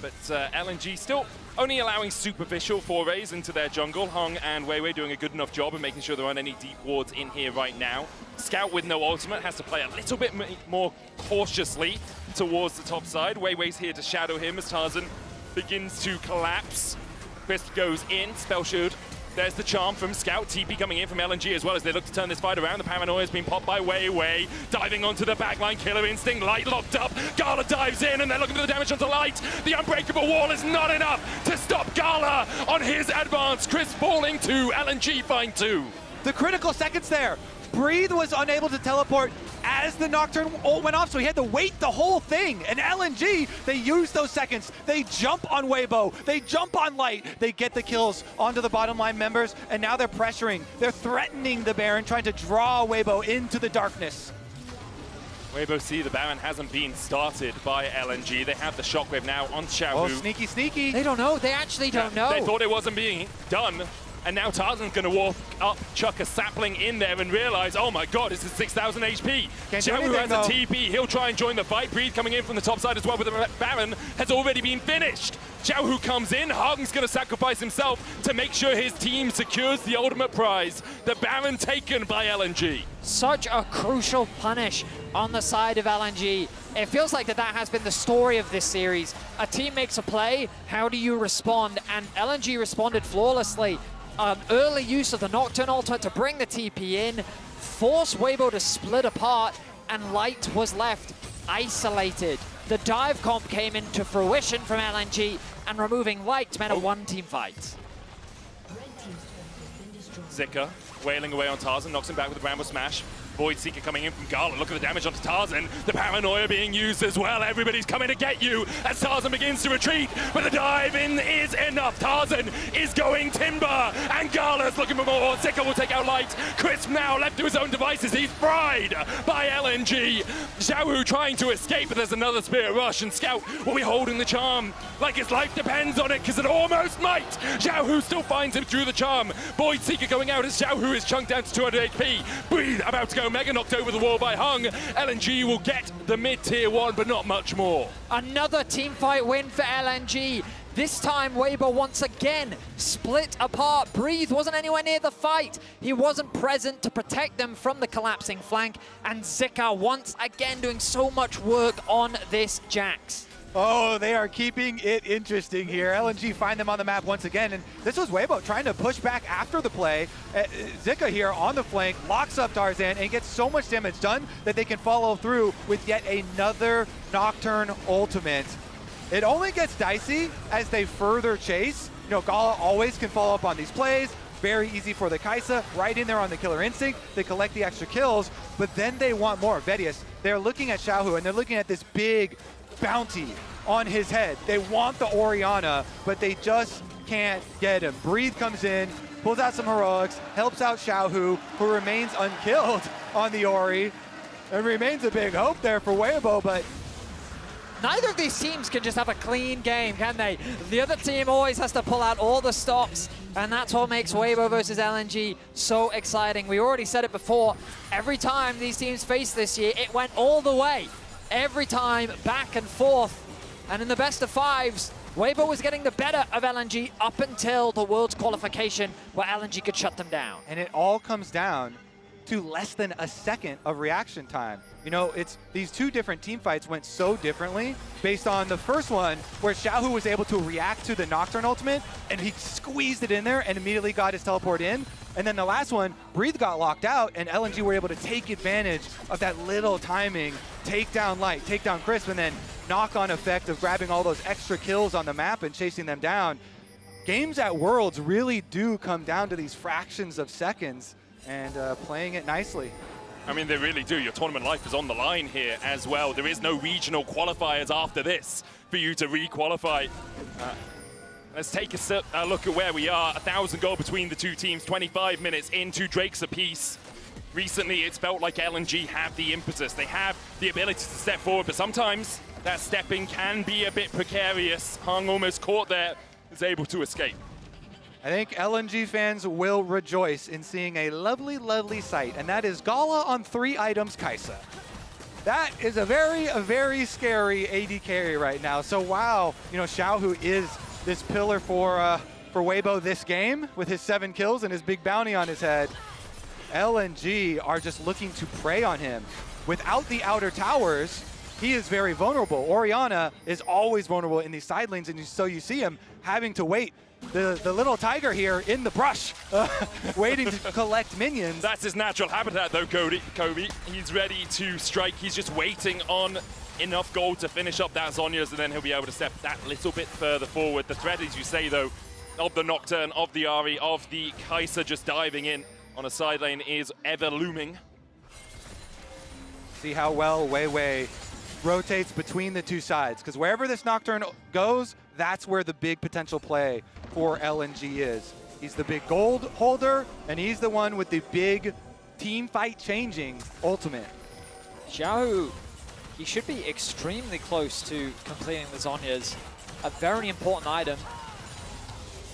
But LNG still only allowing superficial forays into their jungle. Hung and Weiwei doing a good enough job of making sure there aren't any deep wards in here right now. Scout with no ultimate has to play a little bit more cautiously towards the top side. Weiwei's here to shadow him as Tarzan begins to collapse. Fist goes in, spell shield. There's the charm from Scout. TP coming in from LNG as well as they look to turn this fight around. The paranoia has been popped by Weiwei. Diving onto the backline, Killer Instinct. Light locked up. Gala dives in and they're looking for the damage onto Light. The unbreakable wall is not enough to stop Gala on his advance. Chris falling to LNG find 2. The critical seconds there. Breathe was unable to teleport as the Nocturne ult went off, so he had to wait the whole thing. And LNG, they use those seconds. They jump on Weibo. They jump on Light. They get the kills onto the bottom line members, and now they're pressuring. They're threatening the Baron, trying to draw Weibo into the darkness. Weibo see the Baron hasn't been started by LNG. They have the shockwave now on Xiaohu. Oh, sneaky, sneaky. They don't know. They actually don't know. They thought it wasn't being done. And now Tarzan's going to walk up, chuck a sapling in there and realize, oh my god, this is 6,000 HP. Xiaohu has a TP. He'll try and join the fight. Breathe coming in from the top side as well, but the Baron has already been finished. Xiaohu comes in. Hagen's going to sacrifice himself to make sure his team secures the ultimate prize. The Baron taken by LNG. Such a crucial punish on the side of LNG. It feels like that has been the story of this series. A team makes a play, how do you respond? And LNG responded flawlessly. An early use of the Nocturne ultimate to bring the TP in, force Weibo to split apart, and Light was left isolated. The dive comp came into fruition from LNG, and removing Light meant a one-team fight. Zika wailing away on Tarzan, knocks him back with a Bramble Smash. Void Seeker coming in from Gala. Look at the damage onto Tarzan. The paranoia being used as well. Everybody's coming to get you as Tarzan begins to retreat, but the dive in is enough. Tarzan is going timber, and Gala's looking for more. Zika will take out Light. Chris now left to his own devices. He's fried by LNG. Xiaohu trying to escape, but there's another Spirit Rush, and Scout will be holding the charm like his life depends on it, because it almost might. Xiaohu still finds him through the charm. Void Seeker going out as Xiaohu is chunked down to 200 HP. Breathe about to go mega knocked over the wall by Hung. LNG will get the mid-tier 1, but not much more. Another teamfight win for LNG. This time, Weibo once again split apart. Breathe wasn't anywhere near the fight. He wasn't present to protect them from the collapsing flank. And Zika once again doing so much work on this Jax. Oh, they are keeping it interesting here. LNG find them on the map once again, and this was Weibo trying to push back after the play. Zika here on the flank, locks up Tarzan, and gets so much damage done that they can follow through with yet another Nocturne ultimate. It only gets dicey as they further chase. You know, Gala always can follow up on these plays. Very easy for the Kai'Sa, right in there on the Killer Instinct. They collect the extra kills, but then they want more. Vedius, they're looking at Xiaohu, and they're looking at this big bounty on his head. They want the Orianna, but they just can't get him. Breathe comes in, pulls out some heroics, helps out Xiaohu, who remains unkilled on the Ori. There remains a big hope there for Weibo, but neither of these teams can just have a clean game, can they? The other team always has to pull out all the stops, and that's what makes Weibo versus LNG so exciting. We already said it before, every time these teams faced this year, it went all the way. Every time, back and forth. And in the best of fives, Weibo was getting the better of LNG up until the Worlds qualification where LNG could shut them down. And it all comes down to less than a second of reaction time. You know, it's these two different team fights went so differently based on the first one where Xiaohu was able to react to the Nocturne ultimate and he squeezed it in there and immediately got his teleport in. And then the last one, Breathe got locked out and LNG were able to take advantage of that little timing, take down Light, take down Crisp, and then knock-on effect of grabbing all those extra kills on the map and chasing them down. Games at Worlds really do come down to these fractions of seconds and playing it nicely. I mean, they really do. Your tournament life is on the line here as well. There is no regional qualifiers after this for you to re-qualify. Let's take a look at where we are. 1,000 goal between the two teams, 25 minutes into Drakes apiece. Recently, it's felt like LNG have the impetus. They have the ability to step forward, but sometimes that stepping can be a bit precarious. Hung almost caught there, is able to escape. I think LNG fans will rejoice in seeing a lovely, lovely sight, and that is Gala on 3 items Kai'Sa. That is a very scary AD carry right now. So wow, you know, Xiaohu is this pillar for Weibo this game with his 7 kills and his big bounty on his head. LNG are just looking to prey on him. Without the outer towers, he is very vulnerable. Orianna is always vulnerable in these side lanes, and so you see him having to wait. The little tiger here in the brush, waiting to collect minions. That's his natural habitat though, Kobe. He's ready to strike. He's just waiting on enough gold to finish up that Zhonya's, and then he'll be able to step that little bit further forward. The threat, as you say though, of the Nocturne, of the Ahri, of the Kai'Sa just diving in on a side lane is ever looming. See how well Weiwei rotates between the two sides, because wherever this Nocturne goes, that's where the big potential play for LNG is. He's the big gold holder, and he's the one with the big team fight changing ultimate. Xiaohu, he should be extremely close to completing the Zhonya's. A very important item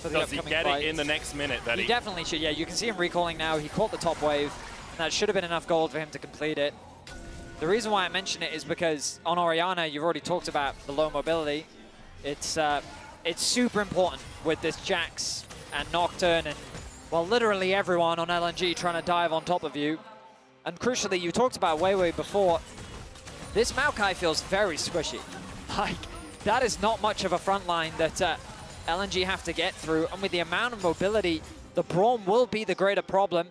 for the upcoming fight. Does he get it in the next minute? He definitely should, yeah. You can see him recalling now. He caught the top wave, and that should have been enough gold for him to complete it. The reason why I mention it is because on Orianna, you've already talked about the low mobility. It's super important with this Jax and Nocturne and, well, literally everyone on LNG trying to dive on top of you. And crucially, you talked about Weiwei before. This Maokai feels very squishy. Like, that is not much of a front line that LNG have to get through. And with the amount of mobility, the Braum will be the greater problem.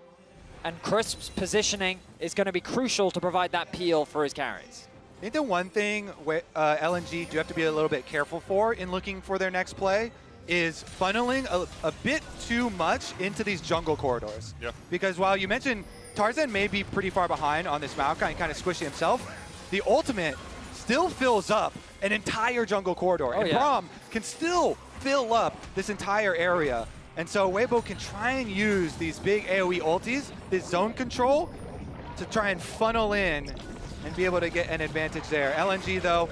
And Crisp's positioning is going to be crucial to provide that peel for his carries. I think the one thing LNG do have to be a little bit careful for in looking for their next play is funneling a bit too much into these jungle corridors. Yeah. Because while you mentioned Tarzan may be pretty far behind on this Maokai and kind of squishy himself, the ultimate still fills up an entire jungle corridor. And Braum can still fill up this entire area. And so Weibo can try and use these big AoE ultis, this zone control, to try and funnel in and be able to get an advantage there. LNG, though,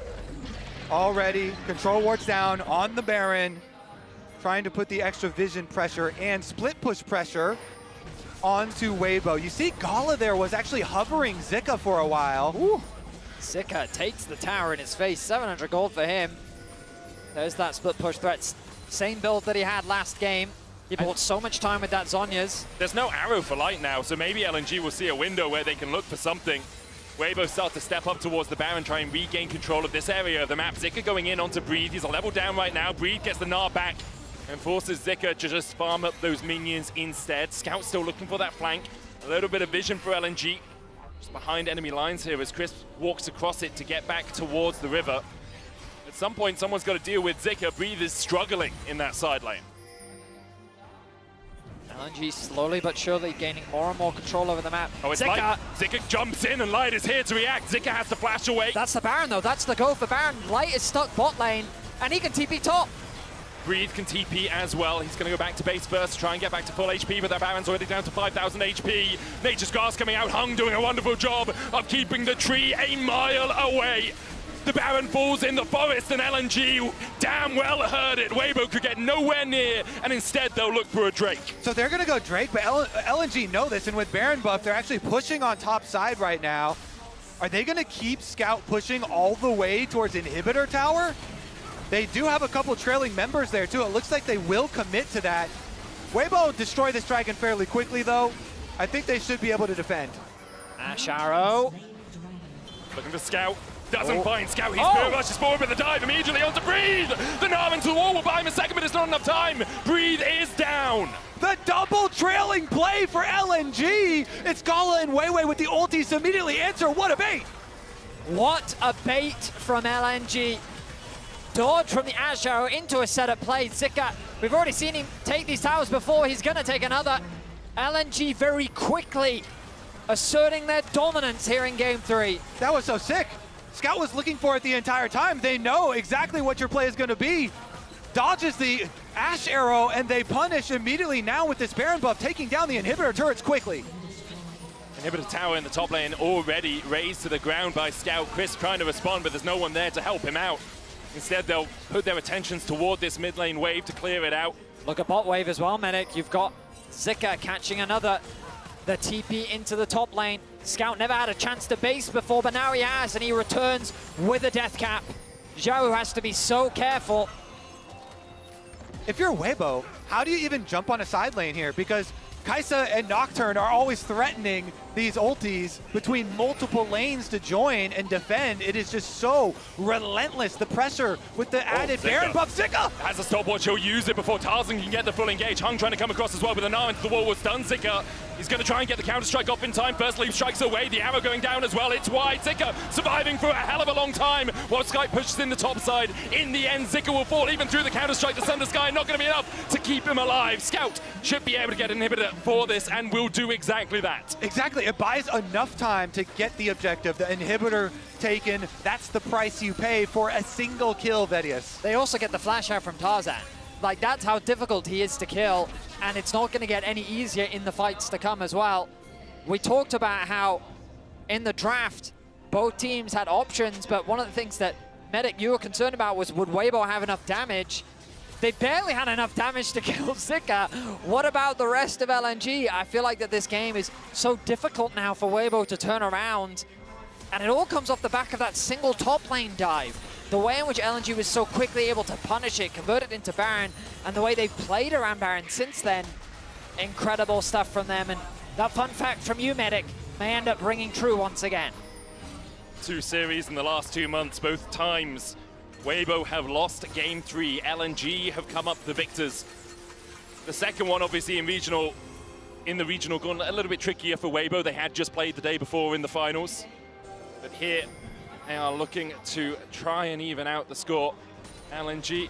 already control wards down on the Baron, trying to put the extra vision pressure and split push pressure onto Weibo. You see Gala there was actually hovering Zika for a while. Ooh. Zika takes the tower in his face, 700 gold for him. There's that split push threat. Same build that he had last game. He bought so much time with that Zhonya's. There's no arrow for Light now, so maybe LNG will see a window where they can look for something. Weibo start to step up towards the Baron, try and regain control of this area of the map. Zika going in onto Breathe. He's a level down right now. Breathe gets the Gnar back and forces Zika to just farm up those minions instead. Scout still looking for that flank. A little bit of vision for LNG. Just behind enemy lines here as Chris walks across it to get back towards the river. At some point, someone's got to deal with Zika. Breathe is struggling in that side lane. LNG slowly but surely gaining more and more control over the map. Oh, it's Light. Zika jumps in and Light is here to react. Zika has to flash away. That's the Baron though, that's the go for Baron. Light is stuck bot lane and he can TP top. Breathe can TP as well. He's going to go back to base first, try and get back to full HP, but that Baron's already down to 5,000 HP. Nature's Grass coming out. Hung doing a wonderful job of keeping the tree a mile away. The Baron falls in the forest and LNG damn well heard it. Weibo could get nowhere near, and instead they'll look for a Drake. So they're going to go Drake, but LNG know this, and with Baron buff, they're actually pushing on top side right now. Are they going to keep Scout pushing all the way towards Inhibitor Tower? They do have a couple trailing members there too. It looks like they will commit to that. Weibo destroy this dragon fairly quickly though. I think they should be able to defend. Ash Arrow. Looking for Scout. Doesn't find Scout. He spirit rushes forward with a dive immediately onto Breathe. The Gnar into the wall will buy him a second, but it's not enough time. Breathe is down. The double trailing play for LNG. It's Gala and Weiwei with the ultis to immediately answer. What a bait. What a bait from LNG. Dodge from the Ash Arrow into a setup play. Zika, we've already seen him take these towers before. He's going to take another. LNG very quickly asserting their dominance here in Game 3. That was so sick. Scout was looking for it the entire time. They know exactly what your play is going to be. Dodges the Ash Arrow, and they punish immediately now with this Baron buff, taking down the Inhibitor turrets quickly. Inhibitor Tower in the top lane already raised to the ground by Scout. Chris trying to respond, but there's no one there to help him out. Instead, they'll put their attentions toward this mid lane wave to clear it out. Look at bot wave as well, Medic. You've got Zika catching another. The TP into the top lane. Scout never had a chance to base before, but now he has, and he returns with a death cap. Zhao has to be so careful. If you're Weibo, how do you even jump on a side lane here? Because Kai'Sa and Nocturne are always threatening these ultis between multiple lanes to join and defend. It is just so relentless, the pressure with the added Baron buff. Zika has a stopwatch, he'll use it before Tarzan can get the full engage. Hung trying to come across as well with a Gnar into the wall was done. Zika, he's going to try and get the counter-strike off in time. First leap strikes away, the arrow going down as well. It's wide. Zika surviving for a hell of a long time while Sky pushes in the top side. In the end, Zika will fall even through the counter-strike. The Sunder Sky not going to be enough to keep him alive. Scout should be able to get an inhibitor for this and will do exactly that. Exactly. It buys enough time to get the objective. The inhibitor taken. That's the price you pay for a single kill, Vedius. They also get the flash out from Tarzan. Like, that's how difficult he is to kill, and it's not going to get any easier in the fights to come as well. We talked about how in the draft, both teams had options, but one of the things that, Medic, you were concerned about was would Weibo have enough damage? They barely had enough damage to kill Zika. What about the rest of LNG? I feel like that this game is so difficult now for Weibo to turn around. And it all comes off the back of that single top lane dive. The way in which LNG was so quickly able to punish it, convert it into Baron, and the way they've played around Baron since then. Incredible stuff from them. And that fun fact from you, Medic, may end up ringing true once again. 2 series in the last 2 months, both times Weibo have lost Game 3. LNG have come up the victors. The second one, obviously, in the regional, gone a little bit trickier for Weibo. They had just played the day before in the finals. But here, they are looking to try and even out the score. LNG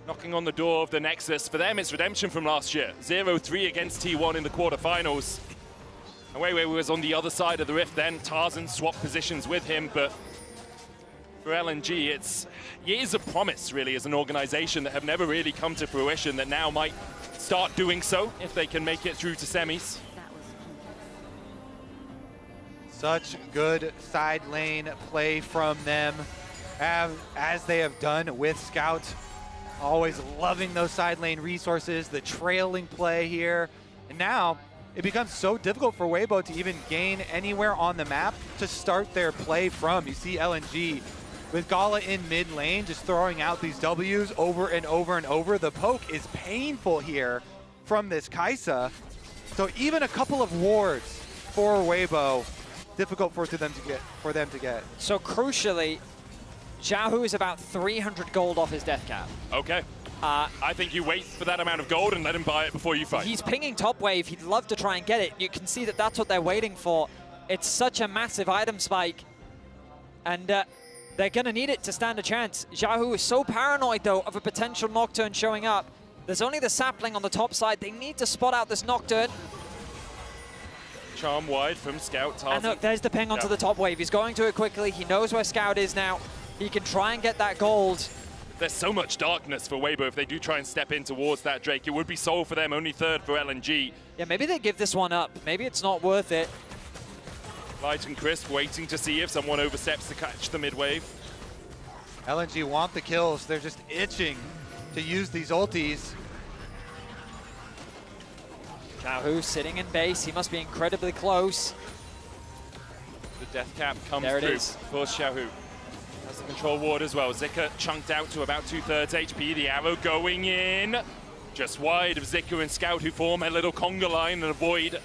knocking on the door of the Nexus. For them, it's redemption from last year. 0-3 against T1 in the quarterfinals. And Weiwei was on the other side of the rift then. Tarzan swapped positions with him, but for LNG, it's years of promise, really, as an organization that have never really come to fruition that now might start doing so if they can make it through to semis. Such good side lane play from them, as they have done with Scout. Always loving those side lane resources, the trailing play here. And now it becomes so difficult for Weibo to even gain anywhere on the map to start their play from. You see LNG with Gala in mid lane, just throwing out these W's over and over and over. The poke is painful here from this Kai'Sa. So even a couple of wards for Weibo difficult for them to get. So crucially, Xiaohu is about 300 gold off his death cap. Okay. I think you wait for that amount of gold and let him buy it before you fight. He's pinging top wave. He'd love to try and get it. You can see that that's what they're waiting for. It's such a massive item spike. And they're going to need it to stand a chance. Xiaohu is so paranoid, though, of a potential Nocturne showing up. There's only the sapling on the top side. They need to spot out this Nocturne. Charm wide from Scout. And look, there's the ping onto the top wave. He's going to it quickly. He knows where Scout is now. He can try and get that gold. There's so much darkness for Weibo if they do try and step in towards that Drake. It would be Soul for them, only third for LNG. Yeah, maybe they give this one up. Maybe it's not worth it. Light and Crisp waiting to see if someone oversteps to catch the mid-wave. LNG want the kills. They're just itching to use these ultis. Xiaohu sitting in base. He must be incredibly close. The death cap comes there through for Xiaohu. Has the control ward as well. Zika chunked out to about 2/3 HP. The arrow going in. Just wide of Zika and Scout, who form a little conga line and avoid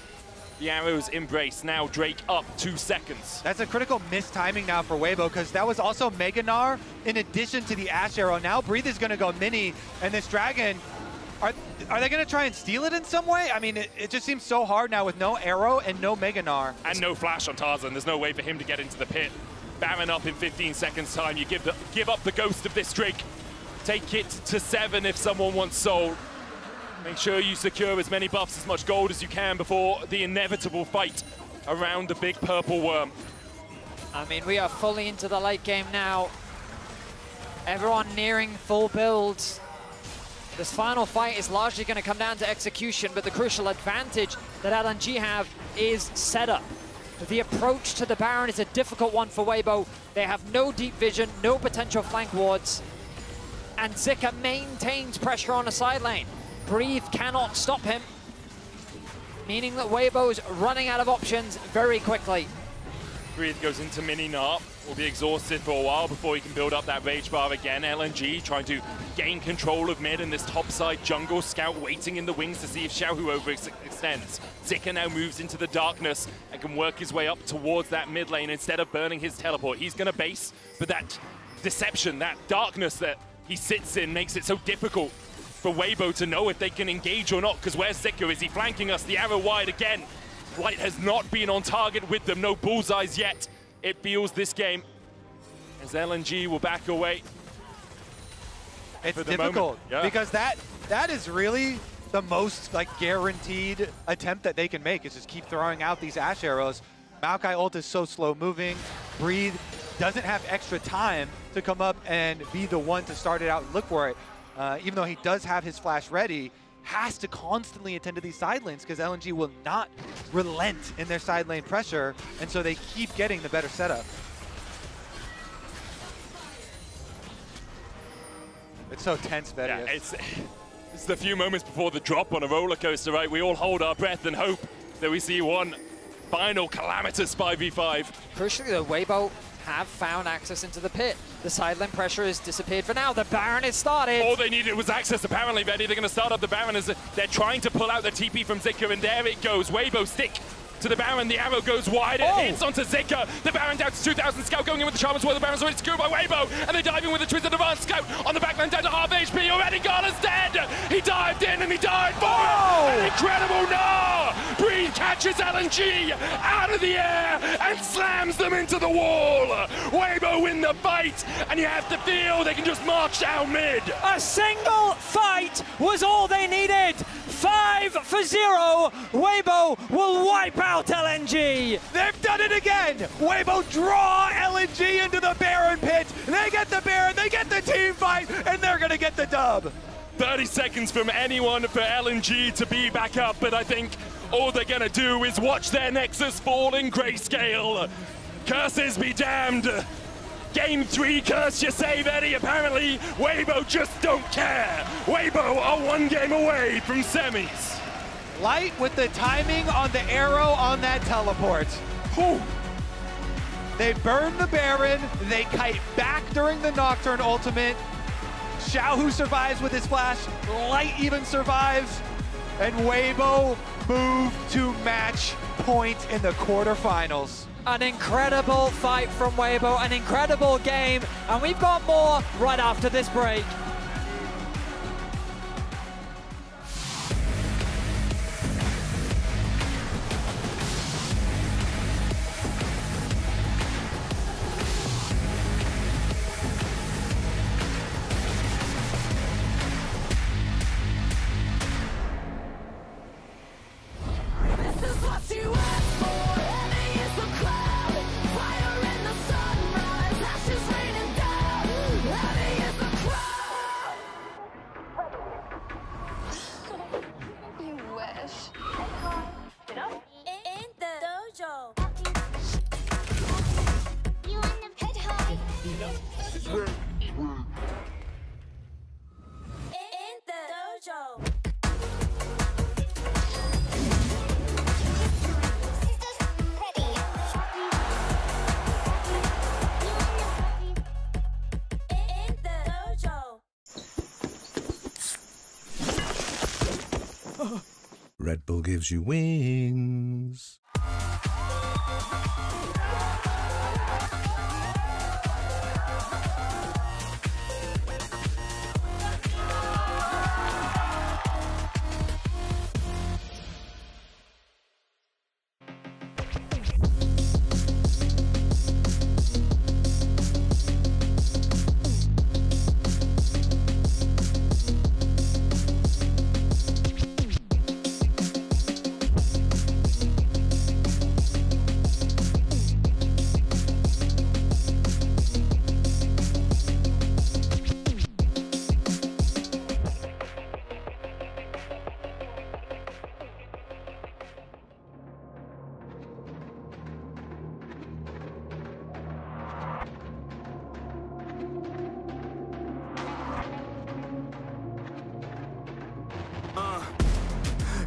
the arrow's embrace. Now Drake up 2 seconds. That's a critical mistiming now for Weibo, because that was also Mega Gnar in addition to the Ash Arrow. Now Breathe is going to go mini, and this Dragon, are they going to try and steal it in some way? I mean, it just seems so hard now with no Arrow and no Mega Gnar. And no flash on Tarzan. There's no way for him to get into the pit. Baron up in 15 seconds time. You give up the ghost of this Drake. Take it to 7 if someone wants Soul. Make sure you secure as many buffs, as much gold as you can before the inevitable fight around the big purple worm. I mean, we are fully into the late game now. Everyone nearing full builds. This final fight is largely going to come down to execution, but the crucial advantage that LNG have is setup. The approach to the Baron is a difficult one for Weibo. They have no deep vision, no potential flank wards, and Zika maintains pressure on a side lane. Breathe cannot stop him, meaning that Weibo's running out of options very quickly. Breathe goes into mini Narp. Will be exhausted for a while before he can build up that Rage Bar again. LNG trying to gain control of mid in this topside jungle. Scout waiting in the wings to see if Xiaohu overextends. Zika now moves into the darkness and can work his way up towards that mid lane instead of burning his teleport. He's going to base, but that deception, that darkness that he sits in makes it so difficult for Weibo to know if they can engage or not, because where's Zika? Is he flanking us? The arrow wide again. Light has not been on target with them. No bullseyes yet. It feels this game as LNG will back away. It's difficult because that is really the most guaranteed attempt that they can make, is just keep throwing out these Ash Arrows. Maokai ult is so slow moving. Breathe doesn't have extra time to come up and be the one to start it out and look for it. Even though he does have his flash ready, has to constantly attend to these side lanes because LNG will not relent in their side lane pressure, and so they keep getting the better setup. It's so tense, Betty. Yeah, it's the few moments before the drop on a roller coaster, right? We all hold our breath and hope that we see one final calamitous 5v5. Crucially, the Weibo have found access into the pit. The side lane pressure has disappeared for now. The Baron is started. All they needed was access, apparently, Betty. They're going to start up the Baron as they're trying to pull out the TP from Zika, and there it goes. Weibo stick to the Baron. The arrow goes wide. It hits onto Zika. The Baron down to 2,000. Scout going in with the charm as well. The Baron's already secured by Weibo, and they dive in with the Twisted Advance. Scout on the backline down to half HP. Already Gala's dead. He dived in and he died for it. An incredible Gnar. Breathe catches LNG out of the air and slams them into the wall. Weibo win the fight, and you have to feel they can just march down mid. A single fight was all they needed. 5-0. Weibo will wipe out LNG. They've done it again. Weibo draw LNG into the Baron pit. They get the Baron, they get the team fight, and they're going to get the dub. 30 seconds from anyone for LNG to be back up, but I think all they're going to do is watch their Nexus fall in grayscale. Curses be damned. Game 3 curse, you say, Eddie? Apparently, Weibo just don't care. Weibo are 1 game away from semis. Light with the timing on the arrow on that teleport. Whew. They burn the Baron, they kite back during the Nocturne ultimate. Xiaohu survives with his flash, Light even survives, and Weibo move to match point in the quarterfinals. An incredible fight from Weibo, an incredible game, and we've got more right after this break. Red Bull gives you wings.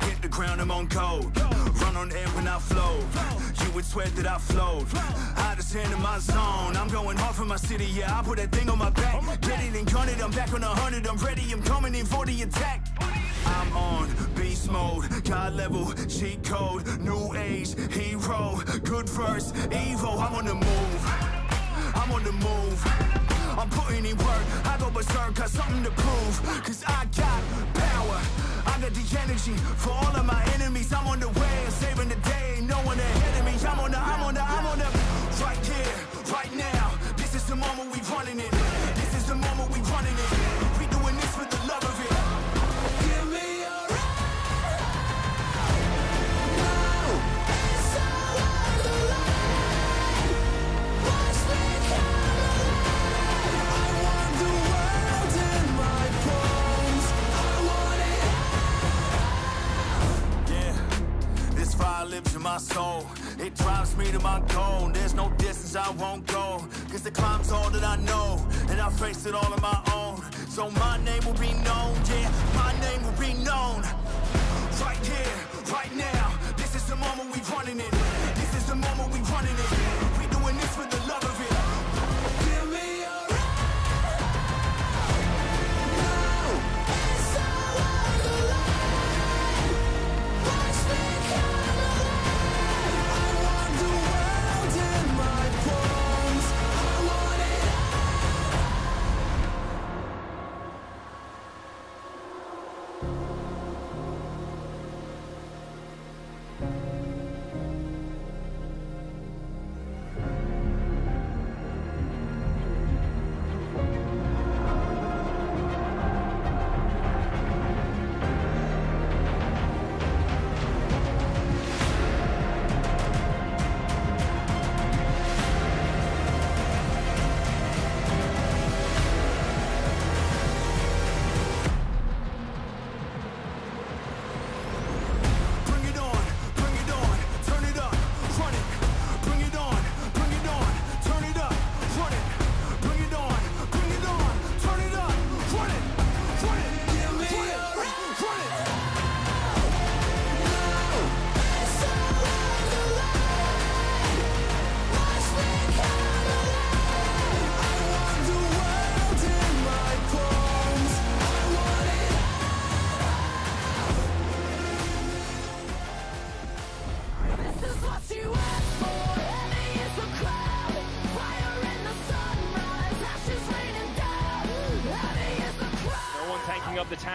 Hit the ground, I'm on cold. Run on air when I flow. You would swear that I flowed. Hottest hand in my zone. I'm going hard for my city, yeah. I put that thing on my back. Get it and gun it, I'm back on 100. I'm ready, I'm coming in for the attack. I'm on beast mode, God level, cheat code, new age, hero, good verse, Evo. I'm on the move, I'm on the move. I'm putting in work, I go berserk, got something to prove. Cause I got power, I got the energy for all of my enemies. I'm on the way, saving the day, no one ahead of me. I'm on the, right here, right now. This is the moment we running it. This is the moment we running it. We doing this for the love of it. Give me a fire lives in my soul. It drives me to my goal. There's no distance I won't go. Cause the climb's all that I know. And I face it all on my own. So my name will be known. Yeah, my name will be known. Right here, right now. This is the moment we running it. This is the moment we running it. We doing this for the love of it. Give me a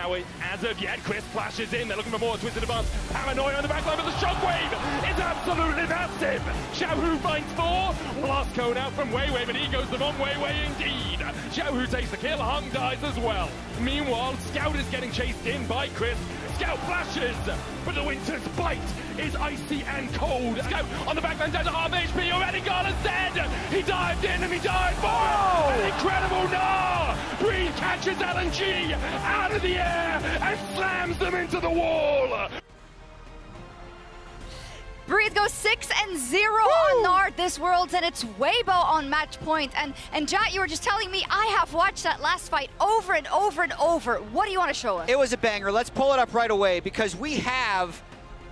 power as of yet. Chris flashes in. They're looking for more twisted advance. Paranoia on the backline, but the shockwave is absolutely massive. Xiaohu finds 4. Blast cone out from Weiwei, but he goes the wrong way indeed. Xiaohu takes the kill. Hung dies as well. Meanwhile, Scout is getting chased in by Chris. Scout flashes, but the Winter's bite is icy and cold. Scout on the backline down to half HP. Already Gala's dead. He dived in and he died for it. An incredible Gnar. Breed catches LNG out of the air and slams them into the wall. Breathe goes 6-0 on Gnar this Worlds, and it's Weibo on match point. And Jat, you were just telling me I have watched that last fight over and over and over. What do you want to show us? It was a banger. Let's pull it up right away because we have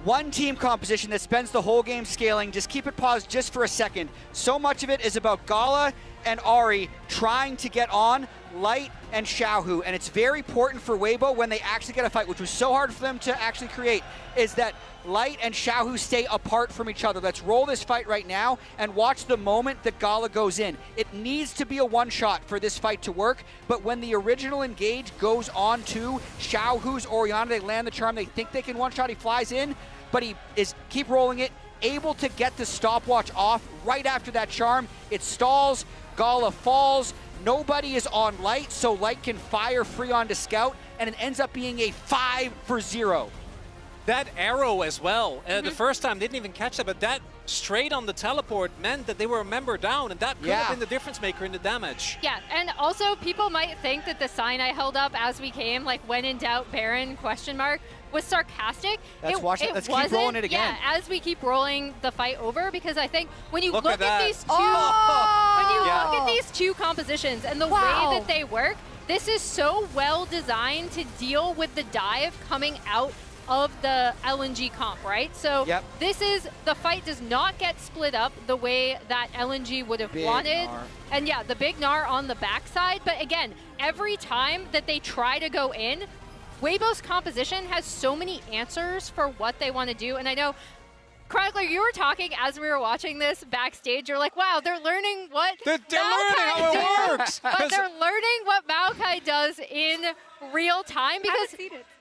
one team composition that spends the whole game scaling. Just keep it paused just for a second. So much of it is about Gala and Ahri trying to get on Light and Xiaohu, and it's very important for Weibo when they actually get a fight, which was so hard for them to actually create, is that Light and Xiaohu stay apart from each other. Let's roll this fight right now and watch the moment that Gala goes in. It needs to be a one-shot for this fight to work, but when the original engage goes on to Xiaohu's Orianna, they land the charm, they think they can one-shot, he flies in, but he is, keep rolling it, able to get the stopwatch off right after that charm. It stalls, Gala falls, nobody is on Light, so Light can fire free onto Scout, and it ends up being a 5-0. That arrow as well, the first time didn't even catch that, but that straight on the teleport meant that they were a member down, and that could have been the difference maker in the damage. Yeah, and also people might think that the sign I held up as we came, like when in doubt Baron, ? Was sarcastic. Let's watch it. Let's keep rolling it again. Yeah, as we keep rolling the fight over, because I think when you Look look at these two, Oh! look at these two compositions and the way that they work, this is so well designed to deal with the dive coming out of the LNG comp, right? So this is, the fight does not get split up the way that LNG would have wanted. Gnar. And yeah, the big Gnar on the backside. But again, every time that they try to go in, Weibo's composition has so many answers for what they want to do. And I know, Chronicler, you were talking as we were watching this backstage. You're like, wow, they're learning what they're learning how it works. But they're learning what Maokai does in real time. Because,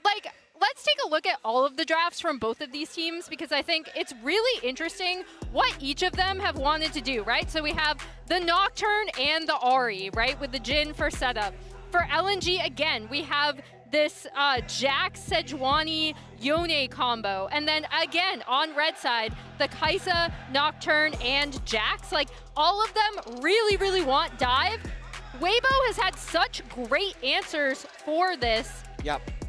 like, let's take a look at all of the drafts from both of these teams, because I think it's really interesting what each of them have wanted to do, right? So we have the Nocturne and the Ahri, right, with the Jhin for setup. For LNG, again, we have this Jax, Sejuani, Yone combo. And then again, on red side, the Kai'Sa, Nocturne, and Jax. Like, all of them really, really want dive. Weibo has had such great answers for this.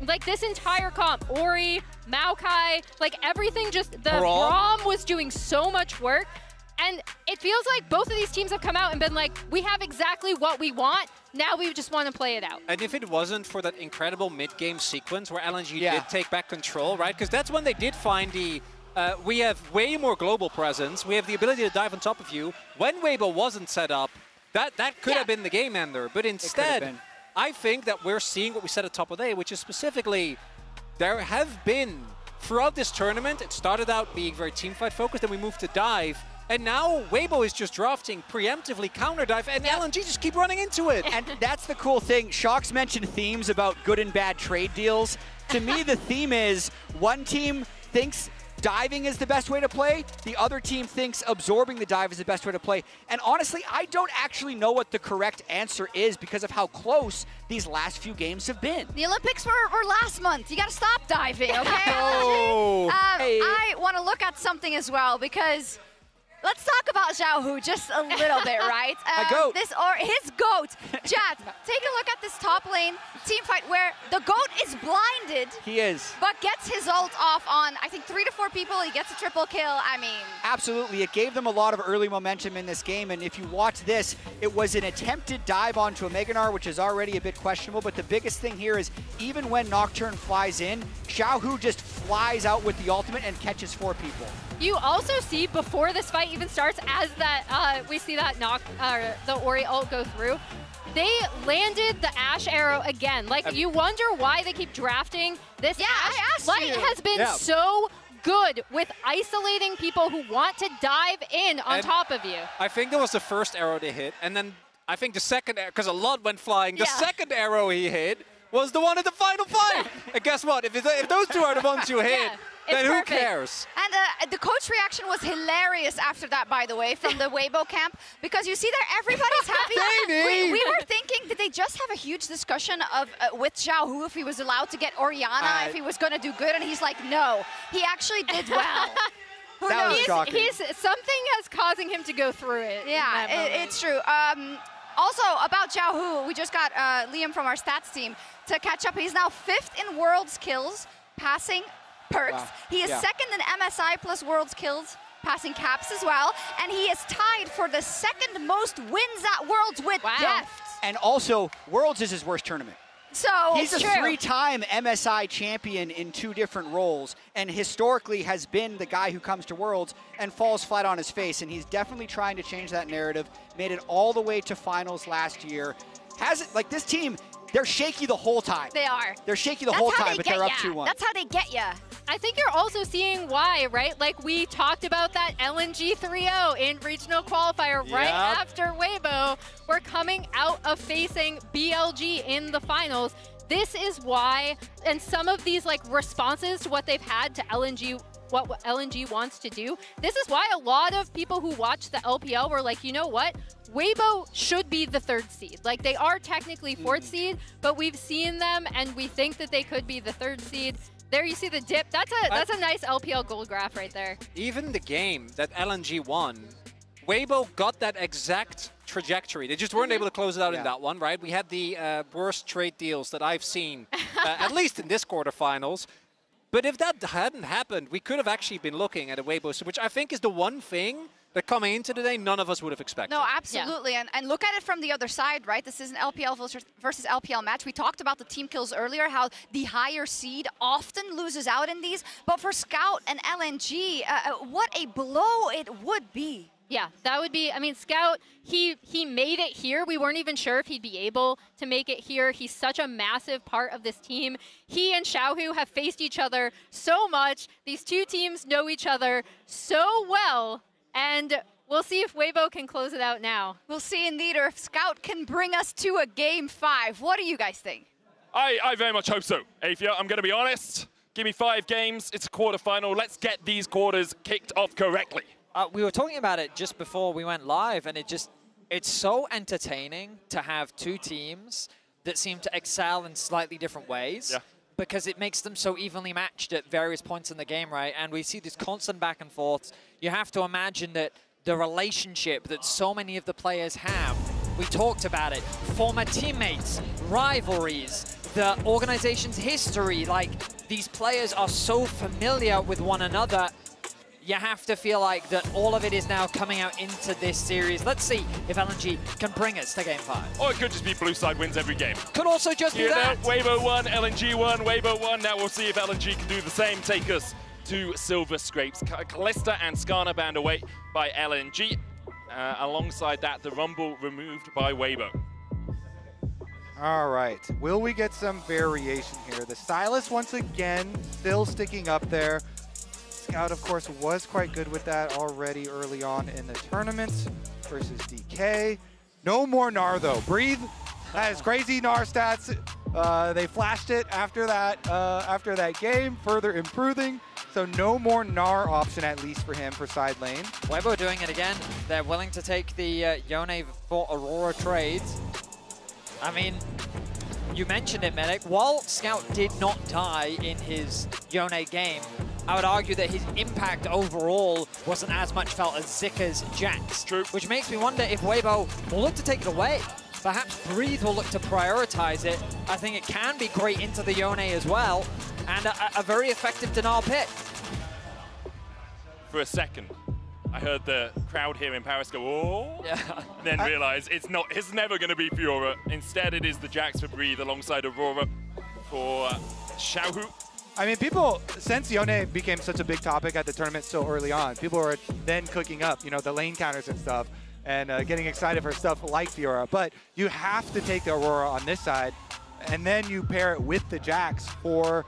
Like, this entire comp, Ori, Maokai, like everything just, the Braum was doing so much work. And it feels like both of these teams have come out and been like, we have exactly what we want. Now we just want to play it out. And if it wasn't for that incredible mid-game sequence where LNG did take back control, right? Because that's when they did find the, we have way more global presence. We have the ability to dive on top of you. When Weibo wasn't set up, that could have been the game ender. But instead, I think that we're seeing what we said at top of the day, which is specifically, there have been, throughout this tournament, it started out being very teamfight focused, then we moved to dive. And now Weibo is just drafting preemptively counter dive, and LNG just keep running into it. And that's the cool thing. Shox mentioned themes about good and bad trade deals. To me, the theme is one team thinks diving is the best way to play, the other team thinks absorbing the dive is the best way to play. And honestly, I don't actually know what the correct answer is because of how close these last few games have been. The Olympics were last month. You got to stop diving, okay? I want to look at something as well, because let's talk about Xiaohu just a little bit, right? My goat. His goat. Jat, take a look at this top lane team fight where the goat is blinded. He is. But gets his ult off on, I think, 3 to 4 people. He gets a triple kill. I mean, absolutely. It gave them a lot of early momentum in this game. And if you watch this, it was an attempted dive onto a Mega Gnar, which is already a bit questionable. But the biggest thing here is even when Nocturne flies in, Xiaohu just flies out with the ultimate and catches 4 people. You also see before this fight even starts, as that we see that the Ori ult go through, they landed the Ashe arrow again. Like, you wonder why they keep drafting this Ashe. Light has been so good with isolating people who want to dive in on top of you. I think that was the first arrow they hit, and then I think the second, because a lot went flying, the second arrow he hit was the one in the final fight. And guess what? If those two are the ones you hit, then who cares? And the coach reaction was hilarious after that, by the way, from the Weibo camp, because you see there everybody's happy. We were thinking, did they just have a huge discussion of with Xiaohu if he was allowed to get Orianna, if he was going to do good, and he's like, no, he actually did well. Who that knows? was shocking. Something is causing him to go through it. Yeah, it's true. Also, about Xiaohu, we just got Liam from our stats team to catch up. He's now 5th in Worlds kills, passing Perks. Wow. He is 2nd in MSI plus Worlds kills, passing Caps as well. And he is tied for the 2nd most wins at Worlds with Deft. And also, Worlds is his worst tournament. So he's a true. 3-time MSI champion in 2 different roles, and historically has been the guy who comes to Worlds and falls flat on his face. And he's definitely trying to change that narrative. Made it all the way to finals last year. Has it like this team? They're shaky the whole time. They are. They're shaky the whole time, but they're up 2-1. That's how they get ya. I think you're also seeing why, right? Like we talked about that LNG 3-0 in regional qualifier right after Weibo. We're coming out of facing BLG in the finals. This is why, and some of these like responses to what they've had to LNG, what LNG wants to do, this is why a lot of people who watch the LPL were like, you know what? Weibo should be the 3rd seed. Like they are technically 4th seed, but we've seen them and we think that they could be the 3rd seed. There you see the dip. That's a nice LPL gold graph right there. Even the game that LNG won, Weibo got that exact trajectory. They just weren't able to close it out in that one, right? We had the worst trade deals that I've seen, at least in this quarterfinals. But if that hadn't happened, we could have actually been looking at a Weibo, which I think is the one thing that coming into today, none of us would have expected. No, absolutely. Yeah. And look at it from the other side, right? This is an LPL versus LPL match. We talked about the team kills earlier, how the higher seed often loses out in these. But for Scout and LNG, what a blow it would be. Yeah, that would be, I mean, Scout, he made it here. We weren't even sure if he'd be able to make it here. He's such a massive part of this team. He and Xiaohu have faced each other so much. These two teams know each other so well. And we'll see if Weibo can close it out now. We'll see indeed, or if Scout can bring us to a game 5. What do you guys think? I very much hope so, Afia. I'm going to be honest. Give me 5 games. It's a quarterfinal. Let's get these quarters kicked off correctly. We were talking about it just before we went live, and it's so entertaining to have 2 teams that seem to excel in slightly different ways. Yeah. Because it makes them so evenly matched at various points in the game, right? And we see this constant back and forth. You have to imagine that the relationship that so many of the players have, we talked about it, former teammates, rivalries, the organization's history, like these players are so familiar with one another. You have to feel like that all of it is now coming out into this series. Let's see if LNG can bring us to game 5. Or it could just be blue side wins every game. Could also just be that. Weibo won, LNG won, Weibo won. Now we'll see if LNG can do the same, take us to silver scrapes. Kalista and Skarner banned away by LNG. Alongside that, the Rumble removed by Weibo. All right, will we get some variation here? The Silas once again still sticking up there. Scout, of course, was quite good with that already early on in the tournament versus DK. No more Gnar, though. Breathe has crazy Gnar stats. They flashed it after that game, further improving. So no more Gnar option, at least for him, for side lane. Weibo doing it again. They're willing to take the Yone for Aurora trade. I mean, you mentioned it, Medic. While Scout did not die in his Yone game, I would argue that his impact overall wasn't as much felt as Zika's Jax. True. Which makes me wonder if Weibo will look to take it away. Perhaps Breathe will look to prioritize it. I think it can be great into the Yone as well, and a very effective denial pick. For a second, I heard the crowd here in Paris go, oh, then realize it's never going to be Fiora. Instead, it is the Jax for Breathe alongside Aurora for Xiaohu. I mean, people, since Yone became such a big topic at the tournament so early on, people were then cooking up, you know, the lane counters and stuff, and getting excited for stuff like Fiora. But you have to take the Aurora on this side, and then you pair it with the Jax for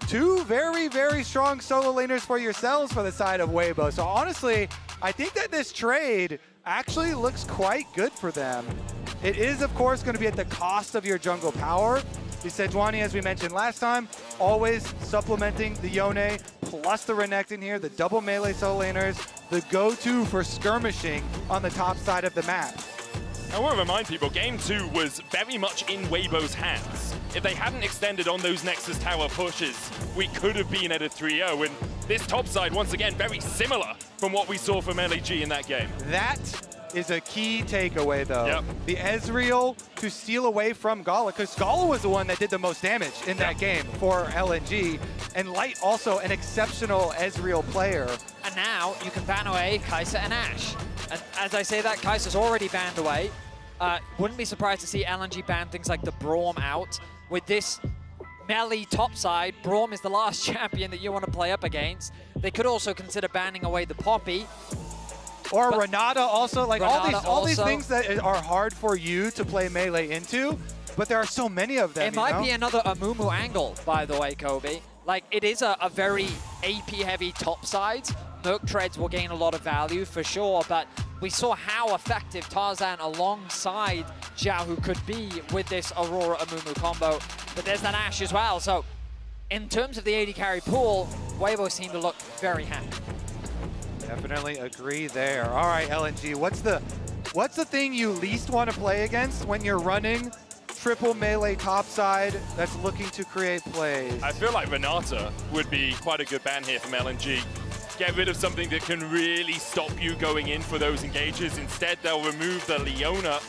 2 very, very strong solo laners for yourselves for the side of Weibo. So honestly, I think that this trade actually looks quite good for them. It is, of course, going to be at the cost of your jungle power, The Sejuani, as we mentioned last time, always supplementing the Yone, plus the Renekton here, the double melee solo laners, the go-to for skirmishing on the top side of the map. I want to remind people, Game 2 was very much in Weibo's hands. If they hadn't extended on those Nexus Tower pushes, we could have been at a 3-0. And this top side, once again, very similar from what we saw from LNG in that game. That is a key takeaway, though. Yep. The Ezreal to steal away from Gala, because Gala was the one that did the most damage in that game for LNG. And Light also an exceptional Ezreal player. And now you can ban away Kai'Sa and Ashe. And as I say that, Kai'Sa's already banned away. Wouldn't be surprised to see LNG ban things like the Braum out. With this melee topside, Braum is the last champion that you want to play up against. They could also consider banning away the Poppy. Or Renata also, like Renata all these things that are hard for you to play melee into, but there are so many of them. It might be another Amumu angle, by the way, Kobe. Like, it is a very AP-heavy topside. Merc Treads will gain a lot of value for sure, but we saw how effective Tarzan alongside Xiaohu could be with this Aurora Amumu combo. But there's that Ashe as well, so in terms of the AD carry pool, Weibo seem to look very happy. Definitely agree there. All right, LNG, what's the thing you least want to play against when you're running triple melee topside that's looking to create plays? I feel like Renata would be quite a good ban here from LNG. Get rid of something that can really stop you going in for those engages. Instead, they'll remove the Leona.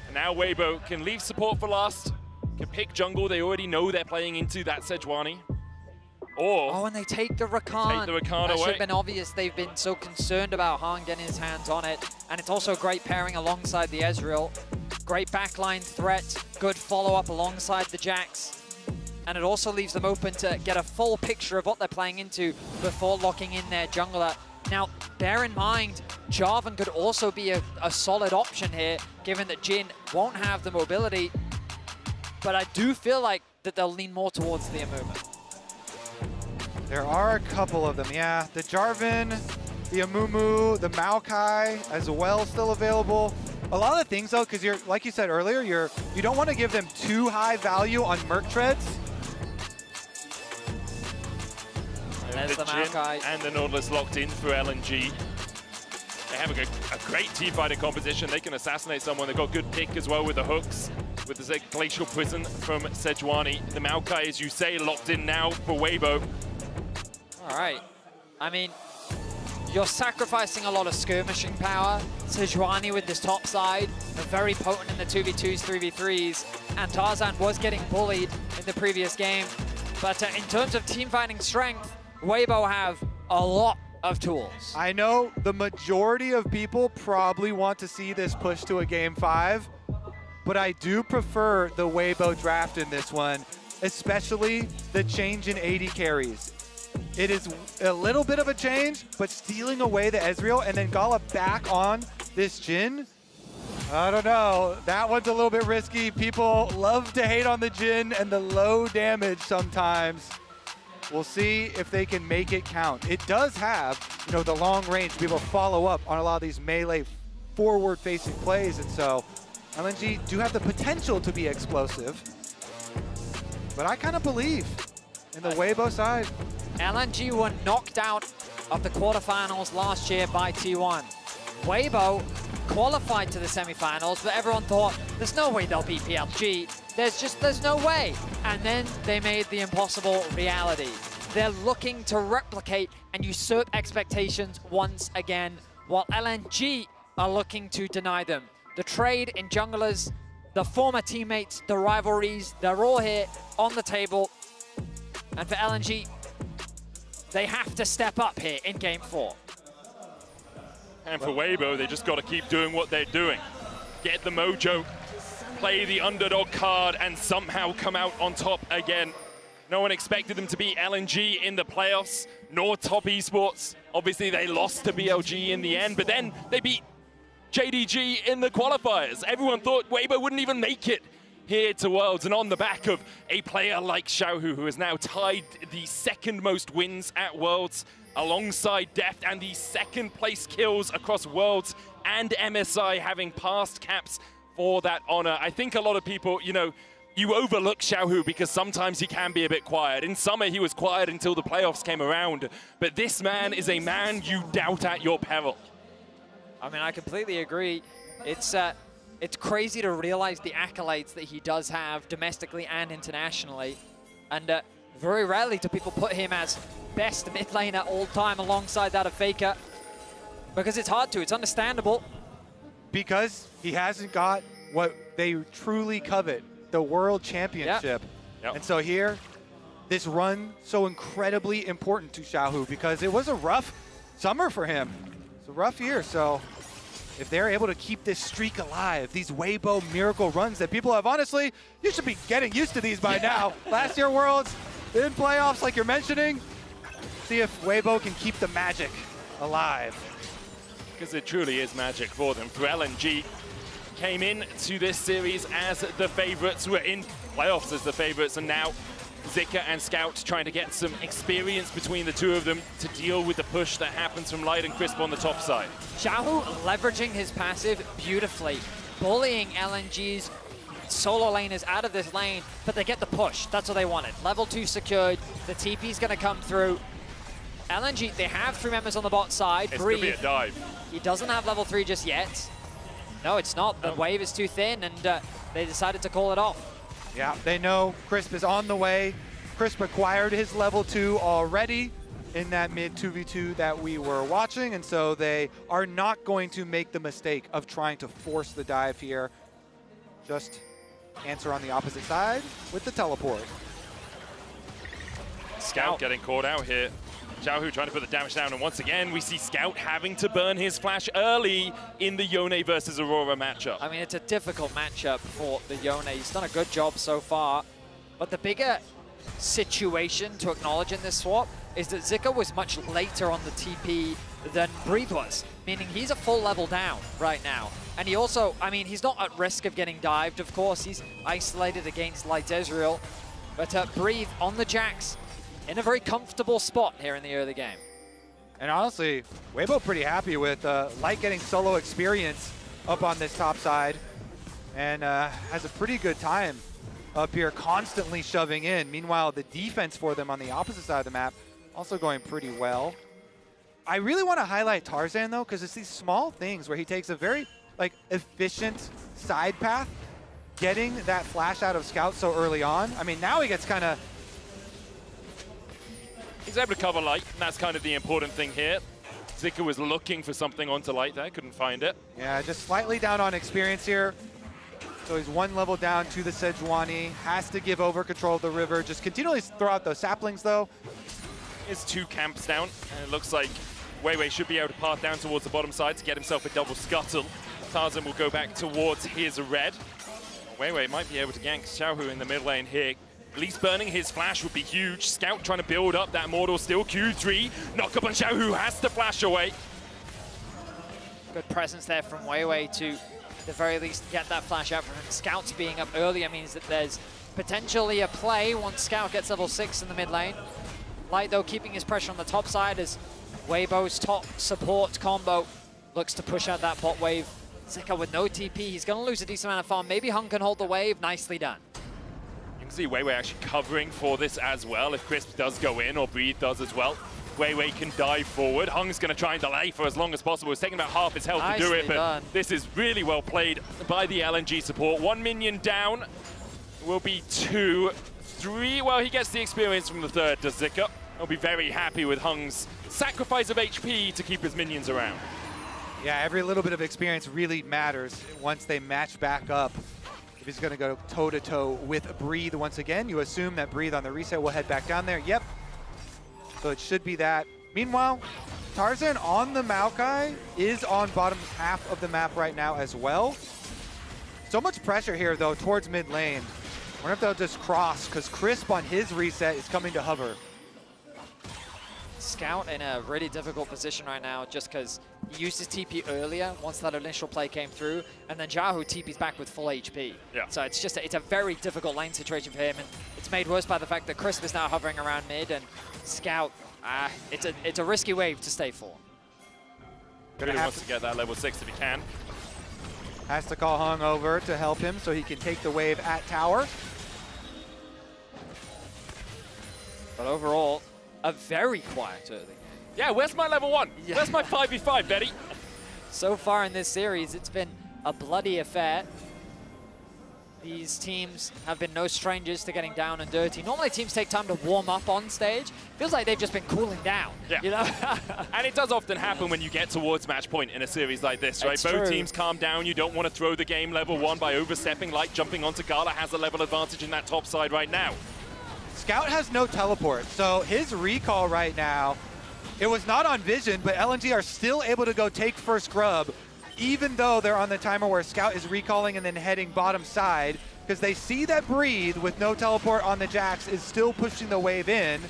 And now Weibo can leave support for last, can pick jungle. They already know they're playing into that Sejuani. Or and they take the Rakan. That away. should have been obvious. They've been so concerned about Han getting his hands on it. And it's also a great pairing alongside the Ezreal. Great backline threat, good follow-up alongside the Jax. And it also leaves them open to get a full picture of what they're playing into before locking in their jungler. Now, bear in mind, Jarvan could also be a solid option here, given that Jhin won't have the mobility. But I do feel like that they'll lean more towards the Amumu. There are a couple of them, yeah. The Jarvan, the Amumu, the Maokai as well still available. A lot of the things though, because you're, like you said earlier, you don't want to give them too high value on Merc Treads. There's the Maokai. And the Nautilus locked in for LNG. They have a great team-fighting composition. They can assassinate someone. They've got good pick as well with the hooks, with the Glacial Prison from Sejuani. The Maokai, as you say, locked in now for Weibo. All right. I mean, you're sacrificing a lot of skirmishing power. Sejuani with this top side, very potent in the 2v2s, 3v3s, and Tarzan was getting bullied in the previous game. But in terms of team fighting strength, Weibo have a lot of tools. I know the majority of people probably want to see this push to a Game 5, but I do prefer the Weibo draft in this one, especially the change in AD carries. It is a little bit of a change, but stealing away the Ezreal and then Gala back on this Jhin, I don't know. That one's a little bit risky. People love to hate on the Jhin and the low damage sometimes. We'll see if they can make it count. It does have, you know, the long range to be able to follow up on a lot of these melee forward-facing plays, and so LNG do have the potential to be explosive. But I kind of believe in the Weibo side. LNG were knocked out of the quarterfinals last year by T1. Weibo qualified to the semifinals, but everyone thought, there's no way they'll beat PLG. There's no way. And then they made the impossible reality. They're looking to replicate and usurp expectations once again, while LNG are looking to deny them. The trade in junglers, the former teammates, the rivalries, they're all here on the table. And for LNG, they have to step up here in Game 4. And for Weibo, they just got to keep doing what they're doing. Get the mojo, play the underdog card, and somehow come out on top again. No one expected them to beat LNG in the playoffs, nor Top Esports. Obviously, they lost to BLG in the end, but then they beat JDG in the qualifiers. Everyone thought Weibo wouldn't even make it here to Worlds, and on the back of a player like Xiaohu, who has now tied the second most wins at Worlds alongside Deft, and the second place kills across Worlds and MSI, having passed caps for that honor. I think a lot of people, you know, you overlook Xiaohu because sometimes he can be a bit quiet. In summer, he was quiet until the playoffs came around. But this man is a man you doubt at your peril. I mean, I completely agree. It's crazy to realize the accolades that he does have domestically and internationally. And very rarely do people put him as best mid laner all time alongside that of Faker. Because it's hard to, it's understandable. Because he hasn't got what they truly covet, the World Championship. Yep. And so here, this run so incredibly important to Xiaohu because it was a rough summer for him. It's a rough year, so if they're able to keep this streak alive, these Weibo miracle runs that people have, honestly, you should be getting used to these by now. Last year Worlds, in playoffs like you're mentioning, see if Weibo can keep the magic alive. Because it truly is magic for them. For LNG, came in to this series as the favorites, were in playoffs as the favorites, and now Zika and Scout trying to get some experience between the two of them to deal with the push that happens from Light and Crisp on the top side. Xiaohu leveraging his passive beautifully, bullying LNG's solo laners out of this lane, but they get the push. That's what they wanted. Level 2 secured, the TP's gonna come through. LNG, they have 3 members on the bot side. It's gonna be a dive. He doesn't have level 3 just yet. No, it's not. The wave is too thin, and they decided to call it off. Yeah, they know Crisp is on the way. Crisp acquired his level 2 already in that mid 2v2 that we were watching, and so they are not going to make the mistake of trying to force the dive here. Just answer on the opposite side with the teleport. Scout getting caught out here. Xiaohu trying to put the damage down, and once again, we see Scout having to burn his flash early in the Yone versus Aurora matchup. I mean, it's a difficult matchup for the Yone. He's done a good job so far, but the bigger situation to acknowledge in this swap is that Zika was much later on the TP than Breathe was, meaning he's a full level down right now. And he also, I mean, he's not at risk of getting dived, of course. He's isolated against Light Ezreal, but Breathe on the Jax, in a very comfortable spot here in the early game. And honestly, Weibo pretty happy with Light getting solo experience up on this top side and has a pretty good time up here, constantly shoving in. Meanwhile, the defense for them on the opposite side of the map also going pretty well. I really want to highlight Tarzan though, because it's these small things where he takes a very efficient side path, getting that flash out of Scout so early on. I mean, now he gets kind of... He's able to cover Light, and that's kind of the important thing here. Zika was looking for something onto Light there, couldn't find it. Yeah, just slightly down on experience here. So he's 1 level down to the Sejuani, has to give over control of the river, just continually throw out those saplings though. It's 2 camps down, and it looks like Weiwei should be able to path down towards the bottom side to get himself a double scuttle. Tarzan will go back towards his red. Weiwei might be able to gank Xiaohu in the mid lane here. At least burning his flash would be huge. Scout trying to build up that mortal still. Q3, knock up on Xiaohu, has to flash away. Good presence there from Weiwei to, at the very least, get that flash out from him. Scout's being up earlier means that there's potentially a play once Scout gets level 6 in the mid lane. Light, though, keeping his pressure on the top side as Weibo's top support combo looks to push out that bot wave. Zika with no TP, he's going to lose a decent amount of farm. Maybe Hung can hold the wave. Nicely done. You can see Weiwei actually covering for this as well. If Crisp does go in, or Breathe does as well, Weiwei can dive forward. Hung's going to try and delay for as long as possible. It's taking about half his health to do it, but this is really well played by the LNG support. 1 minion down, will be 2, 3. Well, he gets the experience from the third, does Zika. He'll be very happy with Hung's sacrifice of HP to keep his minions around. Yeah, every little bit of experience really matters once they match back up. If he's going to go toe-to-toe with Breathe once again, you assume that Breathe on the reset will head back down there. Yep. So it should be that. Meanwhile, Tarzan on the Maokai is on bottom half of the map right now as well. So much pressure here, though, towards mid lane. I wonder if they'll just cross, because Crisp on his reset is coming to hover. Scout in a really difficult position right now just because he used his TP earlier once that initial play came through, and then Xiaohu TP's back with full HP. Yeah. So it's just it's a very difficult lane situation for him, and it's made worse by the fact that Crisp is now hovering around mid, and Scout, it's a risky wave to stay for. Really wants to get that level 6 if he can. Has to call Hung over to help him so he can take the wave at tower. But overall, a very quiet early. Yeah, where's my level 1? Yeah. Where's my 5v5, Betty? So far in this series, it's been a bloody affair. These teams have been no strangers to getting down and dirty. Normally teams take time to warm up on stage. Feels like they've just been cooling down. Yeah. You know? And it does often happen when you get towards match point in a series like this, right? It's Both true. teams calm down. You don't want to throw the game level 1 by overstepping, like jumping onto Gala has a level advantage in that top side right now. Scout has no teleport, so his recall right now, it was not on vision, but LNG are still able to go take first grub, even though they're on the timer where Scout is recalling and then heading bottom side, because they see that Breathe with no teleport on the Jax is still pushing the wave in.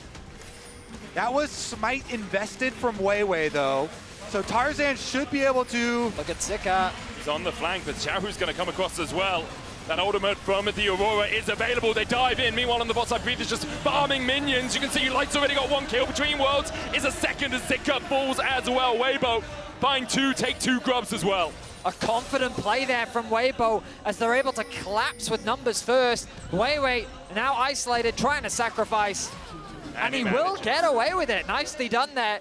That was Smite invested from Weiwei though, so Tarzan should be able to... Look at Zika. He's on the flank, but Xiaohu's going to come across as well. That ultimate from the Aurora is available. They dive in. Meanwhile, on the bot side, Breathe is just farming minions. You can see Light's already got 1 kill. Between Worlds is a second as Zika falls as well. Weibo find 2, take 2 grubs as well. A confident play there from Weibo as they're able to collapse with numbers first. Weiwei now isolated, trying to sacrifice. And he will get away with it. Nicely done there.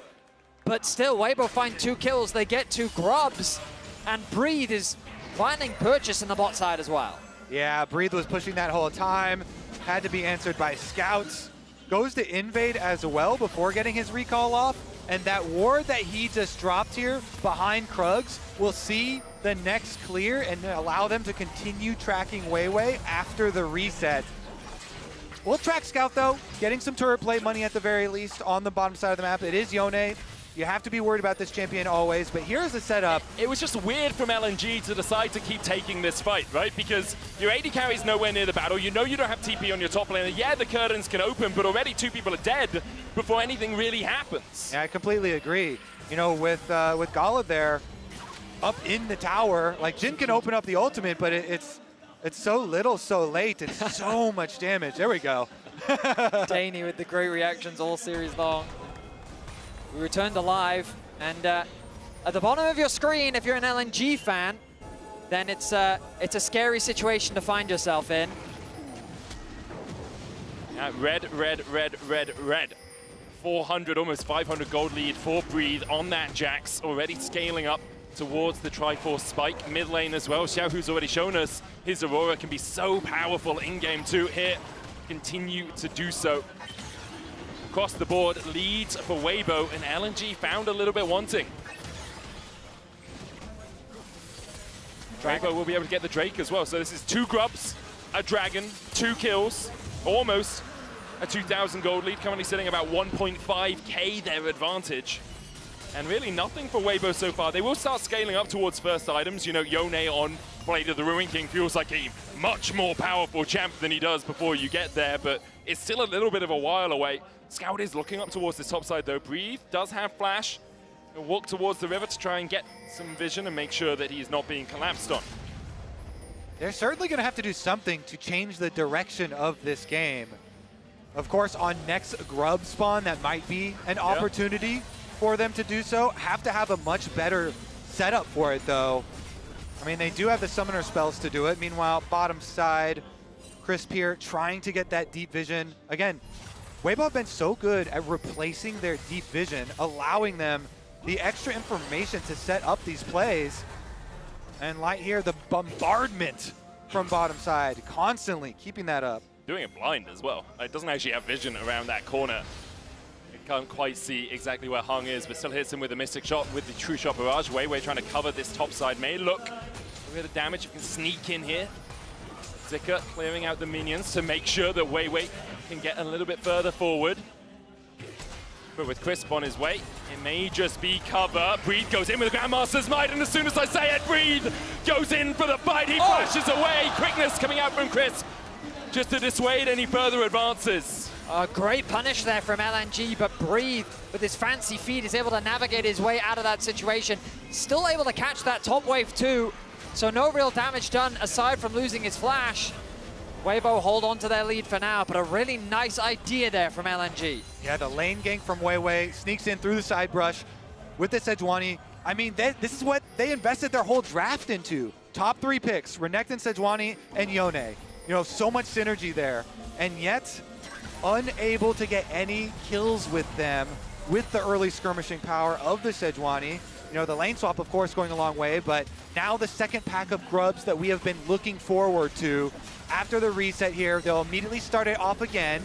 But still, Weibo find 2 kills. They get 2 grubs. And Breathe is finding purchase in the bot side as well. Yeah, Breathe was pushing that whole time. Had to be answered by Scouts. Goes to invade as well before getting his recall off. And that ward that he just dropped here behind Krugs will see the next clear and allow them to continue tracking Weiwei after the reset. We'll track Scout though, getting some turret plate money at the very least on the bottom side of the map. It is Yone. You have to be worried about this champion always, but here's the setup. It was just weird from LNG to decide to keep taking this fight, right? Because your AD carry's nowhere near the battle. You know you don't have TP on your top lane. Yeah, the curtains can open, but already 2 people are dead before anything really happens. Yeah, I completely agree. You know, with Gala there, up in the tower, like Jhin can open up the ultimate, but it's so little, so late, and so much damage. There we go. Daney with the great reactions all series long. We return to live, and at the bottom of your screen, if you're an LNG fan, then it's a scary situation to find yourself in. Red. 400, almost 500 gold lead for Breathe on that Jax, already scaling up towards the Triforce spike. Mid lane as well. Xiaohu's already shown us his Aurora can be so powerful in game 2 here. Continue to do so. Across the board, leads for Weibo, and LNG found a little bit wanting. Weibo will be able to get the Drake as well. So this is 2 grubs, a dragon, 2 kills, almost a 2,000 gold lead, currently sitting about 1.5k their advantage. And really nothing for Weibo so far. They will start scaling up towards first items. You know, Yone on Blade of the Ruin King feels like a much more powerful champ than he does before you get there, but it's still a little bit of a while away. Scout is looking up towards this top side though. Breathe does have flash. He'll walk towards the river to try and get some vision and make sure that he's not being collapsed on. They're certainly going to have to do something to change the direction of this game. Of course, on next grub spawn, that might be an opportunity for them to do so. Have to have a much better setup for it though. I mean, they do have the summoner spells to do it. Meanwhile, bottom side, Crisp here trying to get that deep vision. Again, Weibo have been so good at replacing their deep vision, allowing them the extra information to set up these plays. And Light here, the bombardment from bottom side, constantly keeping that up. Doing it blind as well. It doesn't actually have vision around that corner. You can't quite see exactly where Hung is, but still hits him with a Mystic Shot with the True Shot Barrage. Weiwei trying to cover this top side. May look a bit of damage. You can sneak in here. Zika clearing out the minions to make sure that Weiwei can get a little bit further forward. But with Crisp on his way, it may just be cover. Breathe goes in with the Grandmaster's Might, and as soon as I say it, Breathe goes in for the fight. He flashes away. Quickness coming out from Crisp just to dissuade any further advances. A great punish there from LNG, but Breathe, with his fancy feet, is able to navigate his way out of that situation. Still able to catch that top wave too, so no real damage done aside from losing his flash. Weibo hold on to their lead for now, but a really nice idea there from LNG. Yeah, the lane gank from Weiwei sneaks in through the side brush with the Sejuani. I mean, this is what they invested their whole draft into. Top 3 picks, Renekton, Sejuani, and Yone. You know, so much synergy there. And yet, unable to get any kills with them with the early skirmishing power of the Sejuani. You know, the lane swap, of course, going a long way, but now the second pack of grubs that we have been looking forward to. After the reset here, they'll immediately start it off again.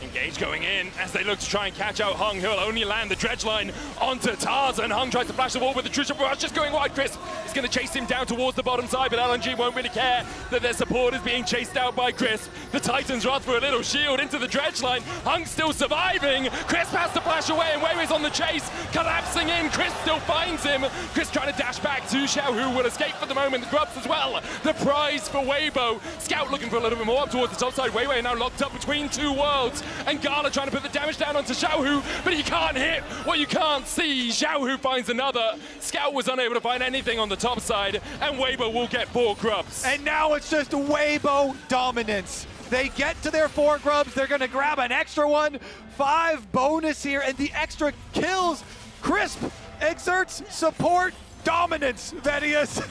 Engage going in as they look to try and catch out Hung. He'll only land the dredge line onto Tarzan. Hung tries to flash the wall with the Trisha Barrage just going wide. Crisp is going to chase him down towards the bottom side, but LNG won't really care that their support is being chased out by Crisp. The Titans rush for a little shield into the dredge line. Hung still surviving. Crisp has to flash away and Weiwei's on the chase, collapsing in. Crisp still finds him. Crisp trying to dash back to Xiao, who will escape for the moment. The grubs as well. The prize for Weibo. Scout looking for a little bit more up towards the top side. Weiwei now locked up between two worlds. And Gala trying to put the damage down onto Xiaohu, but he can't hit what you can't see. Xiaohu finds another. Scout was unable to find anything on the top side, and Weibo will get 4 grubs. And now it's just Weibo dominance. They get to their 4 grubs. They're going to grab an extra one. 5 bonus here, and the extra kills. Crisp exerts support dominance, Vedius.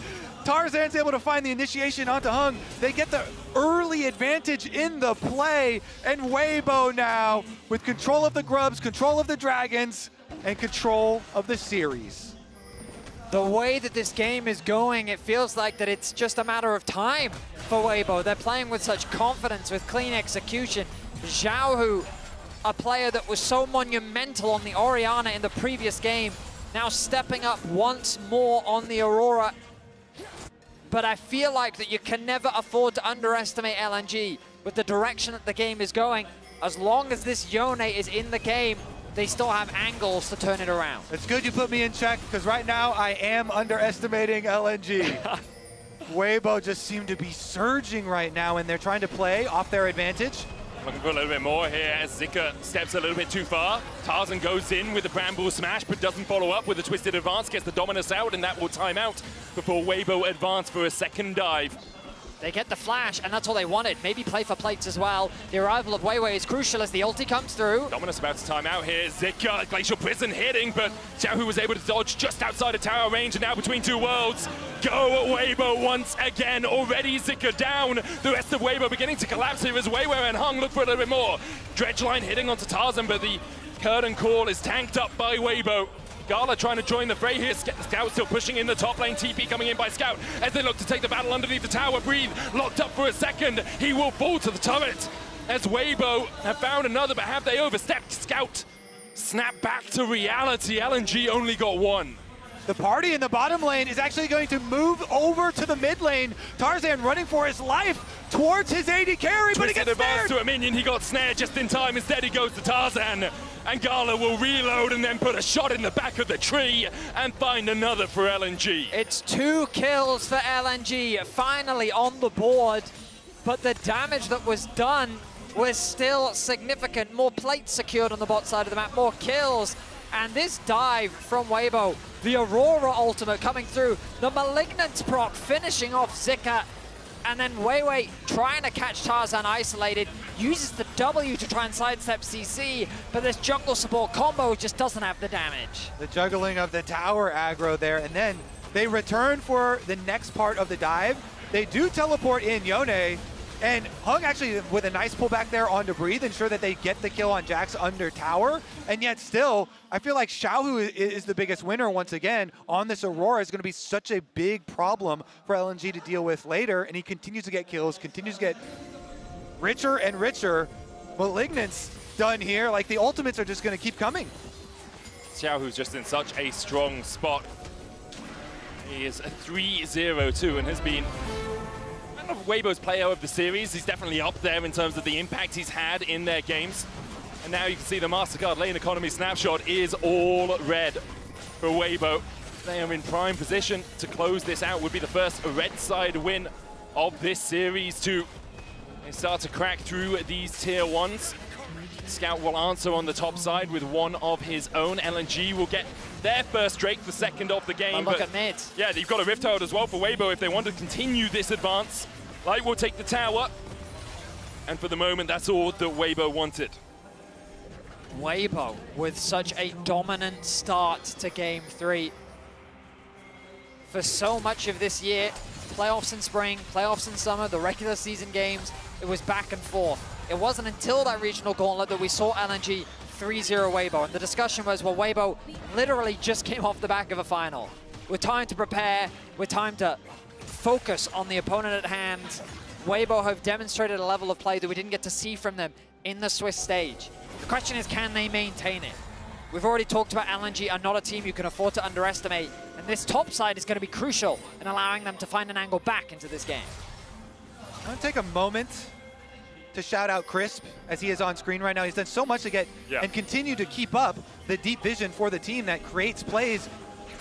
Tarzan's able to find the initiation onto Hung. They get the early advantage in the play, and Weibo now with control of the grubs, control of the dragons, and control of the series. The way that this game is going, it feels like that it's just a matter of time for Weibo. They're playing with such confidence, with clean execution. Xiaohu, a player that was so monumental on the Orianna in the previous game, now stepping up once more on the Aurora. But I feel like that you can never afford to underestimate LNG with the direction that the game is going. As long as this Yone is in the game, they still have angles to turn it around. It's good you put me in check, because right now I am underestimating LNG. Weibo just seem to be surging right now, and they're trying to play off their advantage. Looking for a little bit more here as Zika steps a little bit too far. Tarzan goes in with the Bramble Smash, but doesn't follow up with a Twisted Advance, gets the Dominus out, and that will time out before Weibo advance for a second dive. They get the flash, and that's all they wanted. Maybe play for plates as well. The arrival of Weiwei is crucial as the ulti comes through. Dominus about to time out here. Zika, Glacial Prison hitting, but Xiaohu was able to dodge just outside of tower range, and now between two worlds. Go Weibo once again. Already Zika down. The rest of Weibo beginning to collapse here as Weiwei and Hung look for a little bit more. Dredge line hitting onto Tarzan, but the curtain call is tanked up by Weibo. Gala trying to join the fray here. Scout still pushing in the top lane. TP coming in by Scout as they look to take the battle underneath the tower. Breathe, locked up for a second. He will fall to the turret as Weibo have found another, but have they overstepped? Scout snap back to reality. LNG only got 1. The party in the bottom lane is actually going to move over to the mid lane. Tarzan running for his life towards his AD carry, but he gets snared. To a minion, he got snared just in time. Instead, he goes to Tarzan. And Gala will reload and then put a shot in the back of the tree and find another for LNG. It's 2 kills for LNG, finally on the board. But the damage that was done was still significant. More plates secured on the bot side of the map, more kills. And this dive from Weibo, the Aurora ultimate coming through, the Malignant proc finishing off Zika, and then Weiwei trying to catch Tarzan isolated, uses the W to try and sidestep CC, but this jungle support combo just doesn't have the damage. The juggling of the tower aggro there, and then they return for the next part of the dive. They do teleport in Yone, and Hung actually with a nice pullback there onto Breathe, ensure that they get the kill on Jax under tower, and yet still, I feel like Xiaohu is the biggest winner once again on this Aurora. Is going to be such a big problem for LNG to deal with later, and he continues to get kills, continues to get richer and richer. Malignant's done here, like the ultimates are just going to keep coming. Xiaohu's just in such a strong spot. He is a 3-0-2 and has been Weibo's player of the series. He's definitely up there in terms of the impact he's had in their games. And now you can see the MasterCard lane economy snapshot is all red for Weibo. They are in prime position to close this out. Would be the first red side win of this series too. They start to crack through these tier 1s. Scout will answer on the top side with one of his own. LNG will get their first Drake, the second of the game. Look at mid. Yeah, they've got a Rift Herald as well for Weibo if they want to continue this advance. Light will take the tower. And for the moment, that's all that Weibo wanted. Weibo with such a dominant start to Game 3. For so much of this year, playoffs in spring, playoffs in summer, the regular season games, it was back and forth. it wasn't until that regional gauntlet that we saw LNG 3-0 Weibo. And the discussion was, well, Weibo literally just came off the back of a final. With time to prepare, with time to focus on the opponent at hand, Weibo have demonstrated a level of play that we didn't get to see from them in the Swiss stage. The question is, can they maintain it? We've already talked about LNG are not a team you can afford to underestimate, and this top side is going to be crucial in allowing them to find an angle back into this game. I'm going to take a moment to shout out Crisp as he is on screen right now. He's done so much to get and continue to keep up the deep vision for the team that creates plays.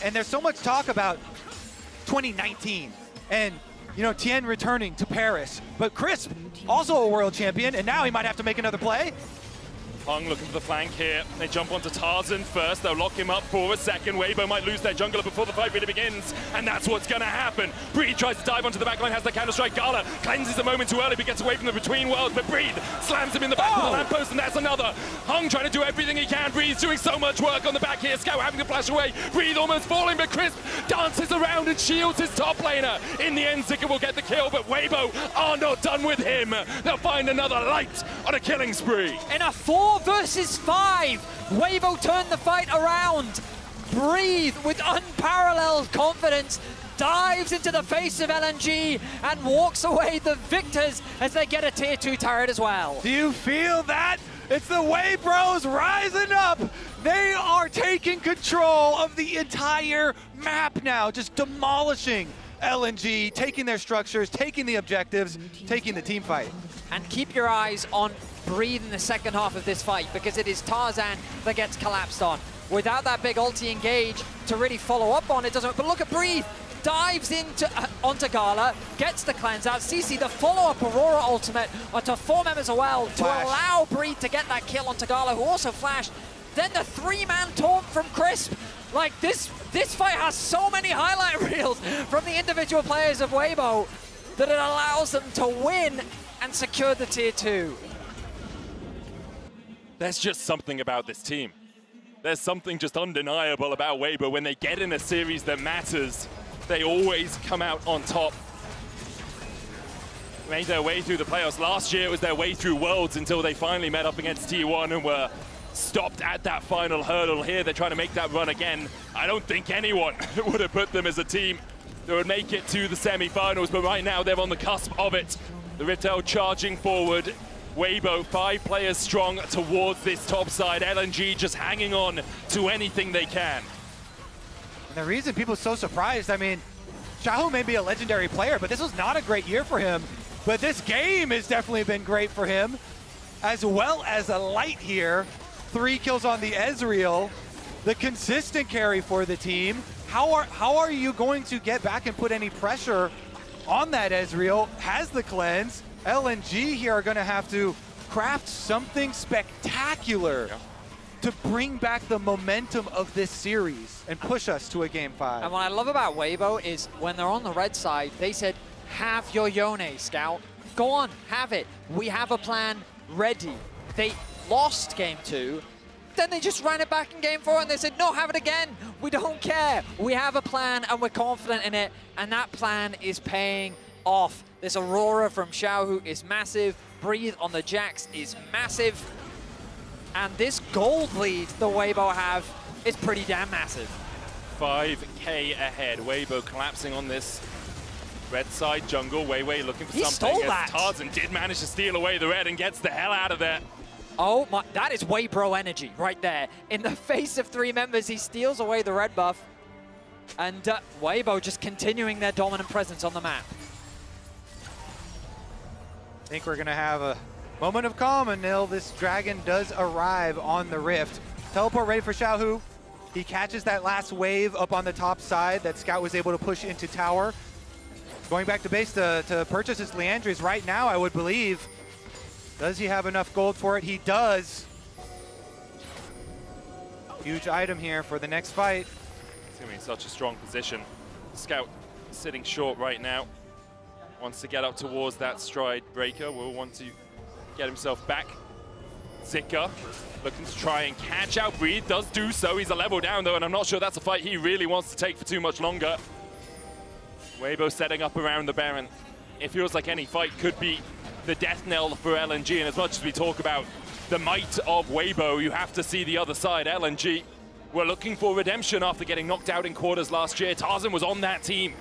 And there's so much talk about 2019 and, you know, Tien returning to Paris. But Crisp, also a world champion, and now he might have to make another play. Hung looking for the flank here. They jump onto Tarzan first. They'll lock him up for a second. Weibo might lose their jungler before the fight really begins, and that's what's going to happen. Breathe tries to dive onto the backline, has the counter-strike. Gala cleanses a moment too early, but gets away from the between worlds. But Breathe slams him in the back of the lamppost, and that's another. Hung trying to do everything he can. Breathe doing so much work on the back here. Scout having to flash away. Breathe almost falling, but Crisp dances around and shields his top laner. In the end, Zika will get the kill, but Weibo are not done with him. They'll find another light on a killing spree. In a 4 versus 5, Weibo turned the fight around. Breathe with unparalleled confidence, dives into the face of LNG and walks away the victors as they get a tier 2 turret as well. Do you feel that? It's the Way Bros rising up. They are taking control of the entire map now, just demolishing LNG, taking their structures, taking the objectives, taking the team fight. And keep your eyes on Breathe in the second half of this fight, because it is Tarzan that gets collapsed on. Without that big ulti engage to really follow up on, it doesn't. But look at Breathe, dives into onto Gala, gets the cleanse out. CC the follow-up Aurora ultimate onto 4 members of well to allow Breathe to get that kill onto Gala, who also flashed. Then the 3-man taunt from Crisp. Like this fight has so many highlight reels from the individual players of Weibo that it allows them to win and secure the tier 2. There's just something about this team. There's something just undeniable about Weibo. When they get in a series that matters, they always come out on top. Made their way through the playoffs. Last year it was their way through Worlds until they finally met up against T1 and were stopped at that final hurdle. Here they're trying to make that run again. I don't think anyone would have put them as a team that would make it to the semi-finals, but right now they're on the cusp of it. The Riftel charging forward. Weibo 5 players strong towards this top side. LNG just hanging on to anything they can. And the reason people are so surprised, I mean, Xiaohu may be a legendary player, but this was not a great year for him. But this game has definitely been great for him, as well as a light here. 3 kills on the Ezreal, the consistent carry for the team. How are you going to get back and put any pressure on that Ezreal? Has the cleanse. LNG here are going to have to craft something spectacular to bring back the momentum of this series and push us to a Game 5. And what I love about Weibo is when they're on the red side, they said, have your Yone, Scout. Go on, have it. We have a plan ready. They lost Game 2, then they just ran it back in Game 4 and they said, no, have it again. We don't care. We have a plan and we're confident in it, and that plan is paying off. This Aurora from Xiaohu is massive. Breathe on the Jax is massive. And this gold lead the Weibo have is pretty damn massive. 5K ahead. Weibo collapsing on this red side jungle. Weiwei looking for He something. stole that. Tarzan did manage to steal away the red and gets the hell out of there. Oh my, that is Weibro energy right there. In the face of 3 members, he steals away the red buff. And Weibo just continuing their dominant presence on the map. I think we're going to have a moment of calm until this dragon does arrive on the rift. Teleport ready for Xiaohu. He catches that last wave up on the top side that Scout was able to push into tower. Going back to base to purchase his Leandries right now, I would believe. Does he have enough gold for it? He does. Huge item here for the next fight. It's going to be in such a strong position. Scout sitting short right now. Wants to get up towards that stride breaker. Will want to get himself back. Zika looking to try and catch out Breathe. Does do so. He's a level down though, and I'm not sure that's a fight he really wants to take for too much longer. Weibo setting up around the Baron. It feels like any fight could be the death knell for LNG. And as much as we talk about the might of Weibo, you have to see the other side. LNG were looking for redemption after getting knocked out in quarters last year. Tarzan was on that team.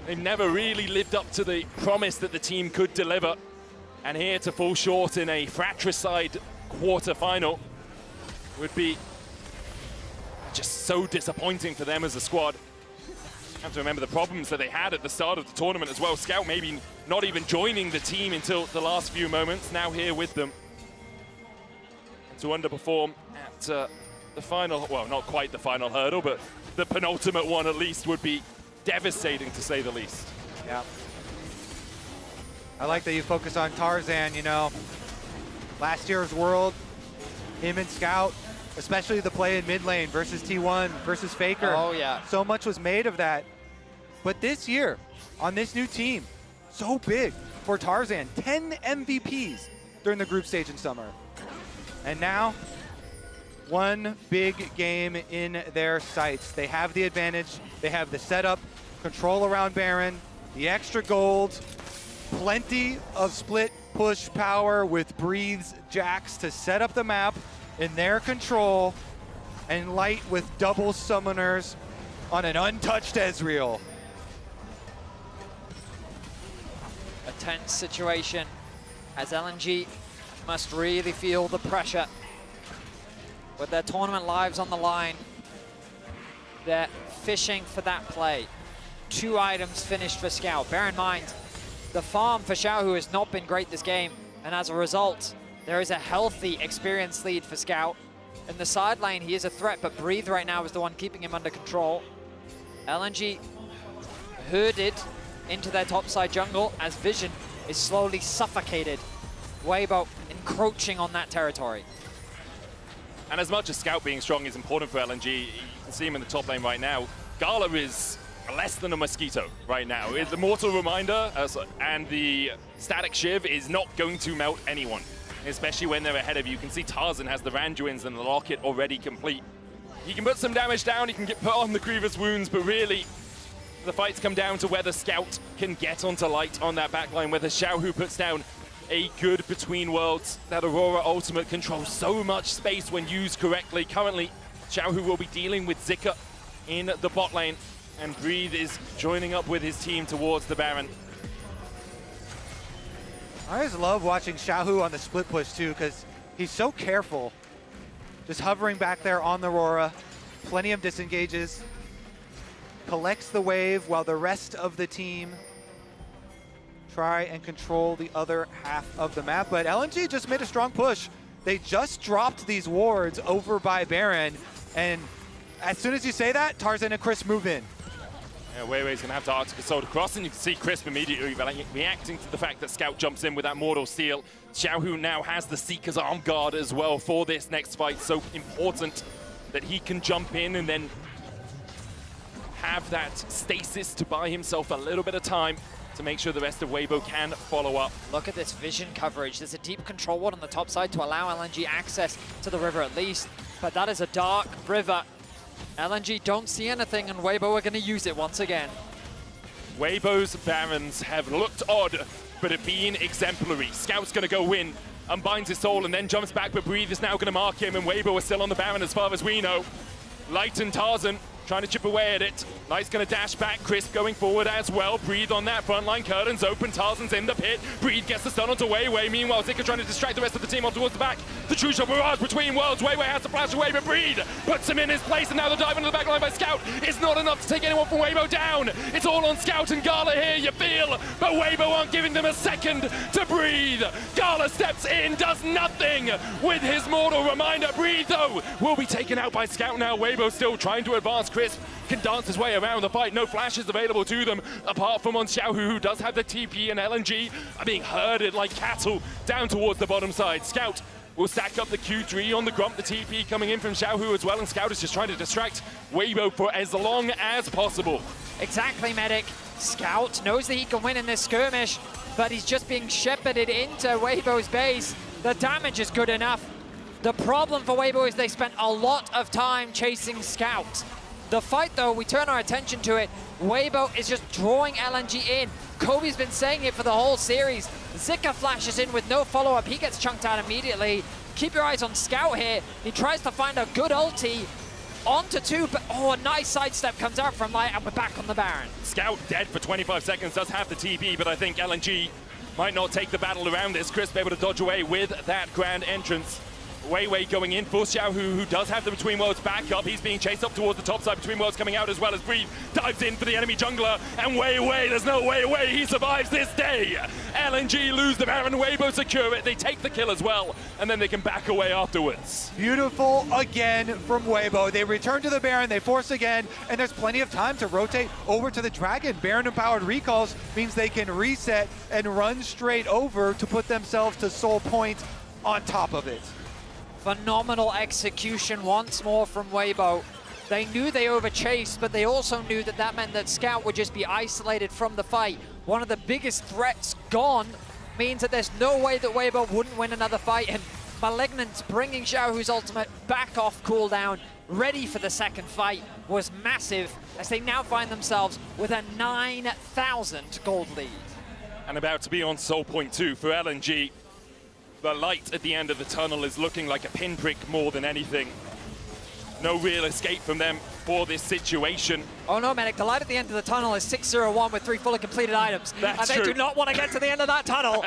They've never really lived up to the promise that the team could deliver. And here to fall short in a fratricide quarterfinal would be just so disappointing for them as a squad. You have to remember the problems that they had at the start of the tournament as well. Scout maybe not even joining the team until the last few moments, now here with them. And to underperform at the final, well, not quite the final hurdle, but the penultimate one at least would be devastating to say the least. Yeah. I like that you focus on Tarzan, you know. Last year's World, him and Scout, especially the play in mid lane versus T1 versus Faker. Oh, yeah. So much was made of that. But this year, on this new team, so big for Tarzan. 10 MVPs during the group stage in summer. And now, one big game in their sights. They have the advantage. They have the setup, control around Baron, the extra gold, plenty of split push power with Breathe's Jax to set up the map in their control, and Light with double summoners on an untouched Ezreal. A tense situation as LNG must really feel the pressure with their tournament lives on the line. They're fishing for that play. 2 items finished for Scout. Bear in mind, the farm for Xiaohu has not been great this game, and as a result, there is a healthy experience lead for Scout. In the side lane, he is a threat, but Breathe right now is the one keeping him under control. LNG herded into their topside jungle as Vision is slowly suffocated. Weibo encroaching on that territory. And as much as Scout being strong is important for LNG, you can see him in the top lane right now. Gala is less than a mosquito right now. The Mortal Reminder and the Static Shiv is not going to melt anyone, especially when they're ahead of you. You can see Tarzan has the Randuins and the Locket already complete. He can put some damage down, he can get put on the Grievous Wounds, but really, the fights come down to whether Scout can get onto Light on that backline, whether Xiaohu puts down a good Between Worlds. That Aurora ultimate controls so much space when used correctly. Currently, Xiaohu will be dealing with Zika in the bot lane, and Breathe is joining up with his team towards the Baron. I always love watching Xiaohu on the split push too, because he's so careful. Just hovering back there on the Aurora, plenty of disengages, collects the wave while the rest of the team try and control the other half of the map. But LNG just made a strong push. They just dropped these wards over by Baron, and as soon as you say that, Tarzan and Chris move in. Yeah, Weiwei's going to have to Arctic Assault across, and you can see Crisp immediately reacting to the fact that Scout jumps in with that Mortal Seal. Xiaohu now has the Seeker's Arm Guard as well for this next fight. So important that he can jump in and then have that stasis to buy himself a little bit of time to make sure the rest of Weibo can follow up. Look at this Vision coverage. There's a deep control ward on the top side to allow LNG access to the river at least, but that is a dark river. LNG don't see anything, and Weibo are going to use it once again. Weibo's Barons have looked odd, but have been exemplary. Scout's going to go in, unbinds his soul, and then jumps back, but Breathe is now going to mark him, and Weibo is still on the Baron as far as we know. Light and Tarzan trying to chip away at it. Light's going to dash back. Crisp going forward as well. Breathe on that front line. Curtains open. Tarzan's in the pit. Breathe gets the stun onto Weiwei. Meanwhile, Zika trying to distract the rest of the team on towards the back. The true shot barrage between worlds. Weiwei has to flash away, but Breathe puts him in his place. And now the dive into the back line by Scout is not enough to take anyone from Weibo down. It's all on Scout and Gala here, you feel. But Weibo aren't giving them a second to breathe. Gala steps in, does nothing with his Mortal Reminder. Breathe, though, will be taken out by Scout now. Weibo still trying to advance. Crisp can dance his way around the fight. No flashes available to them, apart from on Xiaohu, who does have the TP, and LNG are being herded like cattle down towards the bottom side. Scout will stack up the Q3 on the Grump, the TP coming in from Xiaohu as well, and Scout is just trying to distract Weibo for as long as possible. Exactly, Medic. Scout knows that he can win in this skirmish, but he's just being shepherded into Weibo's base. The damage is good enough. The problem for Weibo is they spent a lot of time chasing Scout. The fight, though, we turn our attention to it. Weibo is just drawing LNG in. Kobe's been saying it for the whole series. Zika flashes in with no follow-up. He gets chunked out immediately. Keep your eyes on Scout here. He tries to find a good ulti. Onto two, but oh, a nice sidestep comes out from Light, and we're back on the Baron. Scout dead for 25 seconds, does have the TP, but I think LNG might not take the battle around this. Crisp able to dodge away with that grand entrance. Wei going in for Xiaohu, who does have the Between Worlds back up. He's being chased up towards the top side. Between Worlds coming out as well as Breathe dives in for the enemy jungler. And Wei, there's no way away. He survives this day. LNG lose the Baron. Weibo secure it. They take the kill as well, and then they can back away afterwards. Beautiful again from Weibo. They return to the Baron, they force again, and there's plenty of time to rotate over to the Dragon. Baron-empowered recalls means they can reset and run straight over to put themselves to soul point on top of it. Phenomenal execution once more from Weibo. They knew they overchased, but they also knew that that meant that Scout would just be isolated from the fight. One of the biggest threats gone means that there's no way that Weibo wouldn't win another fight, and Malignant bringing Xiaohu's ultimate back off cooldown, ready for the second fight, was massive as they now find themselves with a 9,000 gold lead. And about to be on soul point 2 for LNG. The light at the end of the tunnel is looking like a pinprick more than anything. No real escape from them for this situation. Oh no, Medic, the light at the end of the tunnel is 601 with 3 fully completed items. That's and they true. do not want to get to the end of that tunnel.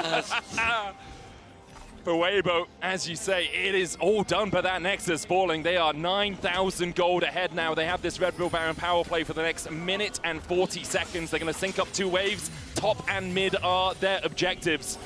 For Weibo, as you say, it is all done by that Nexus falling. They are 9,000 gold ahead now. They have this Red Bull Baron power play for the next minute and 40 seconds. They're going to sync up 2 waves. Top and mid are their objectives.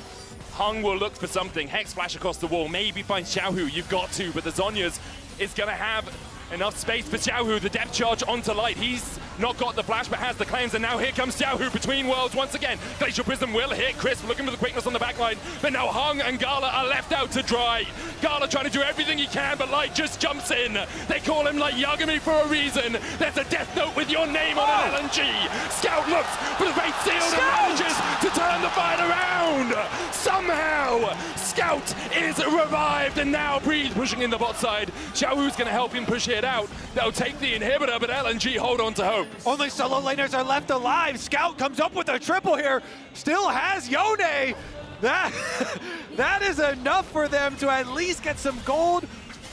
Hung will look for something. Hex flash across the wall. Maybe find Xiaohu. You've got to, but the Zhonya's is going to have enough space for Xiaohu. The depth charge onto Light. He's not got the flash, but has the cleanse, and now here comes Xiaohu between worlds once again. Glacial Prism will hit Crisp, looking for the quickness on the backline, but now Hung and Gala are left out to dry. Gala trying to do everything he can, but Light just jumps in. They call him Light Yagami for a reason. There's a death note with your name on an LNG. Scout looks for the fate sealed and manages to turn the fight around. Somehow, Scout is revived, and now Breathe pushing in the bot side. Xiaohu's going to help him push it out. They'll take the inhibitor, but LNG hold on to hope. Only solo laners are left alive. Scout comes up with a triple here. Still has Yone. That is enough for them to at least get some gold,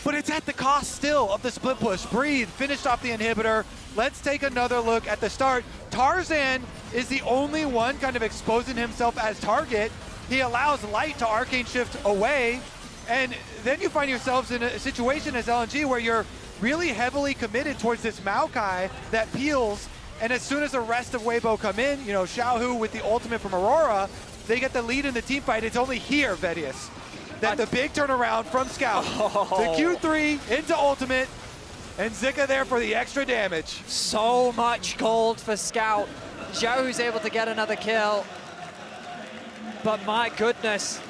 but it's at the cost still of the split push. Breathe finished off the inhibitor. Let's take another look at the start. Tarzan is the only one kind of exposing himself as target. He allows Light to arcane shift away, and then you find yourselves in a situation as LNG where you're really heavily committed towards this Maokai that peels, and as soon as the rest of Weibo come in, you know, Xiaohu with the ultimate from Aurora, they get the lead in the team fight. It's only here, Vedius, that the big turnaround from Scout. The Q3 into ultimate, and Zika there for the extra damage. So much gold for Scout. Xiaohu's able to get another kill, but my goodness.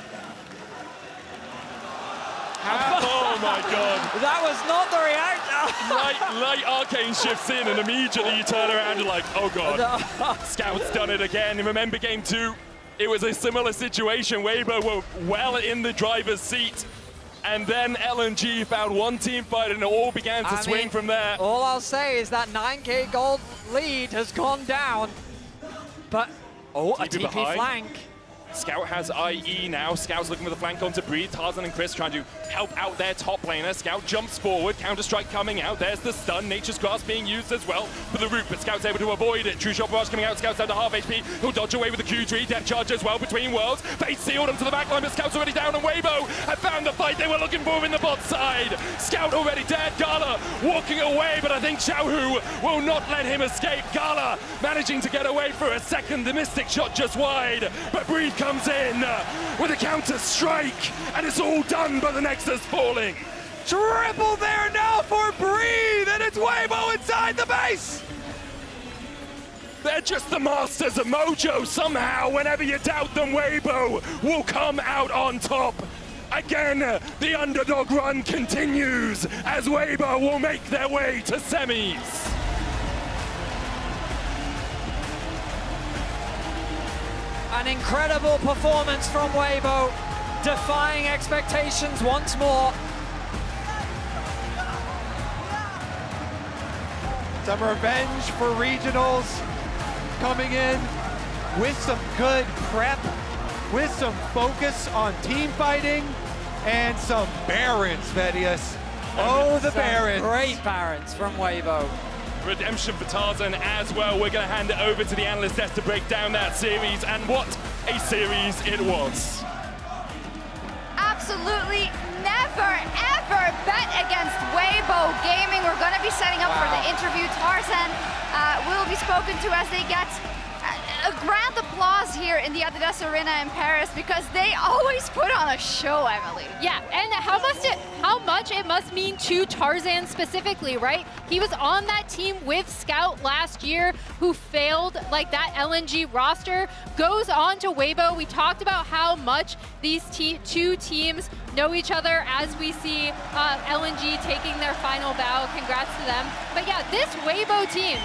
Oh my god. That was not the reaction. Light arcane shifts in, and immediately you turn around and like, oh god. No. Scout's done it again. And remember game 2, it was a similar situation. Weibo were well in the driver's seat, and then LNG found one team fight, and it all began to swing from there. All I'll say is that 9k gold lead has gone down, but a TP flank. Scout has IE now. Scout's looking for the flank onto Breathe. Tarzan and Chris trying to help out their top laner. Scout jumps forward. Counter-strike coming out. There's the stun. Nature's Grasp being used as well for the root, but Scout's able to avoid it. True Shot Barrage coming out. Scout's down to half HP. He'll dodge away with the Q3. Depth charge as well between worlds. Fate sealed him to the backline, but Scout's already down, and Weibo have found the fight they were looking for in the bot side. Scout already dead. Gala walking away, but I think Xiaohu will not let him escape. Gala managing to get away for a second. The Mystic Shot just wide, but Breathe comes in with a counter strike, and it's all done by the Nexus falling. Triple there now for Breathe, and it's Weibo inside the base. They're just the masters of mojo. Somehow, whenever you doubt them, Weibo will come out on top. Again, the underdog run continues as Weibo will make their way to semis. An incredible performance from Weibo, defying expectations once more. Some revenge for regionals. coming in with some good prep, with some focus on team fighting, and some Barons, Vedius. Oh, the Barons. Great Barons from Weibo. Redemption for Tarzan as well. We're going to hand it over to the analyst desk to break down that series, and what a series it was. Absolutely never, ever bet against Weibo Gaming. We're going to be setting up for the interview. Tarzan will be spoken to as they get a grand applause here in the Adidas Arena in Paris, because they always put on a show, Emily. Yeah, and how much it must mean to Tarzan specifically, right? He was on that team with Scout last year, who failed like that LNG roster, goes on to Weibo. We talked about how much these two teams know each other as we see LNG taking their final bow. Congrats to them. But yeah, this Weibo team,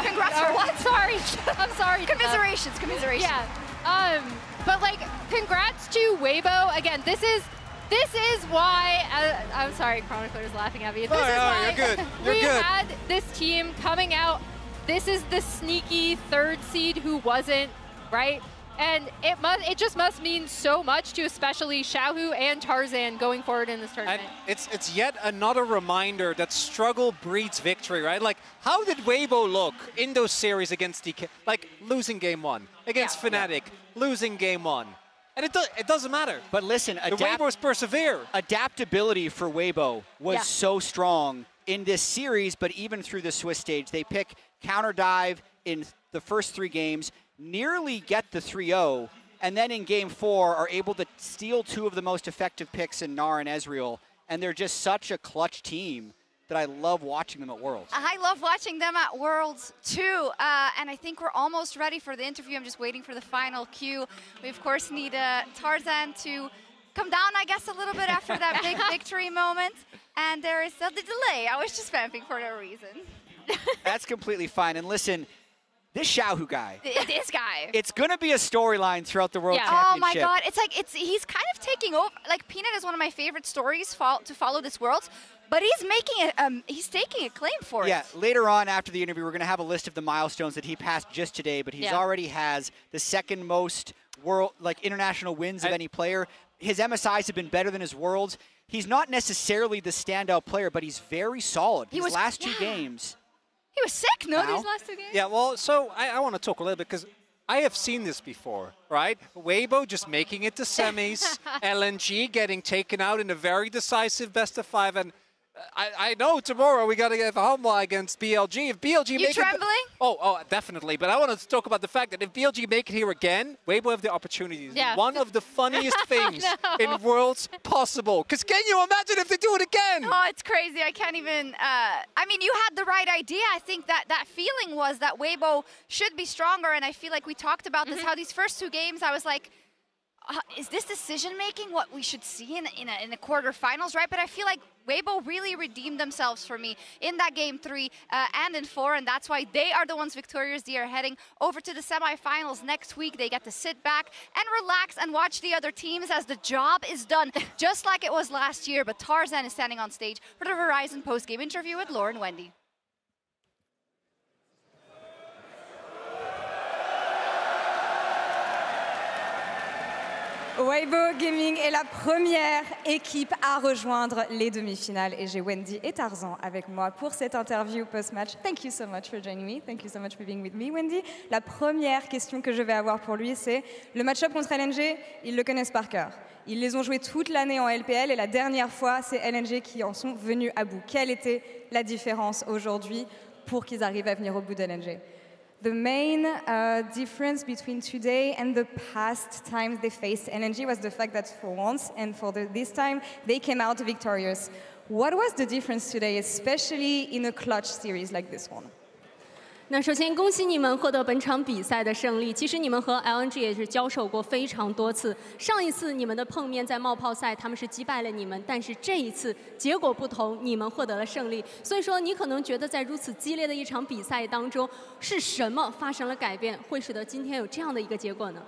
Congrats for what? Sorry, I'm sorry. Commiserations, commiserations. Yeah, but like, congrats to Weibo. Again, this is why, I'm sorry, Chronicler's laughing at me. This is why you're good. we had this team coming out. This is the sneaky third seed who wasn't, right? And it just must mean so much to especially Xiaohu and Tarzan going forward in this tournament. And it's yet another reminder that struggle breeds victory, right? Like, how did Weibo look in those series against DK? Like, losing game 1. Against Fnatic, losing game 1. And it doesn't matter. But listen, the Weibos persevere. Adaptability for Weibo was so strong in this series, but even through the Swiss stage. They pick counter dive in the first 3 games, nearly get the 3-0, and then in game 4 are able to steal 2 of the most effective picks in Gnar and Ezreal. And they're just such a clutch team that I love watching them at Worlds. I love watching them at Worlds too, and I think we're almost ready for the interview. I'm just waiting for the final cue. We of course need Tarzan to come down, I guess, a little bit after that big victory moment, and there is the delay. I was just vamping for no reason. That's completely fine. And listen, this Xiaohu guy. This guy. It's going to be a storyline throughout the World Championship. Oh my God. It's like, he's kind of taking over. Like, Peanut is one of my favorite stories to follow this Worlds, but he's making it, he's taking a claim for it. Yeah, later on after the interview, we're going to have a list of the milestones that he passed just today, but he's already has the second most international wins of any player. His MSIs have been better than his Worlds. He's not necessarily the standout player, but he's very solid. His last 2 games. He was sick, no, these last 2 games? Yeah, well, so I want to talk a little bit, because I have seen this before, right? Weibo just making it to semis, LNG getting taken out in a very decisive best-of-5, and I know tomorrow we got to get Humble against BLG. If BLG you trembling? Oh, definitely. But I want to talk about the fact that if BLG make it here again, Weibo have the opportunities. Yeah. One of the funniest things in Worlds possible. Because can you imagine if they do it again? Oh, it's crazy. I can't even. I mean, you had the right idea. I think that feeling was that Weibo should be stronger, and I feel like we talked about this. How these first 2 games, I was like, is this decision-making what we should see in the quarterfinals, right? But I feel like Weibo really redeemed themselves for me in that game 3 and in 4, and that's why they are the ones victorious. They are heading over to the semifinals next week. They get to sit back and relax and watch the other teams as the job is done, just like it was last year. But Tarzan is standing on stage for the Horizon post-game interview with Laura and Wendy. Weibo Gaming est la première équipe à rejoindre les demi-finales et j'ai Wendy et Tarzan avec moi pour cette interview post-match. Thank you so much for joining me. Thank you so much for being with me, Wendy. La première question que je vais avoir pour lui, c'est le match-up contre LNG, ils le connaissent par cœur. Ils les ont joués toute l'année en LPL et la dernière fois, c'est LNG qui en sont venus à bout. Quelle était la différence aujourd'hui pour qu'ils arrivent à venir au bout de LNG? The main difference between today and the past times they faced LNG was the fact that for once and for this time, they came out victorious. What was the difference today, especially in a clutch series like this one? 那首先恭喜你们获得本场比赛的胜利。其实你们和 LNG 也是交手过非常多次。上一次你们的碰面在冒泡赛，他们是击败了你们，但是这一次结果不同，你们获得了胜利。所以说，你可能觉得在如此激烈的一场比赛当中，是什么发生了改变，会使得今天有这样的一个结果呢？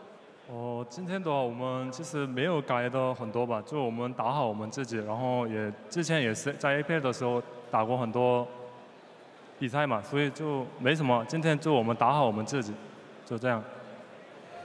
今天的话，我们其实没有改的很多吧，就我们打好我们自己，然后之前也是在 APL 的时候打过很多比赛嘛，所以就没什么。今天就我们打好我们自己，就这样。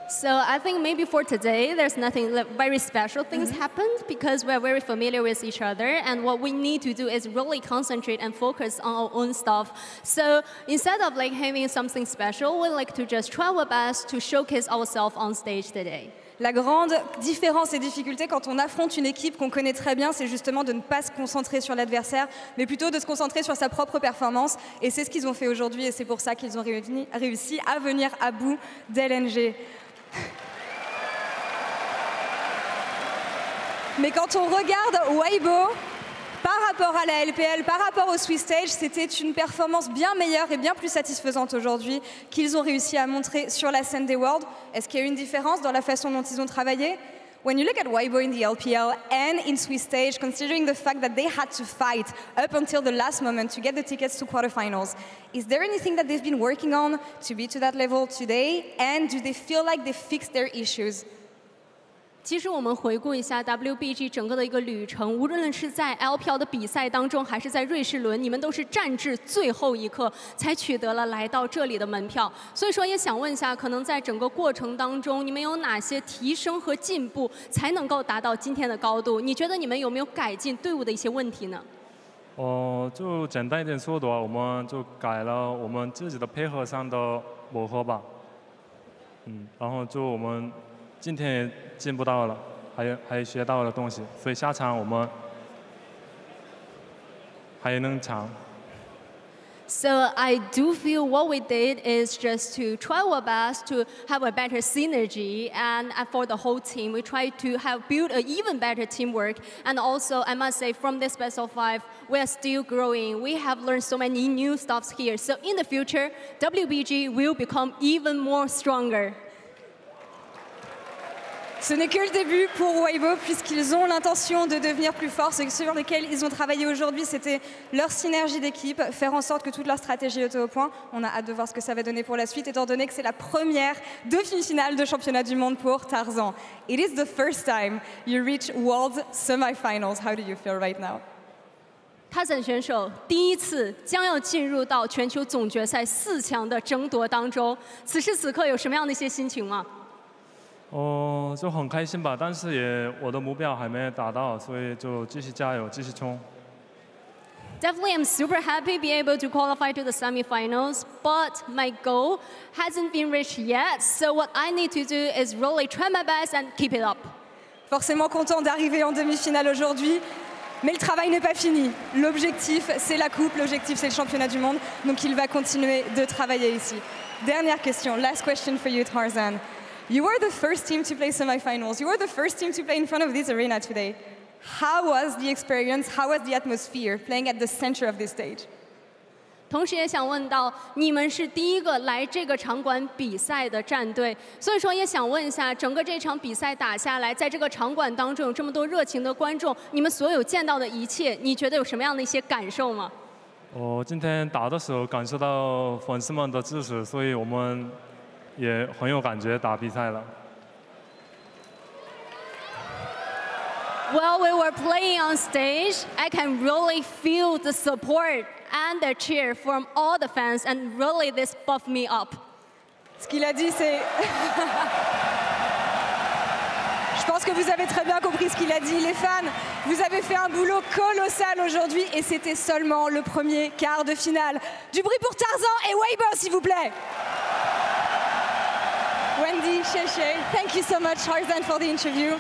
So I think maybe for today, there's nothing very special things happened because we're very familiar with each other, and what we need to do is really concentrate and focus on our own stuff. So instead of like having something special, we like to just try our best to showcase ourselves on stage today. La grande différence et difficulté quand on affronte une équipe qu'on connaît très bien, c'est justement de ne pas se concentrer sur l'adversaire, mais plutôt de se concentrer sur sa propre performance. Et c'est ce qu'ils ont fait aujourd'hui, et c'est pour ça qu'ils ont réussi à venir à bout d'LNG. Mais quand on regarde Weibo, par rapport à la LPL, par rapport au Swiss Stage, c'était une performance bien meilleure et bien plus satisfaisante aujourd'hui qu'ils ont réussi à montrer sur la scène des Worlds. Est-ce qu'il y a une différence dans la façon dont ils ont travaillé? When you look at Weibo in the LPL and in Swiss Stage, considering the fact that they had to fight up until the last moment to get the tickets to quarterfinals, is there anything that they've been working on to be to that level today? And do they feel like they fixed their issues? 其实我们回顾一下 WBG 整个的一个旅程，无论是在 LPL 的比赛当中，还是在瑞士轮，你们都是战至最后一刻才取得了来到这里的门票。所以说，也想问一下，可能在整个过程当中，你们有哪些提升和进步，才能够达到今天的高度？你觉得你们有没有改进队伍的一些问题呢？就简单一点说的话，我们就改了我们自己的配合上的磨合吧。然后就我们今天也进步到了，还学到了东西，所以下场我们还能强。So I do feel what we did is just to try our best to have a better synergy, and for the whole team, we try to have build an even better teamwork. And also, I must say, from this best of 5, we are still growing. We have learned so many new stuff here. So in the future, WBG will become even more stronger. Ce n'est que le début pour Weibo, puisqu'ils ont l'intention de devenir plus forts. Ce sur lequel ils ont travaillé aujourd'hui, c'était leur synergie d'équipe, faire en sorte que toute leur stratégie était au point. On a hâte de voir ce que ça va donner pour la suite, étant donné que c'est la première demi-finale de championnat du monde pour Tarzan. It is the first time you reach World Semifinals. How do you feel right now? Tarzan 选手第一次将要进入到全球总决赛4强的争夺当中，此时此刻有什么样的一些心情吗？就很开心吧，但是我的目标还没达到，所以就继续加油，继续冲。Definitely, I'm super happy to be able to qualify to the semifinals, but my goal hasn't been reached yet. So what I need to do is really try my best and keep it up. Forcément content d'arriver en demi-finale aujourd'hui, mais le travail n'est pas fini. L'objectif, c'est la coupe, l'objectif, c'est le championnat du monde, donc il va continuer de travailler ici. Dernière question, last question for you, Tarzan. You were the first team to play semifinals. You were the first team to play in front of this arena today. How was the experience? How was the atmosphere playing at the center of this stage? 同时也想问到，你们是第一个来这个场馆比赛的战队，所以说也想问一下，整个这场比赛打下来，在这个场馆当中有这么多热情的观众，你们所有见到的一切，你觉得有什么样的一些感受吗？今天打的时候感受到粉丝们的支持，所以我们也很有感觉打比赛了。While we were playing on stage, I can really feel the support and the cheer from all the fans, and really this buffed me up. Ce qu'il a dit, c'est... Je pense que vous avez très bien compris ce qu'il a dit. Les fans, vous avez fait un boulot colossal aujourd'hui, et c'était seulement le premier quart de finale. Du bruit pour Tarzan et Weibo, s'il vous plaît. Wendy, Sheshe, thank you so much, Tarzan, for the interview.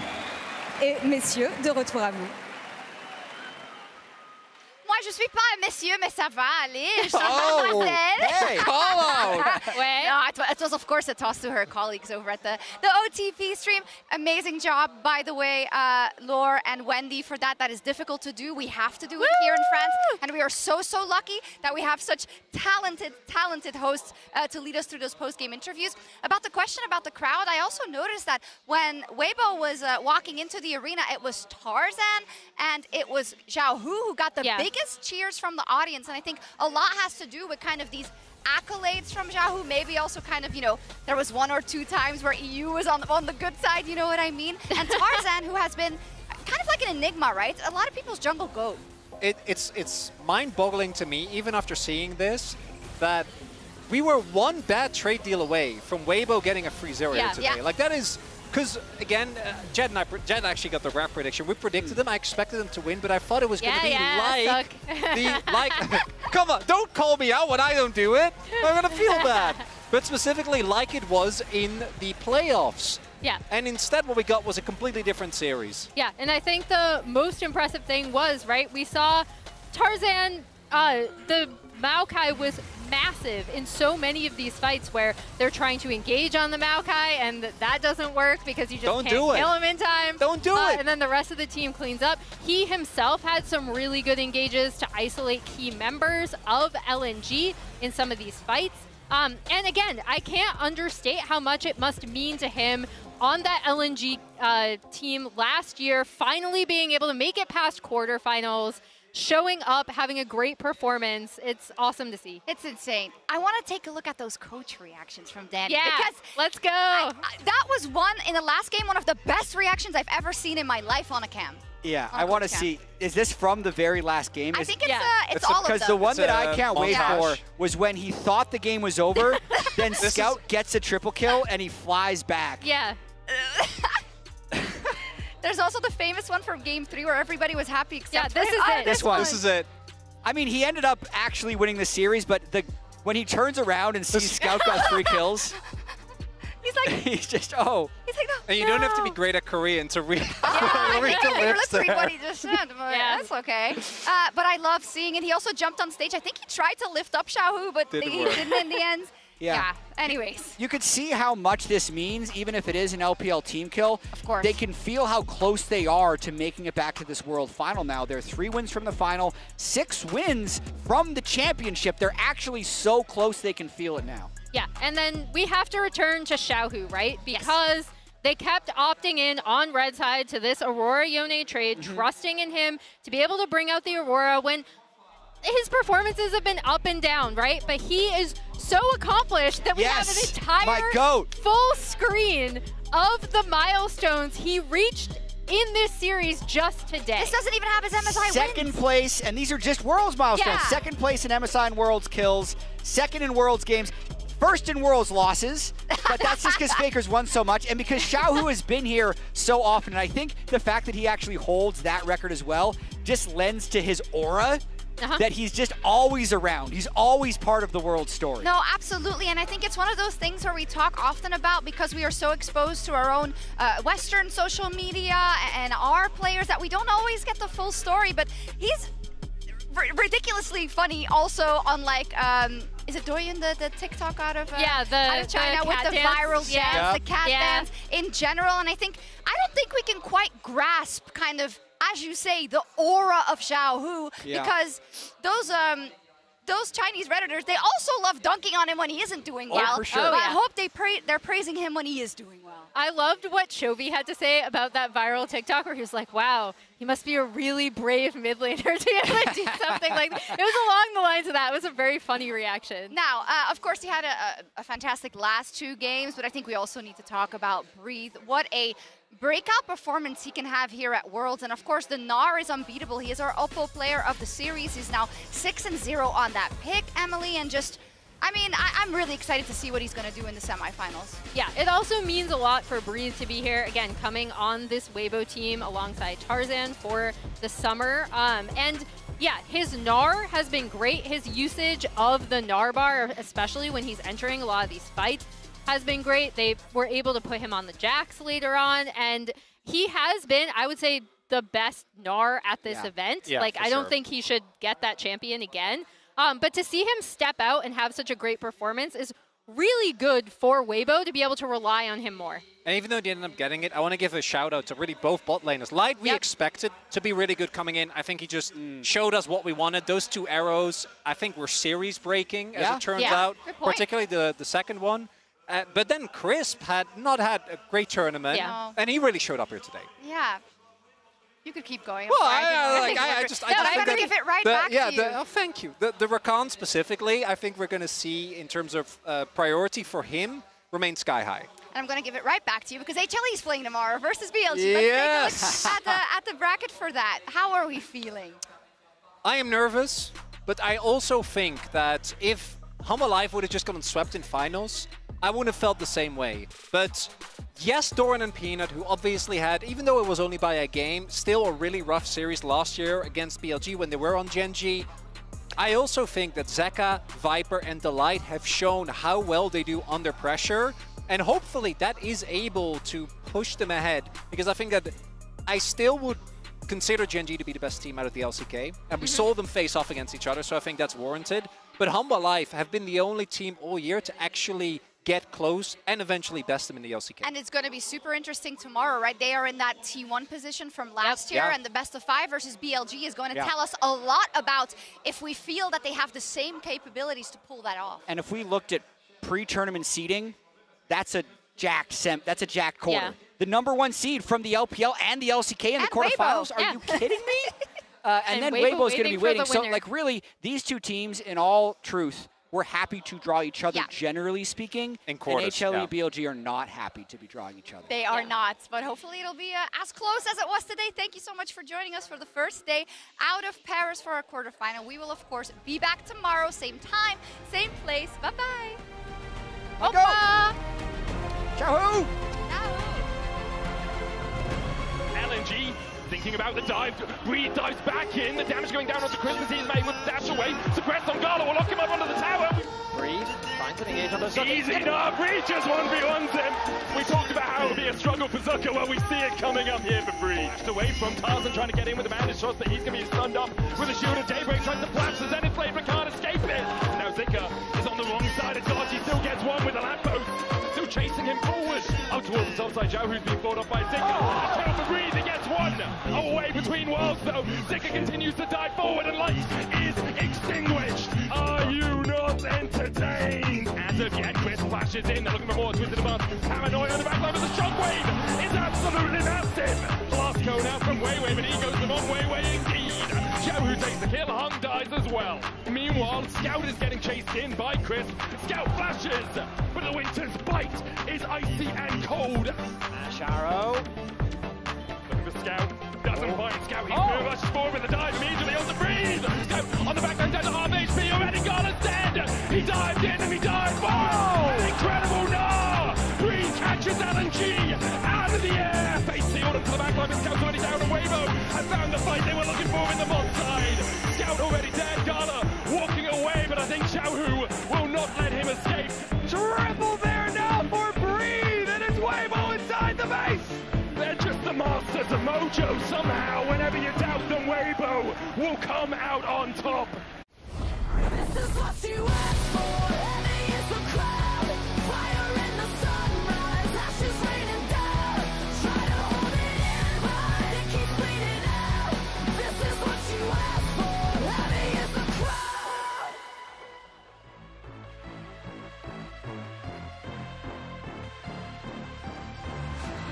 Et messieurs, de retour à vous. Moi, je suis pas un monsieur, mais ça va aller. Je suis mademoiselle. Hey, call out. No, it was, of course, a toss to her colleagues over at the OTP stream. Amazing job, by the way, Laure and Wendy, for that. That is difficult to do. We have to do it here in France. And we are so, so lucky that we have such talented hosts to lead us through those post-game interviews. About the question about the crowd, I also noticed that when Weibo was walking into the arena, it was Tarzan and it was Xiaohu who got the biggest cheers from the audience, and I think a lot has to do with kind of these accolades from Xiaohu, maybe also kind of, you know, there was 1 or 2 times where EU was on the good side, you know what I mean? And Tarzan, who has been kind of like an enigma, right? A lot of people's jungle goat. it's mind-boggling to me, even after seeing this, that we were one bad trade deal away from Weibo getting a 3-0 here today. Like that is, because again, Jed actually got the rap prediction. We predicted them. I expected them to win, but I thought it was going to be like come on, don't call me out when I don't do it. I'm going to feel bad. But specifically like it was in the playoffs. Yeah. And instead what we got was a completely different series. Yeah, and I think the most impressive thing was, right, we saw Tarzan, the Maokai was massive in so many of these fights where they're trying to engage on the Maokai and that doesn't work because you just can't kill him in time. Don't do it! And then the rest of the team cleans up. He himself had some really good engages to isolate key members of LNG in some of these fights. And again, I can't understate how much it must mean to him on that LNG team last year, finally being able to make it past quarterfinals, showing up, having a great performance. It's awesome to see. It's insane. I want to take a look at those coach reactions from Danny. Yeah, because let's go. That was in the last game, one of the best reactions I've ever seen in my life on a cam. Yeah, I want to see, is this from the very last game? I think it's all of them. Because the one that I can't wait for was when he thought the game was over, then Scout gets a triple kill and he flies back. Yeah. There's also the famous one from Game 3 where everybody was happy except this is it. This is it. I mean, he ended up actually winning the series, but when he turns around and sees Scout got 3 kills, he's like, he's just, He's like, no. And you don't have to be great at Korean to read Let's read what he just said. But that's okay. But I love seeing it. He also jumped on stage. I think he tried to lift up Xiaohu, but he didn't in the end. Yeah. Anyways. You could see how much this means, even if it is an LPL team kill. Of course. They can feel how close they are to making it back to this World Final now. They're 3 wins from the final, 6 wins from the championship. They're actually so close they can feel it now. Yeah, and then we have to return to Xiaohu, right? Because they kept opting in on red side to this Aurora Yone trade, trusting in him to be able to bring out the Aurora when his performances have been up and down, right? But he is so accomplished that we have an entire full screen of the milestones he reached in this series just today. This doesn't even have his MSI Second place, and these are just Worlds milestones. Yeah. Second place in MSI and Worlds kills, second in Worlds games, first in Worlds losses, but that's just because Faker's won so much, and because Xiaohu has been here so often, and I think the fact that he actually holds that record as well just lends to his aura. That he's just always around. He's always part of the world story. No, absolutely. And I think it's one of those things where we talk often about because we are so exposed to our own Western social media and our players that we don't always get the full story. But he's ridiculously funny also on like, is it Doyen, the TikTok out of China with the viral dance, the cat dance in general. And I don't think we can quite grasp kind of, as you say, the aura of Xiaohu, because those Chinese Redditors, they also love dunking on him when he isn't doing well. For sure. But I hope they're praising him when he is doing well. I loved what Chovy had to say about that viral TikTok where he was like, wow, he must be a really brave mid laner to be able to do something like that. It was along the lines of that. It was a very funny reaction. Now, of course, he had a fantastic last 2 games, but I think we also need to talk about Breathe. What a breakout performance he can have here at Worlds. And of course, the Gnar is unbeatable. He is our Oppo player of the series. He's now 6-0 on that pick, Emily, and just, I mean, I'm really excited to see what he's going to do in the semifinals. Yeah, it also means a lot for Breathe to be here, again, coming on this Weibo team alongside Tarzan for the summer. And yeah, his Gnar has been great. His usage of the Gnar bar, especially when he's entering a lot of these fights, has been great. They were able to put him on the Jax later on, and he has been, I would say, the best Gnar at this event. Yeah, like, I don't think he should get that champion again. But to see him step out and have such a great performance is really good for Weibo to be able to rely on him more. And even though he ended up getting it, I want to give a shout out to really both bot laners. Light, we expected to be really good coming in. I think he just showed us what we wanted. Those 2 arrows, I think, were series breaking, as it turns out, particularly the second one. But then Crisp had not had a great tournament, and he really showed up here today. Yeah. You could keep going. Well, I just I'm going to give it right back to you. Oh, thank you. The Rakan specifically, I think we're going to see, in terms of priority for him, remain sky high. And I'm going to give it right back to you because HLE is playing tomorrow versus BLG. Yes. Let's take a look at the bracket for that. How are we feeling? I am nervous, but I also think that if Humble Life would have just gotten swept in finals, I wouldn't have felt the same way. But yes, Doran and Peanut, who obviously had, even though it was only by a game, still a really rough series last year against BLG when they were on Gen G. I also think that Zeka, Viper, and Delight have shown how well they do under pressure, and hopefully that is able to push them ahead, because I think that I still would consider Gen G to be the best team out of the LCK, and we saw them face off against each other, so I think that's warranted. But Humble Life have been the only team all year to actually get close and eventually best them in the LCK. And it's going to be super interesting tomorrow, right? They are in that T1 position from last year, and the best of 5 versus BLG is going to tell us a lot about if we feel that they have the same capabilities to pull that off. And if we looked at pre-tournament seeding, that's a jacked quarter. Yeah. The #1 seed from the LPL and the LCK in the quarterfinals. Are you kidding me? And then Weibo is going to be waiting. So, like, really, these two teams, in all truth, we're happy to draw each other, generally speaking. In quarters, and HLE, BLG are not happy to be drawing each other. They are not, but hopefully it'll be as close as it was today. Thank you so much for joining us for the first day out of Paris for our quarterfinal. We will, of course, be back tomorrow, same time, same place. Bye-bye. Opa! Ciao! LNG thinking about the dive. Breed dives back in. The damage going down onto Christmas. He's made with dash away. Suppress on Gala will lock him up under the tower. Breed finds an engage on the Zucker. Easy enough. Breed just 1v1s him. We talked about how it would be a struggle for Zucker. Well, we see it coming up here for Breed. Just away from Tarzan trying to get in with the bandage shots, but he's going to be stunned up with a shield of Daybreak. Tries to flash the Zenith Blade, but can't escape it. Now Zika is on the wrong side of Dodge. He still gets one with a lamppost. Still chasing him forward. Out towards the top side. Zhao, who's being fought off by Zika. A kill for Breed. He gets one. Away between worlds, though. Zika continues to dive forward, and light is extinguished. Are you not entertained? As of yet, Chris flashes in. They're looking for more twisted advance. Paranoid on the back line, but the shockwave is absolutely massive. Blast cone out from Weiwei, but he goes the wrong Weiwei indeed. Zhao, who takes the kill, Hung dies as well. Meanwhile, Scout is getting chased in by Chris. Scout flashes, but the Winter's bite is icy and cold. Sharo. Looking for Scout. Doesn't find Scout. He rushes forward with a dive immediately on the Breeze. Scout on the back line down to half HP. Already Gala's dead. He dived in and he dived. Oh! An incredible Nah! Breeze catches LNG out of the air. Face sealed up to the back line, but Scout's already down. And Weibo has found the fight they were looking for in the bot side. Scout already dead. Gala walking away, but I think Xiaohu will not let him escape. Triple there now for Breeze, and it's Weibo inside the base. They're just the masters of mojo somehow. Whenever you doubt them, Weibo will come out on top. This is what you asked for. Heavy is the crowd. Fire in the sunrise. Ashes raining down. Try to hold it in, but it keeps bleeding out. This is what you asked for. Heavy is the crowd.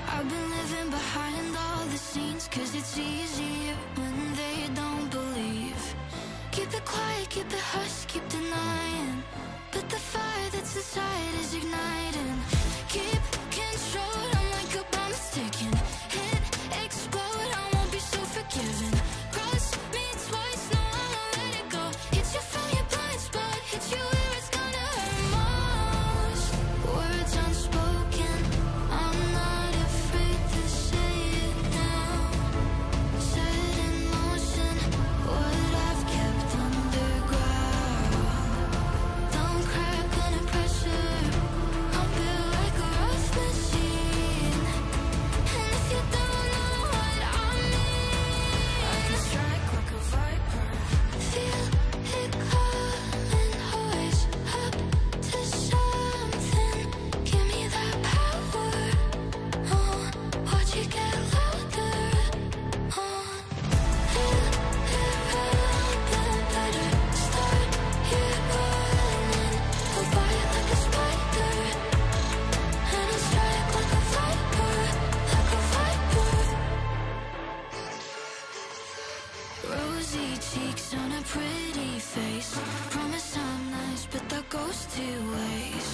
I've been living behind all the scenes, 'cause it's easier when they don't believe. Keep it quiet, keep it hush, keep denying, but the fire that's inside is igniting. Keep control, I'm like a bomb that's ticking. Hit, explode, I won't be so forgiving. Cross me twice, no, I won't let it go. Hit you from your blind spot, hit you where it's gonna hurt most. Words unspoken, I'm not afraid to say it now. Set in motion, what I've kept underground. Don't crack under pressure, I'm built like a rough machine. And if you don't know what I mean, I can strike like a viper. Feel it calling, always up to something. Give me that power, watch it get louder. Feel it ramping better. Start here running, go by it like a spider. And I strike like a viper, like a viper. Rosy cheeks on a pretty face. Promise I'm nice, but that goes 2 ways.